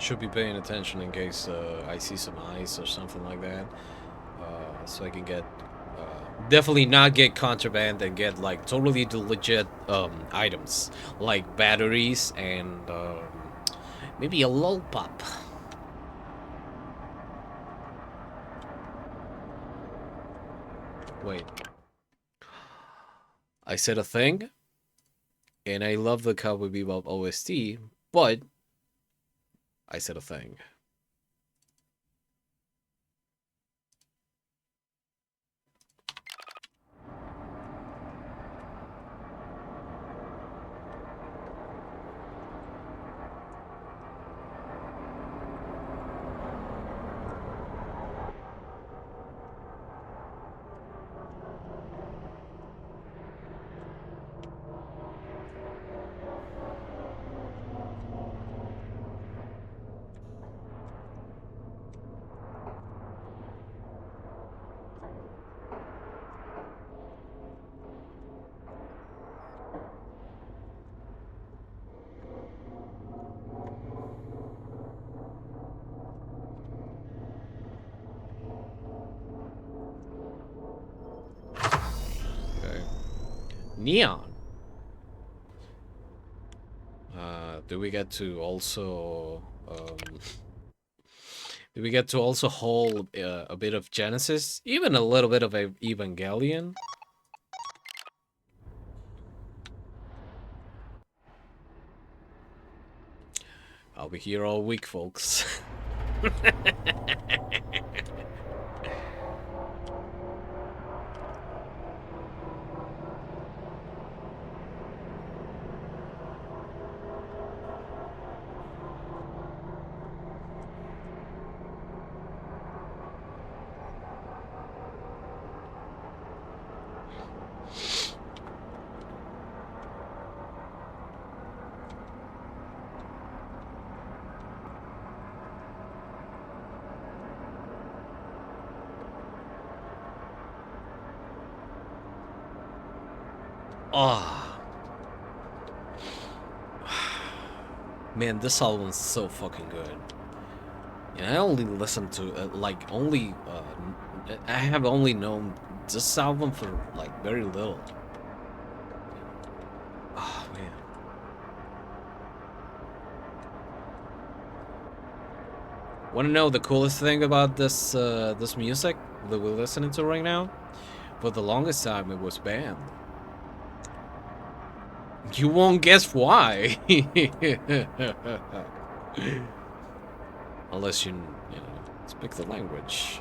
Should be paying attention in case I see some ice or something like that. So I can get definitely not get contraband and get like totally legit items like batteries and maybe a lollipop. Wait, I said a thing, and I love the Cowboy Bebop OST, but I said a thing. Okay. Neon. Do we get to also do we get to also hold a bit of Genesis, even a little bit of Evangelion? I'll be here all week, folks. Ah, man, this album's so fucking good. And I only listened to I have only known this album for like very little. Oh man. Want to know the coolest thing about this this music that we're listening to right now? For the longest time, it was banned. You won't guess why. Unless you know, speak the language.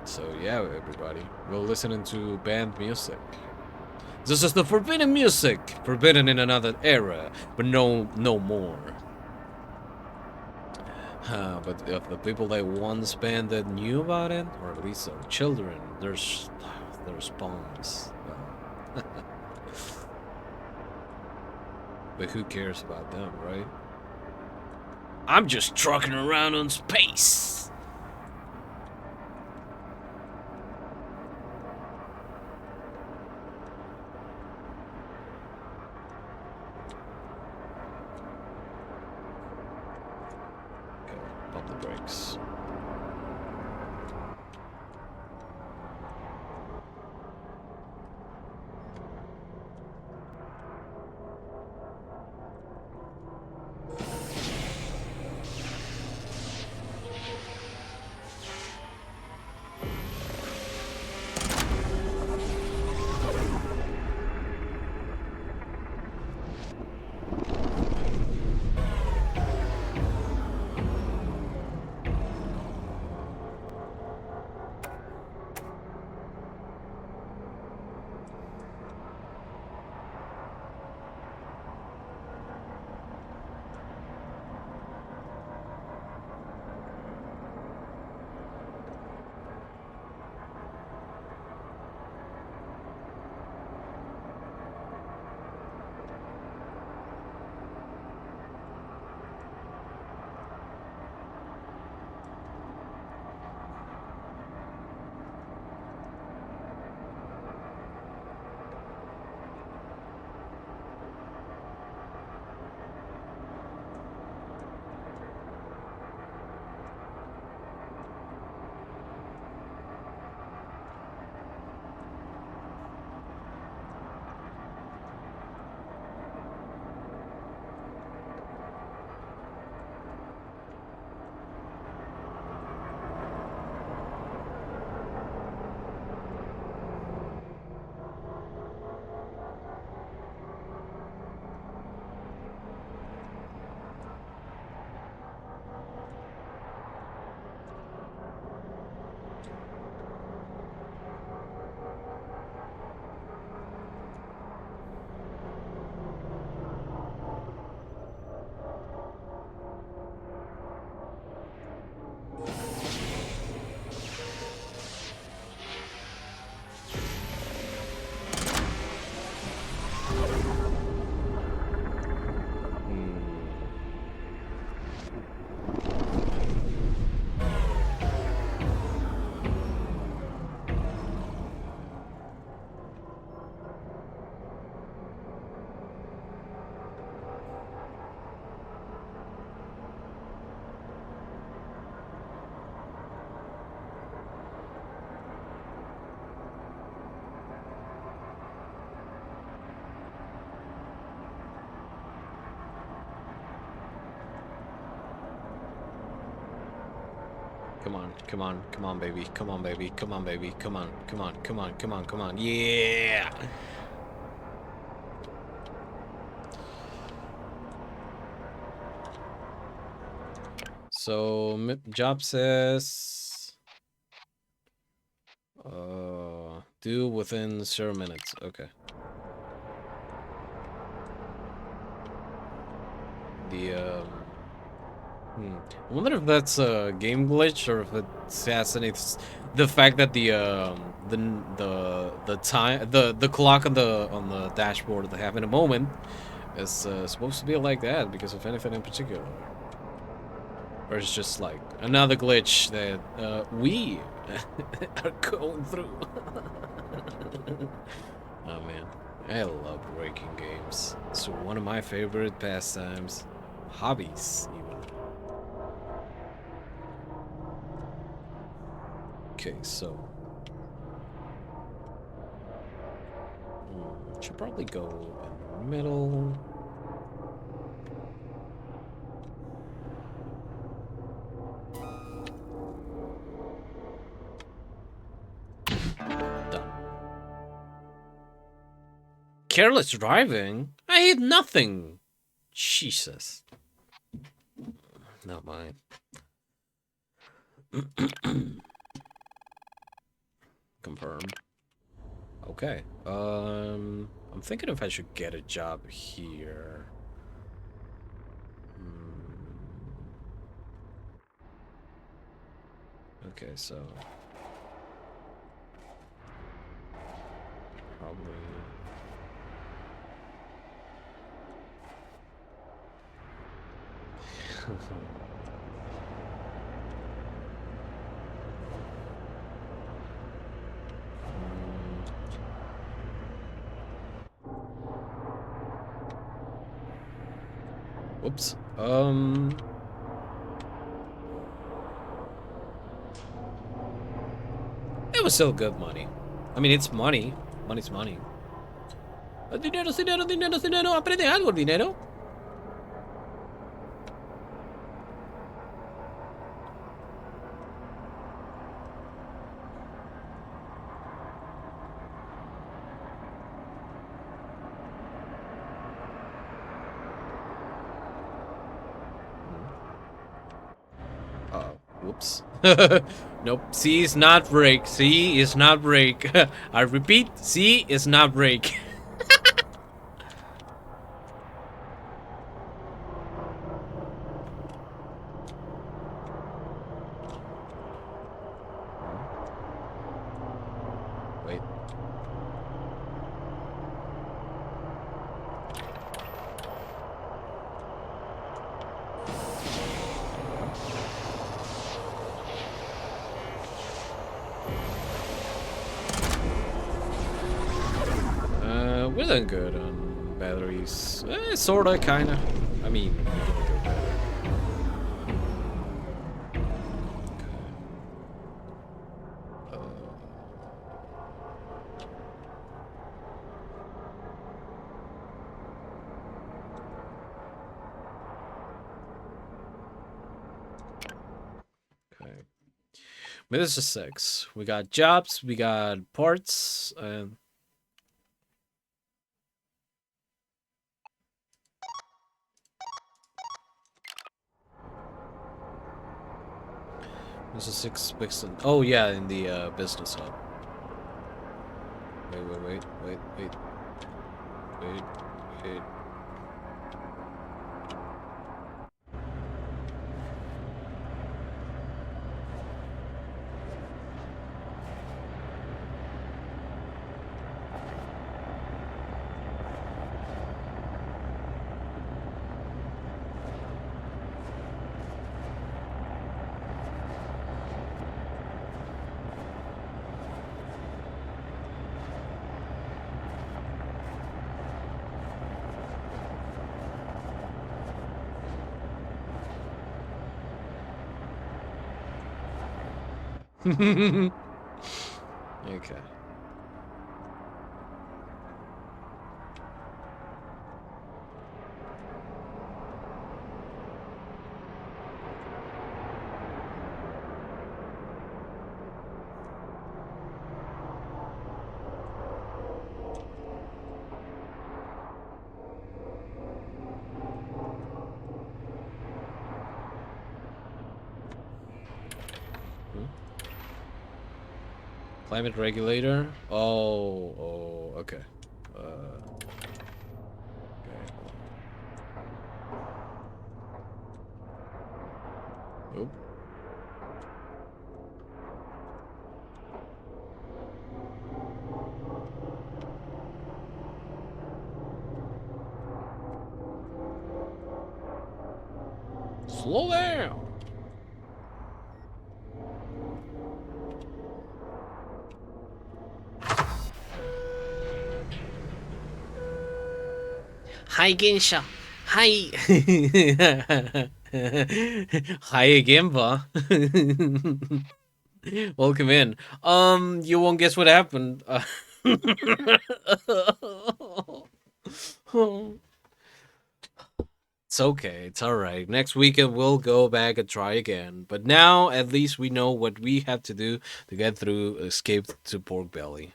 So yeah, everybody, we're listening to banned music. This is the forbidden music, forbidden in another era, but no more. But if the people that once banned it knew about it, or at least our children, there's bombs. But who cares about them, right? I'm just trucking around on space. Okay, pump the brakes. Come on, come on, come on, baby. Come on, baby. Come on, baby. Come on, come on, come on, come on, come on. Yeah! So, job says... due within 0 minutes. Okay. The, I wonder if that's a game glitch or if it assassinates the fact that the time the clock on the dashboard that they have in a moment is supposed to be like that because of anything in particular, or it's just like another glitch that we are going through. Oh man, I love breaking games. It's one of my favorite pastimes, hobbies even. Okay, so should probably go in the middle. Done. Careless driving? I hit nothing. Jesus. Not mine. Confirm. Okay. I'm thinking if I should get a job here. Okay, so probably. Whoops. It was still good money. I mean, it's money. Money's money. Dinero, dinero, dinero, dinero. Aprende algo, dinero. Whoops. Nope. C is not break. C is not break. I repeat, C is not break. Wait. We're doing good on batteries. Sorta, kinda. I mean, we can do better. Okay. But this is 6. We got jobs, we got parts, and this is 6 Bixton. Oh yeah, in the business hub. Wait. Okay. Climate regulator. Oh, okay. Okay. Oop. Slow down. Hi, Gensha. Hi. Hi again, ba. Welcome in. You won't guess what happened. It's okay. It's all right. Next weekend we'll go back and try again. But now at least we know what we have to do to get through Escape to Pork Belly.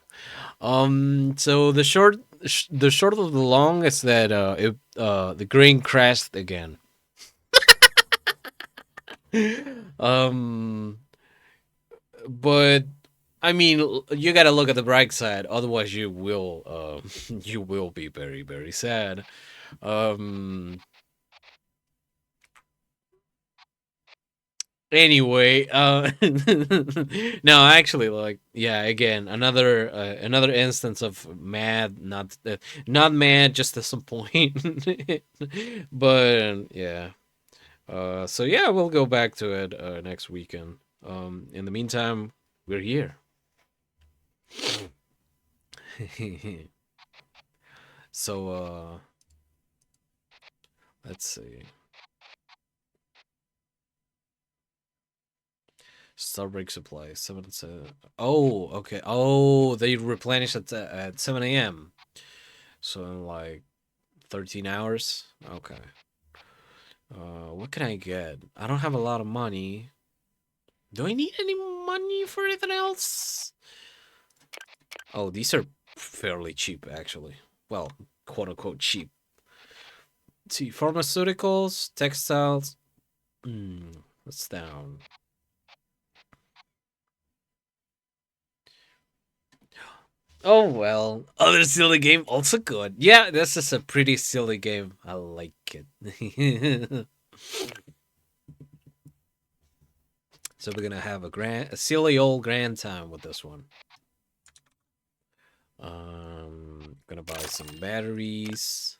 So the short of the long is that the grain crashed again. Um, but I mean, you gotta look at the bright side. Otherwise, you will you will be very very sad. Um. Anyway, no, actually, like, yeah, again, another instance of mad, not mad, just disappointed. But yeah, so yeah, we'll go back to it next weekend. In the meantime, we're here. So let's see. Starbreak supply 7 to 7. Oh, okay. Oh, they replenish at 7 a.m. So in like 13 hours. Okay. What can I get? I don't have a lot of money. Do I need any money for anything else? Oh, these are fairly cheap, actually. Well, quote unquote cheap. Let's see, pharmaceuticals, textiles. What's down? Oh well, other silly game also good. Yeah, this is a pretty silly game. I like it. So we're gonna have a silly old grand time with this one. Gonna buy some batteries.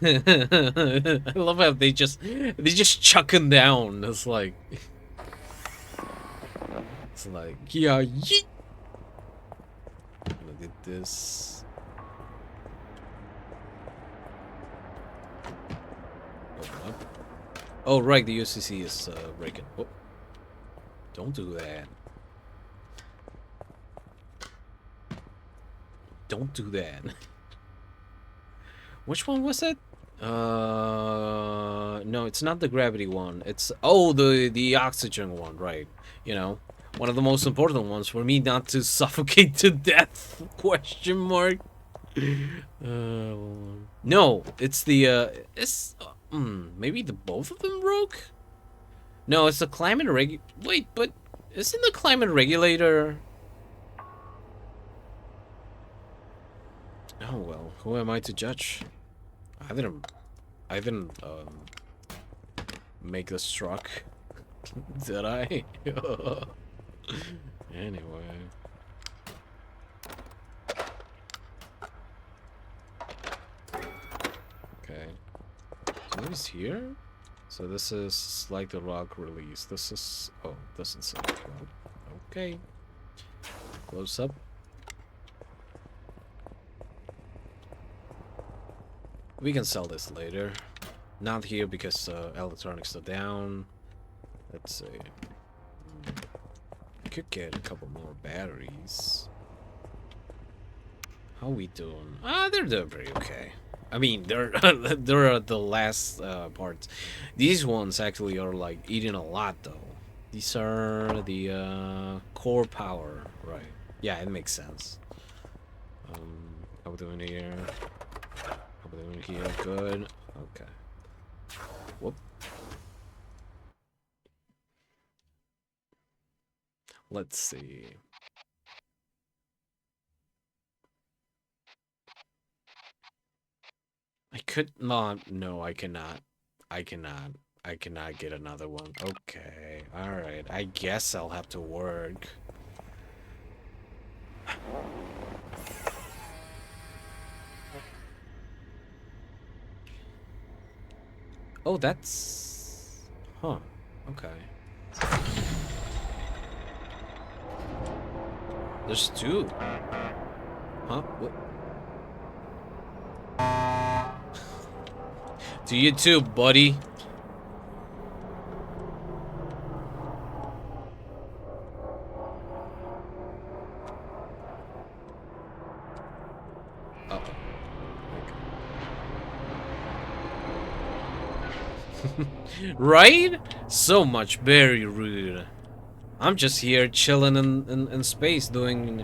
I love how they just chuck them down. It's like yeah, yeet. Gonna get this. Open up. Oh right, the UCC is breaking. Oh, don't do that. Don't do that. Which one was it? No, it's not the gravity one. It's the oxygen one, right? You know, one of the most important ones for me not to suffocate to death. Question mark. No, it's maybe the both of them broke. No, it's the climate Wait, but isn't the climate regulator? Oh well, who am I to judge? I didn't make this truck, did I? Anyway. Okay. So maybe here? So this is like the rock release. This is... Oh, doesn't say. Well, okay. Close up. We can sell this later. Not here because electronics are down. Let's see. Could get a couple more batteries. How we doing? They're doing pretty okay. I mean, they're they're the last parts. These ones actually are like eating a lot though. These are the core power, right? Yeah, it makes sense. How we doing here? How we doing here? Good. Okay. Whoop. Let's see. could not. No, I cannot. I cannot. I cannot get another one. Okay. Alright. I guess I'll have to work. Oh, that's... Huh. Okay. There's two. Huh? What? To you too, buddy. Uh-oh. Okay. Right? So much very rude. I'm just here chilling in space doing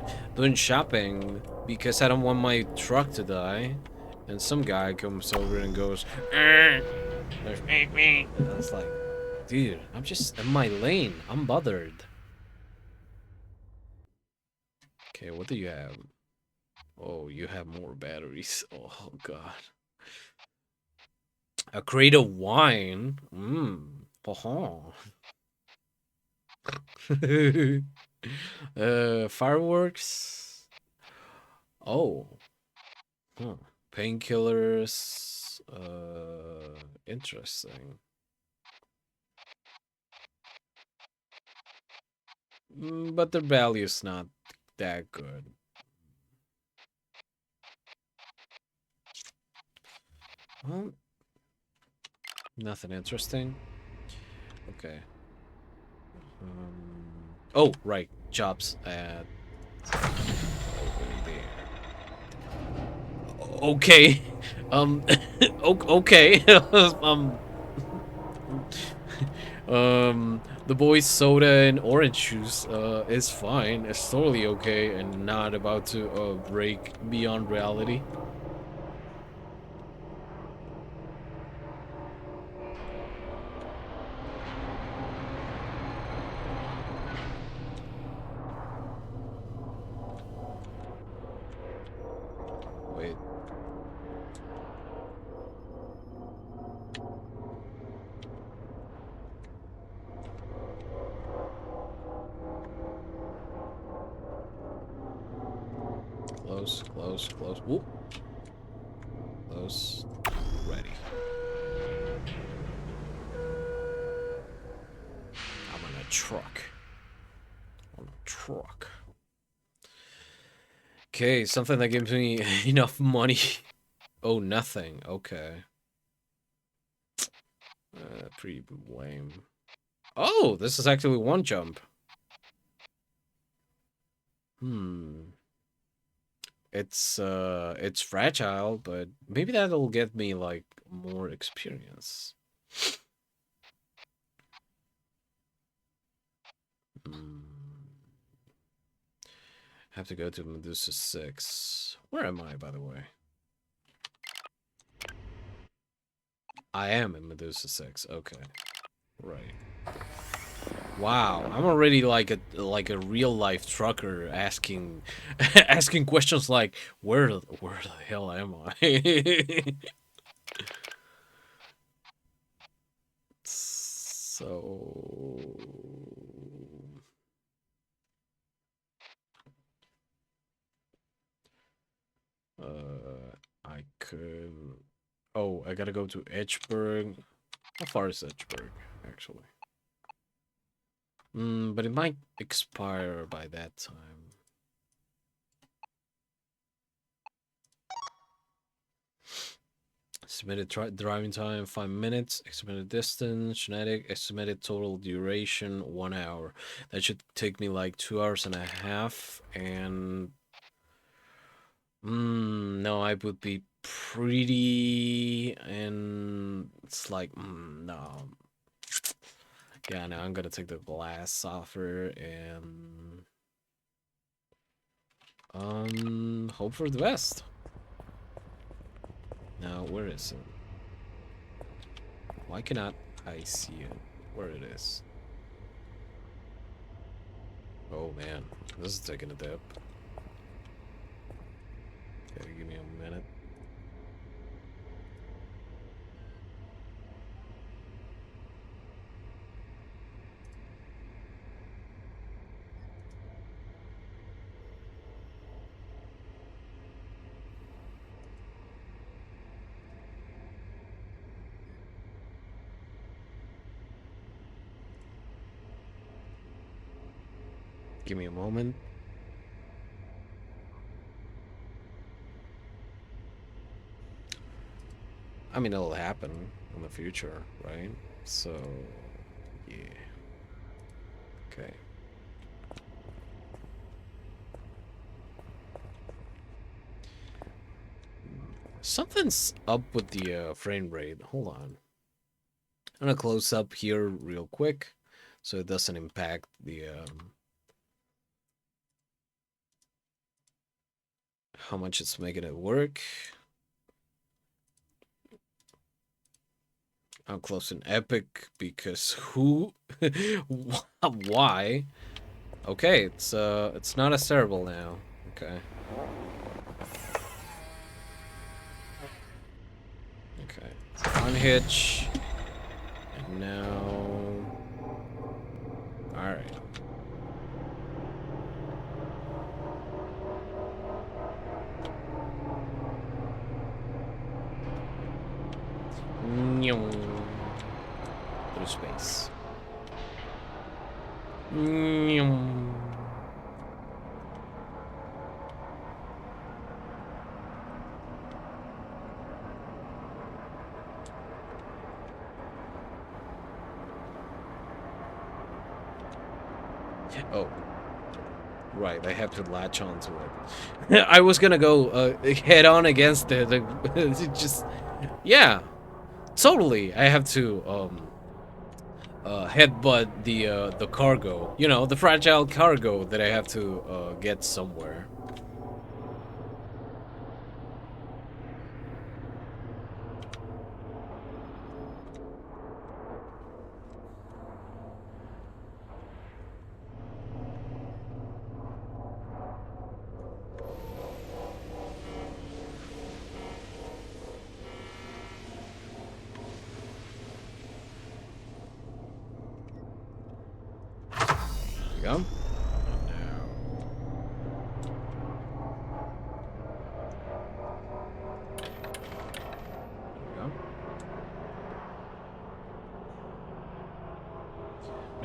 shopping because I don't want my truck to die. And some guy comes over and goes, and it's like, dude, I'm just in my lane. I'm bothered. Okay, what do you have? Oh, you have more batteries. Oh god. A crate of wine. Oh. Fireworks. Oh. Huh. Painkillers. Interesting. But their value's not that good. Well, nothing interesting. Okay. Oh, right. Jobs at over there. Okay. Okay. The boy's soda and orange juice is fine. It's totally okay and not about to break beyond reality. Wait. Close, close, close. Whoop. Close. Ready. I'm on a truck. On a truck. Okay, something that gives me enough money. Oh, nothing. Okay. Pretty lame. Oh, this is actually one jump. It's fragile, but maybe that'll get me like more experience. Have to go to Medusa 6. Where am I, by the way? I am in Medusa 6. Okay. Right. Wow, I'm already like a real life trucker asking asking questions like where the hell am I? So I could. Oh, I gotta go to Edgeburg. How far is Edgeburg, actually? But it might expire by that time. Estimated driving time 5 minutes. Estimated distance, genetic. Estimated total duration 1 hour. That should take me like 2 hours and a half. And no, I would be pretty. And it's like no. Yeah, no, I'm gonna take the glass offer and hope for the best. Now, where is it? Why cannot I see it? Where it is? Oh man, this is taking a dip. Okay, give me a minute. Give me a moment. I mean, it'll happen in the future, right? So, yeah. Okay. Something's up with the frame rate. Hold on. I'm gonna close up here real quick so it doesn't impact the how much it's making it work. I'm closing Epic because who why? Okay, it's not as terrible now. Okay. Okay. Unhitch. And now alright. Through space. Oh. Right, I have to latch onto it. I was gonna go head on against it. It just, yeah, totally. I have to headbutt the cargo. You know, the fragile cargo that I have to get somewhere.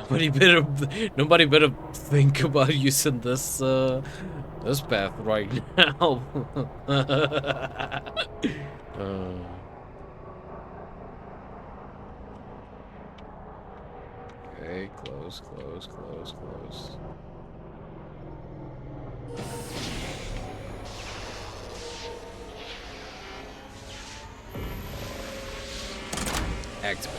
There we go. Nobody better think about using this this path right now. Okay, close. Activate.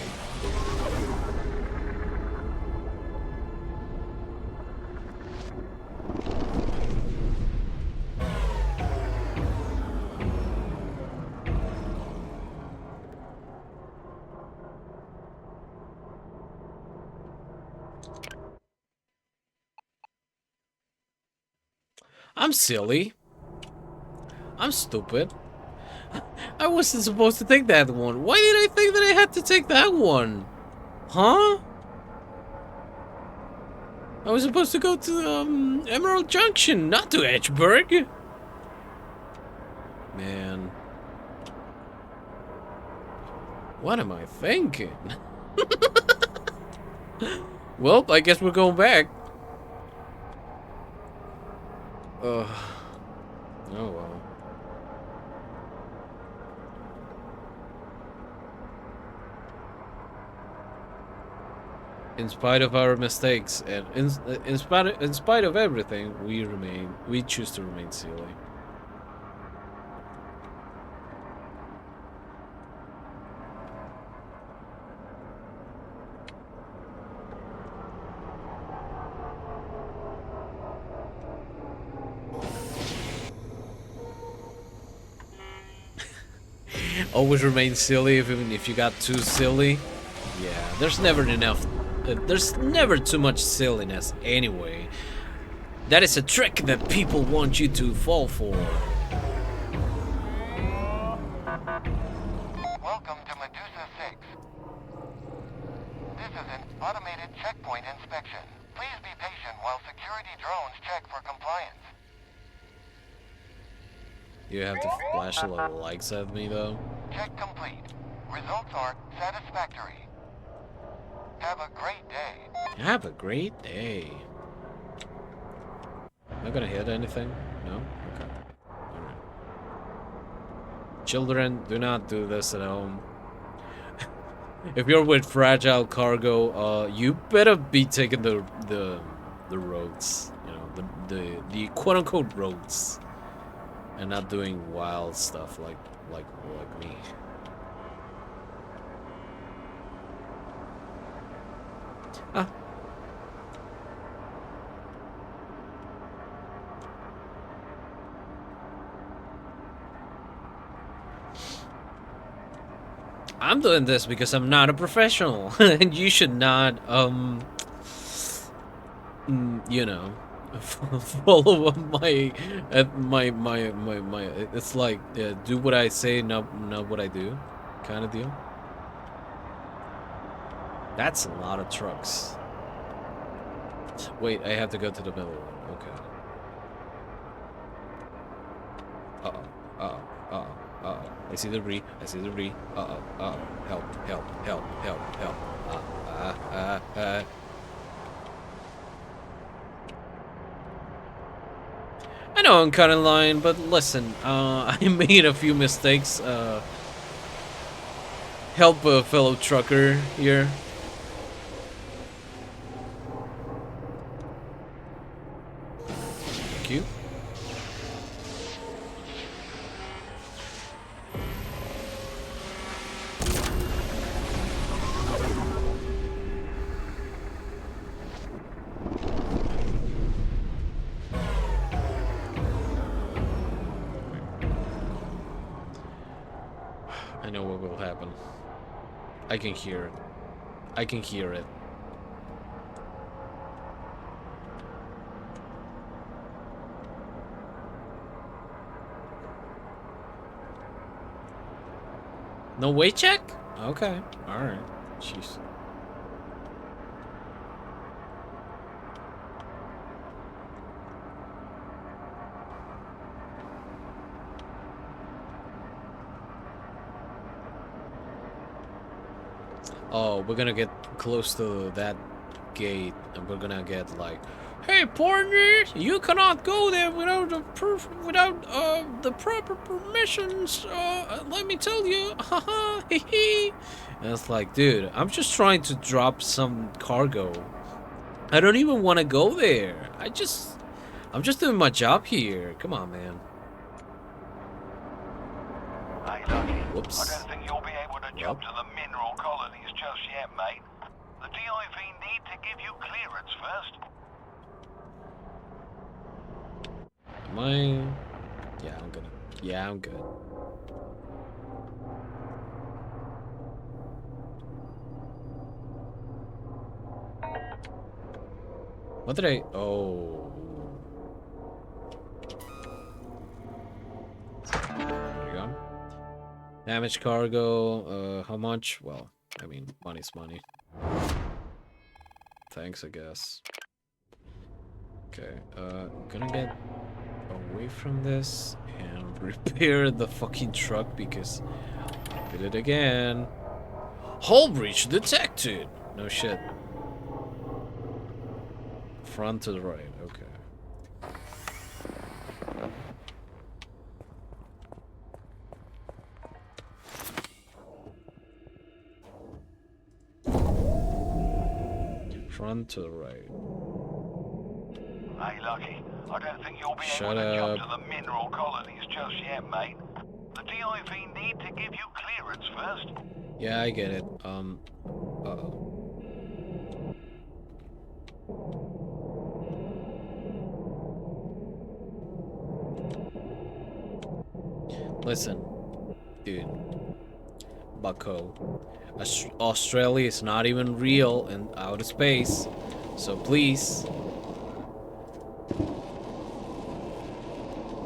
I'm silly. I'm stupid. I wasn't supposed to take that one. Why did I think that I had to take that one? Huh? I was supposed to go to Emerald Junction, not to Edgeburg. Man. What am I thinking? Well, I guess we're going back. Oh well. In spite of our mistakes and in spite of everything, we choose to remain silly. Always remain silly, even if you got too silly. Yeah, there's never enough. There's never too much silliness anyway. That is a trick that people want you to fall for. Welcome to Medusa 6. This is an automated checkpoint inspection. Please be patient while security drones check for compliance. You have to flash a lot of likes at me though. Check complete. Results are satisfactory. Have a great day. Have a great day. Not gonna hit anything? No? Okay. Alright. Children, do not do this at home. If you're with fragile cargo, you better be taking the roads, you know, the quote unquote roads, and not doing wild stuff like me. Ah. I'm doing this because I'm not a professional, and you should not, you know, follow my, my. It's like do what I say, not what I do, kind of deal. That's a lot of trucks. Wait, I have to go to the middle one. Okay. Uh-oh. Uh-oh. Uh-oh. Uh-oh. I see the re. I see the re. Uh-oh. Uh-oh. Help. Help. Help. Help. Help. I know I'm kind of lying, but listen, I made a few mistakes. Help a fellow trucker here. Thank you. I know what will happen. I can hear it. I can hear it. No weight check? Okay. Alright. Jeez. Oh, we're gonna get close to that gate, and we're gonna get like, "Hey, partner, you cannot go there without the proper permissions. Let me tell you, haha, hee." And it's like, dude, I'm just trying to drop some cargo. I don't even want to go there. I'm just doing my job here. Come on, man. Hey, Lucky. Whoops. I don't think you'll be able to jump to the mineral colonies just yet, mate. The DIV need to give you clearance first. Am I? Yeah, I'm gonna. Yeah, I'm good. What did I? Oh. There you go. Damaged cargo. How much? Well, I mean, money's money. Thanks, I guess. Okay. Gonna get away from this and repair the fucking truck because I did it again. Hull breach detected. No shit. Front to the right. Okay. Front to the right. Hey, Lucky. I don't think you'll be Shut able to up. jump to the mineral colonies just yet, mate. The DIV need to give you clearance first. Yeah, I get it. Uh-oh. Listen, dude. Bucko. Australia is not even real in outer space. So please.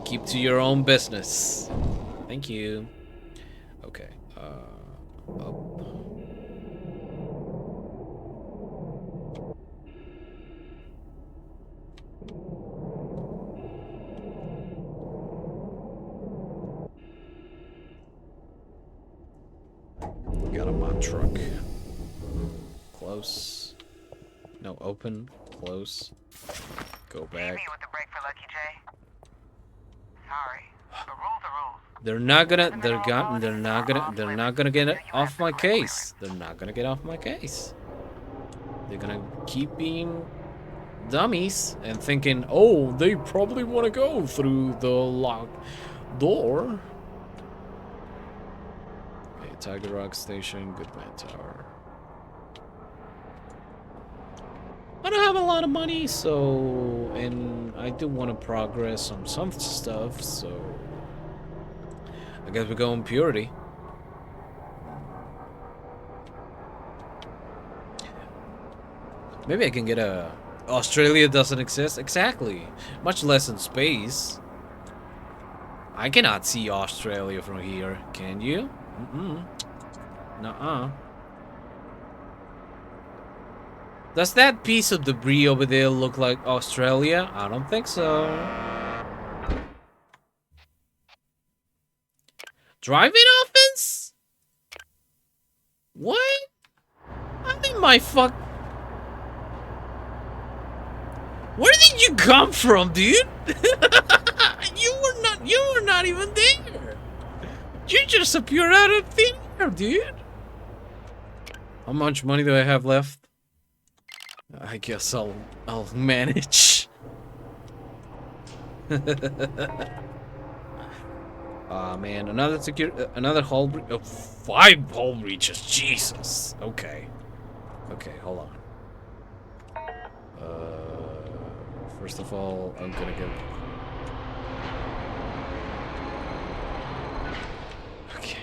Keep to your own business. Thank you. Okay. Up. Got a mod truck. Close. No, open. Close. Go back. with the break for Lucky Jack. sorry. The rules are rules. They're not gonna get off my case. They're not gonna get off my case. They're gonna keep being dummies and thinking, oh, they probably want to go through the locked door. Okay, Tiger Rock Station, Goodman Tower. I don't have a lot of money, so, and I do want to progress on some stuff, so I guess we go in purity. Maybe I can get a... Australia doesn't exist? Exactly. Much less in space. I cannot see Australia from here. Can you? Mm-mm. Nuh-uh. Does that piece of debris over there look like Australia? I don't think so. Driving offense? What? I'm in my fuck... Where did you come from, dude? You were not even there. You just appeared out of thin air, dude. How much money do I have left? I guess I'll manage. Aw, man, another hull 5 hull breaches. Jesus. Okay. Okay, hold on. First of all, I'm gonna go. Okay.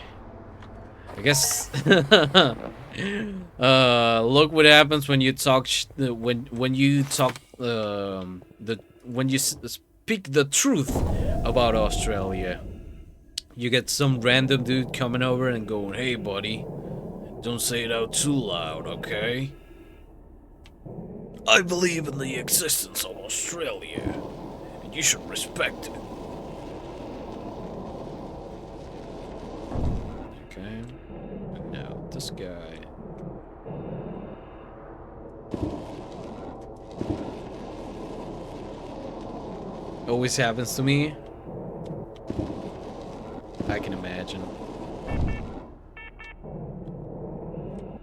I guess. Look what happens when you talk. When you talk. When you speak the truth about Australia, you get some random dude coming over and going, "Hey, buddy, don't say it out too loud, okay? I believe in the existence of Australia, and you should respect it." Okay. And now, this guy. Always happens to me. I can imagine.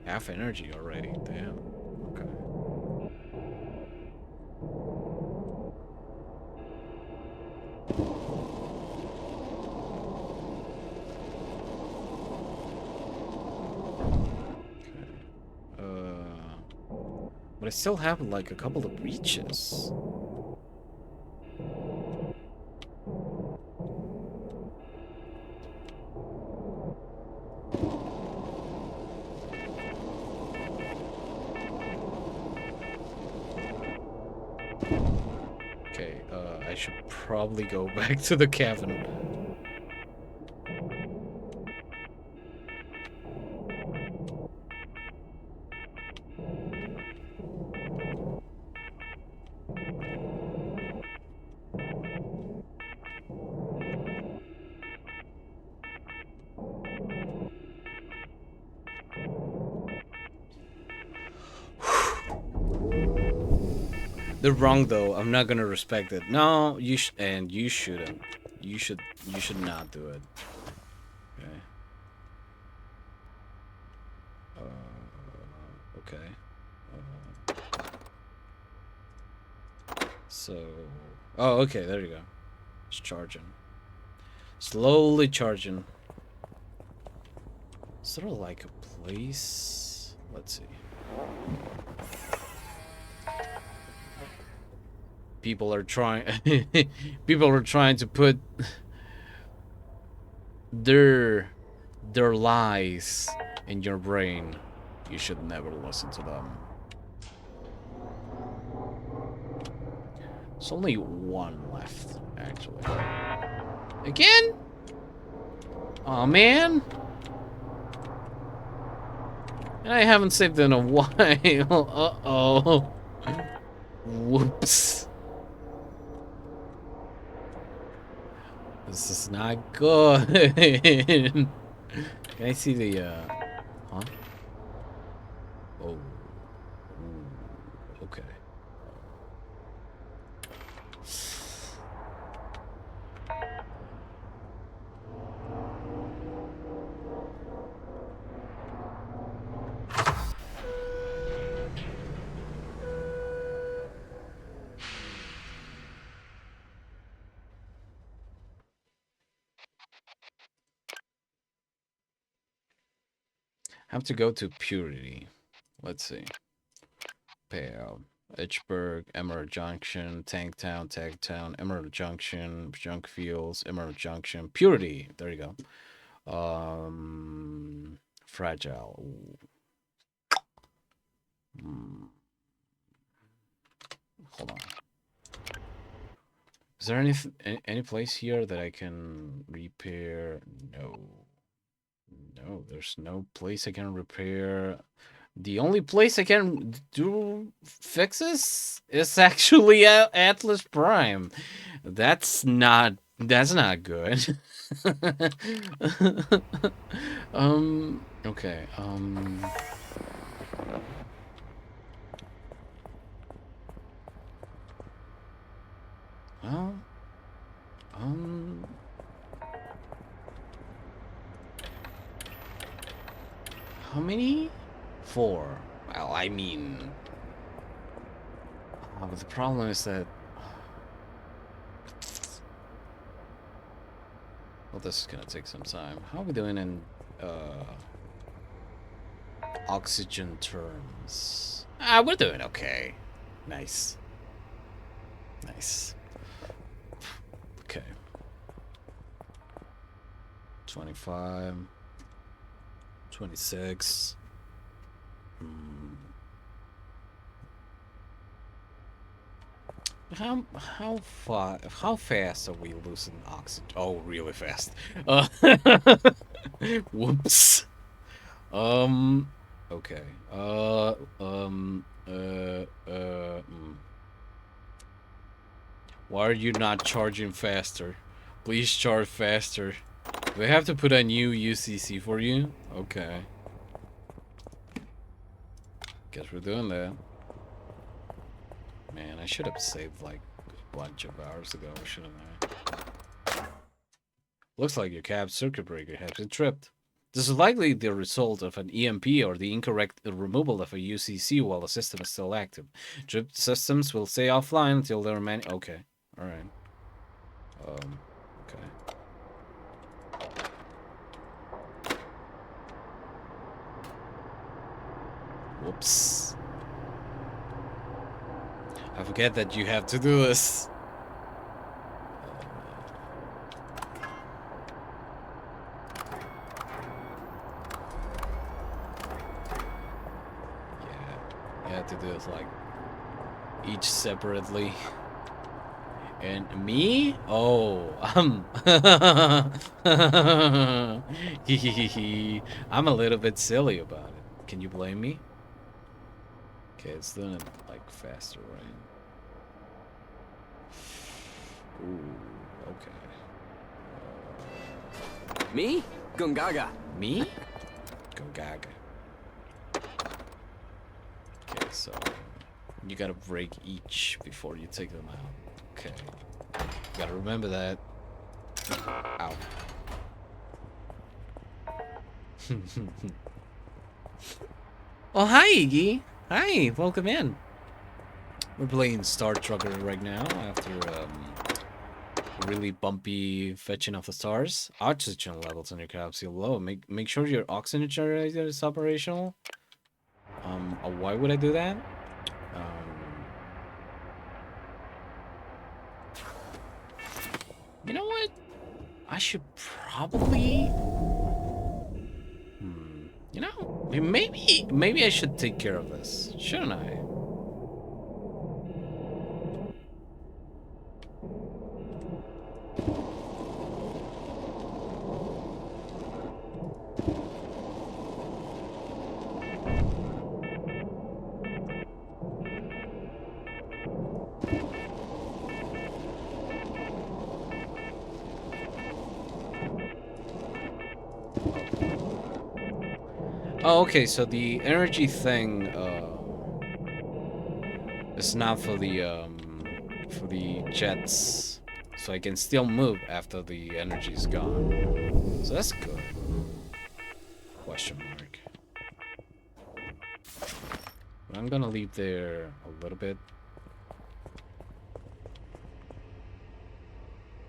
Half energy already, damn. Okay. But I still have like a couple of breaches. Okay, I should probably go back to the cabin. They're wrong though. I'm not gonna respect it. No, you and you shouldn't. You should not do it. Okay. Okay. So. Oh, okay. There you go. It's charging. Slowly charging. Is there like a place? Let's see. People are trying to put their lies in your brain. You should never listen to them. There's only one left, actually. Again? Aw, man. And I haven't saved in a while. Uh-oh. Whoops. This is not good. Can I see the, huh? Oh. Ooh. Okay. Have to go to Purity. Let's see. Payout. Edgeburg, Emerald Junction, Tanktown, Emerald Junction, Junk Fields, Emerald Junction, Purity. There you go. Fragile. Hold on. Is there any place here that I can repair? No. No, there's no place I can repair. The only place I can do fixes is actually Atlas Prime. That's not good. Okay. Well, how many? 4. Well, I mean, but the problem is that, well, this is gonna take some time. How are we doing in oxygen terms? We're doing okay. Nice. Nice. Okay. 25. 26. How fast are we losing oxygen? Oh, really fast. Whoops. Okay. Why are you not charging faster? Please charge faster. Do I have to put a new UCC for you? Okay. Guess we're doing that. Man, I should have saved like a bunch of hours ago, shouldn't I? Looks like your cab's circuit breaker has been tripped. This is likely the result of an EMP or the incorrect removal of a UCC while the system is still active. Tripped systems will stay offline until there are many. Okay, all right. Okay. Whoops. I forget that you have to do this. Yeah, you have to do this like each separately. And me? Oh, I'm a little bit silly about it. Can you blame me? Okay, it's doing it like faster, right? Ooh, okay. Me? Gungaga. Me? Gungaga. Okay, so you gotta break each before you take them out. Okay. You gotta remember that. Ow. Oh, hi, Iggy. Hi, welcome in. We're playing Star Trucker right now after really bumpy fetching of the stars. Oxygen levels in your capsule low. Make sure your oxygen generator is operational. Why would I do that? You know what? I should probably. You know, maybe I should take care of this, shouldn't I? Oh, okay, so the energy thing is not for the jets, so I can still move after the energy's gone. So that's good. Question mark. But I'm gonna leave there a little bit.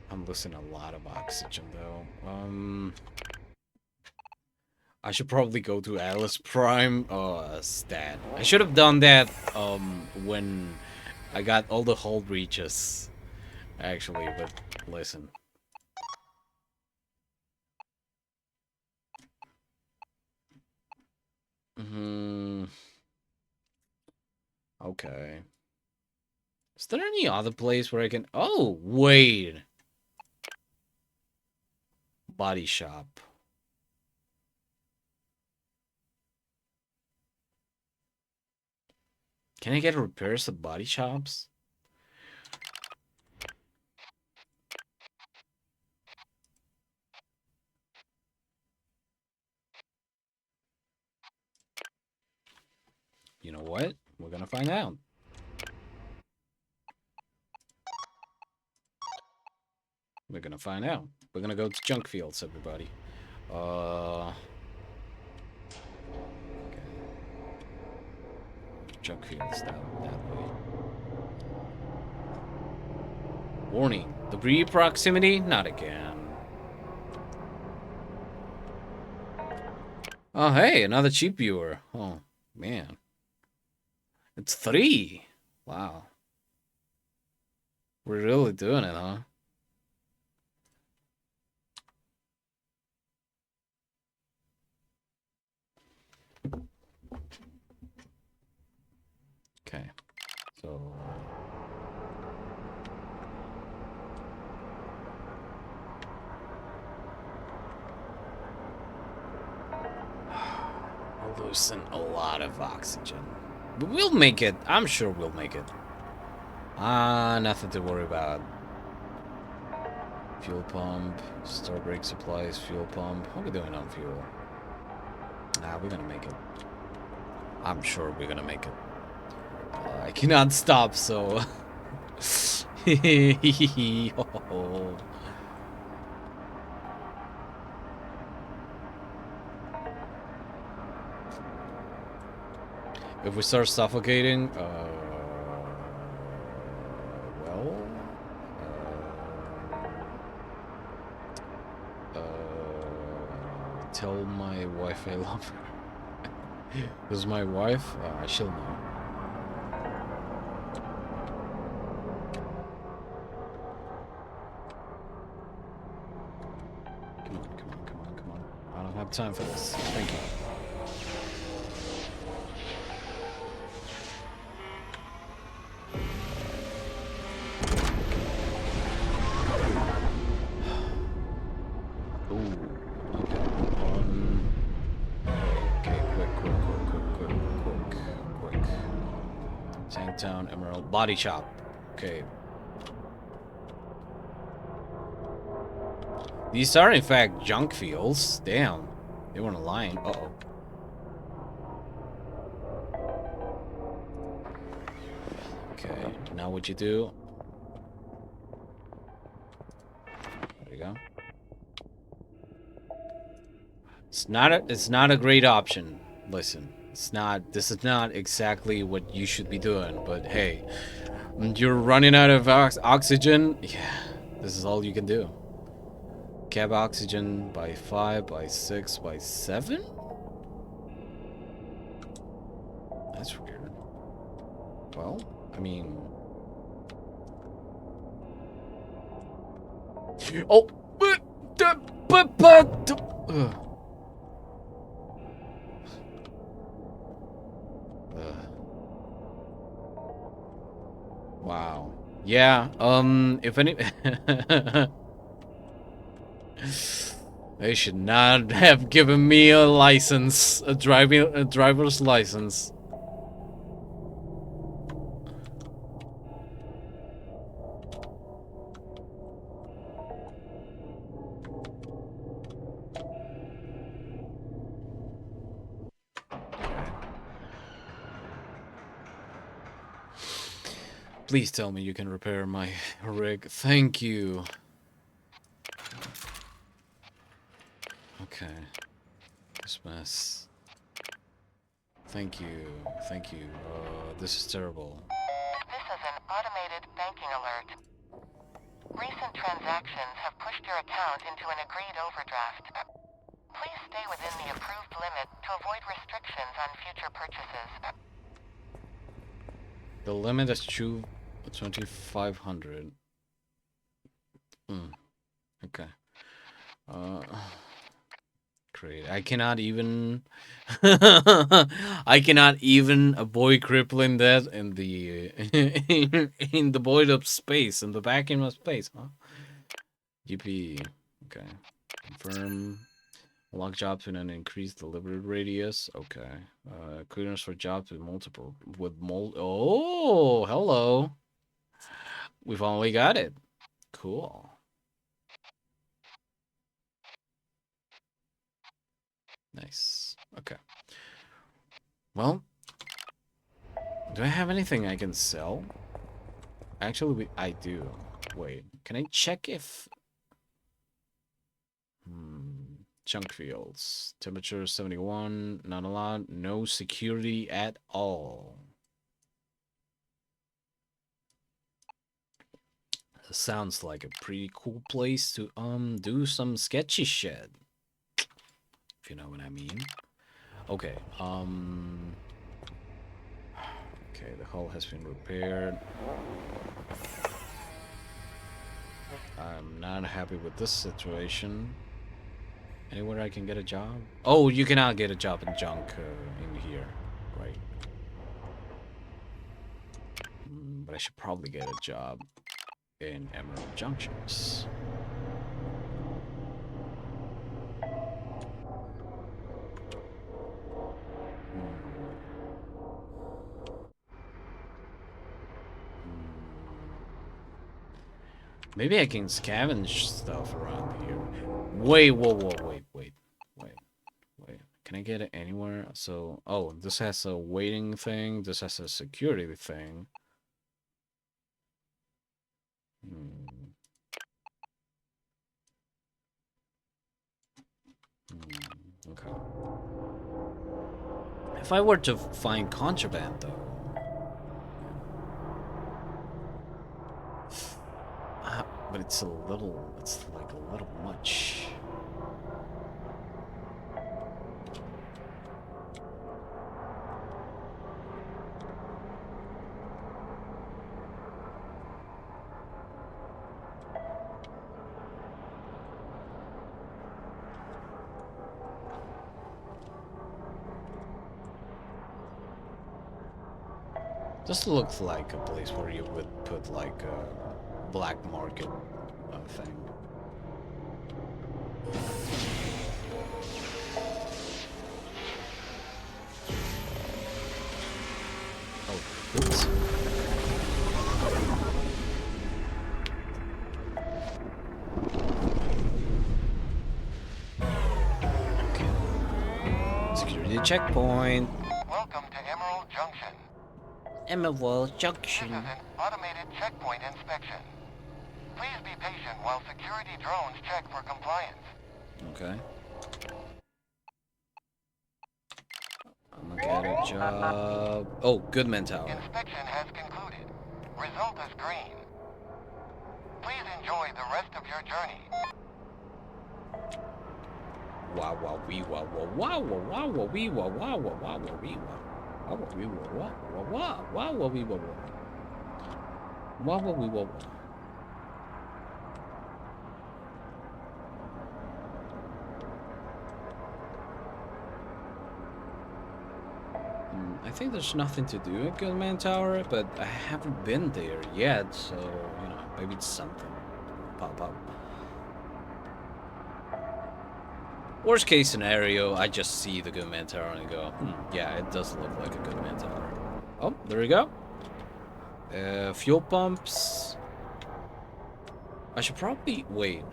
I'm losing a lot of oxygen though. I should probably go to Atlas Prime. Stat. I should have done that when I got all the hold breaches. Actually, but listen. Okay. Is there any other place where I can... Oh, wait. Body shop. Can I get repairs at body shops? You know what? We're gonna find out. We're gonna find out. We're gonna go to junk fields, everybody. Okay. Junk fields that way. Warning. Debris proximity? Not again. Oh, hey, another cheap viewer. Oh, man. It's 3. Wow. We're really doing it, huh? Okay. So... We're losing a lot of oxygen. But we'll make it. I'm sure we'll make it. Nothing to worry about. Fuel pump, store brake supplies, fuel pump. How are we doing on fuel? We're gonna make it. I'm sure we're gonna make it. I cannot stop, so... If we start suffocating, well... tell my wife I love her. This is my wife? She'll know. Come on, come on, come on, come on. I don't have time for this. Thank you. Town Emerald Body Shop. Okay. These are in fact junk fields. Damn. They weren't lying. Uh-oh. Okay. Now what you do? There you go. It's not a great option. Listen. This is not exactly what you should be doing, but hey, you're running out of oxygen. Yeah, this is all you can do. Cab oxygen by 5, by 6, by 7? That's weird. Well, I mean... Oh! Wow. Yeah, if any... They should not have given me a license, a driver's license. Please tell me you can repair my rig. Thank you. Okay. This mess. Thank you. Thank you. This is terrible. This is an automated banking alert. Recent transactions have pushed your account into an agreed overdraft. Please stay within the approved limit to avoid restrictions on future purchases. The limit is 2,500. Okay. Great. I cannot even I cannot even avoid crippling that in the in the void of space, in the vacuum of space, huh? GP. Okay. Confirm. Lock jobs with an increased delivery radius. Okay. Clearance for jobs with multiple Oh, hello. We finally got it. Cool. Nice. Okay. Well, do I have anything I can sell? Actually, I do. Wait, can I check if... Junk fields. Temperature 71, not allowed. No security at all. Sounds like a pretty cool place to do some sketchy shit. If you know what I mean. Okay, okay, the hull has been repaired. I'm not happy with this situation. Anywhere I can get a job? Oh, you cannot get a job in junk in here, right? But I should probably get a job in Emerald Junctions. Maybe I can scavenge stuff around here. Wait, wait. Can I get it anywhere? So, oh, this has a waiting thing. This has a security thing. Okay. If I were to find contraband, though, but it's like a little much. This looks like a place where you would put like a black market thing. Oh, oops. Okay. Security checkpoint. Welcome to Emerald Junction. Emerald This Junction. is an automated checkpoint inspection. Please be patient while security drones check for compliance. Okay. I'm gonna get a job. Oh, Goodman Tower. Inspection has concluded. Result is green. Please enjoy the rest of your journey. Wow, wow, wee, wow, wow, wow, wow, wow, wee, wow, wow, wow, wow, wow, wee, wow. Wow, wow, wee, wow, wow, wow, wow, wow, wee, wow, wow. Wow, wow, wee, wow, wow. I think there's nothing to do at Goodman Tower, but I haven't been there yet, so, you know, maybe it's something. Pop up. Worst case scenario, I just see the Goodman Tower and go, yeah, it does look like a Goodman Tower. Oh, there we go. Fuel pumps. I should probably wait.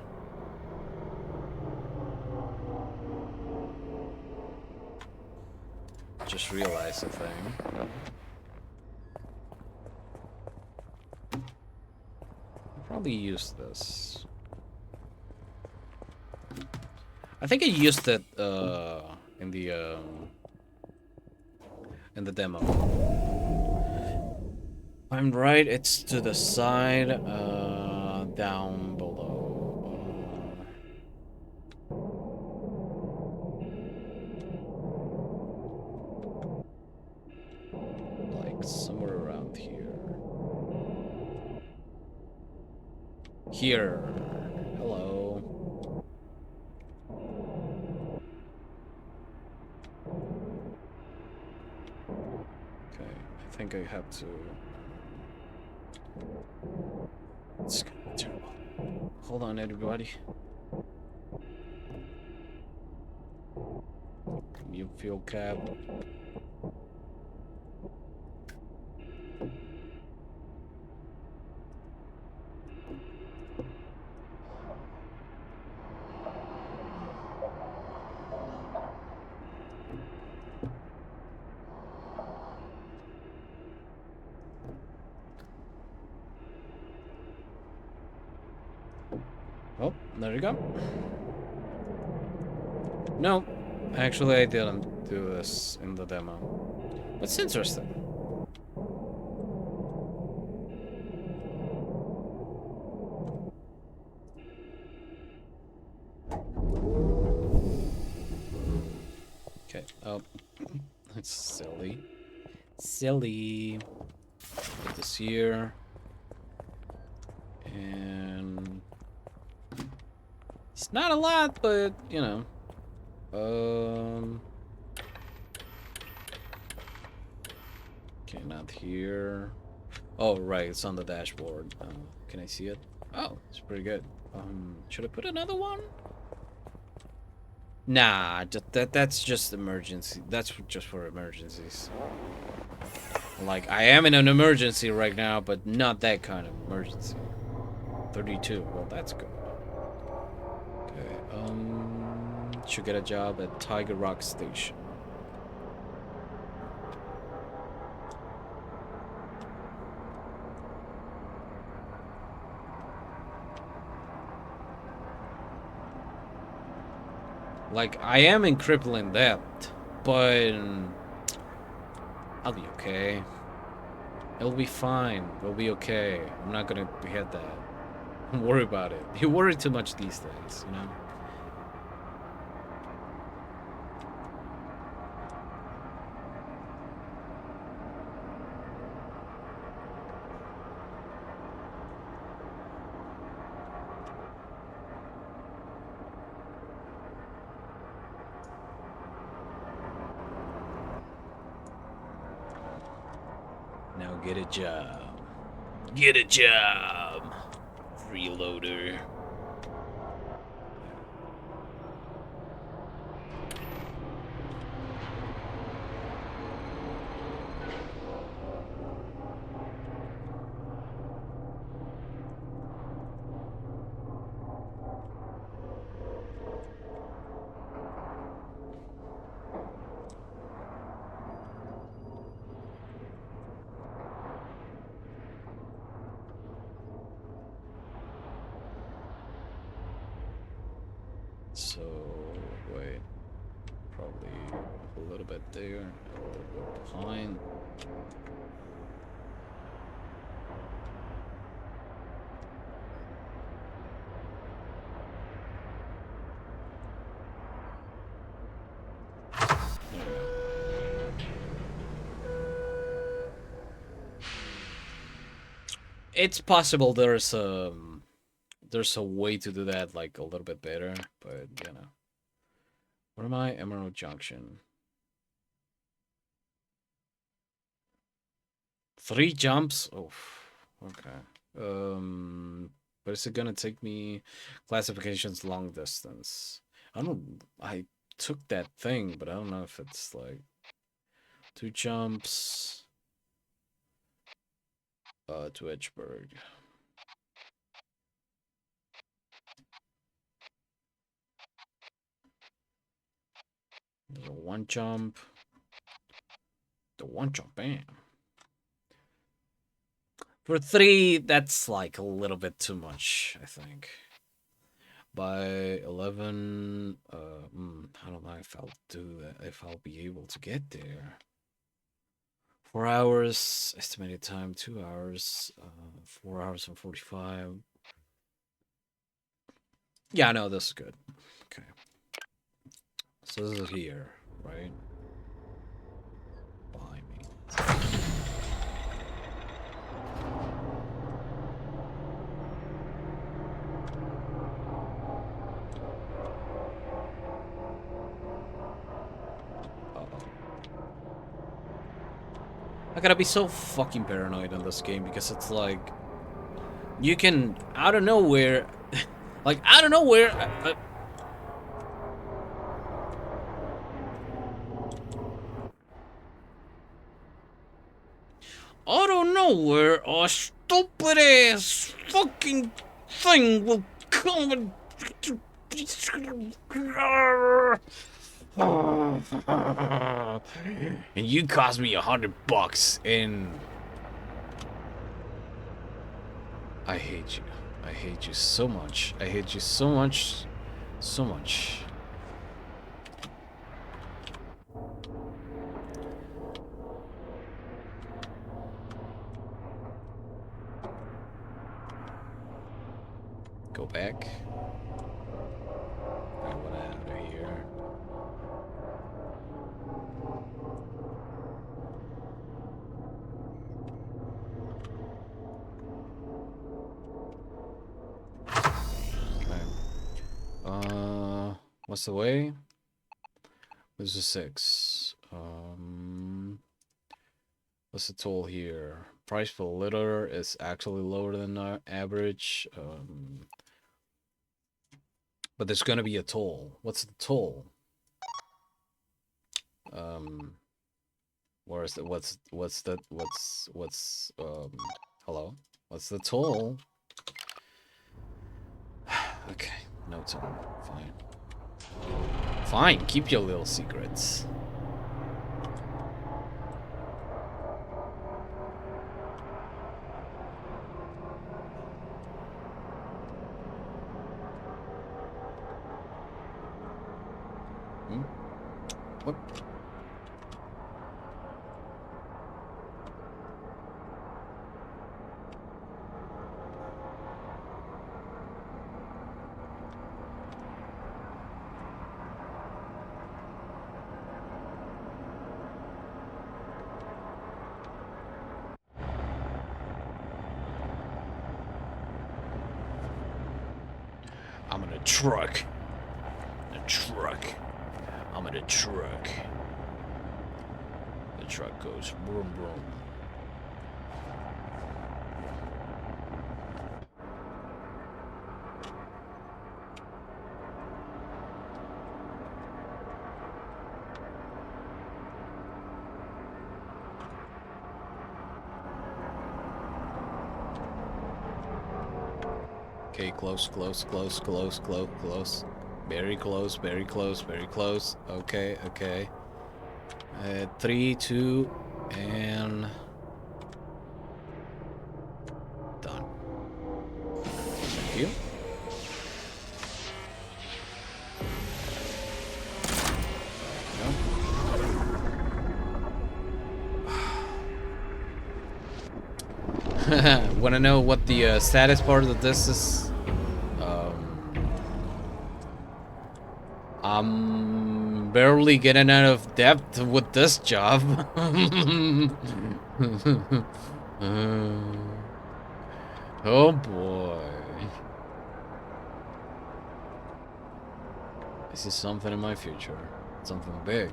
Just realized a thing. I'll probably use this. I think I used it in the demo. If I'm right, it's to the side down below. here. Hello. Okay, I think I have to. It's gonna be terrible. Hold on, everybody. New fuel cap. Oh, there you go. No, actually I didn't do this in the demo. That's interesting. Okay, oh, it's silly. Silly. Put this here. And it's not a lot, but you know. Okay, not here. Oh, right, it's on the dashboard. Can I see it? Oh, it's pretty good. Should I put another one? Nah, that's just emergency. That's just for emergencies. Like, I am in an emergency right now, but not that kind of emergency. 32. Well, that's good. Okay, should get a job at Tiger Rock Station. Like, I am in crippling debt, but I'll be okay. It'll be fine. It'll be okay. I'm not gonna hit that. Don't worry about it. You worry too much these days, you know? Now get a job. Get a job. Freeloader. So, wait. Probably a little bit there, a little bit behind. There we go. It's possible there's a way to do that like a little bit better, but you know. Where am I? Emerald Junction. 3 jumps? Oh, okay. But is it gonna take me classifications long distance? I took that thing, but I don't know if it's like 2 jumps to Edgeburg. There's a 1 jump. The 1 jump, bam. For 3, that's like a little bit too much, I think. By 11, I don't know if I'll do that, if I'll be able to get there. 4 hours, estimated time 2 hours, 4 hours and 45. Yeah, no, this is good. Okay. So this is here, right? Behind me. I gotta be so fucking paranoid in this game because it's like you can out of nowhere, like out of nowhere. Out of nowhere, a stupid ass fucking thing will come and. And you cost me $100 and I hate you. I hate you so much. I hate you so much. So much. Go back. I want out of here. Okay. What's the way? Where's the 6? What's the toll here? Price per liter is actually lower than average. But there's gonna be a toll. What's the toll? Where is the hello? What's the toll? Okay, no toll. Fine. Fine, keep your little secrets. What? I'm in a truck. I'm in a truck. The truck goes vroom vroom. Okay, close. Very close. Okay. 3, 2, and done. Thank you. Want to know what the saddest part of this is? I'm barely getting out of debt with this job. Oh boy. This is something in my future. Something big.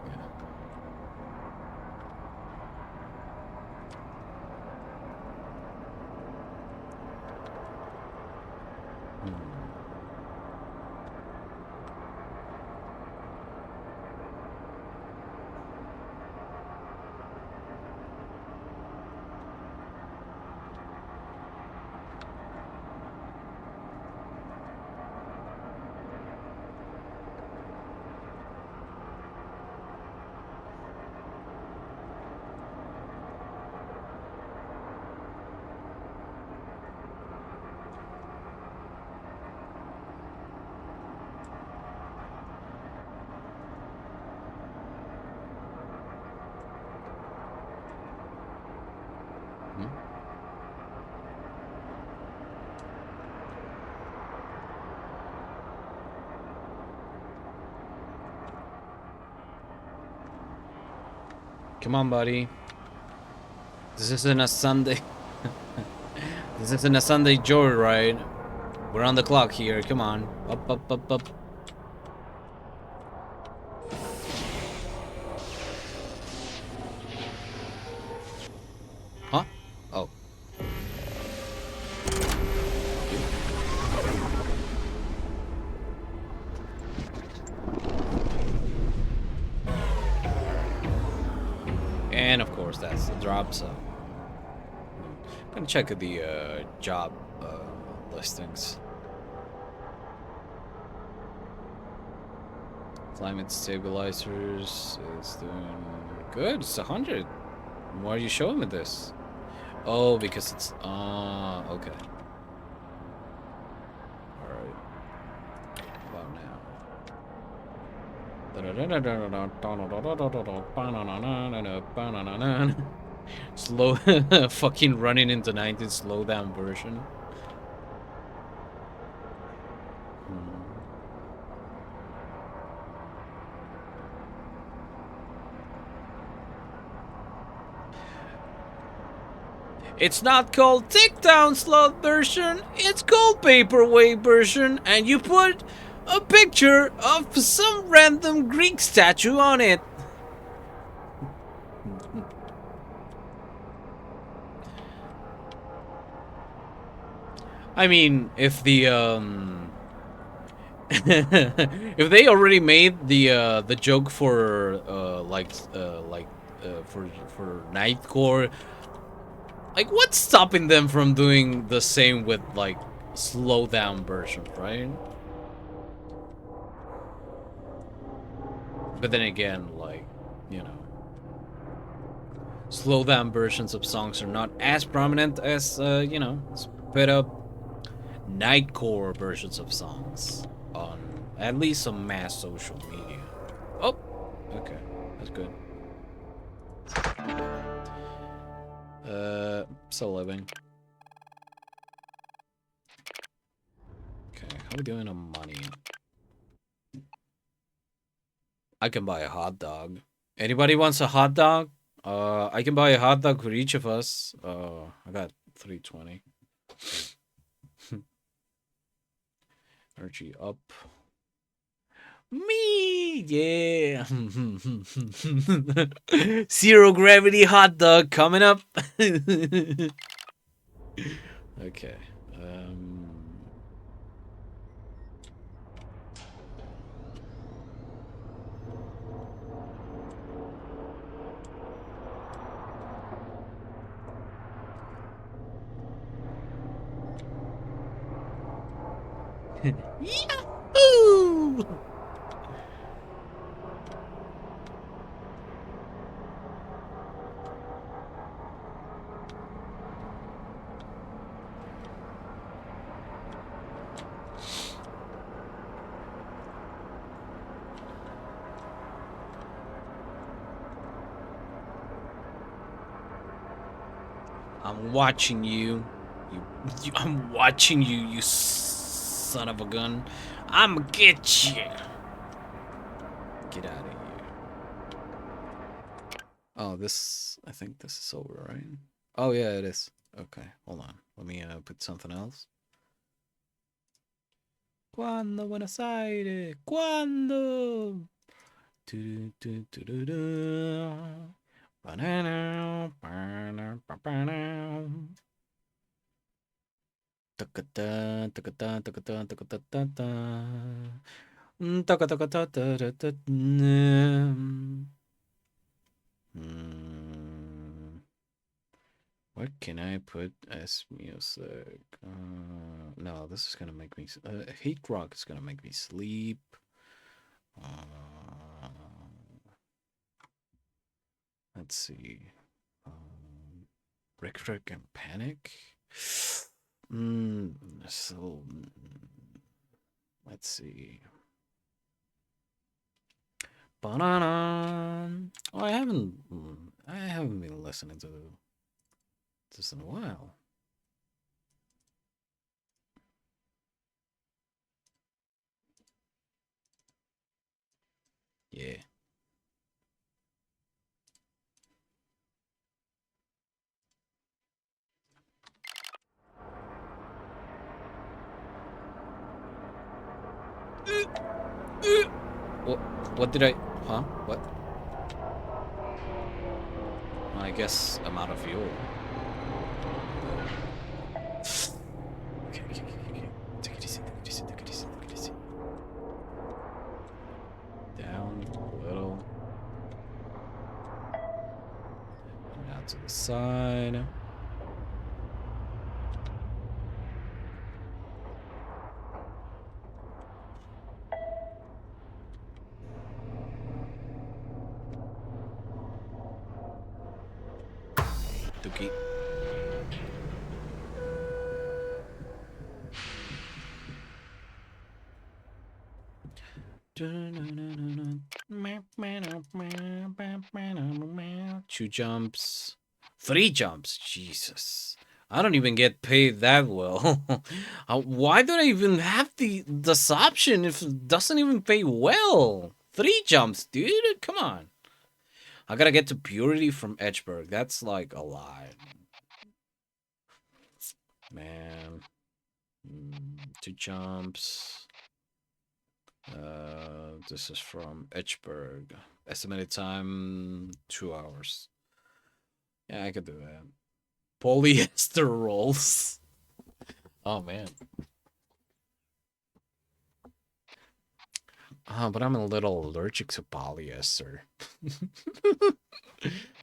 Come on, buddy. This isn't a Sunday. This isn't a Sunday joyride. We're on the clock here. Come on. Up. course, that's the drop zone. I'm gonna check the job listings. Climate stabilizers is doing good. It's 100. Why are you showing me this? Oh, because it's okay. Alright. About now. Slow fucking running into 19 slow down version. It's not called Tickdown Slot version, it's called Paperweight version, and you put a picture of some random Greek statue on it. I mean, if the if they already made the joke for for Nightcore, like what's stopping them from doing the same with like slow down version, right? But then again, like, you know, slow down versions of songs are not as prominent as you know, sped up Nightcore versions of songs on at least some mass social media. Oh, okay, that's good. Still living. Okay, how we doing on money? I can buy a hot dog. Anybody wants a hot dog? I can buy a hot dog for each of us. I got 320. Energy up. Me, yeah. Zero gravity hot dog coming up. Okay. Yahoo! I'm watching you. I'm watching you, you son of a gun. I'ma get you. Get out of here. Oh, this. I think this is over, right? Oh, yeah, it is. Okay, hold on. Let me put something else. Cuando Buenos Aires? Cuando? Banana, banana, banana. Takata, takata, takata, takata, takata. What can I put as music? No, this is gonna make me. Heat rock is gonna make me sleep. Let's see. Rick and Panic. So let's see. Banana. Oh, I haven't been listening to this in a while. Yeah. What did I? Huh? What? I guess I'm out of fuel. Okay. Take it easy. Down a little. to the side. Dookie. Two jumps. 3 jumps. Jesus. I don't even get paid that well. Why do I even have this option if it doesn't even pay well? 3 jumps, dude. Come on. I gotta get to purity from Edgeburg. That's like a lot. Man. 2 jumps. This is from Edgeburg. Estimated time 2 hours. Yeah, I could do that. Polyester rolls. Oh man. But I'm a little allergic to polyester.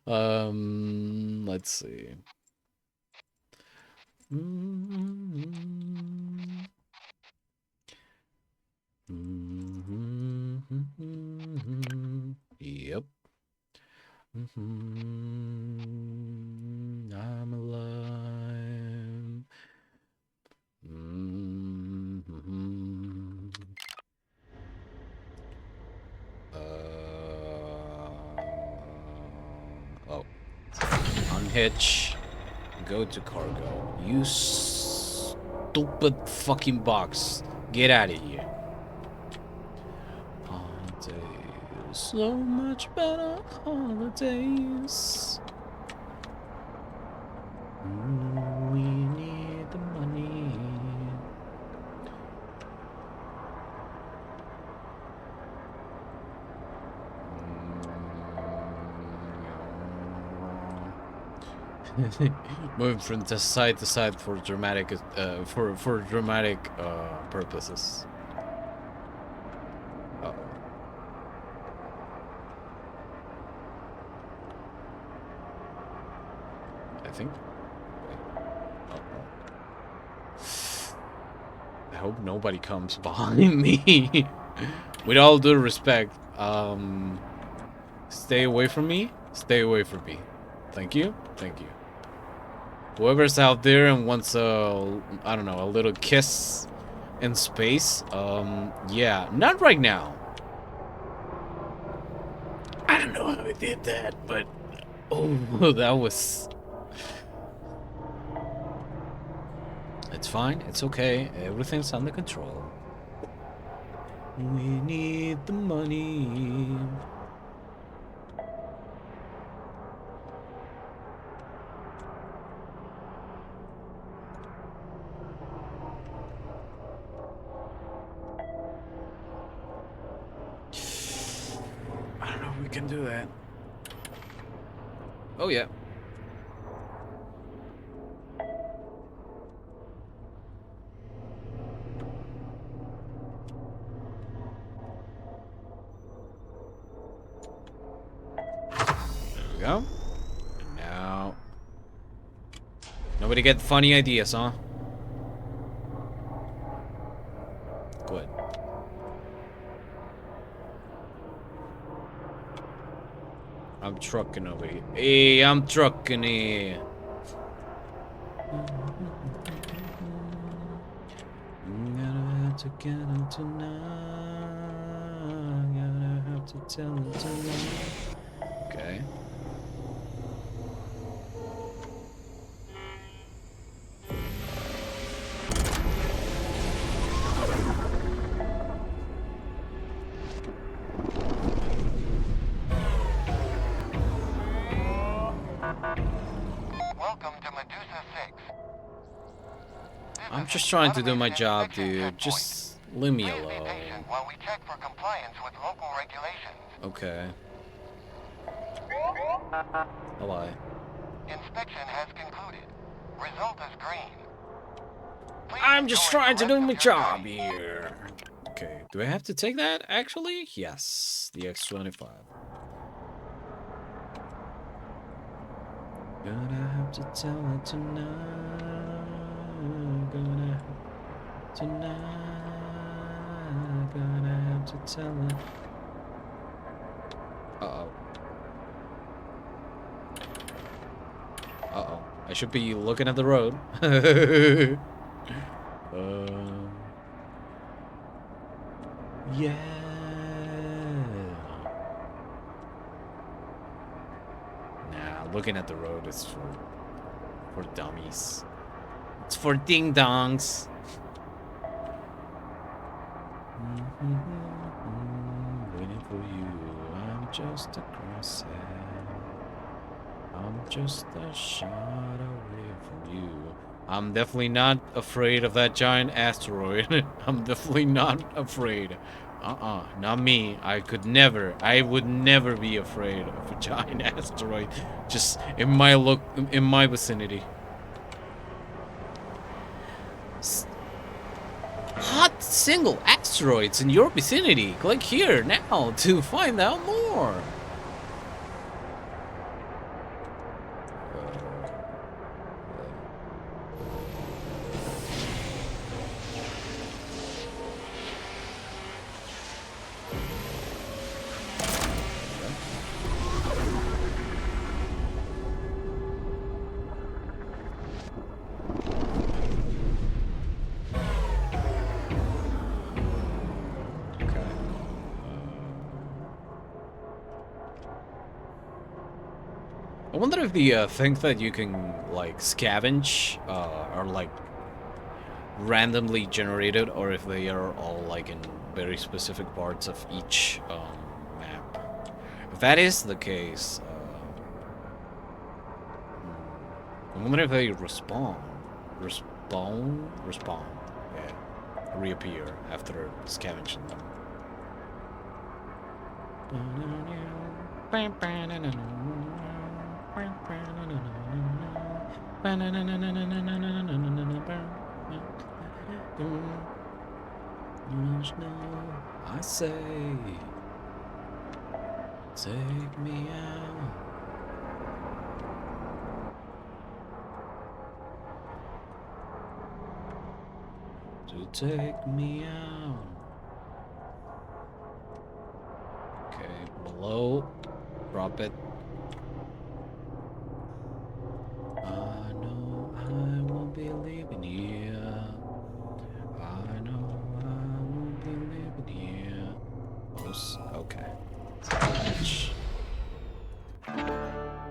Let's see. Yep. I'm alive. Oh. Unhitch. Go to cargo. You stupid fucking box. Get out of here. Holidays. So much better holidays. We need the money. Moving from the side to side for dramatic purposes. Uh-oh. I think. I hope nobody comes behind me. With all due respect, stay away from me. Stay away from me. Thank you. Thank you. Whoever's out there and wants a, I don't know, a little kiss in space, yeah, not right now. I don't know how I did that, but oh, that was. It's fine. It's okay. Everything's under control. We need the money. I don't know if we can do that. Oh, yeah. There we go. And now... Nobody get funny ideas, huh? Good. I'm trucking over here. Hey, I'm trucking here. Gonna have to get him tonight. Gonna have to tell him tonight. Okay. Welcome to Medusa 6. I'm just trying to do my job, dude. Just leave me Please be alone. patient while we check for compliance with local regulations. Okay. Hello. Inspection has concluded. Result is green. Please I'm just enjoy trying the to do rest my of your job day. here. Okay, do I have to take that, actually? Yes, the X-25. Gonna have to tell her tonight. Gonna have tonight. Gonna have to tell her. Uh-oh. Uh-oh. I should be looking at the road. Yeah. Nah, looking at the road is for dummies. It's for ding-dongs. Waiting for you. I'm just a crosshair. I'm just a shot away from you. I'm definitely not afraid of that giant asteroid. I'm definitely not afraid. Not me. I would never be afraid of a giant asteroid just in my vicinity. Hot single asteroids in your vicinity. Click here now to find out more. I wonder if the things that you can like scavenge are like randomly generated, or if they are all like in very specific parts of each map. If that is the case, I wonder if they respawn. Respawn. Yeah, reappear after scavenging them. I say, take me out. To take me out. Okay, below, drop it. I know I won't be leaving here. I know I won't be leaving here. Okay. There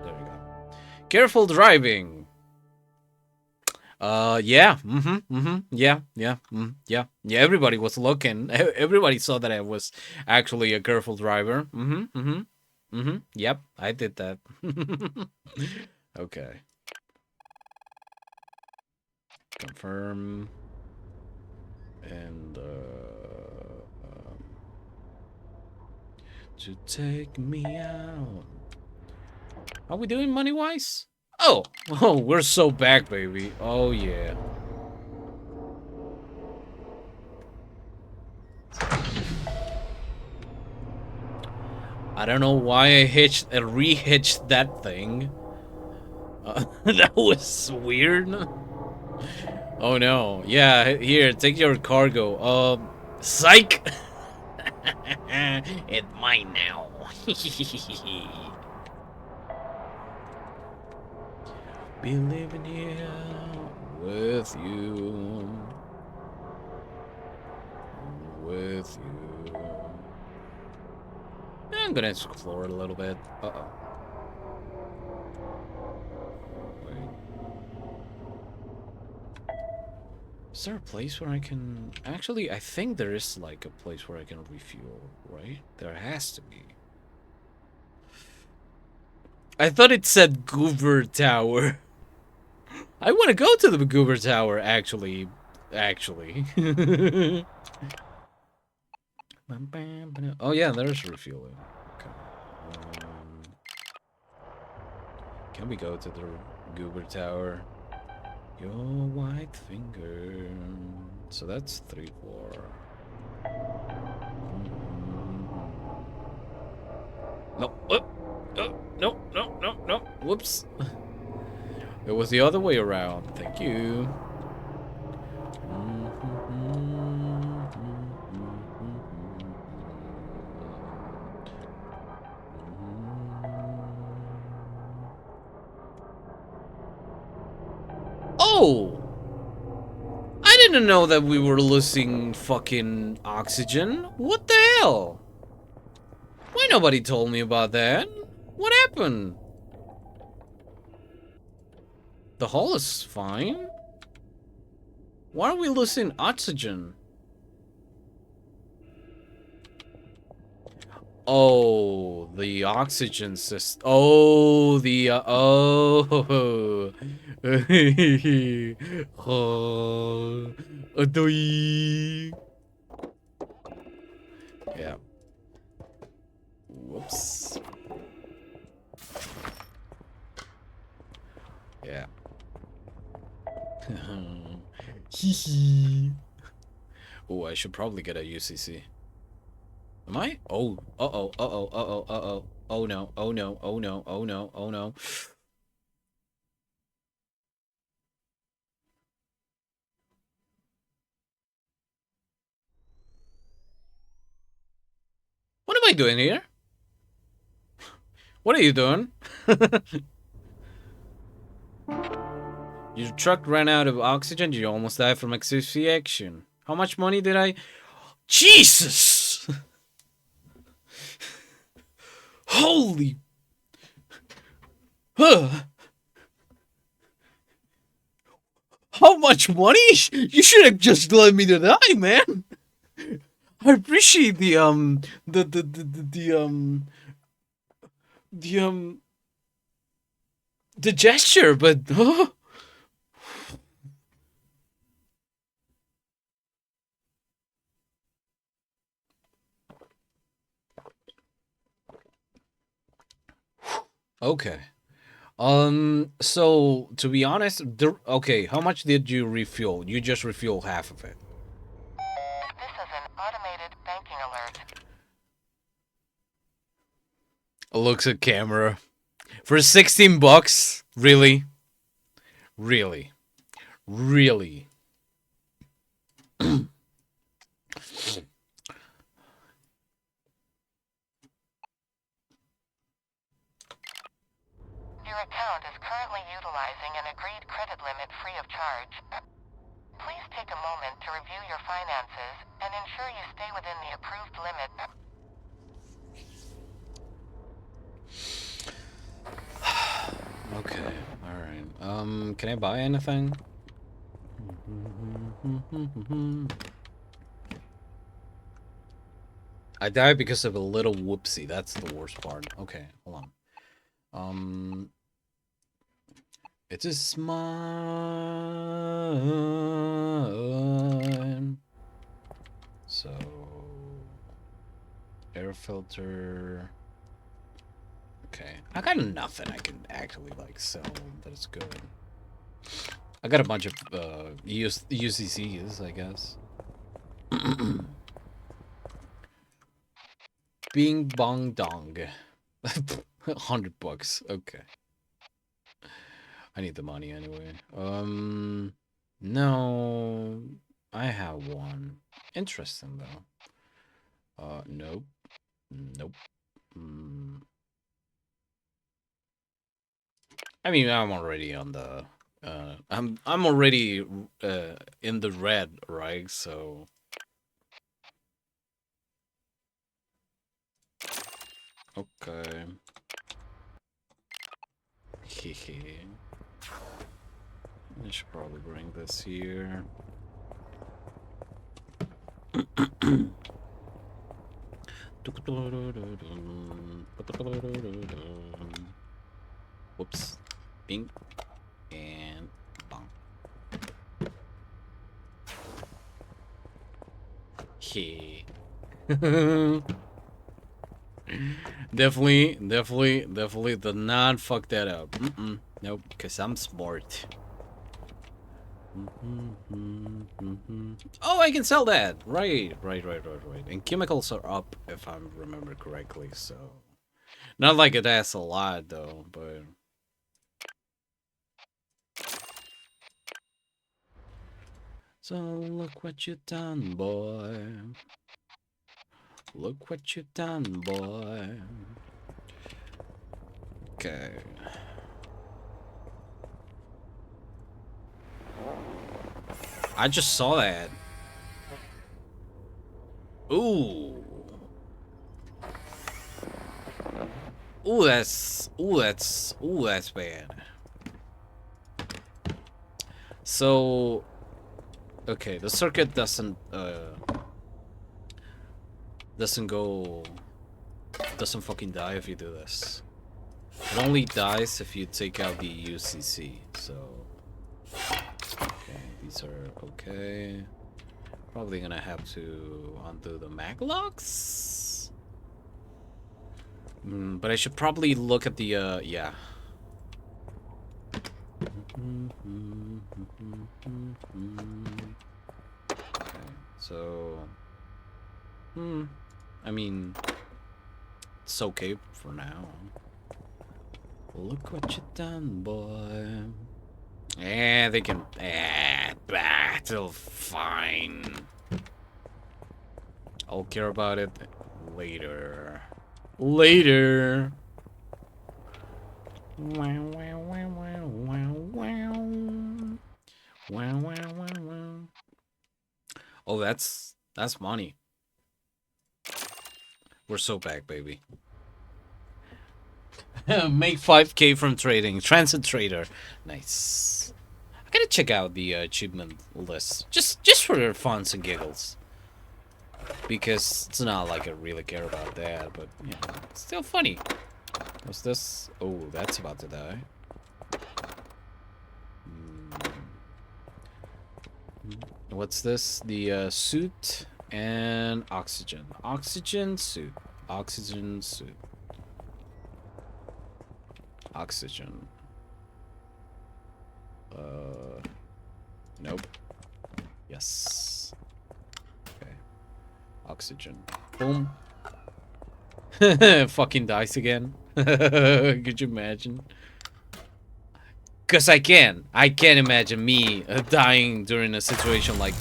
we go. Careful driving. Yeah. Yeah. Everybody was looking. Everybody saw that I was actually a careful driver. Yep, I did that. Okay. Confirm. And to take me out. Are we doing money wise? Oh, we're so back, baby. Oh yeah. I don't know why I re-hitched that thing. That was weird. Oh no. Yeah, here, take your cargo. Psych! It's mine now. Be living here with you. With you. I'm gonna explore it a little bit. Uh-oh. Wait. Is there a place where I can... Actually, I think there is, like, a place where I can refuel, right? There has to be. I thought it said Goober Tower. I want to go to the Goober Tower, actually. Oh, yeah, there's refueling. Okay. Can we go to the Goober Tower? Your white finger. So that's 3, 4. No. No. Whoops. It was the other way around. Thank you. Oh! I didn't know that we were losing fucking oxygen. What the hell? Why nobody told me about that? What happened? The hull is fine. Why are we losing oxygen? Oh, the oxygen system. Oh, the oh. Oh, adoy. Yeah. Whoops. Yeah. Hee hee. Oh, I should probably get a UCC. Am I? Oh, uh-oh, uh-oh, uh-oh, uh-oh. Oh no, oh no, oh no, oh no, oh no. What am I doing here? What are you doing? Your truck ran out of oxygen, you almost died from asphyxiation. How much money did I... Jesus! Holy... Huh. How much money? You should have just let me to die, man. I appreciate the the gesture, but okay. So to be honest, okay, how much did you refuel? You just refuel half of it. This is an automated banking alert. Looks at camera. For 16 bucks? Really? Really? Really? Your account is currently utilizing an agreed credit limit free of charge. Please take a moment to review your finances and ensure you stay within the approved limit. Okay, alright. Can I buy anything? I died because of a little whoopsie. That's the worst part. Okay, hold on. It is mine. So, air filter. Okay, I got nothing I can actually like sell that is good. I got a bunch of UCCs, I guess. Bing bong dong. 100 bucks. Okay. I need the money anyway. No. I have one. Interesting though. Nope. Nope. I mean, I'm already on the I'm already in the red, right? So okay. Hehe. I should probably bring this here. Whoops. Bing. And bong. Hey. Definitely did not fuck that up. Nope, because I'm smart. Oh, I can sell that. Right. And chemicals are up, if I remember correctly, so. Not like it asks a lot, though, but. So look what you done, boy. Look what you done, boy. Okay. I just saw that. Ooh. That's bad. So, okay, the circuit doesn't fucking die if you do this. It only dies if you take out the UCC. So, okay, these are okay. Probably gonna have to undo the mag locks. But I should probably look at the yeah. Okay, so I mean, it's okay for now. Look what you done, boy. Yeah, they can battle fine. I'll care about it later. Later. Wow, wow, wow, wow, wow, wow. Wow, wow, wow, wow. Oh, that's money. We're so back, baby. Make 5K from trading. Transit trader. Nice. I gotta check out the achievement list. Just for funs and giggles. Because it's not like I really care about that, but yeah, it's still funny. What's this? Oh, that's about to die. What's this? The suit and oxygen. Oxygen suit. Oxygen suit. Oxygen. Nope. Yes. Okay. Oxygen. Boom. Fucking dice again. Could you imagine? Cause I can't imagine me dying during a situation like.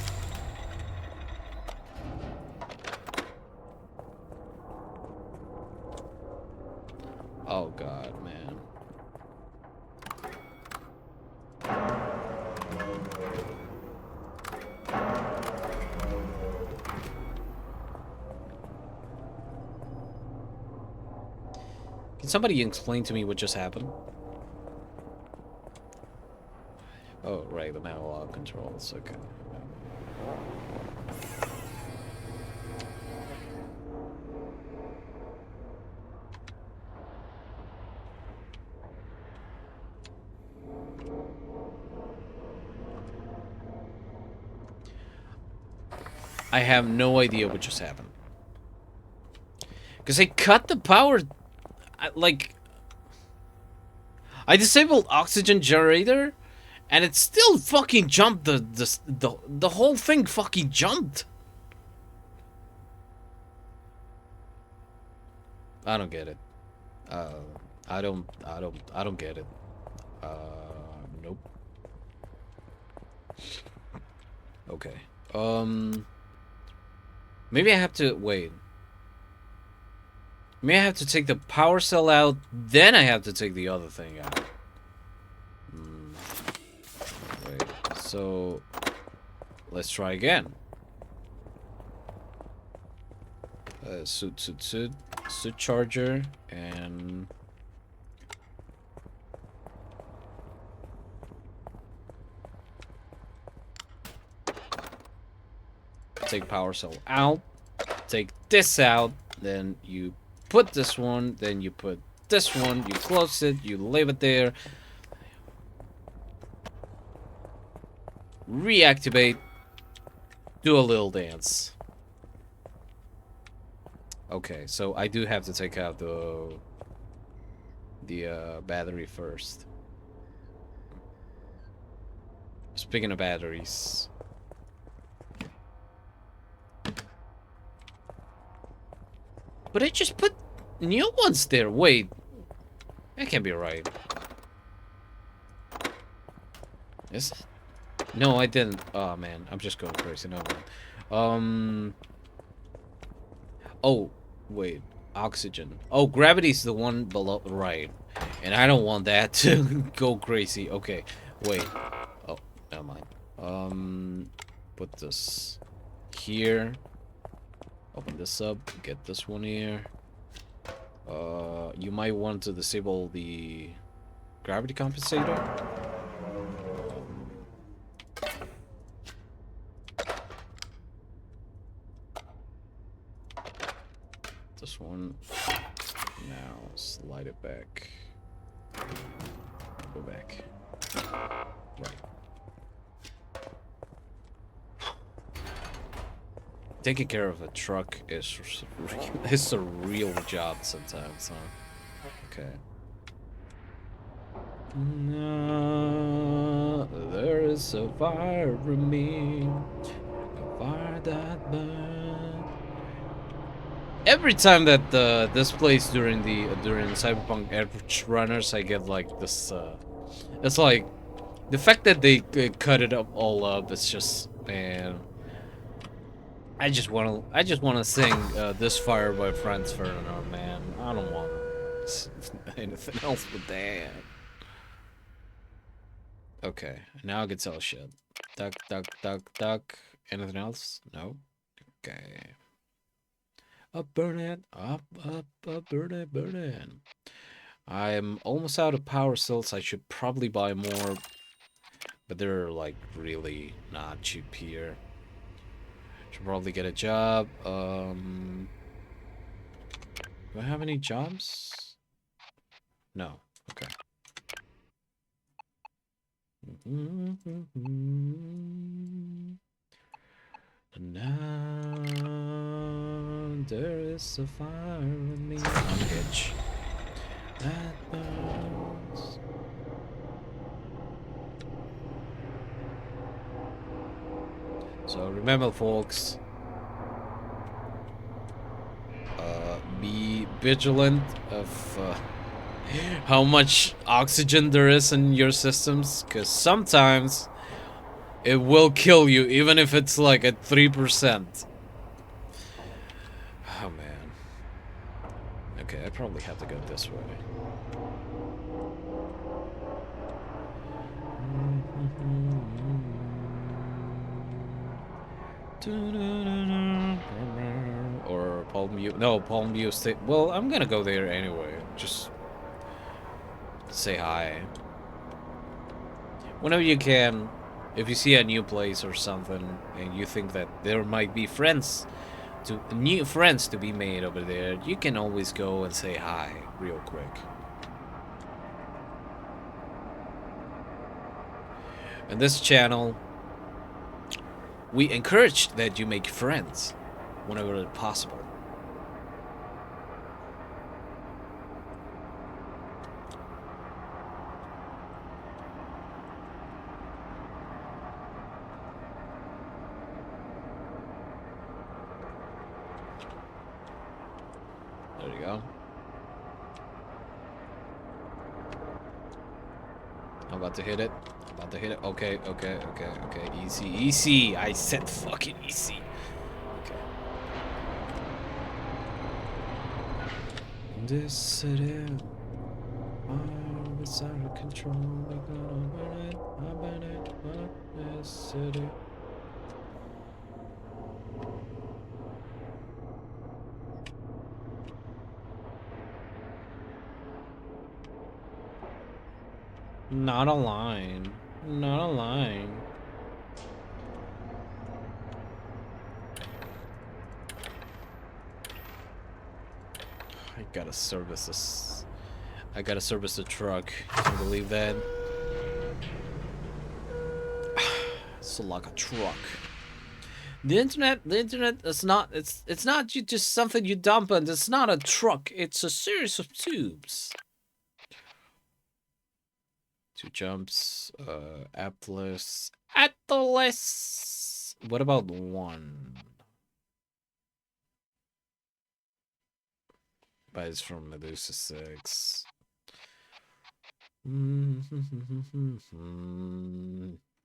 Oh god, man. Can somebody explain to me what just happened? Oh, right, the analog controls, okay. I have no idea what just happened. Because I cut the power... I disabled oxygen generator, and it still fucking jumped. The whole thing fucking jumped. I don't get it. I don't get it. Nope. Okay. Maybe I have to wait. Maybe I have to take the power cell out, then I have to take the other thing out. Wait, so let's try again. Suit charger, and take power cell out, take this out, then you put this one, then you put this one, you close it, you leave it there, reactivate, do a little dance. Okay, so I do have to take out the battery first. Speaking of batteries, but I just put new ones there. Wait, that can't be right. Is it? No, I didn't. Oh man, I'm just going crazy. No, man. Oh, wait. Oxygen. Oh, gravity's the one below. Right. And I don't want that to go crazy. Okay. Wait. Oh, never mind. Put this here. Open this up. Get this one here. You might want to disable the gravity compensator. This one. Now slide it back. Go back. Right. Taking care of a truck is it's a real job sometimes, huh? Okay. No, there is a fire in me, a fire that burns. Every time that this plays during Cyberpunk Edge Runners, I get like this. It's like the fact that they cut it up all up. It's just, man. I just wanna sing "This Fire" by Franz Ferdinand, man. I don't want anything else but that. Okay, now I can tell shit. Duck, duck, duck, duck. Anything else? No. Okay. Up, burn it. Up, burn it, burn it. I'm almost out of power cells. I should probably buy more, but they're like really not cheap here. Should probably get a job. Do I have any jobs? No. Okay. Now there is a fire in me. Itch that burns. So remember, folks, be vigilant of how much oxygen there is in your systems, because sometimes it will kill you, even if it's like at 3%. Oh man. Okay, I probably have to go this way. Or Palm View. No, Palm View State. Well, I'm gonna go there anyway. Just say hi. Whenever you can, if you see a new place or something, and you think that there might be new friends to be made over there, you can always go and say hi real quick. In this channel, we encourage that you make friends whenever possible. There you go. I'm about to hit it. Okay, okay, okay, okay. Easy, easy. I said fucking easy. Okay. This city, fire is out of control. We're gonna burn it. I burn it. Burn this city. Not a line. Not a line. I gotta service this. I gotta service the truck. Can you believe that? It's like a truck. The internet is not. It's not just something you dump, and it's not a truck. It's a series of tubes. 2 jumps. Atlas. Atlas. What about 1? But it's from Medusa 6.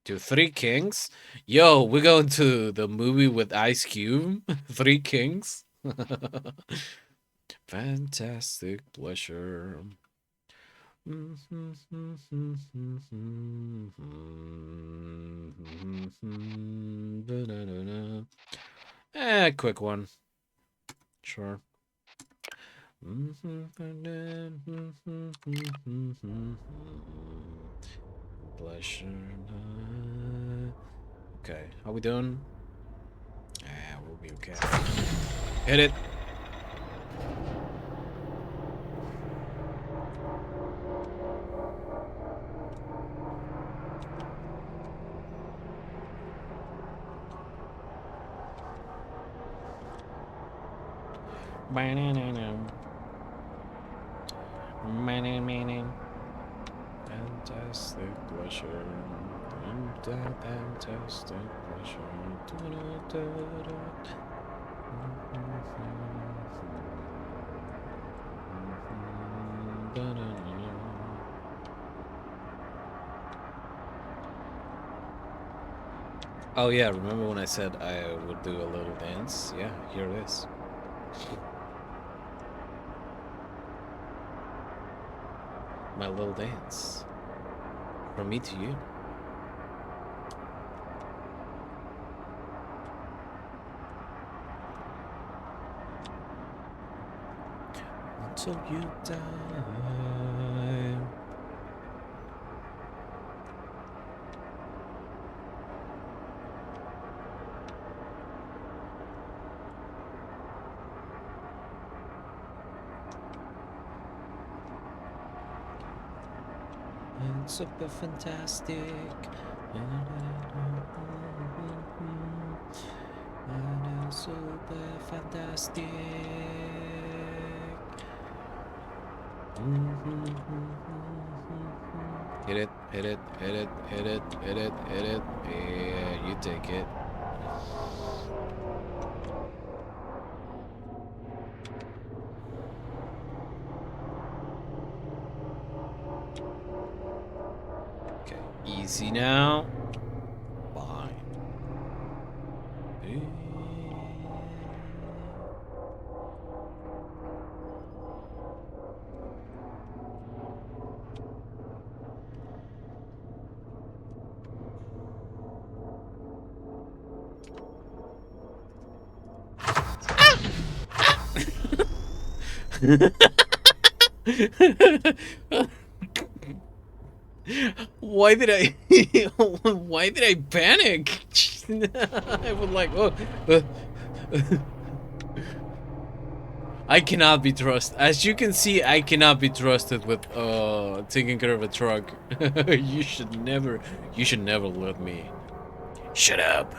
To Three Kings? Yo, we're going to the movie with Ice Cube. Three Kings. Fantastic pleasure. Quick one. Sure. Pleasure. Okay, how we doing? We'll be okay. Hit it. Fantastic pleasure. Fantastic pleasure. Oh yeah, remember when I said I would do a little dance? Yeah, here it is. My little dance. From me to you. Until you die. And super fantastic. And super fantastic. Hit it, hit it, hit it, hit it, hit it, hit it. Yeah, you take it. Okay, easy now. Fine. Why did I why did I panic? I was like, oh, I cannot be trusted. As you can see, I cannot be trusted with taking care of a truck. You should never let me. Shut up.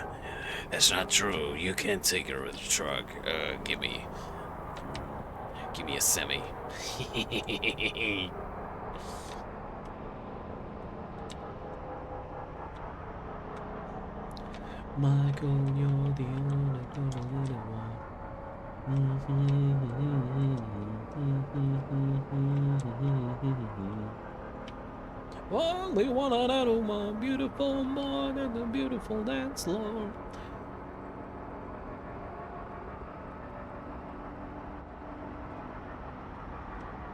That's not true. You can't take care of the truck. Give me a semi. Michael, you're the only one. Only one out of my beautiful mind and a beautiful dance floor.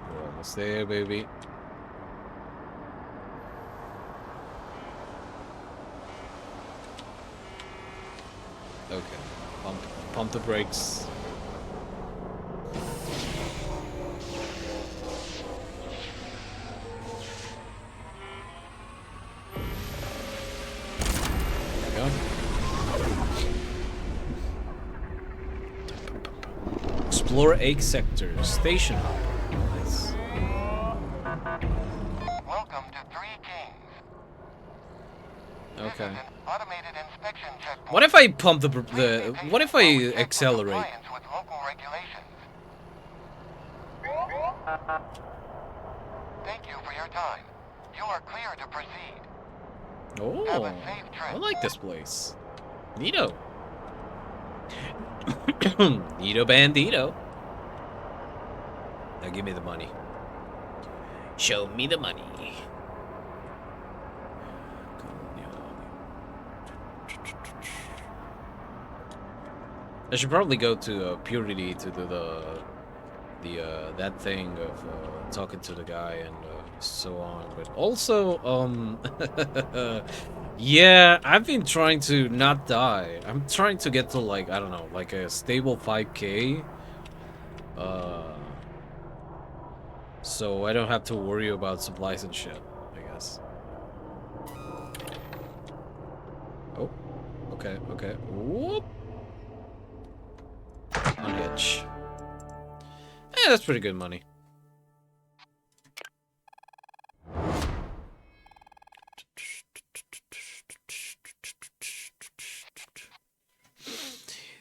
We're almost there, baby. Okay, pump the brakes. There we go. Explore 8 sectors. Station hop. Nice. Welcome to Three Kings. Okay. This is an automated inspection checkpoint. What if I pump the what if I While we check for accelerate? compliance with local regulations. Thank you for your time. You are clear to proceed. Have Oh, a safe trip. I like this place. Neato. Neato bandito. Now give me the money. Show me the money. I should probably go to Purity to do that thing of talking to the guy and so on. But also, yeah, I've been trying to not die. I'm trying to get to like I don't know, like a stable 5K. Uh, so I don't have to worry about supplies and shit. I guess. Oh, okay, okay. Whoop. Unhitch. That's pretty good money.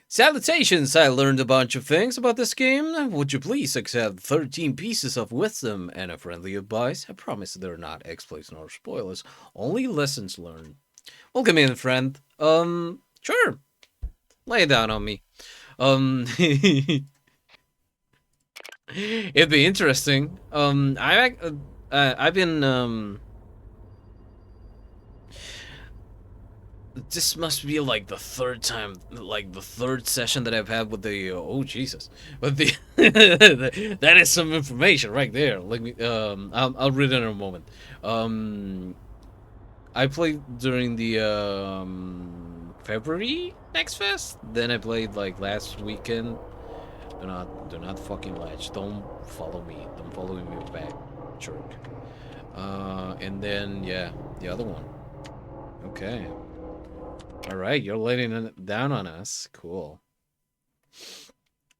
Salutations! I learned a bunch of things about this game. Would you please accept 13 pieces of wisdom and a friendly advice? I promise they're not exploits nor spoilers, only lessons learned. Welcome in, friend. Sure. Lay it down on me. It'd be interesting. I've been this must be like the third time, like the third session that I've had with the. Oh Jesus! But the that is some information right there. Let me. I'll read it in a moment. I played during the February Next Fest. Then I played like last weekend. Do not fucking latch. Don't follow me. Don't follow me back, jerk. And then yeah, the other one. Okay. All right, you're letting it down on us. Cool.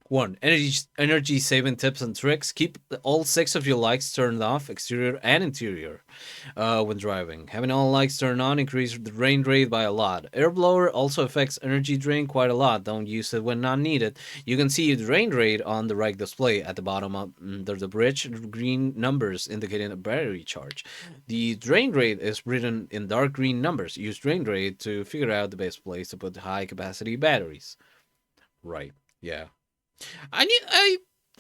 1. Energy saving tips and tricks. Keep all 6 of your lights turned off, exterior and interior, when driving. Having all lights turned on increases the rain rate by a lot. Air blower also affects energy drain quite a lot. Don't use it when not needed. You can see the drain rate on the right display at the bottom under the bridge. Green numbers indicating a battery charge. The drain rate is written in dark green numbers. Use drain rate to figure out the best place to put high capacity batteries. Right. Yeah. I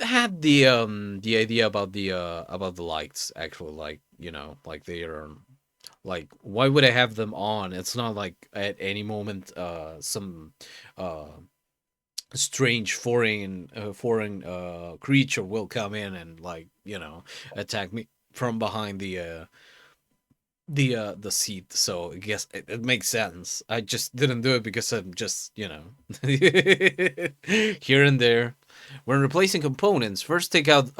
had the idea about the lights actually, like, you know, like they are like, why would I have them on? It's not like at any moment some uh strange foreign creature will come in and, like, you know, attack me from behind the seat. So I guess it makes sense. I just didn't do it because I'm just, you know, here and there. When replacing components, first take out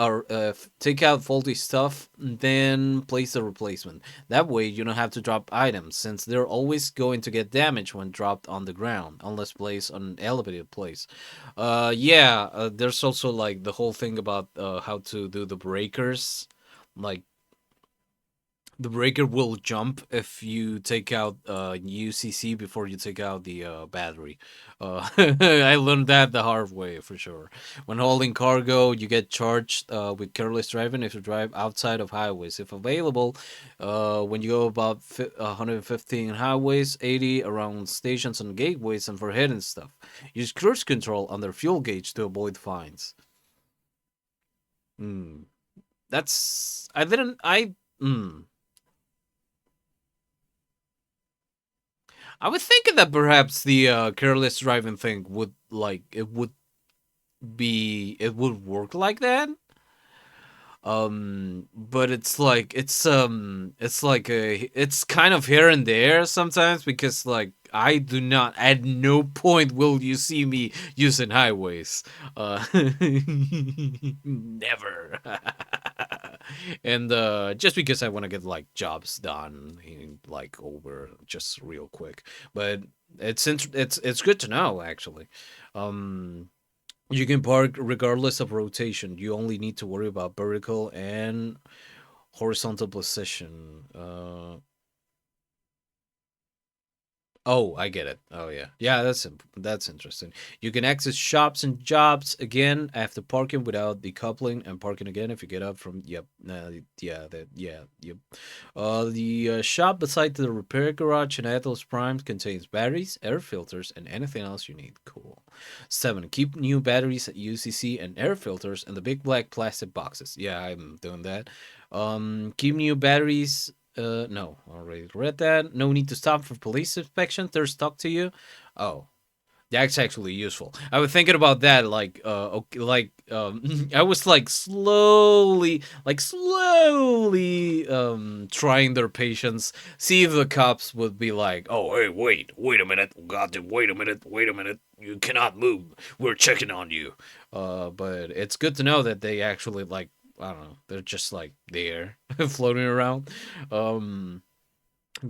faulty stuff, then place the replacement. That way you don't have to drop items, since they're always going to get damaged when dropped on the ground, unless placed on an elevated place. Yeah, there's also like the whole thing about how to do the breakers. Like, the breaker will jump if you take out UCC before you take out the battery. I learned that the hard way for sure. When hauling cargo, you get charged with careless driving if you drive outside of highways. If available, when you go about 115 highways, 80 around stations and gateways, and for hidden stuff. Use cruise control under fuel gauge to avoid fines. Hmm. That's I didn't I. Hmm. I was thinking that perhaps the careless driving thing would, like, it would work like that. But it's like it's kind of here and there sometimes, because like I do not, at no point will you see me using highways. Never. And just because I want to get like jobs done, like, over just real quick. But it's good to know, actually. Um you can park regardless of rotation. You only need to worry about vertical and horizontal position. Oh, I get it. Oh yeah, yeah. That's interesting. You can access shops and jobs again after parking without decoupling, and parking again if you get up from. Yep. Yep. The shop beside the repair garage in Atlas Prime contains batteries, air filters, and anything else you need. Cool. 7. Keep new batteries at UCC and air filters in the big black plastic boxes. Yeah, I'm doing that. Keep new batteries. No, already read that. No need to stop for police inspection. They're stuck to you. Oh, That's actually useful. I was thinking about that, like, I was like slowly, trying their patience, see if the cops would be like, "Oh, hey, wait a minute, goddamn, wait a minute, you cannot move. We're checking on you." But it's good to know that they actually like, I don't know, they're just like there, floating around. Um,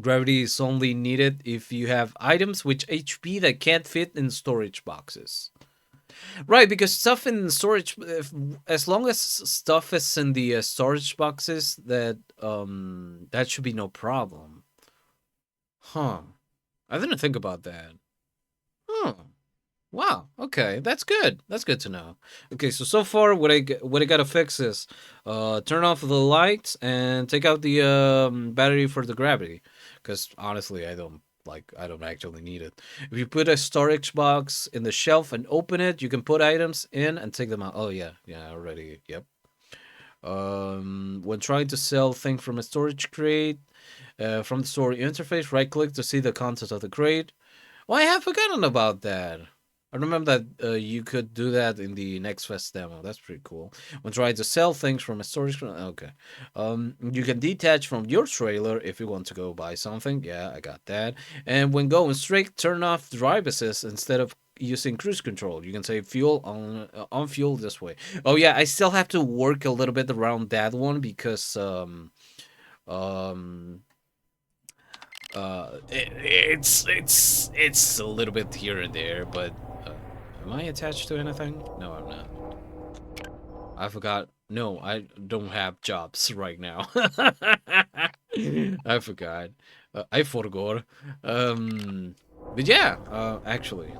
Gravity is only needed if you have items with HP that can't fit in storage boxes. Right, because stuff in storage, as long as stuff is in the storage boxes, that should be no problem. Huh. I didn't think about that. Huh. Wow. Okay, that's good. That's good to know. Okay, so far what I gotta fix is, turn off the lights and take out the battery for the gravity, because honestly, I don't actually need it. If you put a storage box in the shelf and open it, you can put items in and take them out. Oh yeah, yeah, already. Yep. When trying to sell things from a storage crate, from the store interface, right click to see the contents of the crate. Well, I have forgotten about that. I remember that you could do that in the Next Fest demo. That's pretty cool. When trying to sell things from a storage, okay. You can detach from your trailer if you want to go buy something. Yeah, I got that. And when going straight, turn off drive assist instead of using cruise control. You can save fuel on fuel this way. Oh yeah, I still have to work a little bit around that one because um it's a little bit here and there, but am I attached to anything? No, I'm not. I forgot. No, I don't have jobs right now. I forgot. I forgot. But yeah, actually,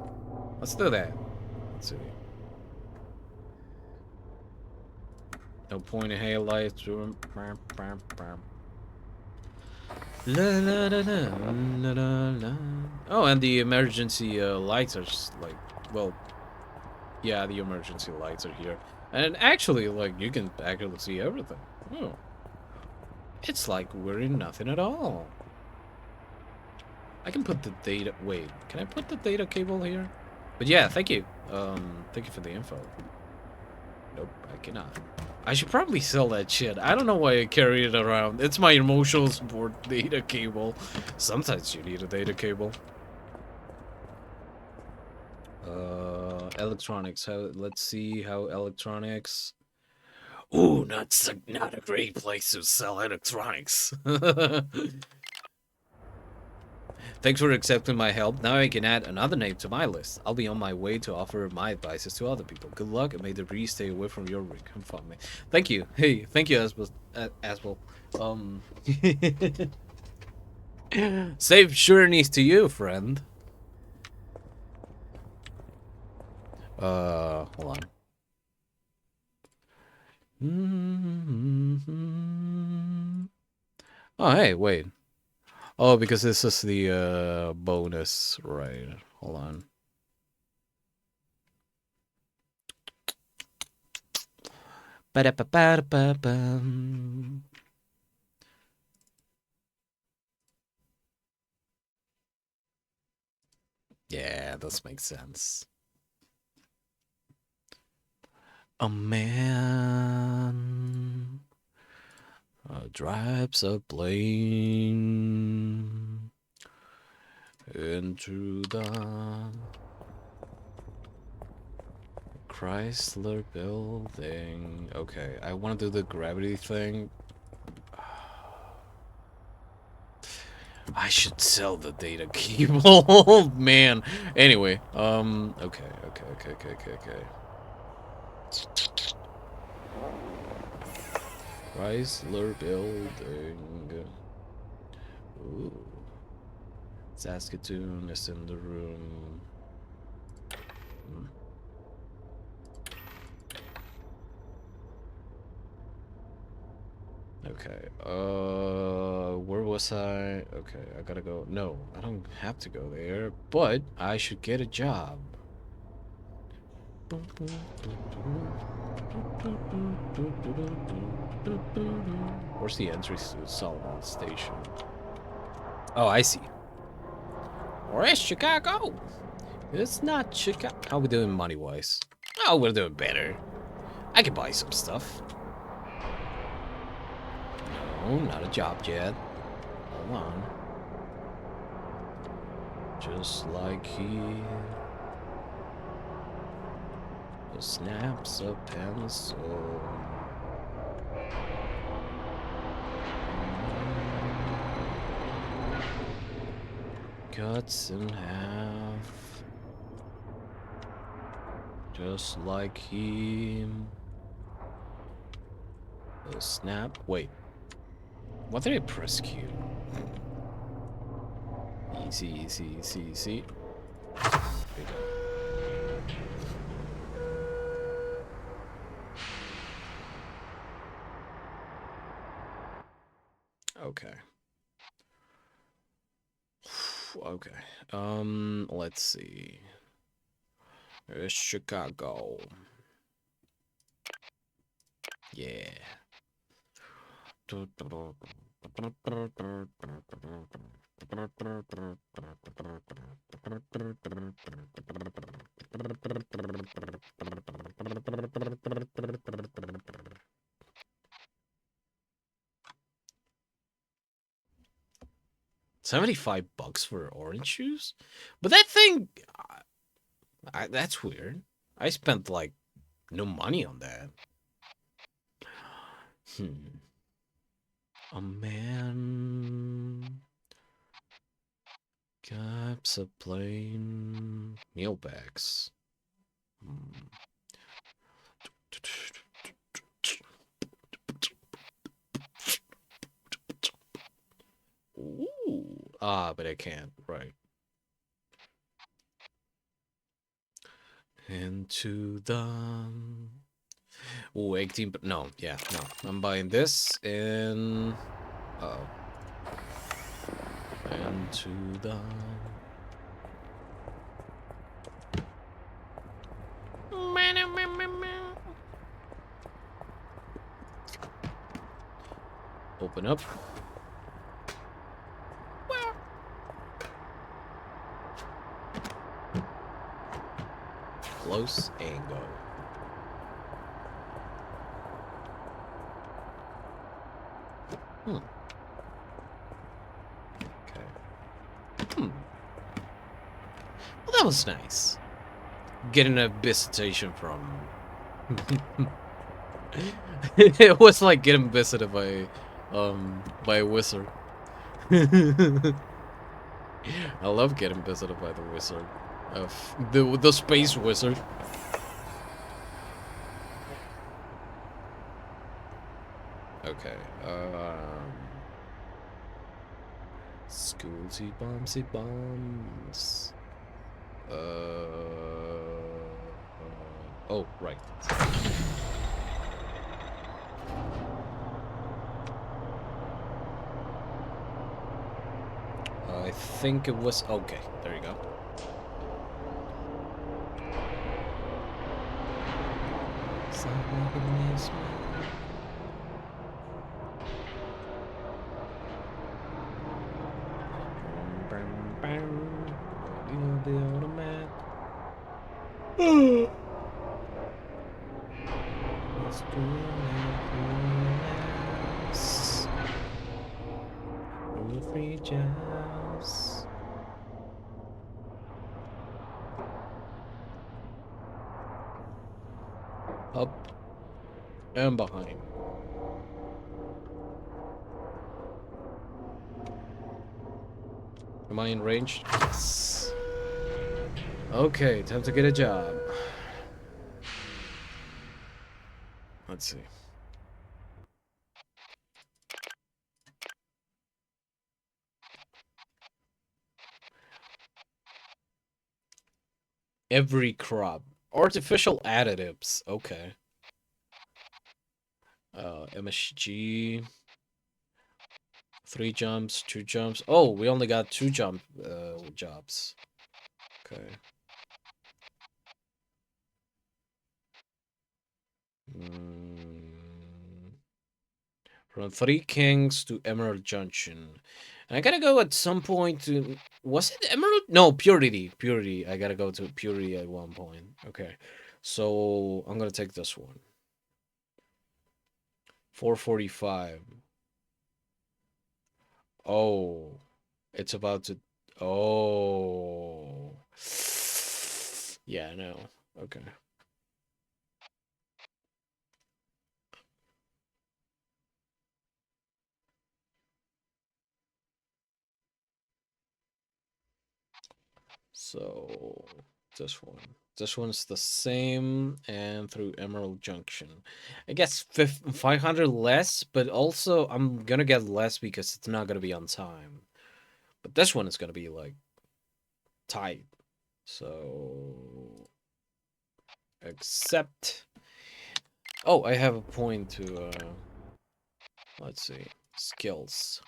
let's do that. Let's see. No point in highlights. La, la, la, la, la, la, la. Oh, and the emergency lights are just like, well, yeah, the emergency lights are here. And actually, like, you can actually see everything. Oh. It's like we're in nothing at all. I can put the data... Wait, can I put the data cable here? But yeah, thank you. Thank you for the info. Nope, I cannot. I should probably sell that shit. I don't know why I carry it around. It's my emotional support data cable. Sometimes you need a data cable. Electronics. Let's see how electronics. Ooh, not a great place to sell electronics. Thanks for accepting my help. Now I can add another name to my list. I'll be on my way to offer my advices to other people. Good luck, and may the breeze stay away from your rig. Come find me. Thank you. Hey, thank you, Aswell. Safe journeys to you, friend. Hold on. Oh, hey, wait. Oh, because this is the bonus, right? Hold on. Ba-da-ba-ba-da-ba-bum. Yeah, this makes sense. A man drives a plane into the Chrysler building. Okay, I want to do the gravity thing. I should sell the data cable. Man. Anyway, okay. Chrysler building. Ooh. Saskatoon is in the room. Okay, where was I? Okay, I gotta go. No, I don't have to go there, but I should get a job. Where's the entry to Solomon Station? Oh, I see. Where's Chicago? It's not Chicago. How we doing money-wise? Oh, we're doing better. I can buy some stuff. No, not a job yet. Hold on. Just like he snaps a pencil. Cuts in half. Just like he snap. Wait. What did I press Q? Easy, easy, easy, easy. There you go. Okay. Okay. Let's see. There's Chicago. Yeah. $75 for orange juice? But that thing, that's weird. I spent like no money on that. A man caps a plane meal bags. Ooh. Ah, but I can't. Right. Into the... Ooh, 18... No, yeah, no. I'm buying this and... Uh-oh. Into the... Open up. Close and go. Okay. Well, that was nice. Getting a visitation from... It was like getting visited by a wizard. I love getting visited by the wizard. The space wizard. Okay, Schoolsy bombsy bombs. Oh, right. I think it was... Okay, there you go. The automat. Let's do it. Free jobs. Up and behind. Am I in range? Yes. Okay, time to get a job. Let's see. Every crop. Artificial additives. Okay. MSG. 3 jumps, 2 jumps. Oh, we only got 2 jobs. Okay. From Three Kings to Emerald Junction. And I gotta go at some point to... Was it Emerald? No, Purity. Purity. I gotta go to Purity at one point. Okay. So, I'm gonna take this one. 445. Oh. It's about to... Oh. Yeah, I know. Okay. So, this one. This one's the same and through Emerald Junction. I guess 500 less, but also I'm gonna get less because it's not gonna be on time. But this one is gonna be like tight. So accept. Oh, I have a point to let's see. Skills.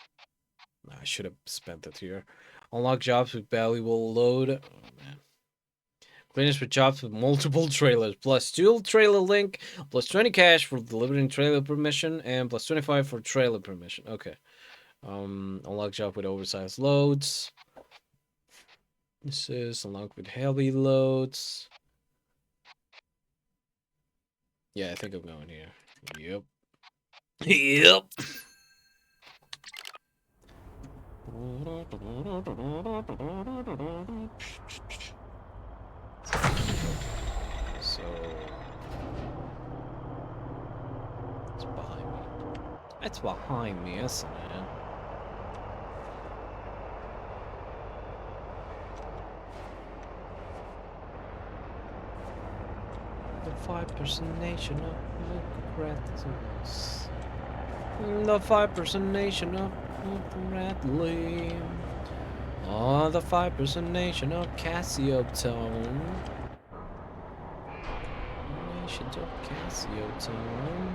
I should have spent it here. Unlock jobs with valuable load. Oh man. Finish with jobs with multiple trailers. Plus 2 trailer link. Plus 20 cash for delivering trailer permission. And plus 25 for trailer permission. Okay. Unlock job with oversized loads. This is unlock with heavy loads. Yeah, I think I'm going here. Yep. Yep. So it's behind me. It's behind me, isn't it? The 5% nation of Lucratus. The 5% nation of Bradley. Oh, the 5% nation of Cassiotown. Nations of Cassiotown.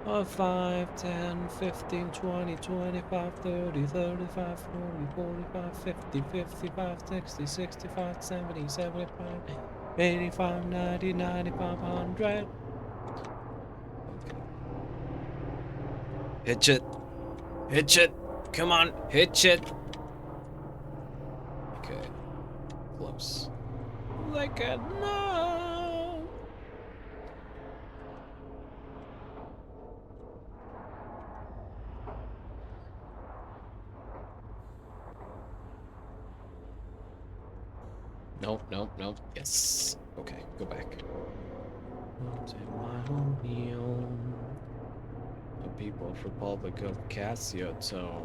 Oh, 5, 10, 15, 20, 25, 30, 35, 40, 45, 50, 55, 60, 65, 70, 75, 85, 90, 95, 100. Hitch it. Hitch it. Come on, hitch it. Okay. Close. Like a no. Nope, nope, nope. Yes. Okay, go back. I'll take my home meal. The people of Republic of Cassiotown.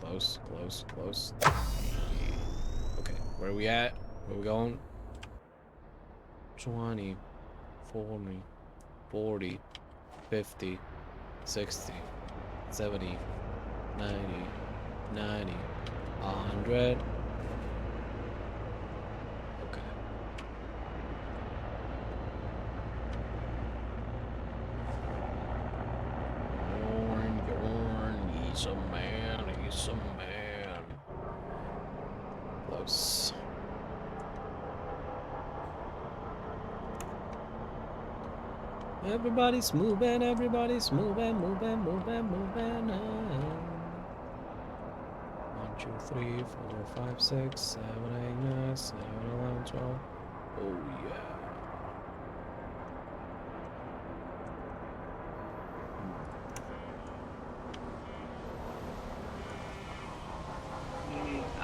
Close, close, close. Okay, where are we at? Where are we going? 20, 40, 40, 50, 60, 70, 90, 90, 100. Okay. He's a man, he's a man. Close. Everybody's moving, everybody's moving, moving, moving, moving. 1, 2, 3, 4, 5, 6, 7, 8, 9, 10, 11, 12. Oh yeah.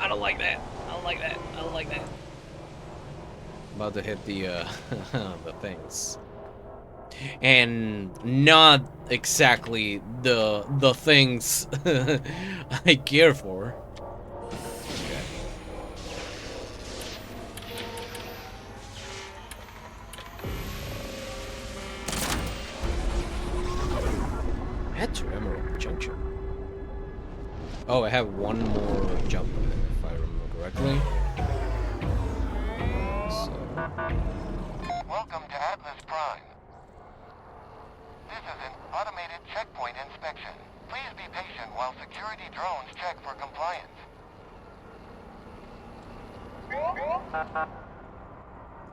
I don't like that. I don't like that. I don't like that. About to hit the the things. And not exactly the things I care for. Okay. Head to Emerald Junction. Oh, I have one more jump if I remember correctly. So. Welcome to Atlas Prime. This is an automated checkpoint inspection. Please be patient while security drones check for compliance.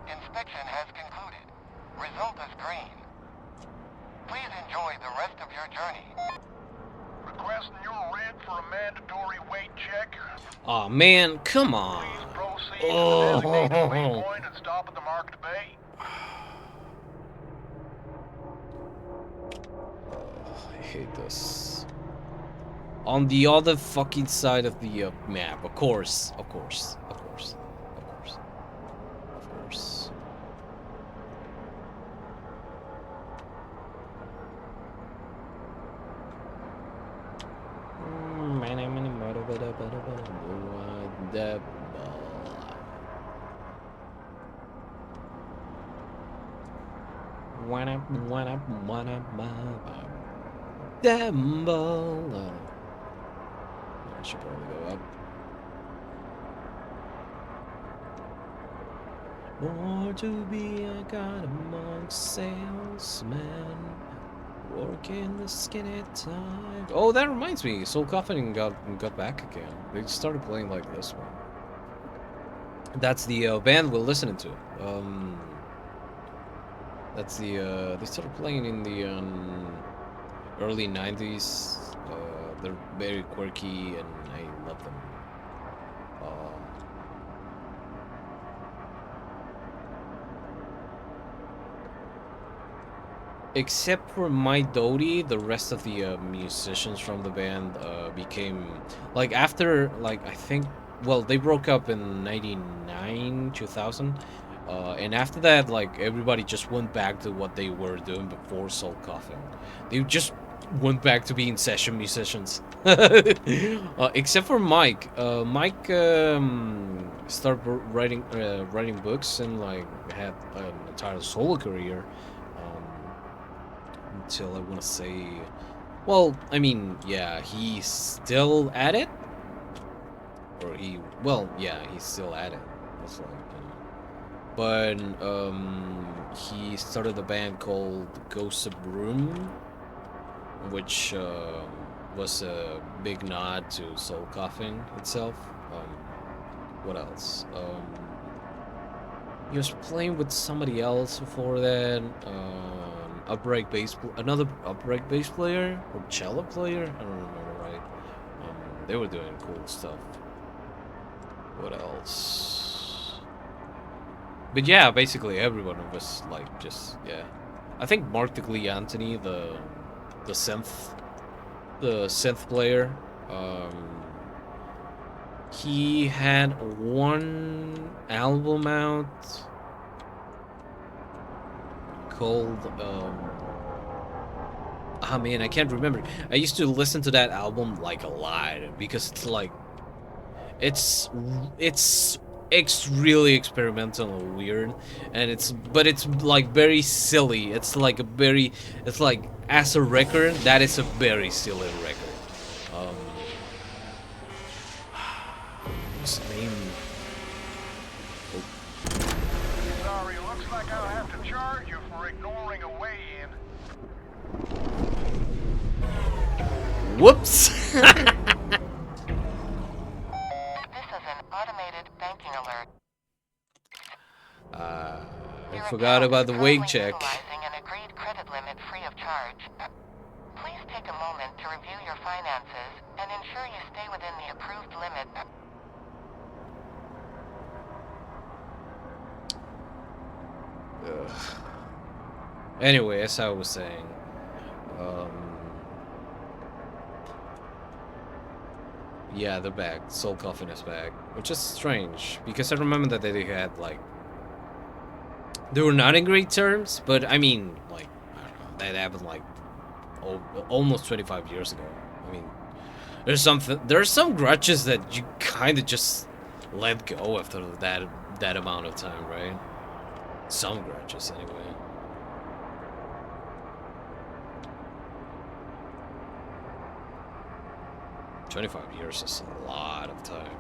Inspection has concluded. Result is green. Please enjoy the rest of your journey. Requesting your rid for a mandatory weight check. Aw, man, come on. Please proceed to the designated Oh, waypoint and stop at the marked bay. I hate this. On the other fucking side of the map, of course, of course, of course, of course, of course. Demble. I should probably go up. More to be a kind of monk salesman, working the skinny time. Oh, that reminds me, Soul Coffin got back again. They started playing like this one. That's the band we're listening to. That's the they started playing in the early 90s. They're very quirky and I love them. Except for Mike Doty, the rest of the musicians from the band became like after like I think well they broke up in 99 2000 and after that like everybody just went back to what they were doing before Soul Coffin. They just went back to being session musicians. Except for Mike. Mike started writing books and like had an entire solo career. Until I want to say, well, I mean, yeah, he's still at it, or yeah, he's still at it. It's like, but he started a band called Ghost of Broom, which was a big nod to Soul Coffin itself. What else? He was playing with somebody else before that. Another upright bass player or cello player. I don't remember right. They were doing cool stuff. What else? But yeah, basically everyone was like just yeah. I think Mark DeGlee Anthony, the synth player. He had one album out called man, I can't remember. I used to listen to that album like a lot because it's like it's really experimental and weird, and it's like very silly. It's like as a record that is a very silly record. What's the name? Sorry, looks like I'll have to charge you for ignoring a weigh-in. Whoops. This is an automated banking alert. I forgot about the weight check. Utilizing an agreed credit limit free of charge. Please take a moment to review your finances and ensure you stay within the approved limit. Anyway, as I was saying, yeah, they're back. Soul Coffin is back, which is strange because I remember that they had like they were not in great terms, but I mean, like I don't know, that happened like almost 25 years ago. I mean, there's some grudges that you kind of just let go after that amount of time, right? Some grudges, anyway. $25 years is a lot of time.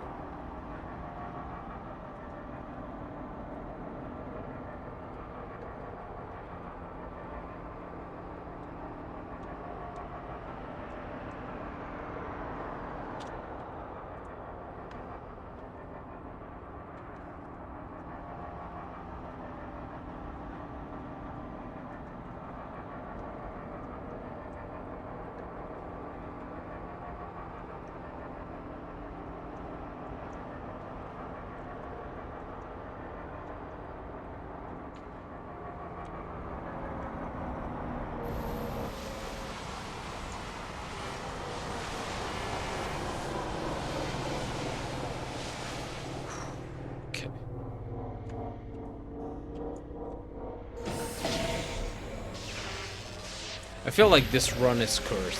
I feel like this run is cursed.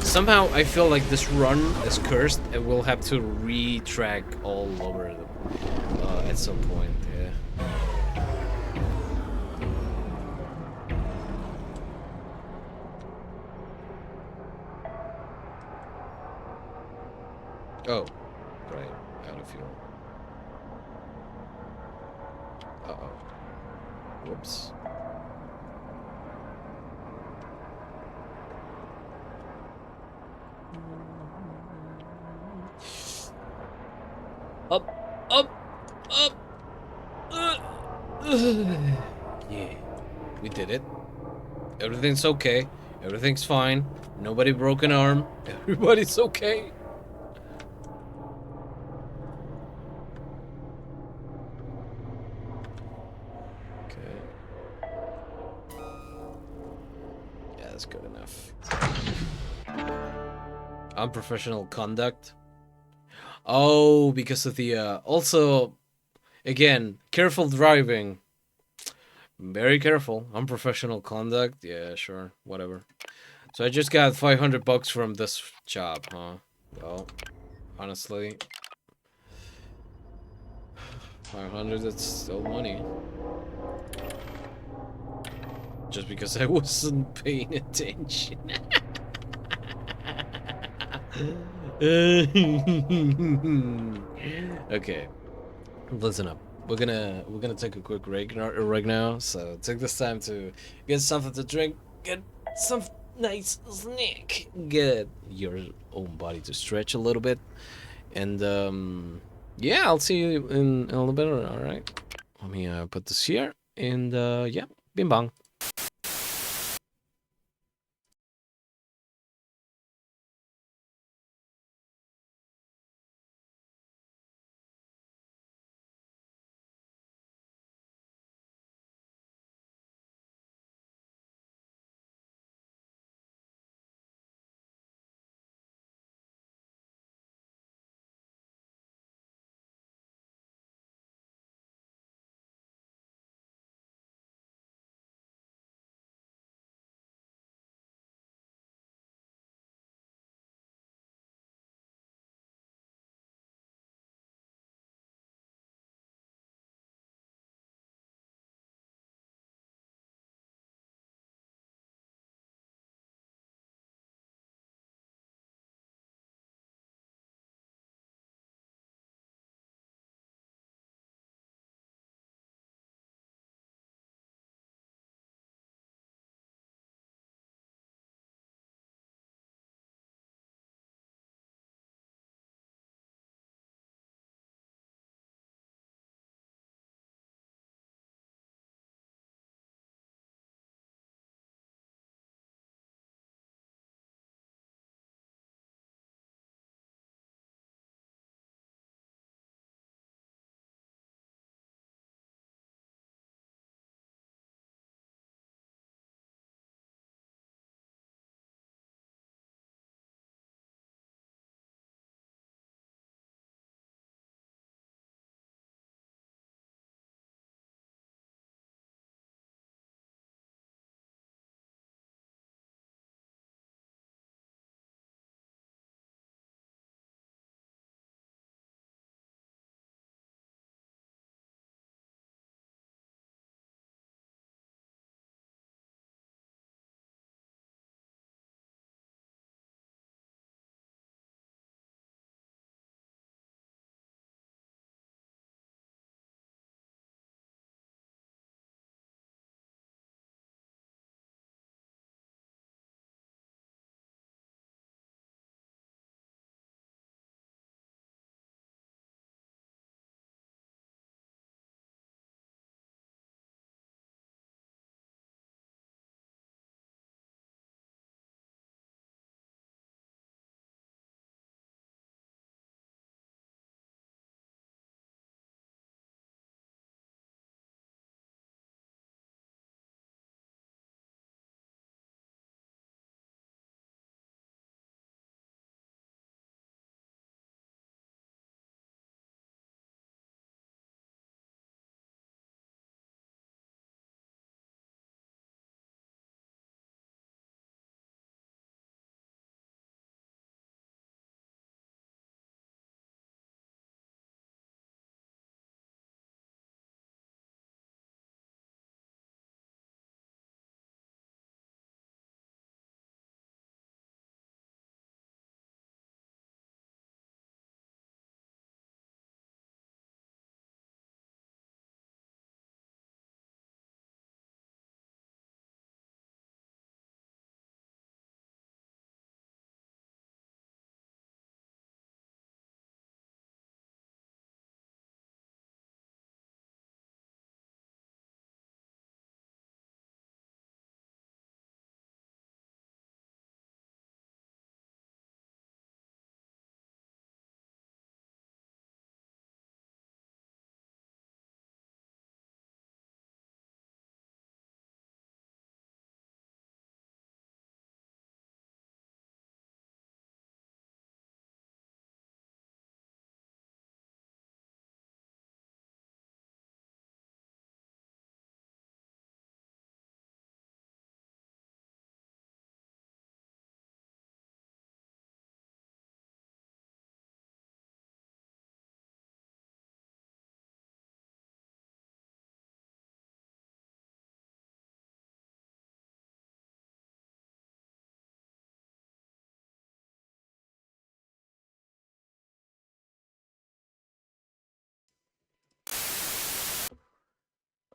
Somehow I feel like this run is cursed and we'll have to re-track all over at some point, yeah. Oh, right, out of fuel. Uh-oh. Whoops. Up, up, up. Yeah, we did it. Everything's okay. Everything's fine. Nobody broke an arm. Everybody's okay. Okay. Yeah, that's good enough. Unprofessional conduct. Oh, because of the also again, careful driving. Very careful. Unprofessional conduct. Yeah, sure. Whatever. So I just got $500 from this job, huh? Well, honestly, 500, that's still money. Just because I wasn't paying attention. Okay, listen up. We're gonna take a quick break right now. So take this time to get something to drink, get some nice snack, get your own body to stretch a little bit, and yeah, I'll see you in a little bit. All right, let me put this here, and yeah, bing bong.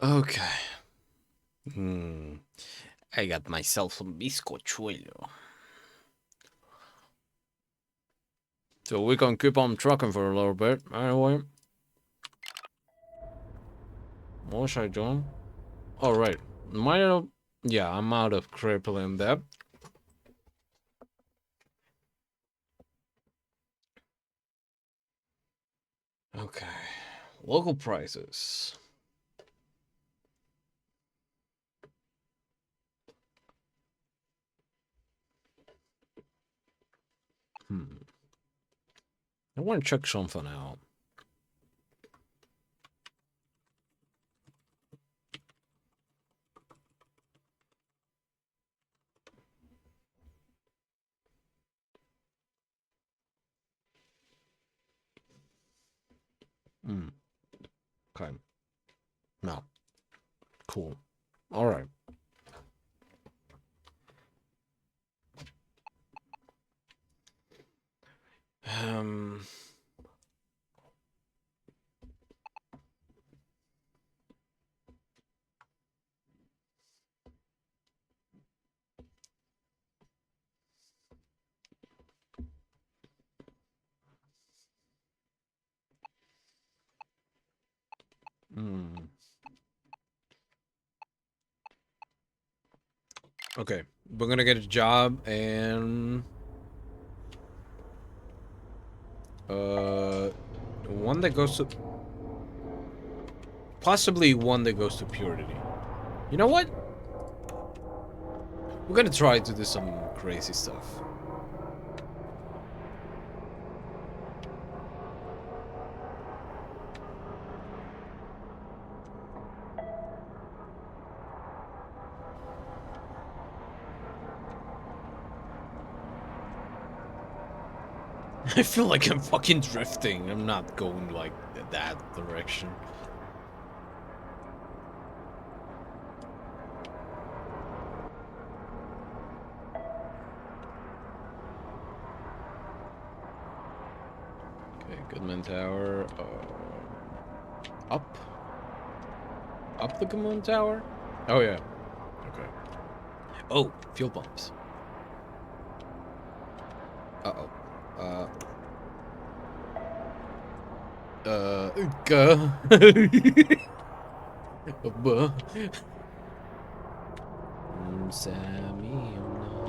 Okay. I got myself some bizcochuelo. So we can keep on trucking for a little bit. Anyway. What was I doing? Oh, right. Yeah, I'm out of crippling debt. Okay. Local prices. I want to check something out. Okay. No. Cool. All right. Um. Okay, we're gonna get a job and one that goes to possibly one that goes to purity. You know what? We're gonna try to do some crazy stuff. I feel like I'm fucking drifting. I'm not going like that direction. Okay, Goodman Tower. Up? Up the Goodman Tower? Oh, yeah. Okay. Oh, fuel pumps. Uh-oh. Go. Sammy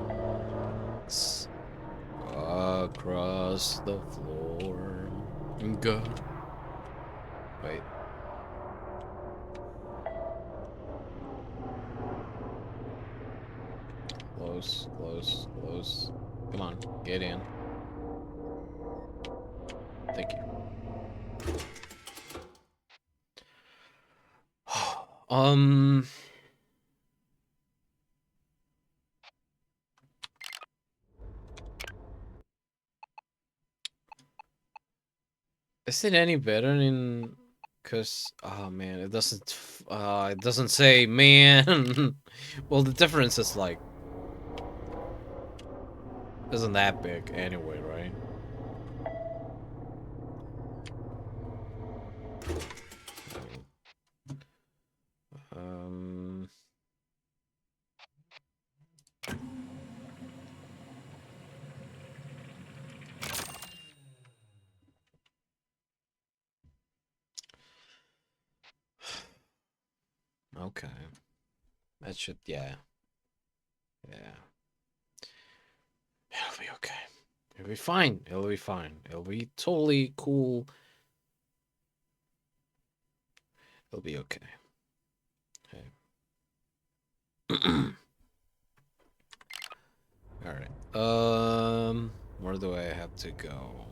knocks across the floor. Go. Wait. Close, close, close. Come on, get in. Thank you. um. Is it any better in? Cause oh man, it doesn't say man. Well, the difference is like isn't that big anyway, right? Um. Okay. That should, yeah. Yeah. It'll be okay. It'll be fine. It'll be fine. It'll be totally cool. It'll be okay. Okay. Alright. Where do I have to go?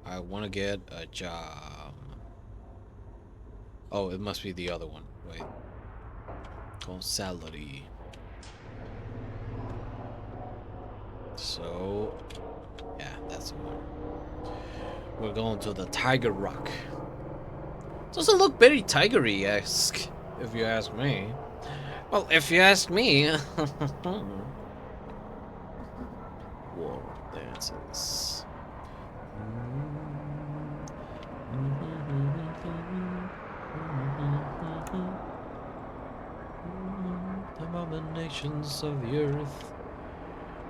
I want to get a job. Oh, it must be the other one. Wait. Oh, salary. So, yeah, that's the one. We're going to the Tiger Rock. Doesn't look very tigery-esque, if you ask me. Well, if you ask me. War dances. Abominations of the earth,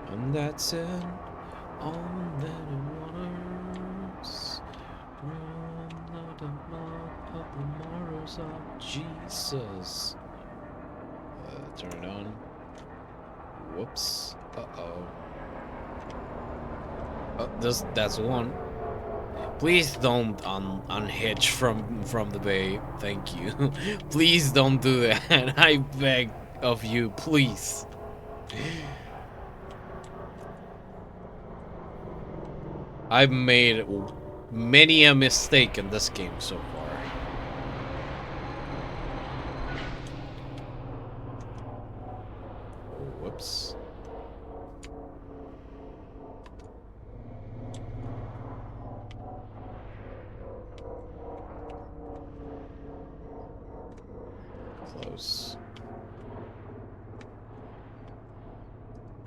and that's it. On many waters, from the mouth of the martyrs of Jesus. Turn it on. Whoops. Uh-oh. Oh, that's one. Please don't unhitch from the bay. Thank you. Please don't do that. I beg of you, please. I've made many a mistake in this game so far. Whoops. Close.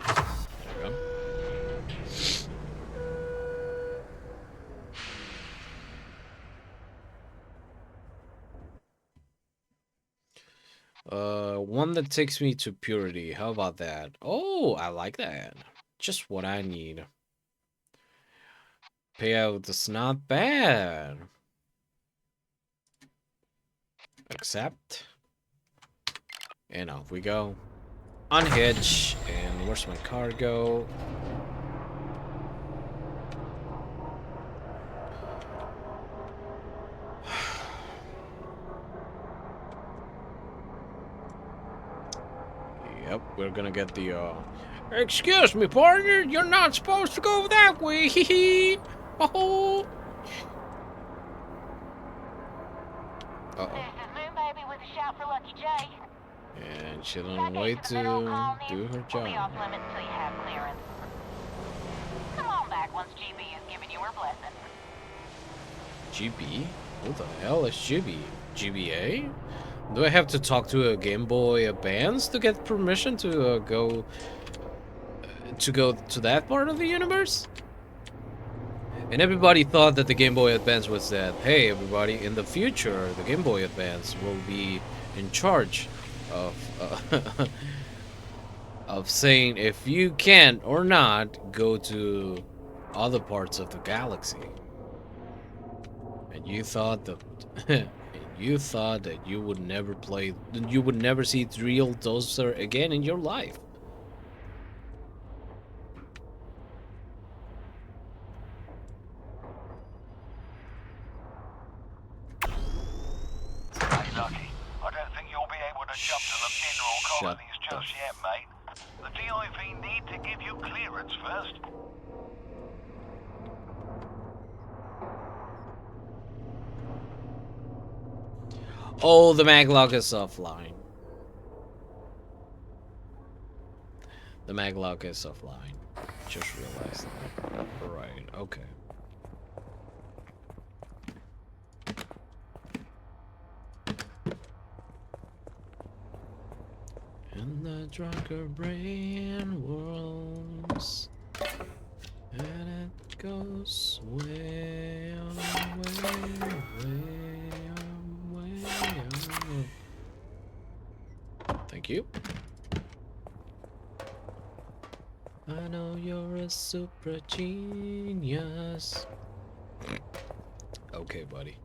There we go. One that takes me to purity. How about that? Oh, I like that. Just what I need. Payout is not bad. Accept. And off we go. Unhitch. And where's my cargo? Yep, we're gonna get the, Excuse me, partner, you're not supposed to go that way, hee. Oh. Uh-oh. This is Moon Baby with a shout for Lucky J. And she don't wait to do her We'll be job. off limits till you have clearance. Come on back once GB has given you her blessing. GB? Who the hell is GB? GBA? Do I have to talk to a Game Boy Advance to get permission to go to that part of the universe? And everybody thought that the Game Boy Advance was that, hey, everybody, in the future, the Game Boy Advance will be in charge of of saying if you can or not go to other parts of the galaxy. And you thought that you thought that you would never see real Toaster again in your life. Hey, Lucky, I don't think you'll be able to jump to the mineral Shut colonies the just yet, mate. The DIV need to give you clearance first. Oh, the maglock is offline. The maglock is offline. Just realized that. Right, okay. In the drunker brain whirls, and it goes way on, way, way on, way on. Thank you. I know you're a super genius. Okay, buddy.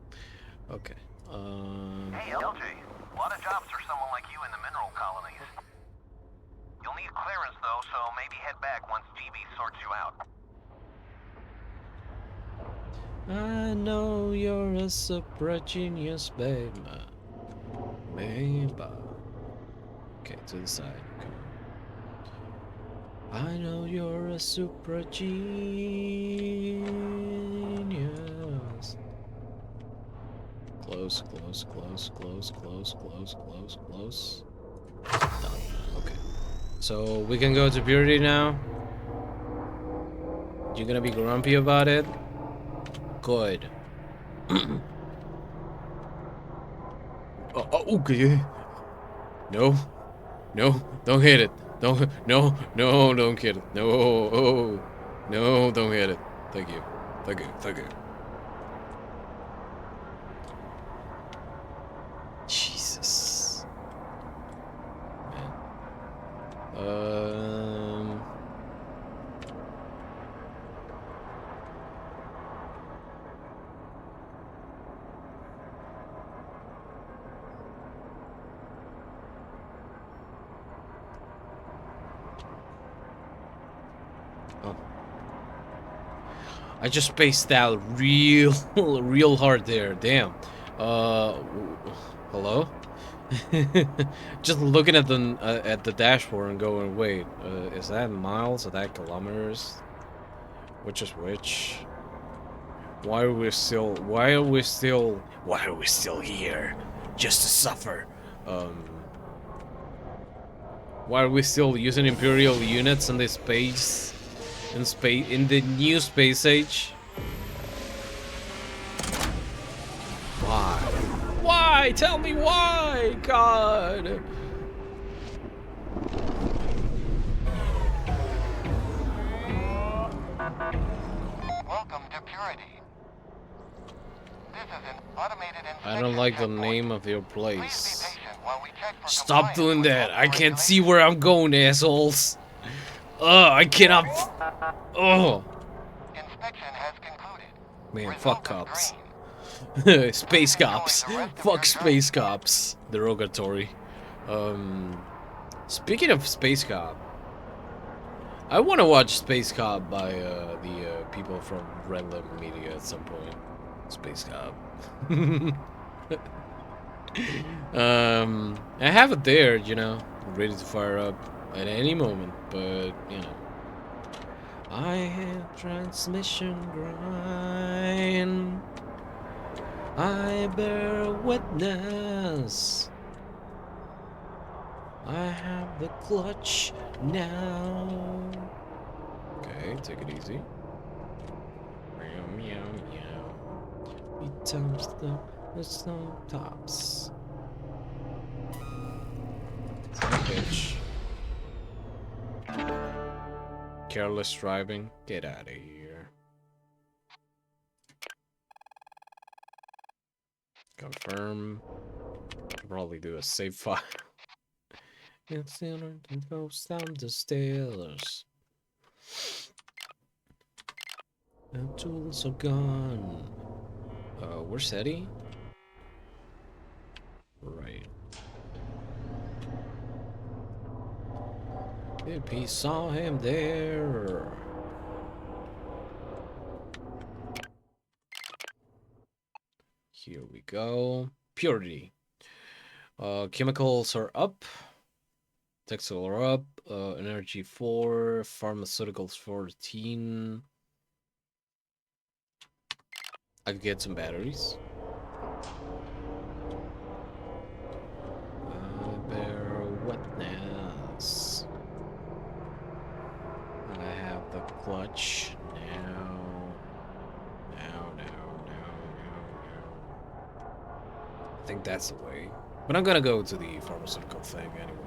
Okay. Hey, LJ, a lot of jobs for someone like you in the mineral colonies. You'll need clearance, though, so maybe head back once GB sorts you out. I know you're a super genius, babe. Babe. Okay, to the side. Okay. I know you're a super genius. Close, close, close, close, close, close, close, close. Done. Okay. So we can go to purity now. You gonna be grumpy about it? Good. Okay. No. No, don't hit it. No, don't hit it. No, no, don't hit it. Thank you. Thank you. Thank you. Jesus. Um. Oh. I just spaced out real, real hard there. Damn. Hello? Just looking at the dashboard and going, wait, is that miles? Is that kilometers? Which is which? Why are we still here? Just to suffer. Why are we still using Imperial units in this space? In the new space age? Why? Why? Tell me why, God! Welcome to Purity. This is an automated inspection I don't like the checkpoint. name of your Please be place. patient while we check for Stop compliance doing with that. local I can't see regulations. where I'm going, assholes. I cannot. Oh, Inspection has concluded. man, Result fuck is cops. green. Space cops. Enjoy the rest of Fuck your space drive. cops. Derogatory. Speaking of space cop, I want to watch Space Cop by the people from Red Limb Media at some point. Space Cop. I have it there, you know, ready to fire up at any moment, but you know, I have transmission grind. I bear witness. I have the clutch now. Okay, take it easy. Meow meow meow. We touch the snow tops. Bitch. Careless driving. Get out of here. Confirm. Probably do a save file. It's in order to go down the stairs. The tools are gone. Where's Eddie? Right. If he saw him there. Here we go. Purity. Chemicals are up. Textile are up. Energy 4. Pharmaceuticals 14. I could get some batteries. Bear wetness. I have the clutch now. Now. I think that's the way. But I'm gonna go to the pharmaceutical thing anyway.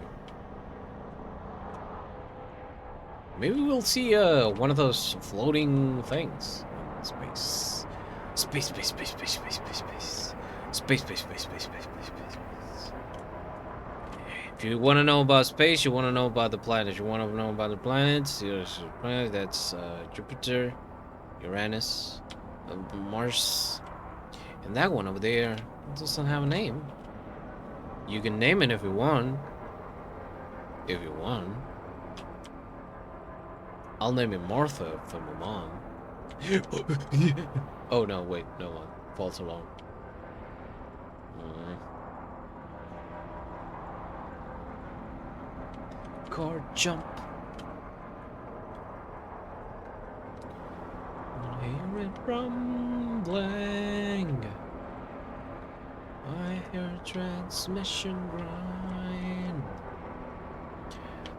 Maybe we'll see one of those floating things in space. Space. If you want to know about space, you want to know about the planets. You want to know about the planets. There's a planet that's Jupiter, Uranus, Mars, and that one over there doesn't have a name. You can name it if you want. If you want. I'll name it Martha for my mom. Oh no, wait, no one. False alarm. Car jump. I hear it rumbling. I hear transmission grind.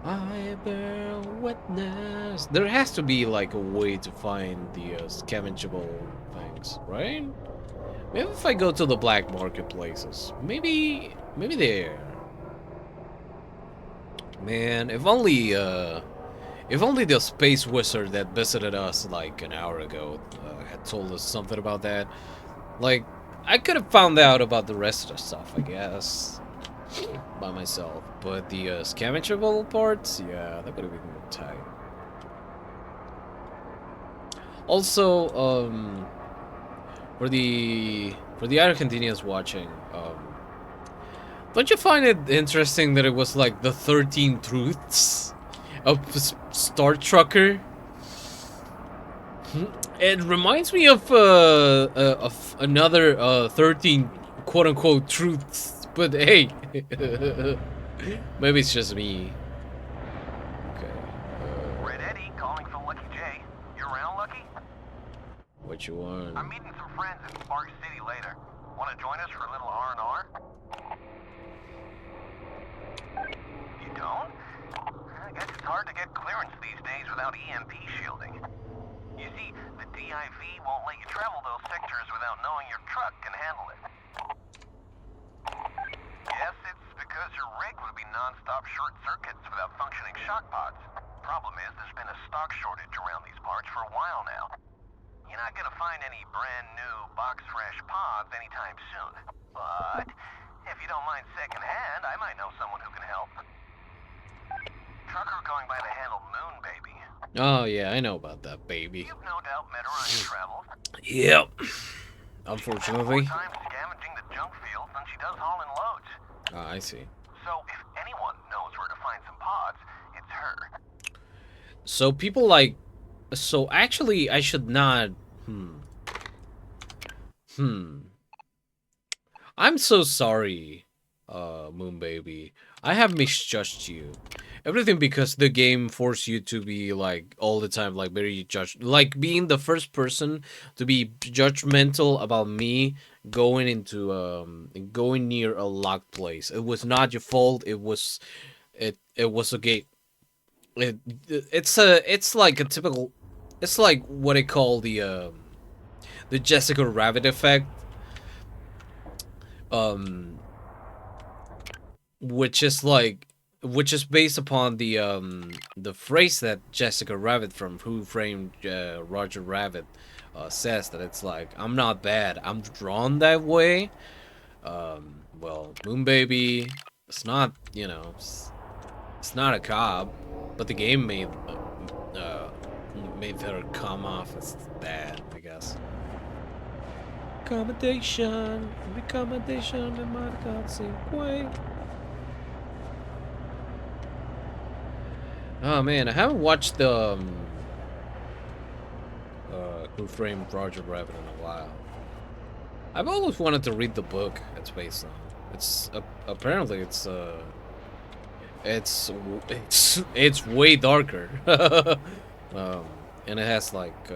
I bear witness. There has to be like a way to find the scavengeable things, right? Maybe if I go to the black marketplaces, maybe there. Man, if only the space wizard that visited us like an hour ago had told us something about that. Like, I could have found out about the rest of the stuff, I guess. by myself. But the scavengeable parts, yeah, that would have been tight. Also, for the Argentinians watching, don't you find it interesting that it was like the 13 truths of Star Trucker? It reminds me of another 13 quote unquote truths, but hey, maybe it's just me. Okay. Red Eddie calling for Lucky J. You around, Lucky? What you want? I'm meeting some friends in Spark City later. Want to join us for a little R&R? You don't? I guess it's hard to get clearance these days without EMP shielding. You see, the DIV won't let you travel those sectors without knowing your truck can handle it. Yes, it's because your rig would be non-stop short circuits without functioning shock pods. Problem is, there's been a stock shortage around these parts for a while now. You're not gonna find any brand new box-fresh pods anytime soon. But if you don't mind secondhand, I might know someone who can help. Trucker going by the handle Moon Baby. Oh yeah, I know about that, baby. You've no doubt met her on your travels. Yep. More Unfortunately. time scavenging the junk fields than she does hauling loads. Ah, I see. So if anyone knows where to find some pods, it's her. So people like, so actually I should not. I'm so sorry, Moon Baby. I have misjudged you. Everything because the game forced you to be like all the time like very like being the first person to be judgmental about me going into going near a locked place. It was not your fault. It was okay. It's like a typical, it's like what I call the Jessica Rabbit effect. Which is like, which is based upon the phrase that Jessica Rabbit from Who Framed Roger Rabbit says, that it's like, I'm not bad, I'm drawn that way. Well, Moon Baby, it's not, you know, it's not a cop, but the game made her come off as bad, I guess. Recommendation, in my godsend way. Oh man, I haven't watched the Who Framed Roger Rabbit in a while. I've always wanted to read the book it's based on. It's apparently it's way darker. And it has like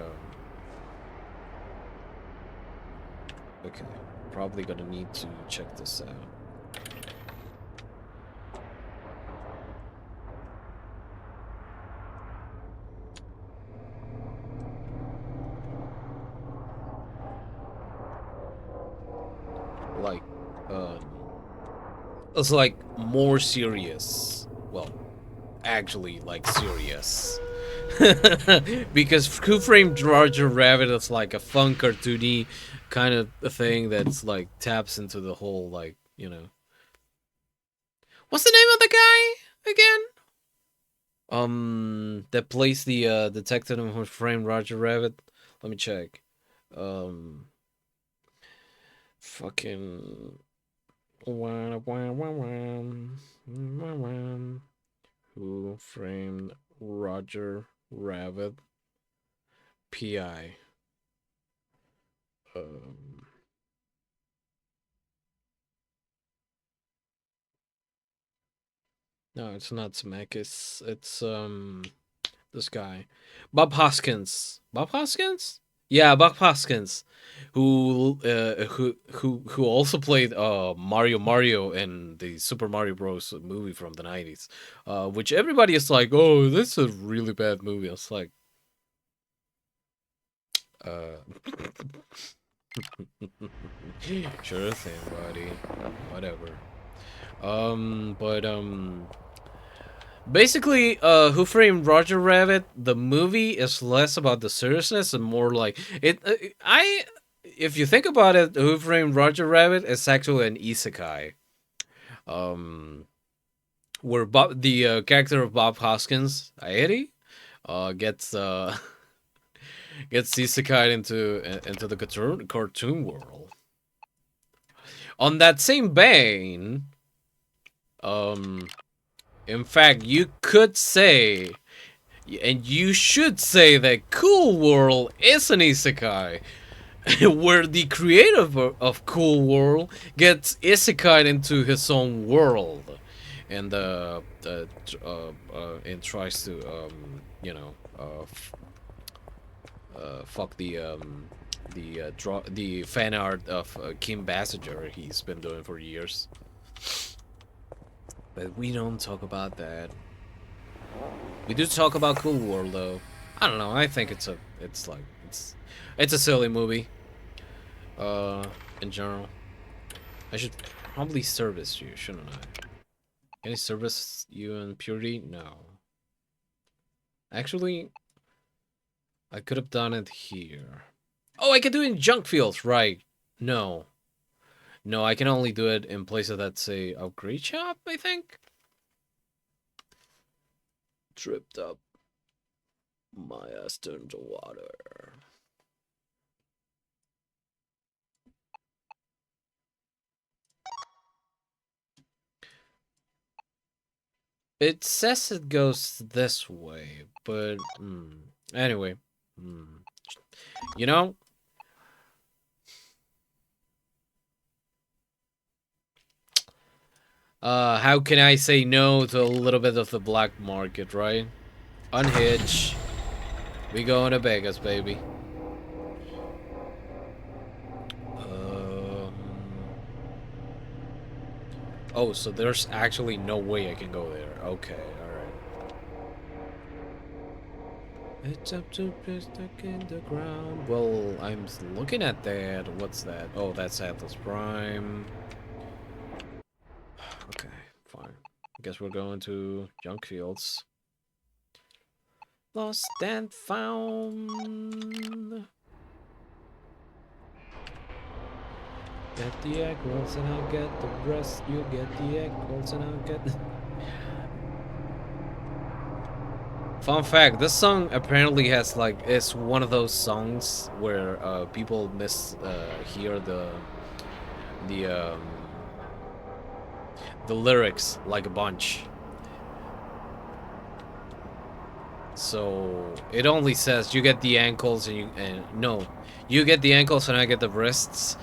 okay, probably gonna need to check this out. Like, it's like more serious. Well, actually, like serious. Because Who Framed Roger Rabbit is like a fun, cartoony kind of a thing that's like taps into the whole, like, you know. What's the name of the guy again? That plays the detective in Who Framed Roger Rabbit. Let me check. Fucking Who Framed Roger Rabbit PI. No, it's not Zemeckis. It's this guy, Bob Hoskins. Bob Hoskins? Yeah, Bob Hoskins, who also played Mario in the Super Mario Bros. Movie from the 90s, which everybody is like, oh, this is a really bad movie. It's like, sure thing, buddy. Whatever. Basically, Who Framed Roger Rabbit, the movie is less about the seriousness and more like it. If you think about it, Who Framed Roger Rabbit is actually an isekai. where Bob, the character of Bob Hoskins, Aeri, gets gets isekai into the cartoon world. On that same vein, in fact, you could say, and you should say, that Cool World is an isekai, where the creator of Cool World gets isekai into his own world, and and tries to fuck the fan art of Kim Basinger he's been doing for years. But we don't talk about that. We do talk about Cool World though. I don't know. I think it's a silly movie. In general, I should probably service you, shouldn't I? Can I service you in Purity? No. Actually, I could have done it here. Oh, I can do it in junk fields, right? No. No, I can only do it in places that say upgrade shop, I think. Tripped up. My ass turned to water. It says it goes this way, but anyway, you know, how can I say no to a little bit of the black market, right? Unhitch. We going to Vegas, baby. Oh, so there's actually no way I can go there. Okay, alright. It's up to stuck in the ground. Well, I'm looking at that. What's that? Oh, that's Atlas Prime. Okay, fine. I guess we're going to junk fields. Lost and found. Get the egg rolls and I'll get the rest. You get the egg rolls and I'll get. Fun fact: this song apparently has it's one of those songs where people hear the lyrics like a bunch. So it only says you get the ankles and you get the ankles and I get the wrists.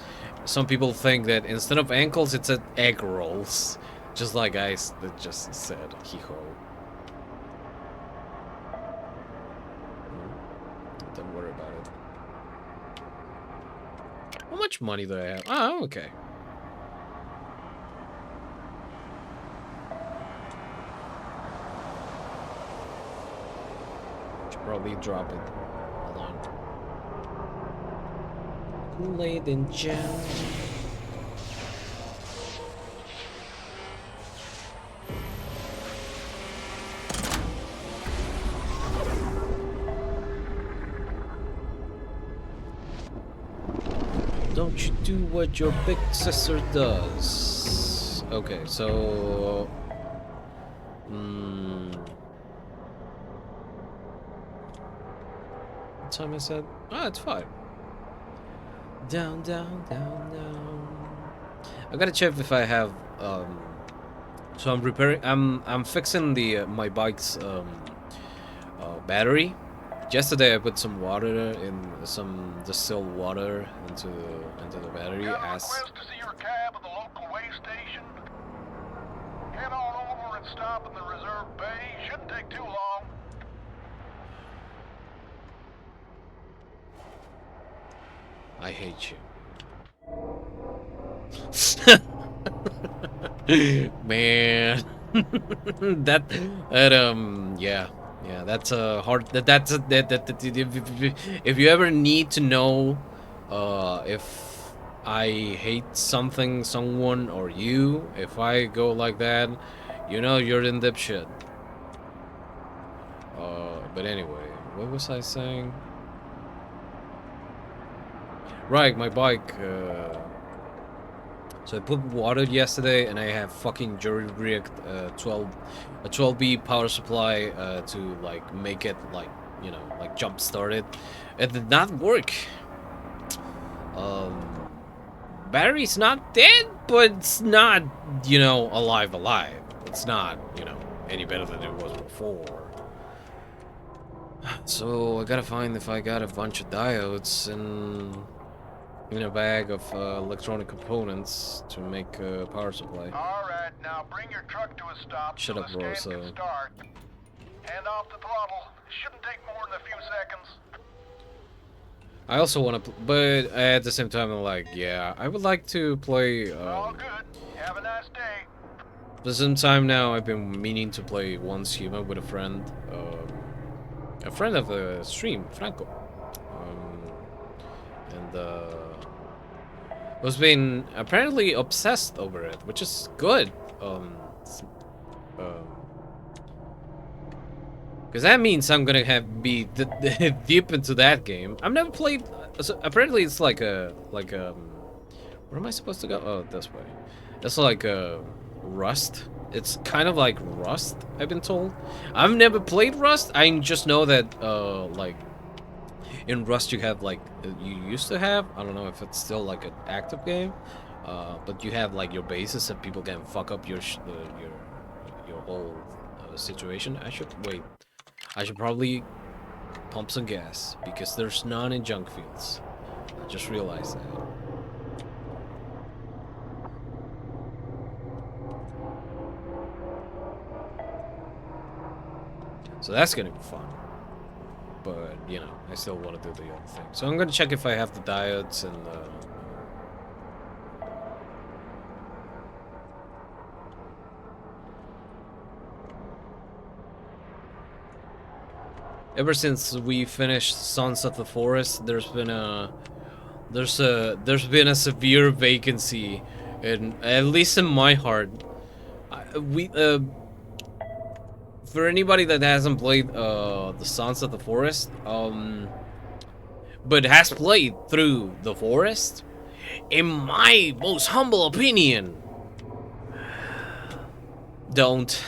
Some people think that instead of ankles, it's egg rolls, just like I just said. Heeho. Don't worry about it. How much money do I have? Oh, okay. Should probably drop it. Hold on. Kool-Aid and jam. Don't you do what your big sister does. Okay, so what time is that? Ah, it's 5. Down, down, down, down. I gotta check if I have so I'm repairing I'm fixing the my bike's battery. Yesterday I put some water in some distilled water into the battery. Request to see your cab at the local way station. Head on over and stop in the reserve bay. Shouldn't take too long. I hate you. Man. that yeah. Yeah, that's a hard that's a, that if you ever need to know if I hate something, someone, or you, if I go like that, you know you're in dipshit. But anyway, what was I saying? Right, my bike. So I put water yesterday, and I have fucking jury rigged a 12B power supply to like make it like, you know, like jump started. It did not work. Battery's not dead, but it's not, you know, alive. It's not, you know, any better than it was before. So I gotta find if I got a bunch of diodes in a bag of electronic components to make a power supply. Alright, now bring your truck to a stop Shut so up, the bro, scan can so- start. Hand off the throttle. Shouldn't take more than a few seconds. I also want to, but at the same time, I'm like, yeah, I would like to play. All good. Have a nice day. For some time now, I've been meaning to play Once Human with a friend of the stream, Franco, and was been apparently obsessed over it, which is good. Because that means I'm gonna be deep into that game. I've never played. So apparently, it's like where am I supposed to go? Oh, this way. It's like Rust. It's kind of like Rust, I've been told. I've never played Rust. I just know that like in Rust you have like you used to have. I don't know if it's still like an active game, but you have like your bases and people can fuck up your your whole situation. I should probably pump some gas because there's none in junk fields. I just realized that. So that's gonna be fun. But, you know, I still want to do the other thing. So I'm gonna check if I have the diodes and ever since we finished Sons of the Forest, there's been a severe vacancy in, at least in my heart. For anybody that hasn't played the Sons of the Forest, but has played through the forest, in my most humble opinion, don't.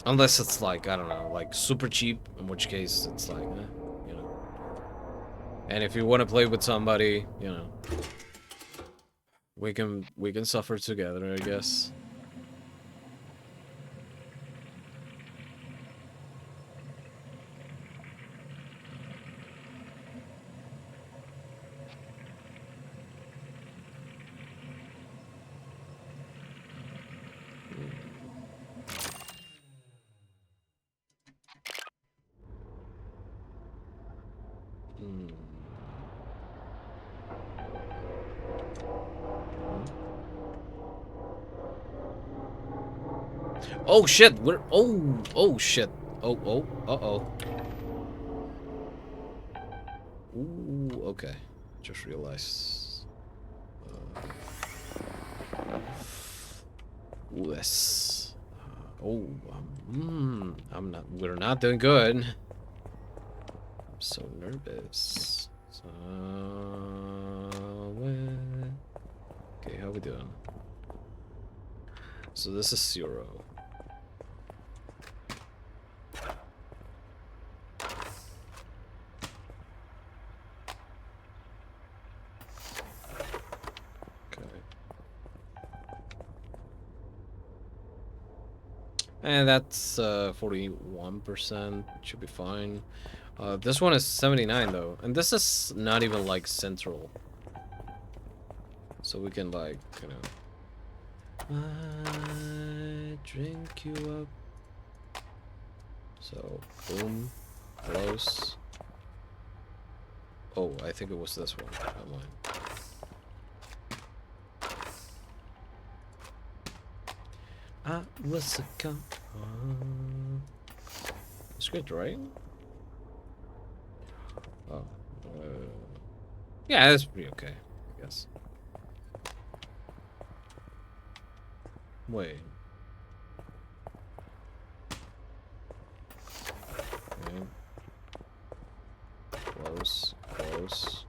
Unless it's like, I don't know, like super cheap, in which case it's like, you know. And if you want to play with somebody, you know, we can suffer together, I guess. Oh shit, we're oh shit. Oh, uh-oh. Ooh, okay. Just realized. Ooh, this. We're not doing good. I'm so nervous. Okay, how we doing? So this is 0. And that's 41%, should be fine. This one is 79 though, and this is not even like central. So we can like, you know, I drink you up. So boom, close. Oh, I think it was this one, not mine. I was a con. It's good, right? Oh. Yeah, that's pretty okay, I guess. Wait. Okay. Close, close.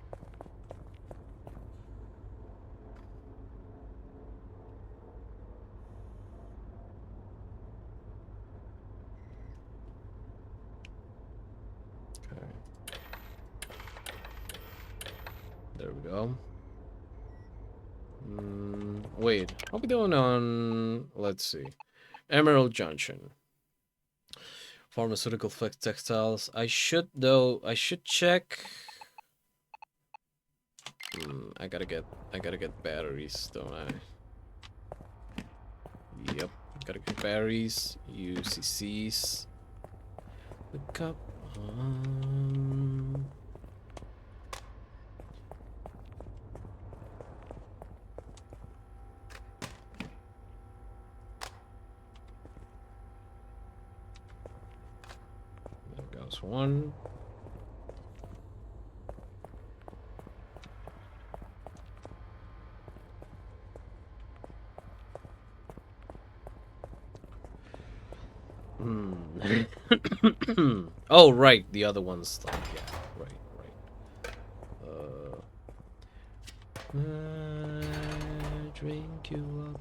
There we go. Wait, how we doing on? Let's see. Emerald Junction. Pharmaceutical textiles. I should check. I gotta get batteries, don't I? Yep, gotta get batteries, UCCs. Look up. There goes one. Oh, right, the other one's like, yeah, right. Drink you up.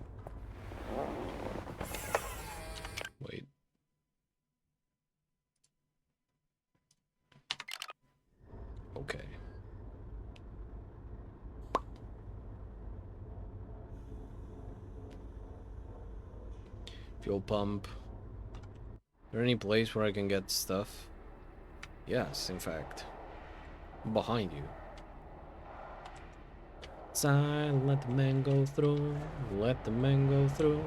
Wait. Okay. Fuel pump. Is there any place where I can get stuff? Yes, in fact. Behind you. Side, let the man go through. Let the man go through.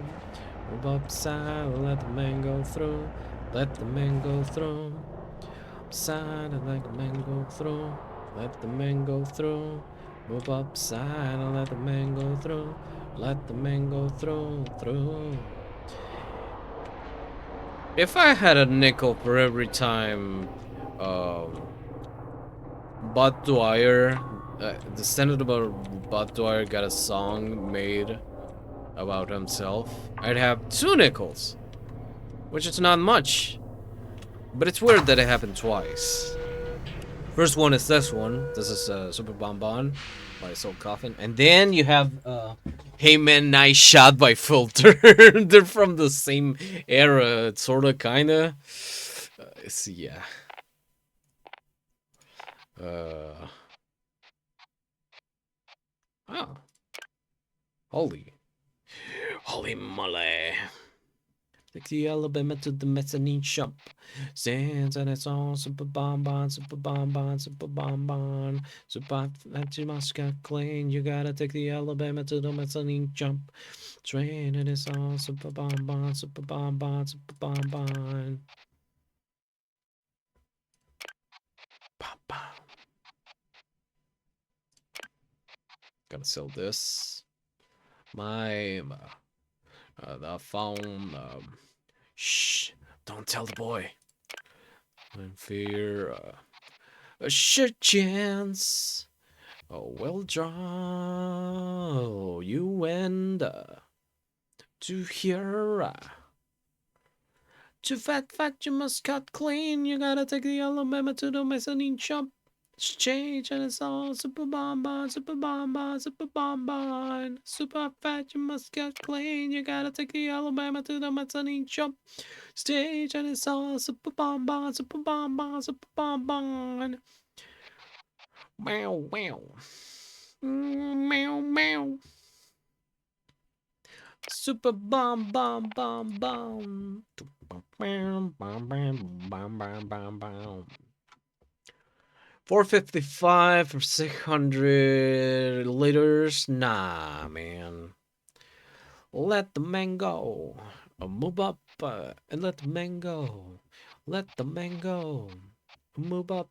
Move upside, let the man go through. Let the man go through. Upside, let the man go through. Let the man go through. Move upside, let the man go through. Let the man go through. If I had a nickel for every time, Bud Dwyer, the Senator Bud Dwyer got a song made about himself, I'd have 2 nickels, which is not much, but it's weird that it happened twice. First one is this one. This is Super Bonbon by Soul Coffin, and then you have Hey Man, Nice Shot by Filter. They're from the same era, it's sorta, kinda. Yeah. Oh. Holy moly. Take the Alabama to the mezzanine shop. Stands and it's all super bonbon, super bonbon, super bonbon. Super that you must get clean. You gotta take the Alabama to the mezzanine jump. Train and it's all super bonbon, super bonbon, super bonbon. Gotta sell this. My the phone. Shh! Don't tell the boy. In fear, a shit chance. Oh, well draw. You and to here. To fat, you must cut clean. You gotta take the Alabama to the mezzanine shop. It's change and it's all super bonbon, super bonbon, super bonbon. Super fat, you must get clean. You gotta take the Alabama to the mezzanine shop. Stage and it's all super bonbon, super bonbon, super bonbon. Meow, meow. Meow, meow. Super bomb, bomb, bomb, bomb. Bam, bam, bam, bam, bam, bam, bam. 455 for 600 liters. Nah, man. Let the man go. Move up and let the man go. Let the man go. Move up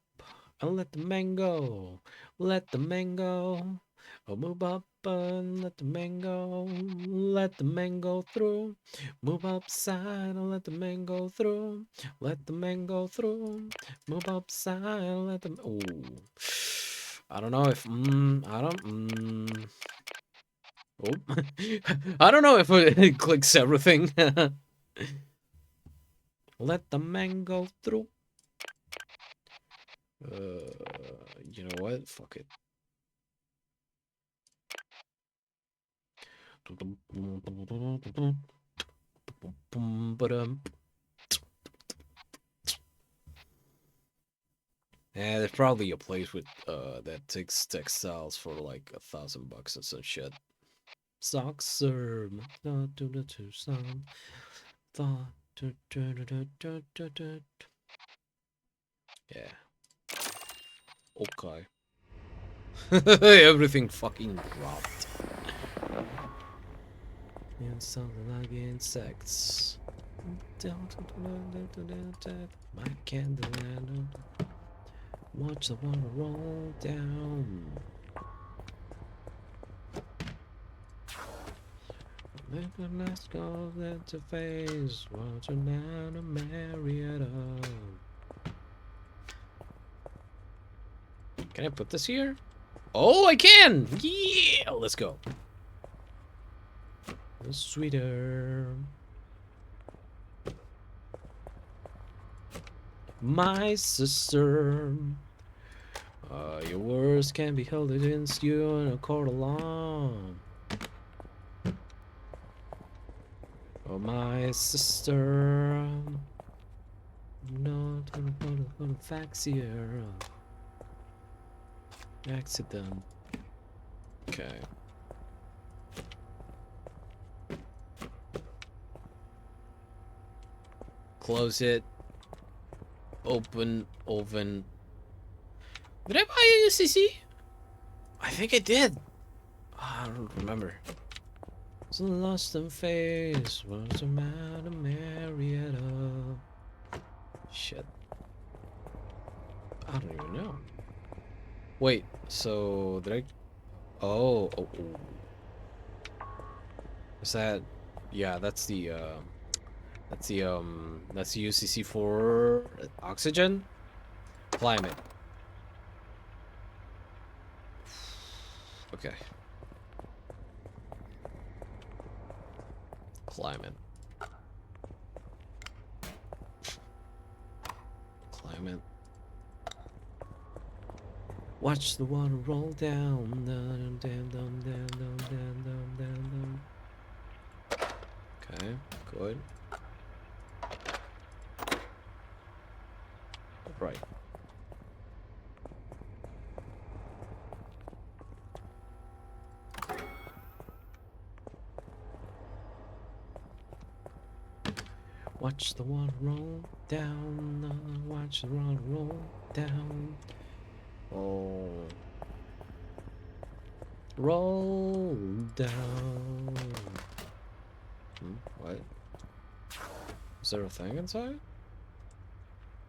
and let the man go. Let the man go. Move up and let the man go. Let the man go through. Move upside and let the man go through. Let the man go through. Move upside and let them. Ooh. I don't know if. I don't. Oh. I don't know if it clicks everything. Let the man go through. You know what? Fuck it. And there's probably a place with that takes textiles for like $1,000 and some shit. Socks are not to the two some thought. Yeah. Okay. Everything fucking dropped. And something like insects. My candle. Watch the water roll down. Make a nice go into face. Watching down a Marietta. Can I put this here? Oh, I can! Yeah! Let's go. Sweeter. My sister. Your words can be held against you in a court of law. Oh, my sister. Not gonna put a facts here. Accident. Okay. Close it. Open oven. Did I buy a UCC? I think I did. I don't remember. So lost in face. What's the matter, Marietta? Shit. I don't even know. Wait, so did I? Oh. Is that? Yeah, that's the UCC for oxygen, climate. Okay. Climate. Watch the water roll down, down, down, down, down, down, down, down, down. Okay, good. Right. Watch the water roll down, watch the water roll down. Oh. Roll down. What? Is there a thing inside?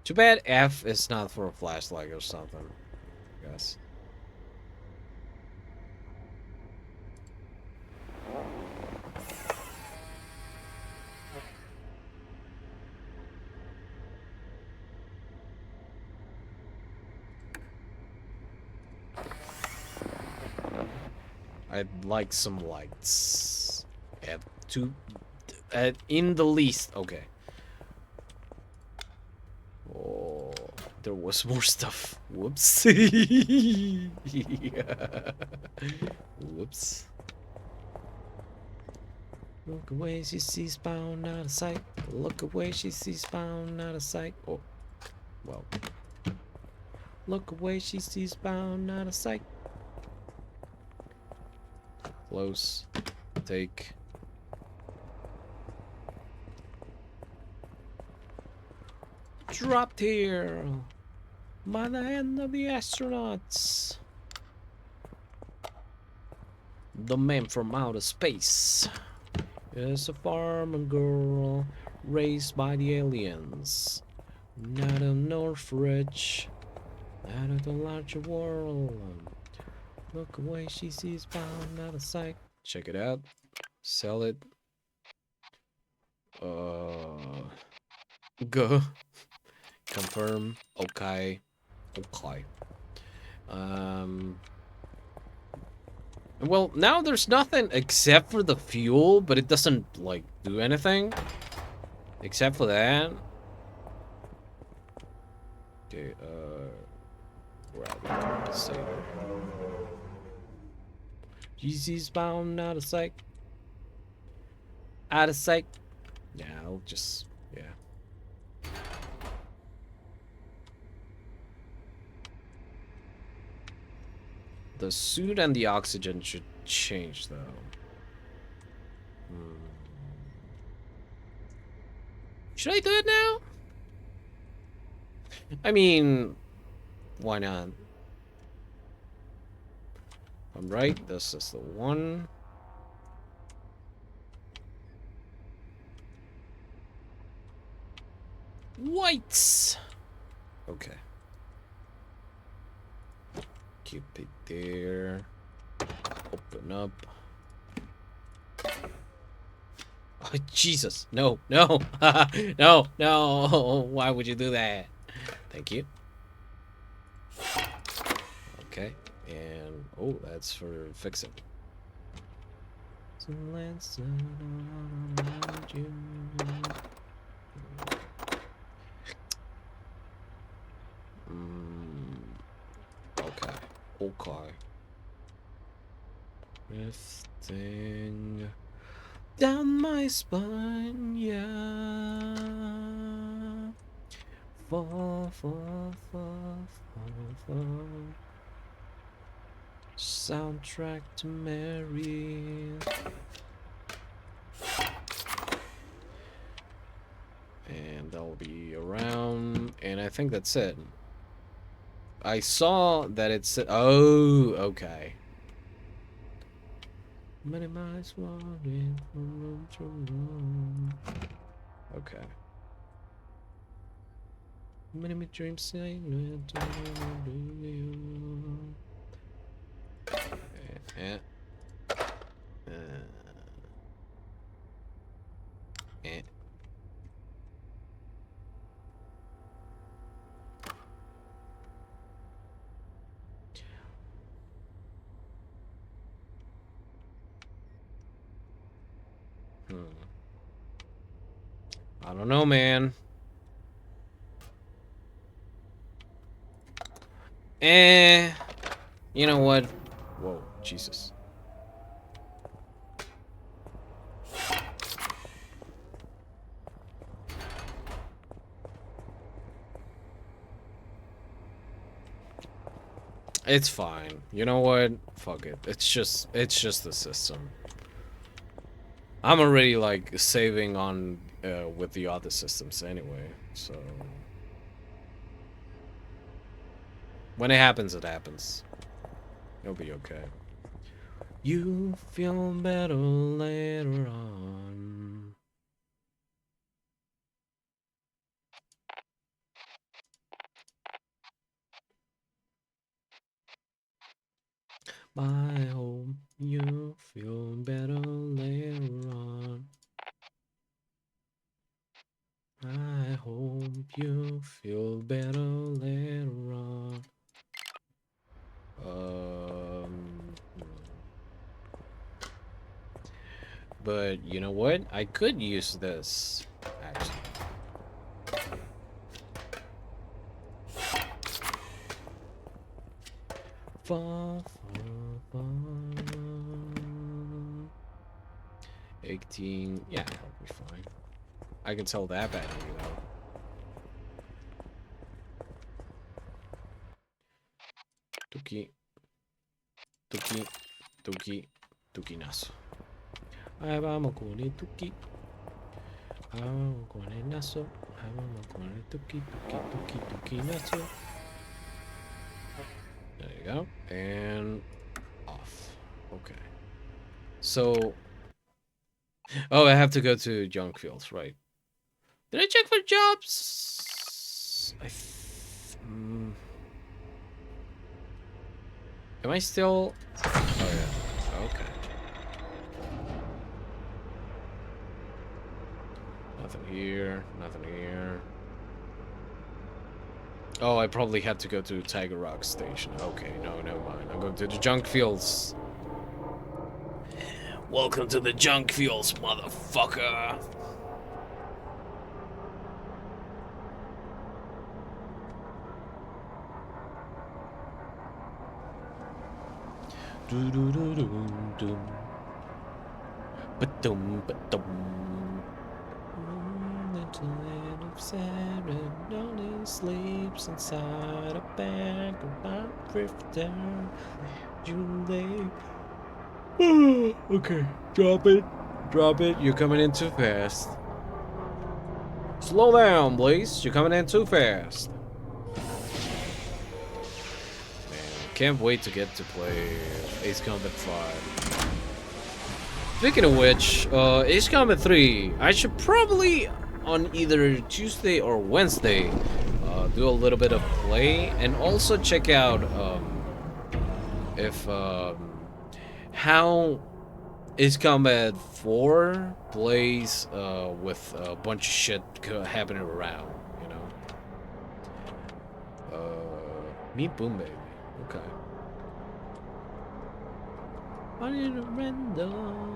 Too bad F is not for a flashlight or something, I guess. I'd like some lights. In the least. Okay. Oh, there was more stuff. Whoops. Whoops. Look away, she sees bound out of sight. Look away, she sees bound out of sight. Oh, well. Look away, she sees bound out of sight. Close. Take. Dropped here by the hand of the astronauts. The man from outer space is a farmer girl raised by the aliens. Not a Northridge, out of the larger world. Look away, she sees bound out of sight. Check it out. Sell it. Go. Confirm. Okay. Okay. Well, now there's nothing except for the fuel, but it doesn't, like, do anything. Except for that. Okay, grab the compensator. GC's bound out of sight. Out of sight. Yeah, I'll just, yeah. The suit and the oxygen should change, though. Should I do it now? I mean, why not? I'm right. This is the one. Whites. Okay. Keep it there. Open up. Oh, Jesus. No, no. No, no. Why would you do that? Thank you. Okay. And, oh, that's for fixing. So let's you. Okay. Okay. Lifting down my spine, yeah. Fall, fall, fall, fall, fall. Soundtrack to Mary. And that'll be around, and I think that's it. I saw that it said, oh, okay. Many miles walking from room to room. Okay. Many dreams say no to you. Eh. I don't know, man. You know what? Whoa, Jesus. It's fine. You know what? Fuck it. It's just the system. I'm already like saving on with the other systems anyway, so when it happens, it happens. It'll be okay. You feel better later on. I hope you feel better later on. I hope you feel better later on. But you know what? I could use this, actually. Fall, fall, fall. 18. Yeah, that'll be fine. I can tell that battery though. Tuki. Tuki. Tuki. Tukinazo. Ahí vamos con el tuki. Vamos con el nazo. Ahí vamos con el tuki, tuki, tuki, tukinazo. There you go. And off. Okay. So. Oh, I have to go to junk fields, right? Did I check for jobs? Am I still? Oh yeah. Okay. Nothing here. Nothing here. Oh, I probably had to go to Tiger Rock Station. Okay, no, never mind. I'm going to the junk fields. Welcome to the junk fields, motherfucker. Do do do do do. Ba-dum ba-dum. Little head of Sarah only sleeps inside a bag of my drifter. June day. Okay, drop it. Drop it. You're coming in too fast. Slow down, please. You're coming in too fast. Man, can't wait to get to play Ace Combat 5. Speaking of which, Ace Combat 3, I should probably on either Tuesday or Wednesday do a little bit of play and also check out if how Ace Combat 4 plays with a bunch of shit happening around, you know. Meet Boom Baby. Okay. I need a random.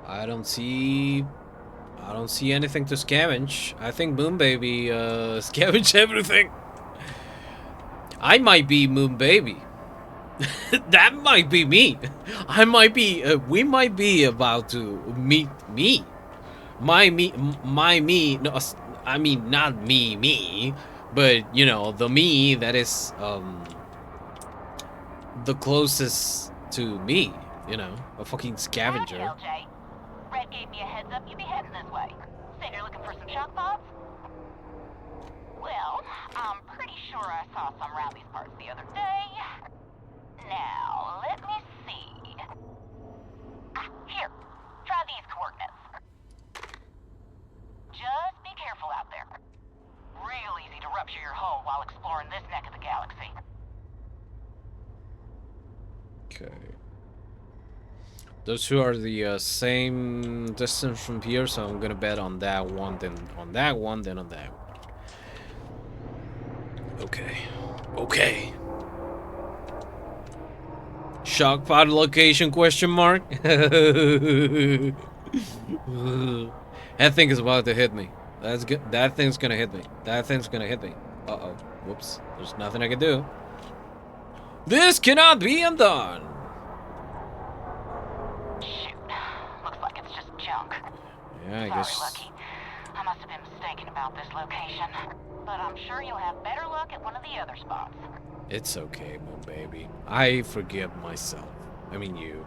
I don't see anything to scavenge. I think Moon Baby scavenge everything. I might be Moon Baby. That might be me. I might be. We might be about to meet me. My me. No, I mean not me, but you know the me that is the closest to me. You know, a fucking scavenger. LJ. Red gave me a heads up you'd be heading this way. Said you're looking for some shock pods? Well, I'm pretty sure I saw some around these parts the other day. Now, let me see. Here. Try these coordinates. Just be careful out there. Real easy to rupture your hull while exploring this neck of the galaxy. Okay. Those two are the same distance from here, so I'm gonna bet on that one, then on that one, then on that one. Okay. Okay. Shock pod location question mark? That thing is about to hit me. That's good. That thing's gonna hit me. That thing's gonna hit me. Uh-oh. Whoops. There's nothing I can do. This cannot be undone. Shoot. Looks like it's just junk. Yeah, I Sorry, guess. Lucky. I must have been mistaken about this location. But I'm sure you'll have better luck at one of the other spots. It's okay, Moon Baby. I forgive myself. I mean you.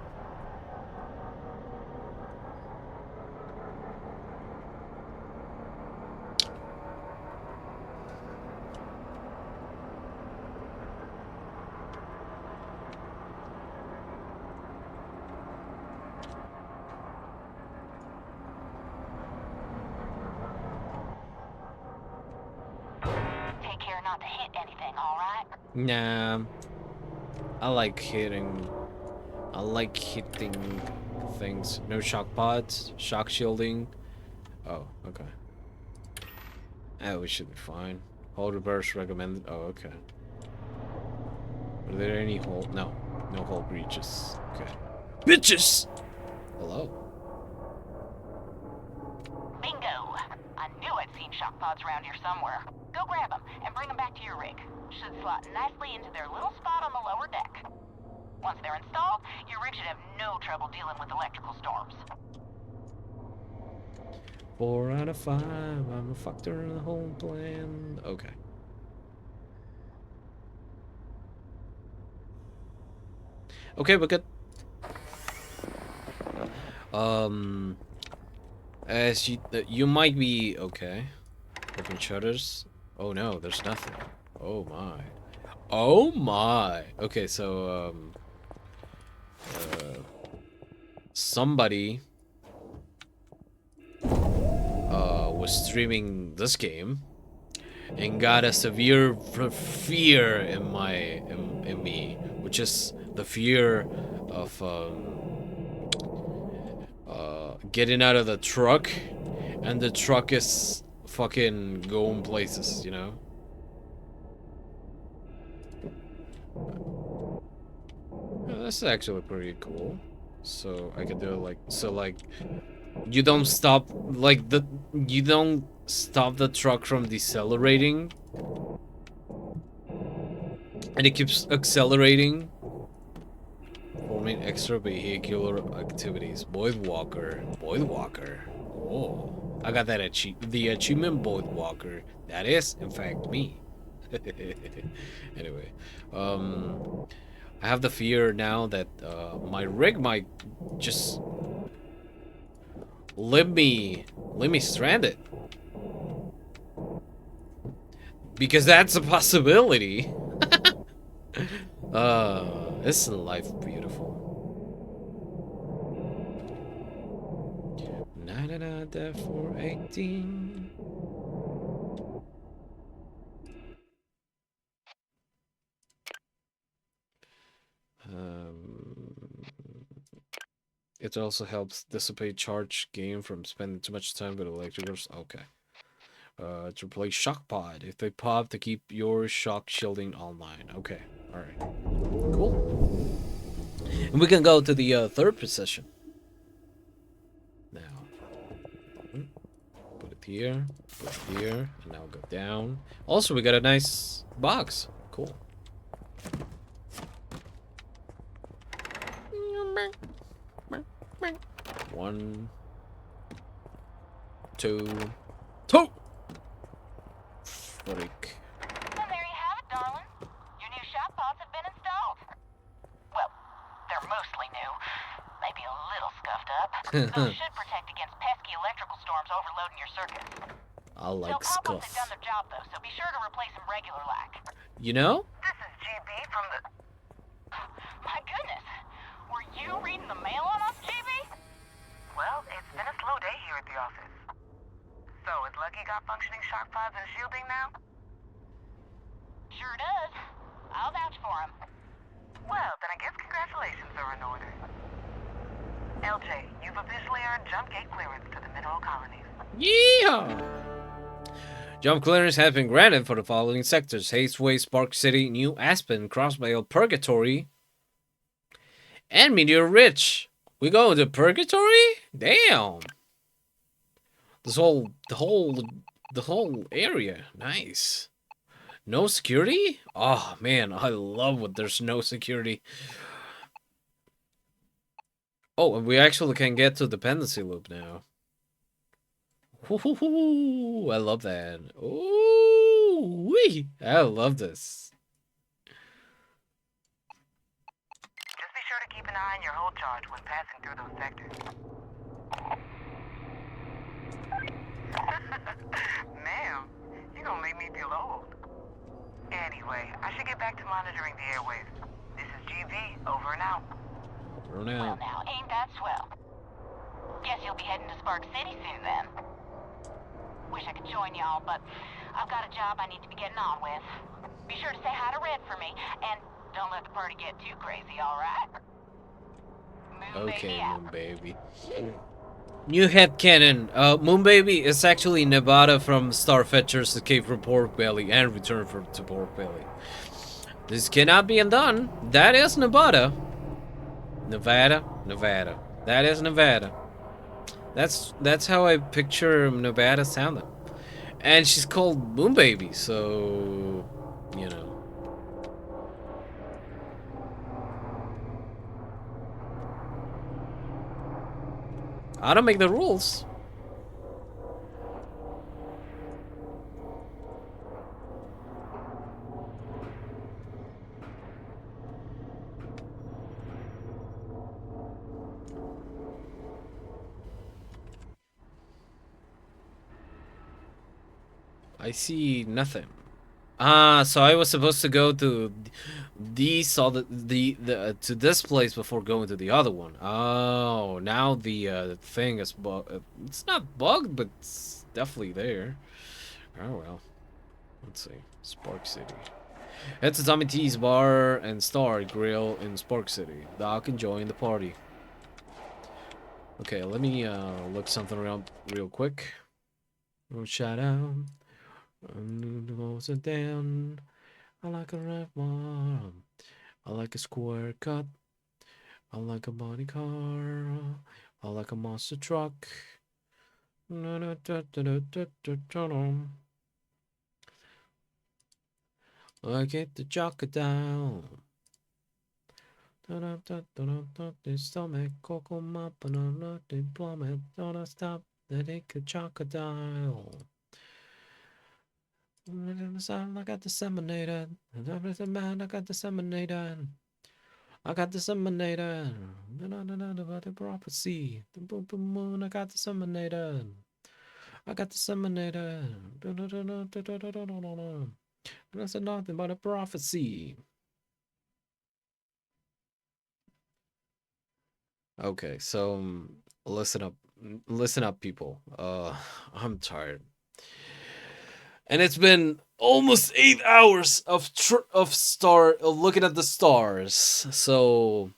Take care not to hit anything, alright? Nah. I like hitting things. No shock pods, shock shielding. Oh, okay. We should be fine. Hold reverse recommended. Oh, okay. Are there any hole? No. No hole breaches. Okay. Bitches! Hello. Bingo! I knew I'd seen shock pods around here somewhere. Go grab them and bring them back to your rig. Should slot nicely into their little spot on the lower deck. Once they're installed, your rig should have no trouble dealing with electrical storms. 4 out of 5. I'm a factor in the whole plan. Okay. Okay, we're good. As you might be okay. Open shutters. Oh no, there's nothing. Oh my. Oh my. Okay, so somebody was streaming this game and got a severe fear in me, which is the fear of getting out of the truck and the truck is fucking going places, you know? Yeah, that's actually pretty cool. So I could do it like, so like You don't stop like the you don't stop the truck from decelerating, and it keeps accelerating, forming extra vehicular activities. Boyd Walker. Boyd Walker. Oh, I got that the achievement Boyd Walker. That is, in fact, me. Anyway, I have the fear now that my rig might just leave me stranded, because that's a possibility. Isn't life beautiful? Na na na da 418. It also helps dissipate charge gain from spending too much time with electricals. Okay. To replace shock pod if they pop to keep your shock shielding online. Okay. All right. Cool. And we can go to the third position now. Put it here. Put it here. And now go down. Also, we got a nice box. Cool. One, two, two. Freak. And there you have it, darling. Your new shock pods have been installed. Well, they're mostly new. Maybe a little scuffed up. Those should protect against pesky electrical storms overloading your circuits. I like They'll pop once scuff. they've done their job, though, so be sure to replace them regular like. You know? This is GB from the... My goodness. Were you reading the mail on us, GB? Well, it's been a slow day here at the office. So, has Lucky got functioning shock pods and shielding now? Sure does. I'll vouch for him. Well, then I guess congratulations are in order. LJ, you've officially earned jump gate clearance to the mineral colonies. Yeehaw! Jump clearance has been granted for the following sectors: Hasteway, Spark City, New Aspen, Crossvale, Purgatory, and Meteor Ridge. We go to Purgatory? Damn! The whole area. Nice. No security? Oh man, I love when there's no security. Oh, and we actually can get to dependency loop now. Ooh, I love that. Ooh, wee! I love this. Just be sure to keep an eye on your hold charge when passing through those sectors. Ma'am, you're gonna make me feel old. Anyway, I should get back to monitoring the airwaves. This is GB, over and out. Throw Well, now. now, ain't that swell? Guess you'll be heading to Spark City soon, then. Wish I could join y'all, but I've got a job I need to be getting on with. Be sure to say hi to Red for me, and don't let the party get too crazy, alright? Okay, Baby out. Moon Baby. New headcanon. Moon Baby is actually Nevada from Starfetcher's Escape from Pork Belly and Return to Pork Belly. This cannot be undone. That is Nevada. Nevada. That is Nevada. That's how I picture Nevada sounding. And she's called Moon Baby, so you know. I don't make the rules. I see nothing. Ah, so I was supposed to go to these all the to this place before going to the other one. Oh, now the thing is it's not bugged, but it's definitely there. Oh well. Let's see. Spark City. Head to Tommy T's Bar and Star Grill in Spark City. Doc can join the party. Okay, let me look something around real quick. Oh, shout out. Down. I like a red one. I like a square cut. I like a body car. like a monster truck. I get the crocodile. The stomach, cocoa mop, and the plummet. Don't stop, the dick crocodile. I got disseminated. Man, I got disseminated. I got disseminated. About the prophecy. The boom boom moon. I got disseminated. I got disseminated. That's nothing but a prophecy. Okay, so listen up, people. I'm tired, and it's been almost 8 hours of looking at the stars. So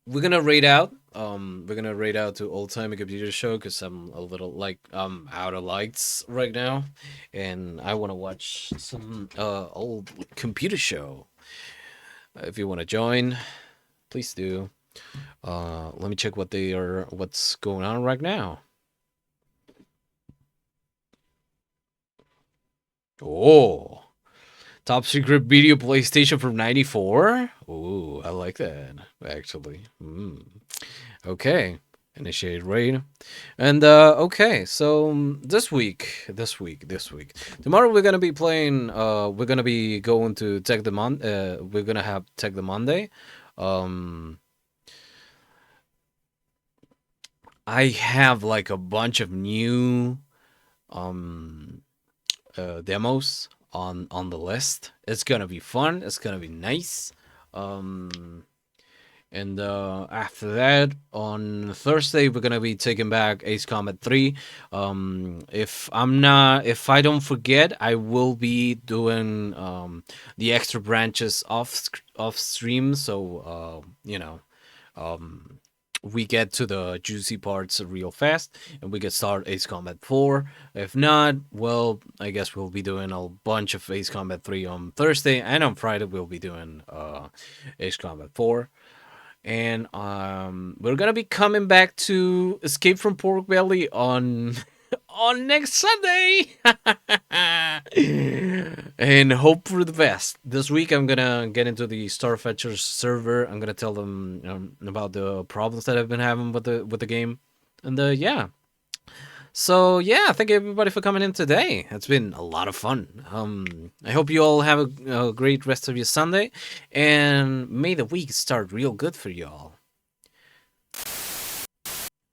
we're gonna rate out to Old Timey Computer Show because I'm a little like I'm out of lights right now, and I want to watch some old computer show. If you want to join, please do. Let me check what's going on right now. Oh, top secret video PlayStation from '94. Ooh, I like that actually. Okay, initiate raid, and okay. So this week. Tomorrow we're gonna be playing. We're gonna be going to Tech the We're gonna have Tech the Monday. I have like a bunch of new demos on the list. It's gonna be fun. It's gonna be nice. And after that, on Thursday, we're gonna be taking back Ace Combat 3. If I don't forget, I will be doing the extra branches off stream. So we get to the juicy parts real fast, and we get start Ace Combat 4. If not, well, I guess we'll be doing a bunch of Ace Combat 3 on Thursday, and on Friday we'll be doing Ace Combat 4. And we're gonna be coming back to Escape from Pork Belly on on next Sunday. And hope for the best. This week I'm gonna get into the Starfetchers server. I'm gonna tell them about the problems that I've been having with the game, and yeah. So yeah, thank you everybody for coming in today. It's been a lot of fun. I hope you all have a great rest of your Sunday, and may the week start real good for y'all.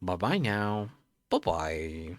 Bye bye now. Bye bye.